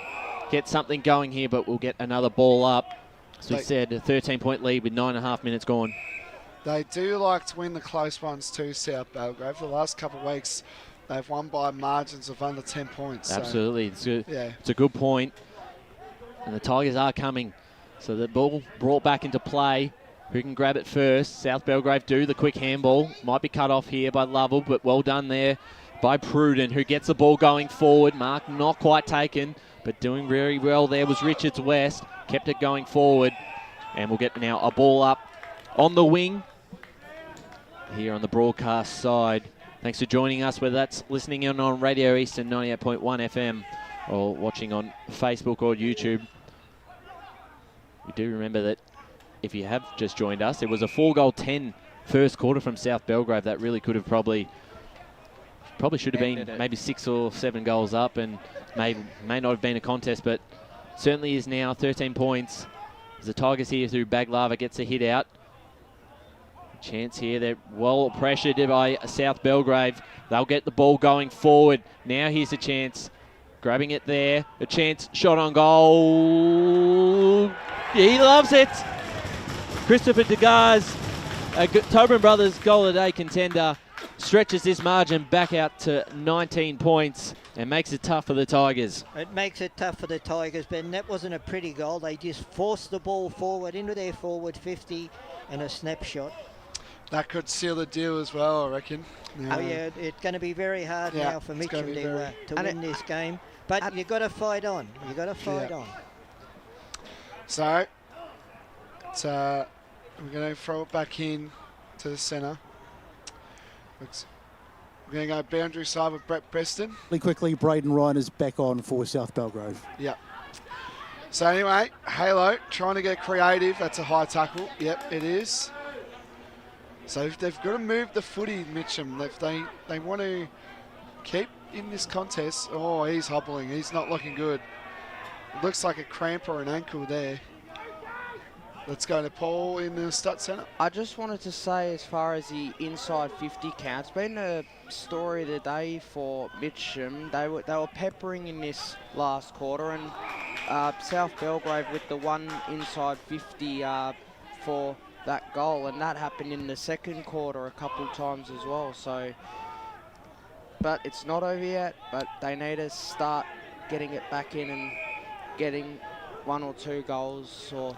S3: get something going here, but we'll get another ball up. As we said, a 13-point lead with 9.5 minutes gone.
S14: They do like to win the close ones too, South Belgrave. For the last couple of weeks, they've won by margins of under 10 points.
S3: Absolutely.
S14: So,
S3: It's a good point. And the Tigers are coming. So the ball brought back into play. Who can grab it first? South Belgrave do the quick handball. Might be cut off here by Lovell, but well done there by Pruden, who gets the ball going forward. Mark not quite taken, but doing very well there was Richards West. Kept it going forward. And we'll get now a ball up on the wing here on the broadcast side. Thanks for joining us, whether that's listening in on Radio Eastern 98.1 FM or watching on Facebook or YouTube. We do remember that if you have just joined us, it was a 4-goal 10 first quarter from South Belgrave. That really could have probably should have been maybe 6 or 7 goals up, and may not have been a contest, but certainly is now 13 points. As the Tigers here through Baglava gets a hit out. Chance here, they're well pressured by South Belgrave. They'll get the ball going forward. Now here's a chance. Grabbing it there. A chance, shot on goal. He loves it. Christopher Degas, a Tobin Brothers goal of the day contender, stretches this margin back out to 19 points and makes it tough for the Tigers.
S4: It makes it tough for the Tigers, Ben. That wasn't a pretty goal. They just forced the ball forward into their forward 50 and a snapshot.
S14: That could seal the deal as well, I reckon.
S4: Oh yeah, it's going to be very hard now for Mitcham to win this game. But you've got to fight on. You've got to fight on.
S14: So, we're going to throw it back in to the centre. We're going to go boundary side with Brett Preston.
S20: Really quickly, Braden Ryan is back on for South Belgrave.
S14: Yep. So anyway, Halo trying to get creative. That's a high tackle. Yep, it is. So if they've got to move the footy, Mitcham, if they want to keep in this contest. Oh, he's hobbling. He's not looking good. It looks like a cramp or an ankle there. Let's go to Paul in the Stat Centre.
S17: I just wanted to say, as far as the inside 50 count, it's been a story of the day for Mitcham. They were peppering in this last quarter, and South Belgrave with the one inside 50 for that goal, and that happened in the second quarter a couple times as well. So, but it's not over yet. But they need to start getting it back in and getting 1 or 2 goals or.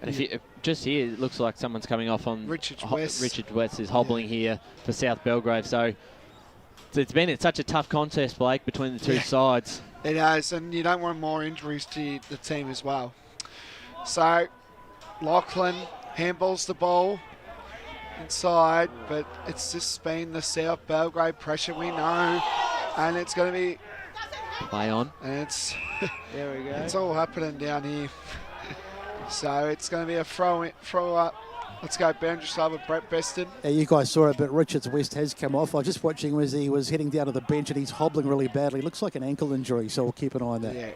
S3: And if you, just here, it looks like someone's coming off on
S14: Richard West.
S3: Richard West is hobbling here for South Belgrave. So it's been such a tough contest, Blake, between the two sides.
S14: It has, and you don't want more injuries to the team as well. So Lachlan handballs the ball inside, but it's just been the South Belgrave pressure, we know, and it's going to be
S3: play on.
S14: And it's
S17: there we go.
S14: It's all happening down here. So it's going to be a throw up Let's go boundary side with Brett Beston.
S20: Yeah, you guys saw it, but Richards West has come off. I was just watching as he was heading down to the bench and he's hobbling really badly. Looks like an ankle injury, so we'll keep an eye on that.
S14: Yeah.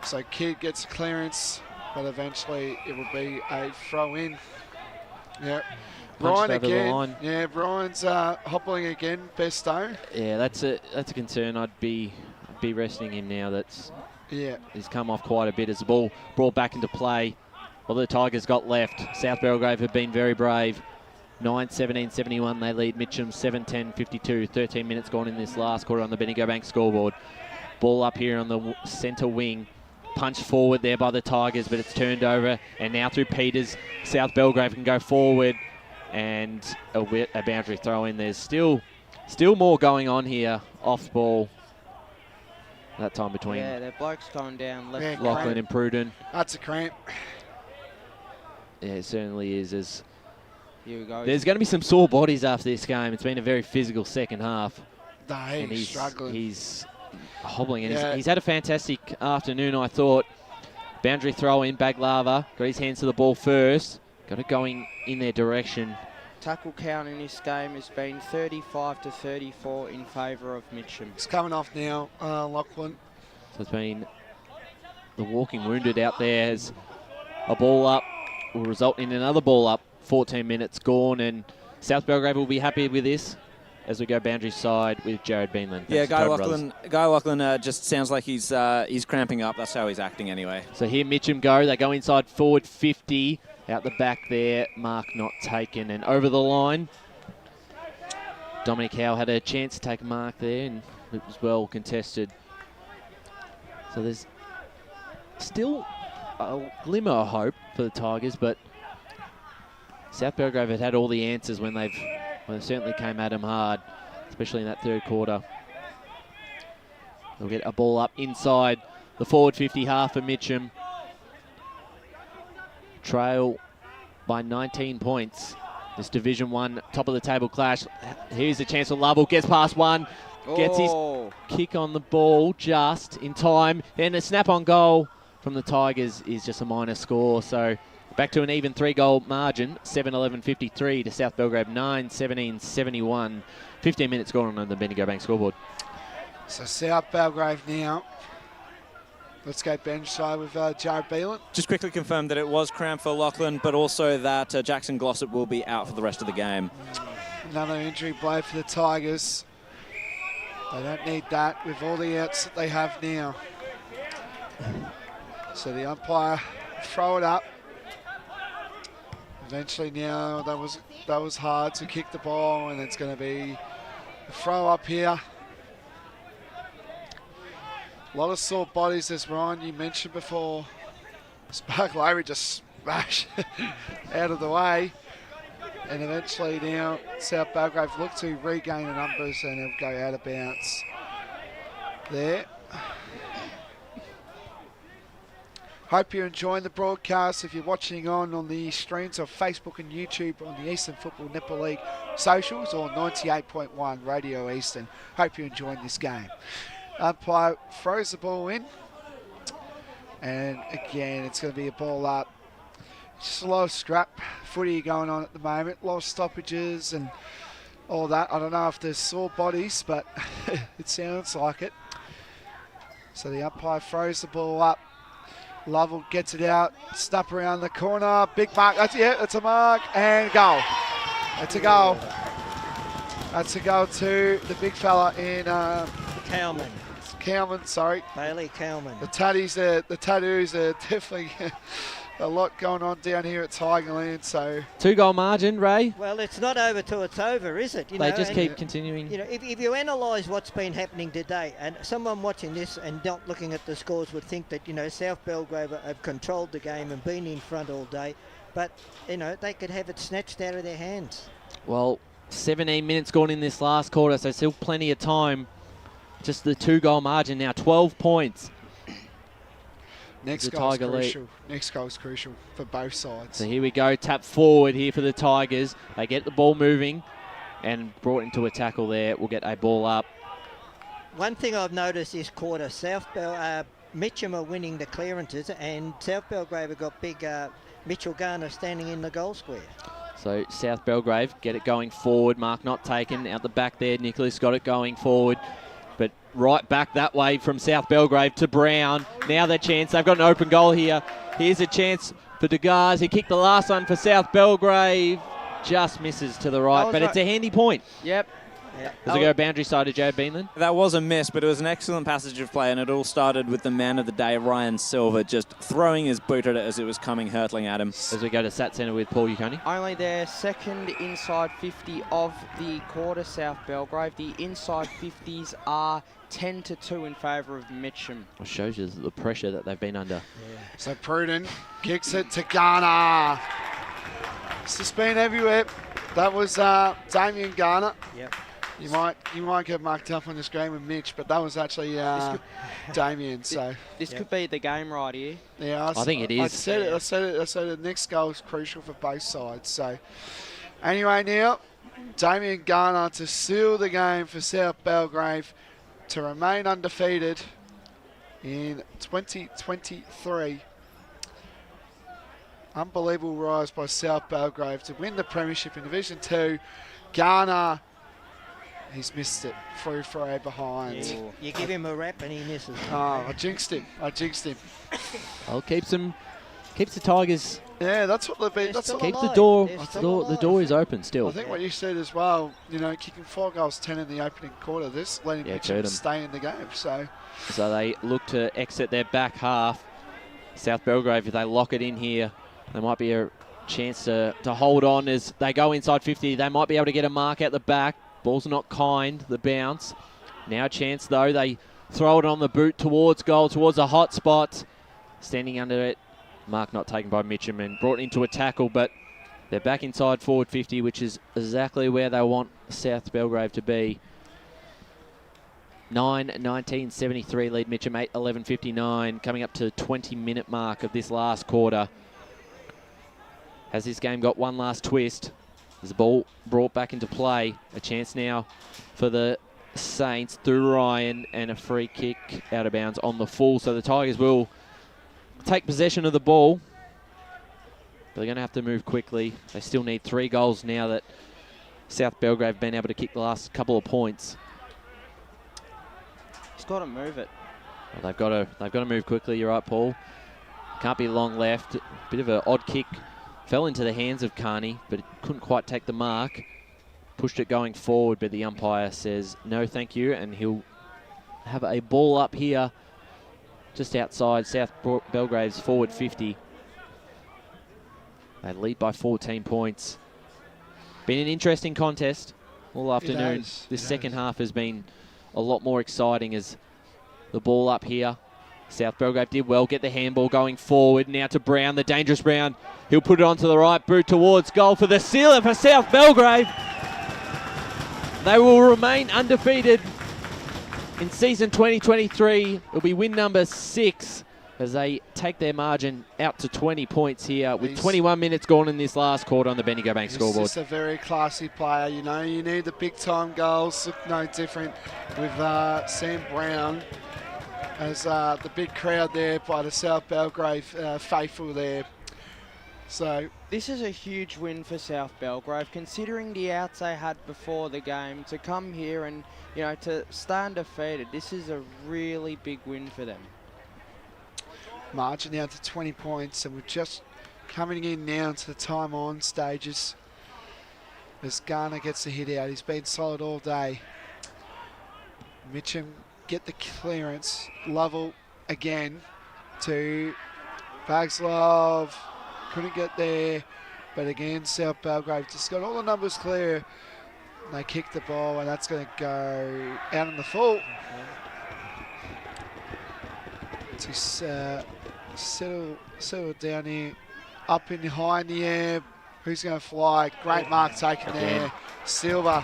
S14: So Kidd gets a clearance, but eventually it will be a throw in. Yeah. Brian again. Yeah, Brian's hobbling again, Besto.
S3: Yeah, that's a concern. I'd be resting him now. He's come off quite a bit as the ball brought back into play. Well, the Tigers got left. South Belgrave have been very brave. 9-17-71, they lead Mitcham 7-10-52. 13 minutes gone in this last quarter on the Bendigo Bank scoreboard. Ball up here on the centre wing. Punched forward there by the Tigers, but it's turned over. And now through Peters, South Belgrave can go forward. And a boundary throw in. There's still more going on here off ball. That time between
S17: the bloke's going down left.
S3: Lachlan and Pruden.
S14: That's a cramp.
S3: Yeah, it certainly is.
S17: Here we go.
S3: There's going to be some sore bodies after this game. It's been a very physical second half.
S14: He's struggling.
S3: He's hobbling. And he's had a fantastic afternoon, I thought. Boundary throw in, Baglava. Got his hands to the ball first. Got it going in their direction.
S17: Tackle count in this game has been 35-34 in favour of Mitcham.
S14: It's coming off now, Lachlan.
S3: So it's been the walking wounded out there. As a ball up will result in another ball up. 14 minutes gone, and South Belgrave will be happy with this as we go boundary side with Jared Beanland.
S18: Yeah, Guy Lachlan just sounds like he's cramping up. That's how he's acting anyway.
S3: So here Mitcham go. They go inside forward 50. Out the back there, Mark not taken. And over the line, Dominic Howe had a chance to take a mark there, and it was well contested. So there's still a glimmer of hope for the Tigers, but South Belgrave had all the answers when they certainly came at them hard, especially in that third quarter. They'll get a ball up inside the forward 50 half for Mitcham. Trail by 19 points. This Division 1 top of the table clash. Here's a chance for Lovell. Gets past one. Gets his kick on the ball just in time. Then a snap on goal from the Tigers is just a minor score. So back to an even 3-goal margin. 7-11-53 to South Belgrave. 9-17-71. 15 minutes gone on the Bendigo Bank scoreboard.
S14: So South Belgrave now. Let's go bench side with Jared Beelan.
S18: Just quickly confirm that it was cramp for Lachlan, but also that Jackson Glossop will be out for the rest of the game.
S14: Another injury blow for the Tigers. They don't need that with all the outs that they have now. So the umpire throw it up. Eventually now that was hard to kick the ball, and it's going to be a throw up here. A lot of sore bodies, as Ryan, you mentioned before. Spark Larry just smashed out of the way. And eventually now South Belgrave look to regain the numbers, and it'll go out of bounds there. Hope you're enjoying the broadcast. If you're watching on the streams of Facebook and YouTube on the Eastern Football Netball League socials or 98.1 Radio Eastern, hope you're enjoying this game. Umpire throws the ball in, and again it's going to be a ball up. Just a lot of scrap footy going on at the moment, a lot of stoppages and all that. I don't know if there's sore bodies, but it sounds like it. So the umpire throws the ball up. Lovell gets it out, snap around the corner, big mark. That's a mark, and goal. That's a goal. That's a goal to the big fella in Cowman, sorry.
S4: Bailey Cowman.
S14: The tattoos are definitely a lot going on down here at Tigerland. So
S3: 2-goal margin, Ray.
S4: Well, it's not over till it's over, is it?
S3: They just keep continuing.
S4: You know, if you analyse what's been happening today, and someone watching this and not looking at the scores would think that, South Belgrave have controlled the game and been in front all day, but, they could have it snatched out of their hands.
S3: Well, 17 minutes gone in this last quarter, so still plenty of time. Just the 2-goal margin now, 12 points.
S14: Next goal's crucial. Next goal's crucial for both sides.
S3: So here we go, tap forward here for the Tigers. They get the ball moving and brought into a tackle there. We'll get a ball up.
S4: One thing I've noticed this quarter, Mitcham are winning the clearances, and South Belgrave have got big Mitchell Garner standing in the goal square.
S3: So South Belgrave get it going forward. Mark not taken. Out the back there, Nicholas got it going forward. But right back that way from South Belgrave to Brown. Now their chance. They've got an open goal here. Here's a chance for Degas. He kicked the last one for South Belgrave. Just misses to the right, but it's a handy point.
S17: Yep.
S3: Does it go boundary side to Joe Beanland?
S18: That was a miss, but it was an excellent passage of play, and it all started with the man of the day, Ryan Silver, just throwing his boot at it as it was coming hurtling at him.
S3: As we go to Sat Centre with Paul Uconi.
S17: Only their second inside 50 of the quarter, South Belgrave. The inside 50s are 10-2 in favour of Mitcham.
S3: It shows you the pressure that they've been under.
S14: So Pruden kicks it to Garner. It's just been everywhere. That was Damien Garner.
S4: Yep.
S14: You might get marked up on the screen with Mitch, but that was actually Damien. So
S17: this could be the game right here.
S14: Yeah,
S3: I think it is.
S14: I said it. I said the next goal is crucial for both sides. So anyway, now Damien Garner to seal the game for South Belgrave to remain undefeated in 2023. Unbelievable rise by South Belgrave to win the premiership in Division 2. Garner, he's missed it. 3-3 behind.
S4: Yeah, you give him a rap and he misses.
S14: Oh, I jinxed him.
S3: Well, keeps the Tigers.
S14: Yeah, that's what they've been. That's what
S3: Keeps the door. The door is open still.
S14: I think what you said as well. You know, kicking 4 goals, 10 in the opening quarter. This letting Mitcham stay in the game. So
S3: they look to exit their back half. South Belgrave, if they lock it in here, there might be a chance to hold on as they go inside 50. They might be able to get a mark out the back. Ball's not kind, the bounce. Now a chance, though. They throw it on the boot towards goal, towards a hot spot. Standing under it. Mark not taken by Mitcham and brought into a tackle, but they're back inside forward 50, which is exactly where they want South Belgrave to be. 9:19:73 lead Mitcham, 8:11:59, coming up to the 20-minute mark of this last quarter. Has this game got one last twist? There's the ball brought back into play. A chance now for the Saints through Ryan, and a free kick out of bounds on the full. So the Tigers will take possession of the ball. But they're going to have to move quickly. They still need 3 goals now that South Belgrave have been able to kick the last couple of points.
S17: He's got to move it.
S3: Well, they've got to move quickly. You're right, Paul. Can't be long left. Bit of an odd kick. Fell into the hands of Carney, but it couldn't quite take the mark. Pushed it going forward, but the umpire says no thank you, and he'll have a ball up here just outside South Belgrave's forward 50. They lead by 14 points. Been an interesting contest all afternoon. This second half has been a lot more exciting as the ball up here. South Belgrave did well, get the handball going forward. Now to Brown, the dangerous Brown. He'll put it onto the right, boot towards goal for the sealer for South Belgrave. They will remain undefeated in season 2023. It'll be win number 6 as they take their margin out to 20 points here with 21 minutes gone in this last quarter on the Bendigo Bank scoreboard.
S14: He's just a very classy player. You know, you need the big-time goals. Look no different with Sam Brown as the big crowd there by the South Belgrave faithful there. So
S17: this is a huge win for South Belgrave, considering the outs they had before the game. To come here and, you know, to stay undefeated, this is a really big win for them.
S14: Margin down to 20 points, and we're just coming in now to the time on stages as Garner gets the hit out. He's been solid all day. Mitcham get the clearance. Lovell again to Bagslov. Couldn't get there, but again South Belgrave just got all the numbers clear. They kick the ball, and that's going to go out in the full. To settle down here, up in high in the air. Who's going to fly? Great mark taken there. Silver.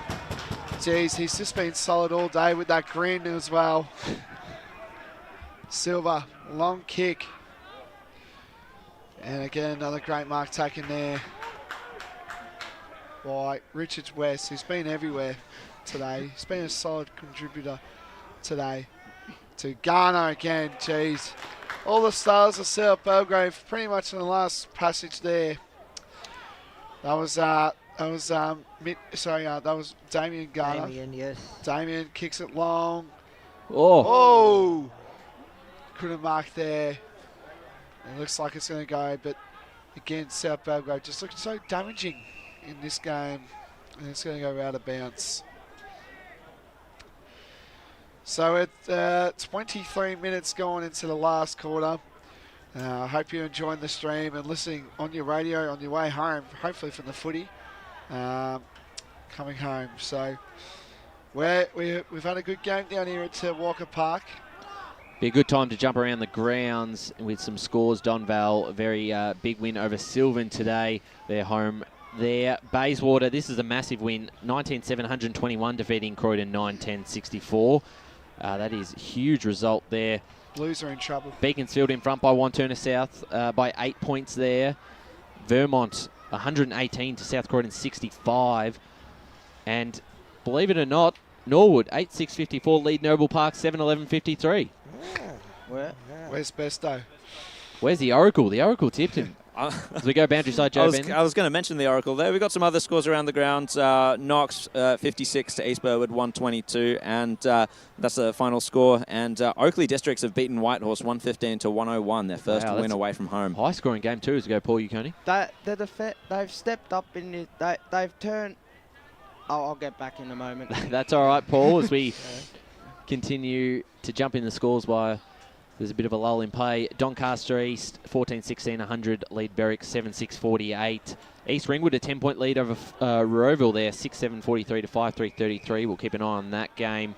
S14: Geez, he's just been solid all day with that grin as well. Silver, long kick. And again, another great mark taken there by Richards West, who's been everywhere today. He's been a solid contributor today. To Garner again, geez. All the stars of South Belgrave pretty much in the last passage there. That was Damien Garner.
S4: Damien, yes.
S14: Damien kicks it long.
S3: Oh.
S14: Couldn't mark there. It looks like it's going to go, but again, South Belgrave just looks so damaging in this game, and it's going to go out of bounds. So at 23 minutes gone into the last quarter. I hope you're enjoying the stream and listening on your radio on your way home, hopefully from the footy, coming home. So we've had a good game down here at Walker Park.
S3: Be a good time to jump around the grounds with some scores. Donvale, a very big win over Sylvan today. They're home there. Bayswater, this is a massive win. 19-7, 121, defeating Croydon 9-10-64. That is a huge result there.
S14: Blues are in trouble.
S3: Beaconsfield in front by Wantirna South by 8 points there. Vermont 118 to South Croydon 65. And believe it or not, Norwood 8-6-54 lead Noble Park 7-11-53.
S14: Where's Besto?
S3: Where's the Oracle? The Oracle tipped him. As we go boundary side, Joe Ben.
S18: I was going to mention the Oracle there. We've got some other scores around the ground. Knox 56 to East Burwood 122, and that's the final score. And Oakley Districts have beaten Whitehorse 115 to 101, their first win away from home.
S3: High scoring game too as we go, Paul Uconi.
S17: They've stepped up in it. They've turned. I'll get back in a moment.
S3: That's all right, Paul, as we continue to jump in the scores by... There's a bit of a lull in play. Doncaster East, 14-16, 100. Lead Berwick, 7-6-48. East Ringwood, a 10-point lead over Roeville there, 6-7, 43 to 5-3, 33. We'll keep an eye on that game.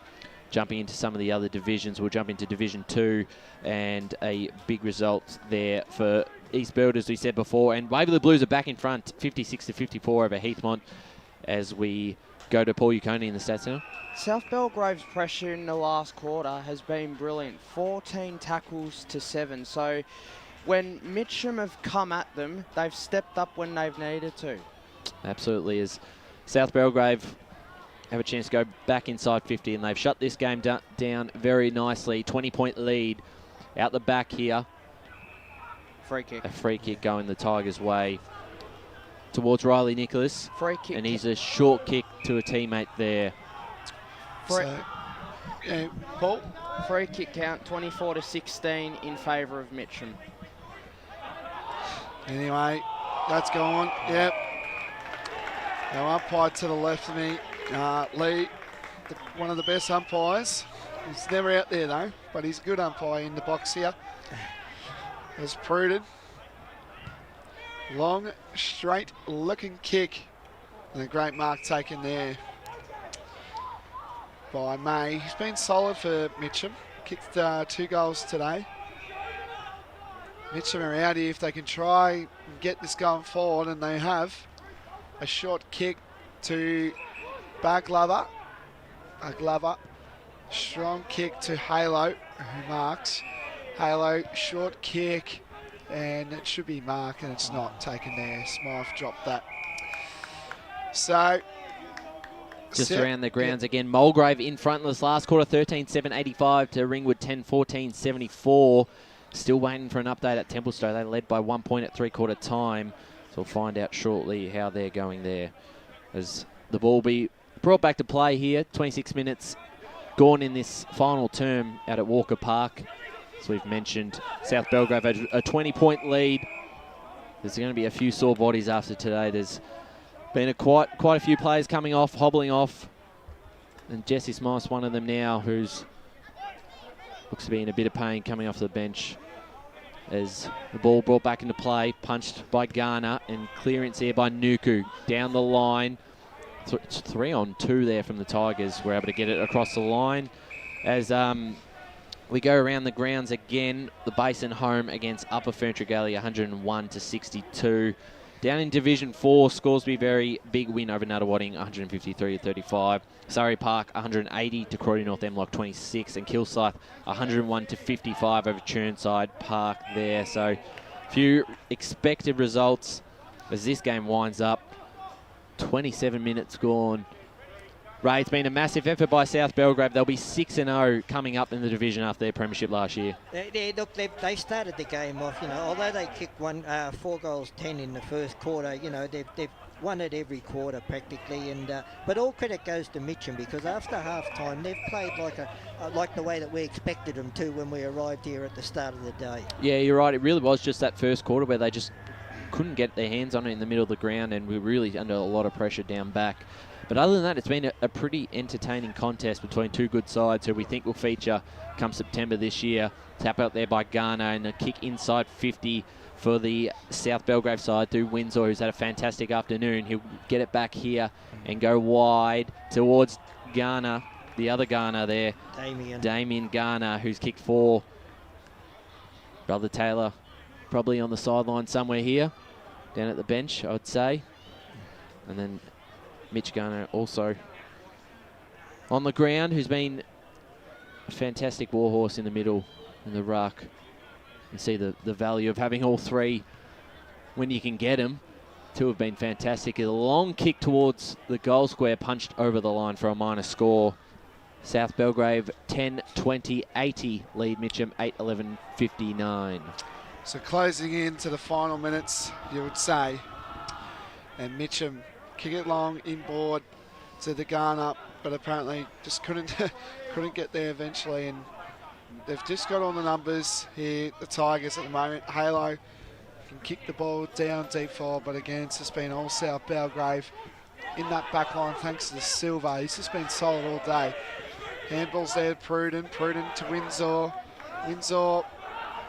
S3: Jumping into some of the other divisions, we'll jump into Division 2, and a big result there for East Burwood, as we said before. And Waverley Blues are back in front, 56 to 54 over Heathmont, as we go to Paul Uconi in the stats now.
S17: South Belgrave's pressure in the last quarter has been brilliant. 14 tackles to 7. So when Mitcham have come at them, they've stepped up when they've needed to.
S3: Absolutely. As South Belgrave have a chance to go back inside 50, and they've shut this game down very nicely. 20-point lead out the back here.
S17: Free kick.
S3: A free kick going the Tigers' way towards Riley Nicholas.
S17: Free kick.
S3: And he's a short kick to a teammate there.
S14: Paul?
S17: Free kick count 24 to 16 in favour of Mitcham.
S14: Anyway, that's gone. Yep. Now umpire to the left of me, Lee, one of the best umpires. He's never out there though, but he's a good umpire in the box here. As Pruden. Long, straight looking kick. And a great mark taken there by May. He's been solid for Mitcham. Kicked 2 goals today. Mitcham are out here if they can try and get this going forward, and they have. A short kick to Glover. Strong kick to Halo, who marks. Halo, short kick, and it should be marked, and it's not taken there. Smythe dropped that. So...
S3: Just around the grounds again. Mulgrave in front in this last quarter, 13-7-85 to Ringwood 10-14-74. Still waiting for an update at Templestowe. They led by 1 point at three-quarter time. So we'll find out shortly how they're going there. As the ball be brought back to play here. 26 minutes gone in this final term out at Walker Park. As we've mentioned, South Belgrave had a 20-point lead. There's going to be a few sore bodies after today. There's been quite a few players coming off, hobbling off. And Jesse Smythe's one of them now, who's looks to be in a bit of pain coming off the bench. As the ball brought back into play, punched by Garner, and clearance here by Nuku. Down the line. It's 3-on-2 there from the Tigers. We're able to get it across the line. As we go around the grounds again, the Basin home against Upper Ferntree Galley, 101-62. Down in Division 4, Scoresby very big win over Nuttawading, 153-35. Surrey Park, 180 to Croydon North Emlock, 26. And Kilsyth, 101-55 over Churnside Park there. So a few expected results as this game winds up. 27 minutes gone. Ray, it's been a massive effort by South Belgrave. They'll be 6-0 coming up in the division after their premiership last year.
S4: Look, they started the game off, although they kicked 4 goals, 10 in the first quarter, they've one at every quarter practically. And but all credit goes to Mitcham, because after half-time they've played like the way that we expected them to when we arrived here at the start of the day.
S3: Yeah, you're right. It really was just that first quarter where they just couldn't get their hands on it in the middle of the ground, and we were really under a lot of pressure down back. But other than that, it's been a pretty entertaining contest between two good sides who we think will feature come September this year. Tap out there by Garner, and a kick inside 50 for the South Belgrave side to Windsor, who's had a fantastic afternoon. He'll get it back here and go wide towards Garner, the other Garner there. Damien Garner, who's kicked 4. Brother Taylor probably on the sideline somewhere here, down at the bench, I would say. And then Mitch Garner also on the ground, who's been a fantastic warhorse in the middle, in the ruck. You can see the value of having all three when you can get them. 2 have been fantastic. A long kick towards the goal square, punched over the line for a minor score. South Belgrave 10-20-80 lead Mitcham 8-11-59.
S14: So closing in to the final minutes, you would say, and Mitcham kick it long inboard to the Garner, but apparently just couldn't get there eventually, and they've just got all the numbers here, the Tigers at the moment. Halo can kick the ball down deep forward, but again, it's just been all South Belgrave in that back line thanks to Silva. He's just been solid all day. Handball's there, Pruden to Windsor. Windsor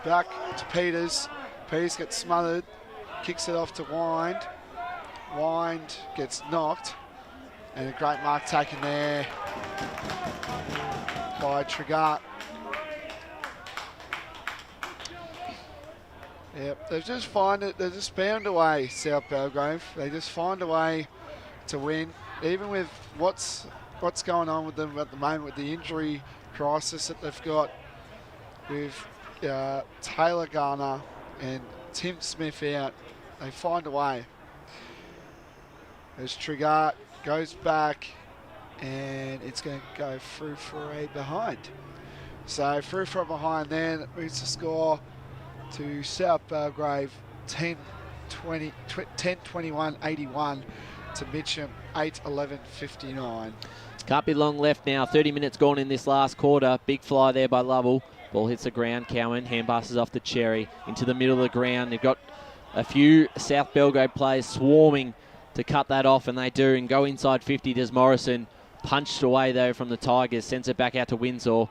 S14: back to Peters. Peters gets smothered, kicks it off to Wind. Wind gets knocked, and a great mark taken there by Trigart. Yep, they just found a way, South Belgrave. They just find a way to win, even with what's going on with them at the moment, with the injury crisis that they've got with Taylor Garner and Tim Smith out. They find a way. As Trigart goes back, and it's going to go through for a behind. So through for a behind there, that moves the score to South Belgrave 10-21-81 to Mitcham 8-11-59.
S3: Can't be long left now. 30 minutes gone in this last quarter. Big fly there by Lovell. Ball hits the ground. Cowan hand passes off to Cherry into the middle of the ground. They've got a few South Belgrave players swarming to cut that off, and they do, and go inside 50. Does Morrison, punched away though from the Tigers, sends it back out to Windsor.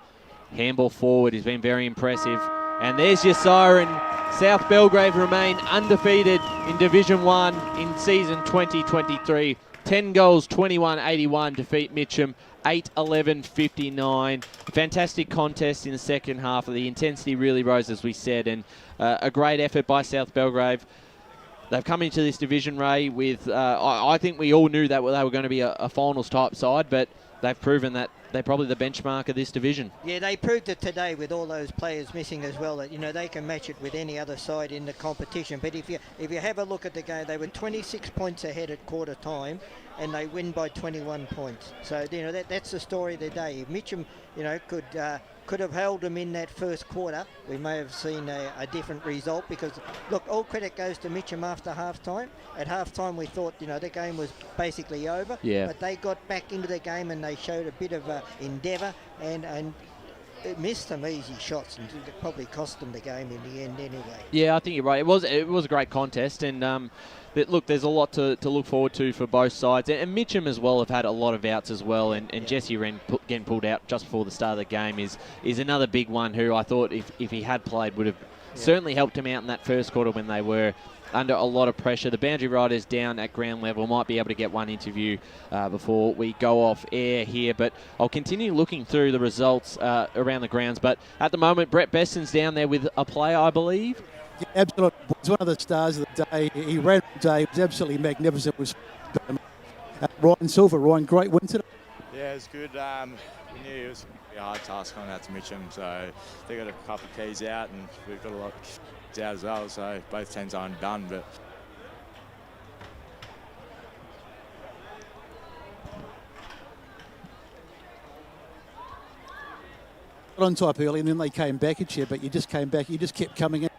S3: Handball forward, he's been very impressive. And there's your siren. South Belgrave remain undefeated in Division 1 in season 2023. 10 goals, 21-81, defeat Mitcham 8-11-59. Fantastic contest in the second half. The intensity really rose, as we said, and a great effort by South Belgrave. They've come into this division, Ray, with, I think we all knew that they were going to be a finals type side, but they've proven that they're probably the benchmark of this division.
S4: Yeah, they proved it today with all those players missing as well, that, you know, they can match it with any other side in the competition. But if you have a look at the game, they were 26 points ahead at quarter time, and they win by 21 points. So, you know, that's the story of the day. If Mitcham, you know, could have held them in that first quarter, we may have seen a different result, because, look, all credit goes to Mitcham after half-time. At half-time, we thought, you know, the game was basically over.
S3: Yeah.
S4: But they got back into the game, and they showed a bit of endeavour, and it missed some easy shots, and it probably cost them the game in the end anyway.
S3: Yeah, I think you're right. It was a great contest, and look, there's a lot to look forward to for both sides. And Mitcham as well have had a lot of outs as well, and Jesse Wren getting pulled out just before the start of the game is another big one, who I thought if he had played would have certainly helped him out in that first quarter when they were under a lot of pressure. The boundary riders down at ground level might be able to get one interview before we go off air here, but I'll continue looking through the results around the grounds. But at the moment, Brett Beston's down there with a play, I believe.
S20: Yeah, absolutely. He's one of the stars of the day. He ran all day. It was absolutely magnificent. Ryan Silver, Ryan, great win today.
S7: Yeah, it was good. We knew it was going to be a hard task going out to Mitcham, so they got a couple of keys out, and we've got a lot of keys out as well, so both teams are undone. But
S20: on top early, and then they came back at you, but you just came back. You just kept coming in.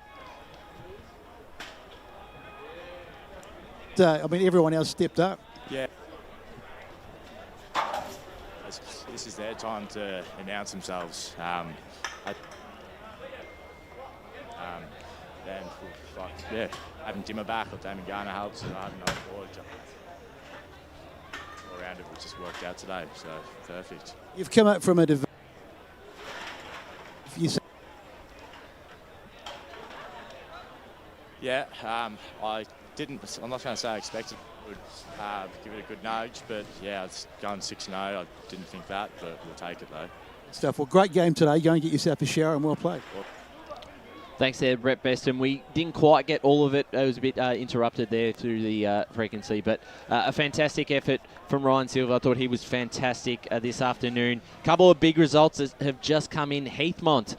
S20: that, everyone else stepped up.
S7: Yeah. This is their time to announce themselves. Then, having Dimmer back or Damon Garner helps. I have no forward. All around it, just worked out today, so perfect.
S20: You've come up from a
S7: Yeah, I didn't. I'm not going to say I expected would give it a good nudge, but yeah, it's going 6-0. I didn't think that, but we'll take it though.
S20: stuff. Well, great game today. Go and get yourself a shower and well played.
S3: Thanks there, Brett Beston. We didn't quite get all of it. It was a bit interrupted there through the frequency, but a fantastic effort from Ryan Silver. I thought he was fantastic this afternoon. Couple of big results that have just come in. Heathmont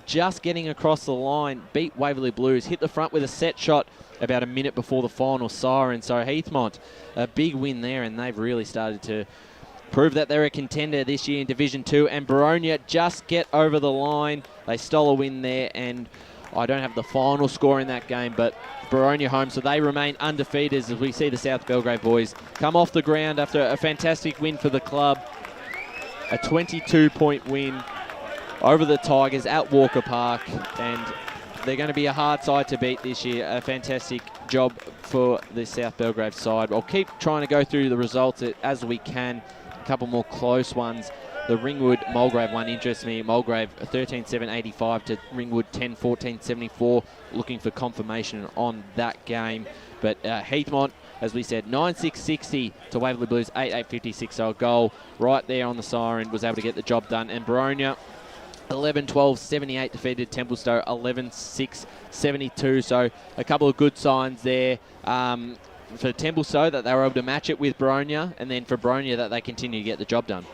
S3: just getting across the line, beat Waverley Blues, hit the front with a set shot about a minute before the final siren. So Heathmont, a big win there, and they've really started to prove that they're a contender this year in Division 2. And Baronia just get over the line. They stole a win there, and I don't have the final score in that game, but Baronia home, so they remain undefeated as we see the South Belgrave boys come off the ground after a fantastic win for the club. A 22-point win over the Tigers at Walker Park, and they're going to be a hard side to beat this year. A fantastic job for the South Belgrave side. I'll keep trying to go through the results as we can. A couple more close ones. The Ringwood-Mulgrave one interests me. Mulgrave 13-7-85 to Ringwood 10-14-74. Looking for confirmation on that game. But Heathmont, as we said, 9-6-60 to Waverley Blues, 8-8-56. So a goal right there on the siren was able to get the job done. And Baronia 11-12-78 defeated Templestowe 11-6-72. So a couple of good signs there for Templestowe that they were able to match it with Baronia, and then for Baronia that they continue to get the job done.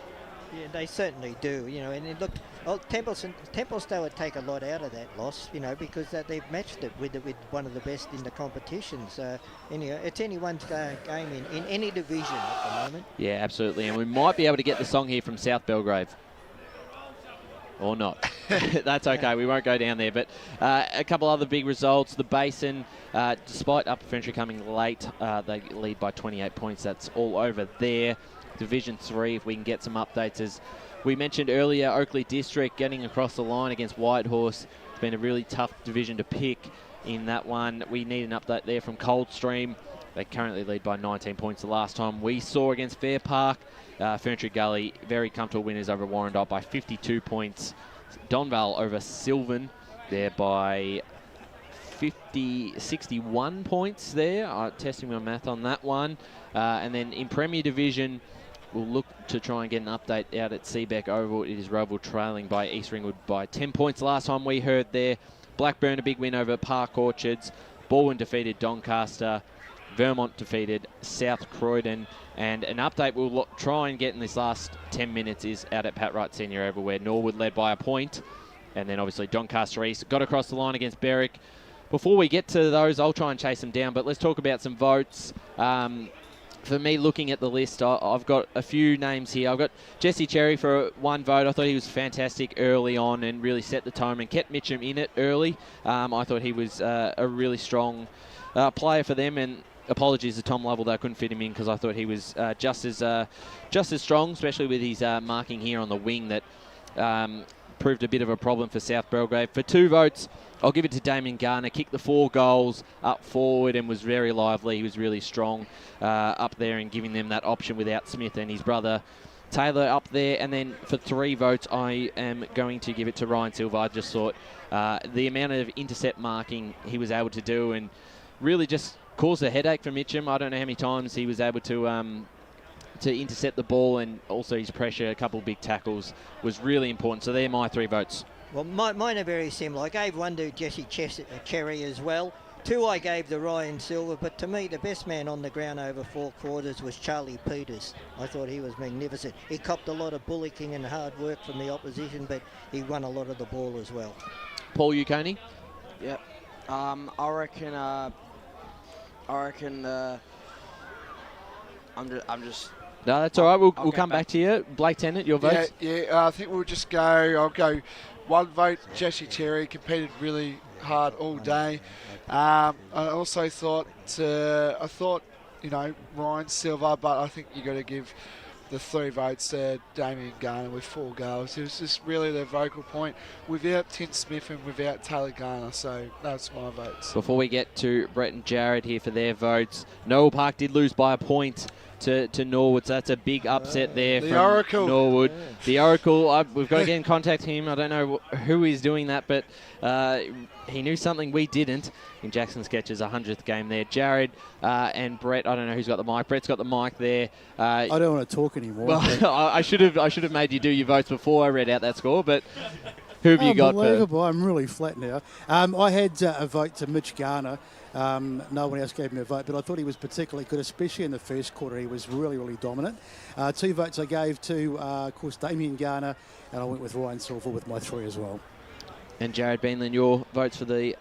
S4: Yeah, they certainly do, you know, and it looked, Templestowe would take a lot out of that loss, you know, because they've matched it with one of the best in the competition. So, anyway, it's anyone's game in any division at the moment.
S3: Yeah, absolutely, and we might be able to get the song here from South Belgrave. Or not. That's okay, we won't go down there. But a couple other big results. The Basin, despite Upper Ferntree coming late, they lead by 28 points. That's all over there. Division 3, if we can get some updates. As we mentioned earlier, Oakley District getting across the line against Whitehorse. It's been a really tough division to pick in that one. We need an update there from Coldstream. They currently lead by 19 points the last time we saw against Fair Park. Ferntree Gully, very comfortable winners over Warrandyte by 52 points. Donvale over Sylvan there by 61 points there. Testing my math on that one. And then in Premier Division, we'll look to try and get an update out at Seabeck Oval. It is Roval trailing by East Ringwood by 10 points last time we heard there. Blackburn, a big win over Park Orchards. Baldwin defeated Doncaster. Vermont defeated South Croydon. And an update we'll try and get in this last 10 minutes is out at Pat Wright Senior Oval, where Norwood led by a point. And then obviously Doncaster East got across the line against Berwick. Before we get to those, I'll try and chase them down, but let's talk about some votes. For me, looking at the list, I've got a few names here. I've got Jesse Cherry for one vote. I thought he was fantastic early on and really set the tone and kept Mitcham in it early. I thought he was a really strong player for them, and apologies to Tom Lovell that I couldn't fit him in because I thought he was just as strong, especially with his marking here on the wing that proved a bit of a problem for South Belgrave. For 2 votes, I'll give it to Damien Garner. Kicked the 4 goals up forward and was very lively. He was really strong up there and giving them that option without Smith and his brother Taylor up there. And then for 3 votes, I am going to give it to Ryan Silver. I just thought the amount of intercept marking he was able to do and really just caused a headache for Mitcham. I don't know how many times he was able to intercept the ball, and also his pressure, a couple of big tackles, was really important. So they're my 3 votes.
S4: Well, mine are very similar. I gave 1 to Jesse Cherry as well. 2 I gave to Ryan Silver, but to me the best man on the ground over 4 quarters was Charlie Peters. I thought he was magnificent. He copped a lot of bullocking and hard work from the opposition, but he won a lot of the ball as well.
S3: Paul Uconi?
S17: Yep. I reckon I'm just.
S3: No, that's all right. We'll come back to you. Blake Tennant, your votes?
S14: Yeah, I think we'll just go. I'll go 1 vote. Jesse Cherry competed really hard all day. I also thought, Ryan Silver, but I think you got to give the 3 votes to Damien Garner with 4 goals. It was just really the vocal point without Tim Smith and without Taylor Garner, so that's my votes.
S3: Before we get to Brett and Jared here for their votes, Noel Park did lose by a point to Norwood, so that's a big upset there
S14: the
S3: from
S14: Oracle.
S3: Norwood. The Oracle, we've got to get in contact with him. I don't know who is doing that, but he knew something we didn't in Jackson Sketch's 100th game there. Jared and Brett, I don't know who's got the mic. Brett's got the mic there.
S20: I don't want to talk anymore.
S3: Well, I should have made you do your votes before I read out that score, but who have you got?
S20: Unbelievable. I'm really flat now. I had a vote to Mitch Garner. No one else gave me a vote, but I thought he was particularly good, especially in the first quarter. He was really, really dominant. 2 votes I gave to, of course, Damien Garner, and I went with Ryan Silver with my 3 as well.
S3: And Jared Beanland, your votes for the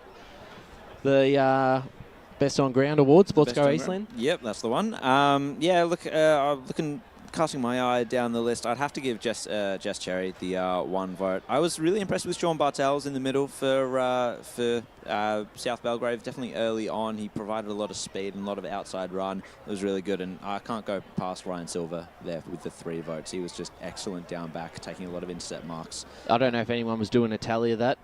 S3: Best on Ground Award, Sports Go Eastland?
S18: Yep, that's the one. Casting my eye down the list, I'd have to give Jess Cherry the 1 vote. I was really impressed with Sean Bartels in the middle for South Belgrave. Definitely early on, he provided a lot of speed and a lot of outside run. It was really good, and I can't go past Ryan Silver there with the 3 votes. He was just excellent down back, taking a lot of intercept marks.
S3: I don't know if anyone was doing a tally of that.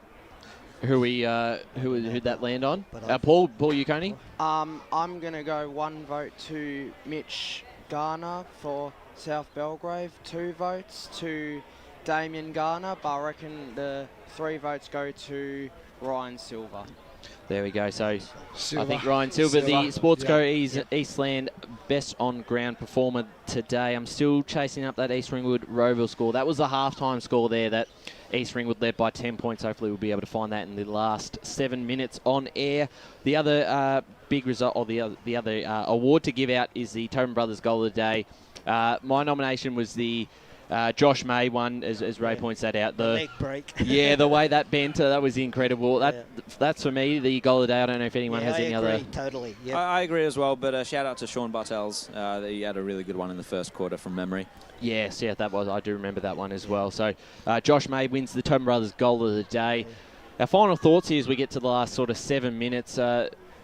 S3: Who'd that land on? Paul Uconi?
S17: I'm going to go 1 vote to Mitch Garner for South Belgrave, 2 votes to Damien Garner, but I reckon the 3 votes go to Ryan Silver.
S3: There we go. So
S14: Silver.
S3: I think Ryan Silver, the Sports Go Eastland best on ground performer today. I'm still chasing up that East Ringwood Rowville score. That was the halftime score there that East Ringwood led by 10 points. Hopefully we'll be able to find that in the last 7 minutes on air. The other big result, or the other award to give out is the Tobin Brothers Goal of the Day. My nomination was the Josh May one, as Ray points that out.
S4: The leg break.
S3: Yeah, the way that bent, that was incredible. That's for me the goal of the day. I don't know if anyone has any other.
S4: Totally. Yep.
S18: I agree as well, but shout out to Sean Bartels. He had a really good one in the first quarter from memory.
S3: Yes, that was. I do remember that one as well. So Josh May wins the Tobin Brothers Goal of the Day. Our final thoughts here as we get to the last sort of 7 minutes.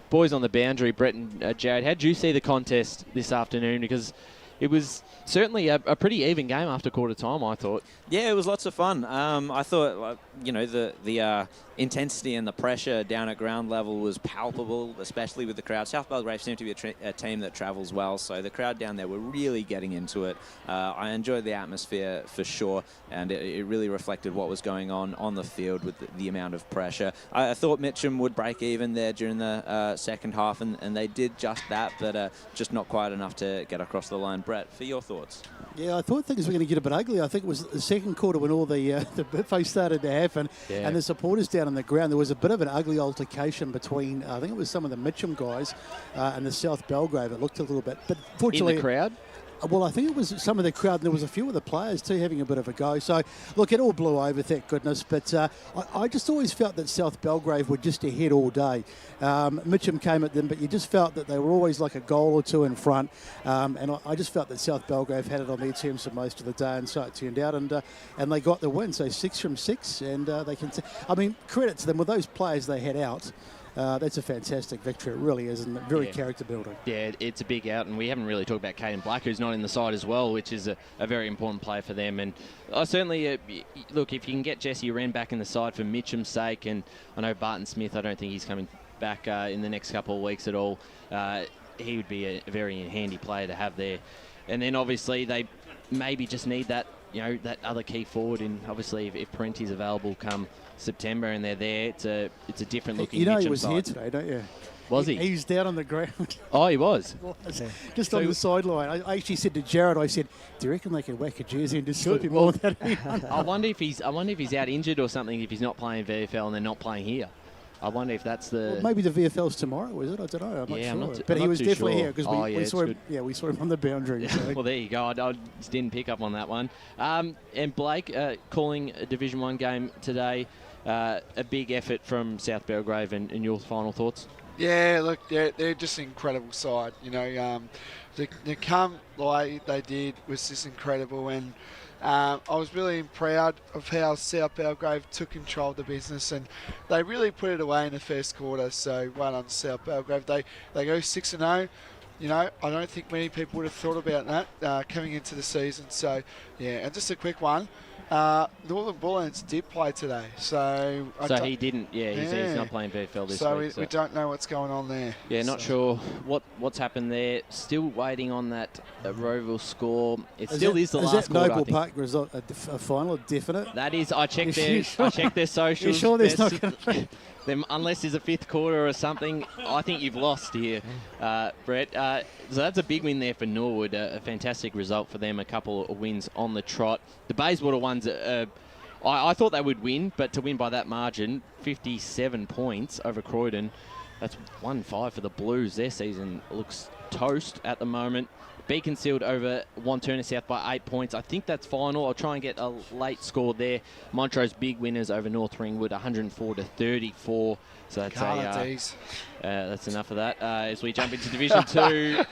S3: Boys on the boundary, Brett and Jared, how did you see the contest this afternoon? Because it was certainly a pretty even game after quarter time, I thought.
S18: Yeah, it was lots of fun. I thought, the intensity and the pressure down at ground level was palpable, especially with the crowd. South Belgrave seemed to be a team that travels well, so the crowd down there were really getting into it. I enjoyed the atmosphere for sure, and it really reflected what was going on the field with the amount of pressure. I thought Mitcham would break even there during the second half, and they did just that, but just not quite enough to get across the line. Brett, for your thoughts?
S20: Yeah, I thought things were going to get a bit ugly. I think it was the second quarter when all the biffos started to happen, and the supporters down on the ground. There was a bit of an ugly altercation between, I think it was some of the Mitcham guys and the South Belgrave. It looked a little bit, but fortunately,
S3: in the crowd.
S20: Well, I think it was some of the crowd, and there was a few of the players too having a bit of a go. So, look, it all blew over, thank goodness. But I just always felt that South Belgrave were just ahead all day. Mitcham came at them, but you just felt that they were always like a goal or two in front. And I just felt that South Belgrave had it on their terms for most of the day, and so it turned out. And they got the win, so 6 from 6. And they can. Credit to them with those players they had out. That's a fantastic victory. It really is, and very character building.
S3: Yeah, it's a big out, and we haven't really talked about Caden Black, who's not in the side as well, which is a very important player for them. And I certainly, look, if you can get Jesse Wren back in the side for Mitcham's sake, and I know Barton Smith, I don't think he's coming back in the next couple of weeks at all. He would be a very handy player to have there. And then obviously they maybe just need that, that other key forward. And obviously if Parenti's available come September and they're there, it's a different looking Mitcham
S20: he was
S3: side.
S20: here today, don't you?
S3: Was he?
S20: He was down on the ground.
S3: Oh, he was?
S20: Just on the sideline. I actually said to Jared, I said, do you reckon they could whack a jersey and just slip him on that?
S3: I wonder if he's out injured or something, if he's not playing VFL and they're not playing here. I wonder if that's the...
S20: Well, maybe the VFL's tomorrow, is it? I don't know. I'm not sure.
S3: I'm not
S20: but he was definitely
S3: sure.
S20: here because we saw him. Yeah, we saw him on the boundary. So.
S3: Well, there you go. I just didn't pick up on that one. And Blake, calling a Division 1 game today, a big effort from South Belgrave, and your final thoughts?
S14: Yeah, look, they're just an incredible side. To come like they did was just incredible, and I was really proud of how South Belgrave took control of the business, and they really put it away in the first quarter. So well done, South Belgrave. They go 6-0. You know, I don't think many people would have thought about that coming into the season. So yeah, and just a quick one. Northern Bullens did play today, so
S3: he didn't. Yeah, he's not playing VFL this week.
S14: So we don't know what's going on there.
S3: Yeah, not sure what's happened there. Still waiting on that Roeville score. It still is the last quarter.
S20: Is that Noble Park result a final definite?
S3: That is. I checked their socials.
S20: You sure there's not going to
S3: them, unless there's a fifth quarter or something? I think you've lost here, Brett. So that's a big win there for Norwood. A fantastic result for them. A couple of wins on the trot. The Bayswater ones, I thought they would win, but to win by that margin, 57 points over Croydon, that's 1-5 for the Blues. Their season looks toast at the moment. Beaconsfield over Wanturna South by 8 points. I think that's final. I'll try and get a late score there. Montrose big winners over North Ringwood, 104-34. So that's that's enough of that. As we jump into Division 2,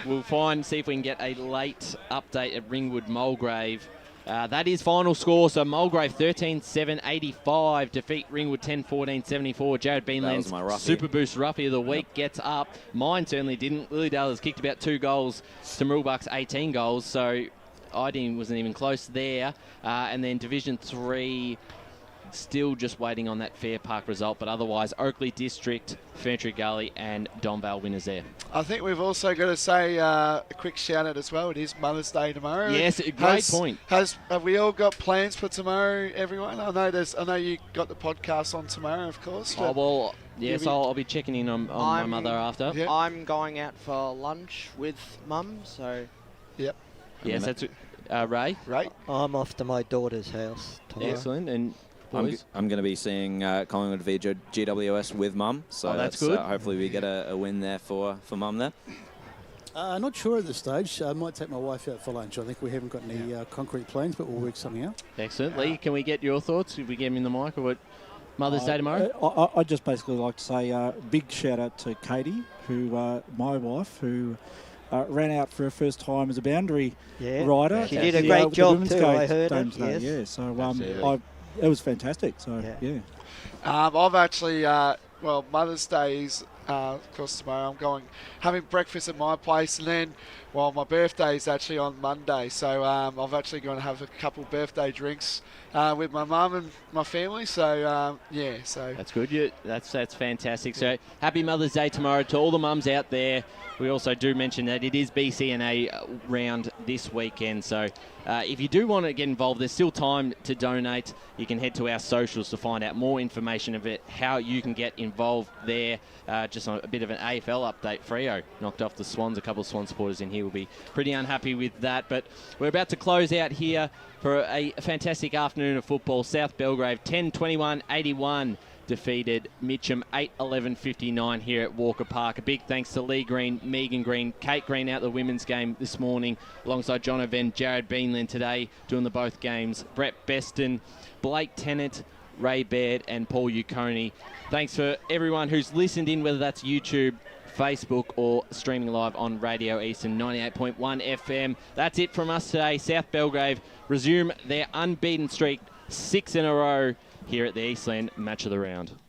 S3: we'll see if we can get a late update at Ringwood Mulgrave. That is final score. So Mulgrave 13-7-85 defeat Ringwood 10-14-74. Jared Beanland's Super Boost Roughie of the Week gets up. Mine certainly didn't. Lilydale has kicked about 2 goals to Marulbuck's 18 goals. So I wasn't even close there. And then Division 3, still just waiting on that Fair Park result, but otherwise Oakley District, Ferntree Gully and Donvale winners there.
S14: I think we've also got to say a quick shout out as well. It is Mother's Day tomorrow.
S3: Yes, great point.
S14: Have we all got plans for tomorrow, everyone? I know you got the podcast on tomorrow, of course.
S3: Oh, well, yes, I'll be checking in on my mother after.
S17: Yep. I'm going out for lunch with Mum, so...
S14: Yep.
S3: Yes, that's Ray.
S4: I'm off to my daughter's house tomorrow.
S3: Excellent. And
S18: I'm going to be seeing Collingwood v GWS with Mum, so
S3: that's good.
S18: Hopefully we get a win there for Mum there.
S20: Not sure at this stage. I might take my wife out for lunch. I think we haven't got any concrete plans, but we'll work something out.
S3: Excellent. Lee, can we get your thoughts? If we get him in the mic, or what? Mother's Day tomorrow?
S5: I'd just basically like to say big shout out to Katie, my wife, who ran out for her first time as a boundary rider.
S4: She did a great job too, I heard it.
S5: Yes. Yeah, so it was fantastic. So, yeah.
S14: I've actually, Mother's Day is, of course, tomorrow. I'm having breakfast at my place, and then, my birthday is actually on Monday. So I'm actually going to have a couple birthday drinks with my mum and my family. So, so.
S3: That's good. That's fantastic. So happy Mother's Day tomorrow to all the mums out there. We also do mention that it is BCNA round this weekend. So if you do want to get involved, there's still time to donate. You can head to our socials to find out more information about how you can get involved there. Just on a bit of an AFL update. Freo knocked off the Swans. A couple of Swan supporters in here will be pretty unhappy with that. But we're about to close out here for a fantastic afternoon of football. South Belgrave 10-21-81. Defeated Mitcham 8-11-59 here at Walker Park. A big thanks to Lee Green, Megan Green, Kate Green out the women's game this morning, alongside John Oven, Jared Beanland today doing the both games. Brett Beston, Blake Tennant, Ray Baird and Paul Uconi. Thanks for everyone who's listened in, whether that's YouTube, Facebook or streaming live on Radio Eastern 98.1 FM. That's it from us today. South Belgrave resume their unbeaten streak, 6 in a row here at the Eastland Match of the Round.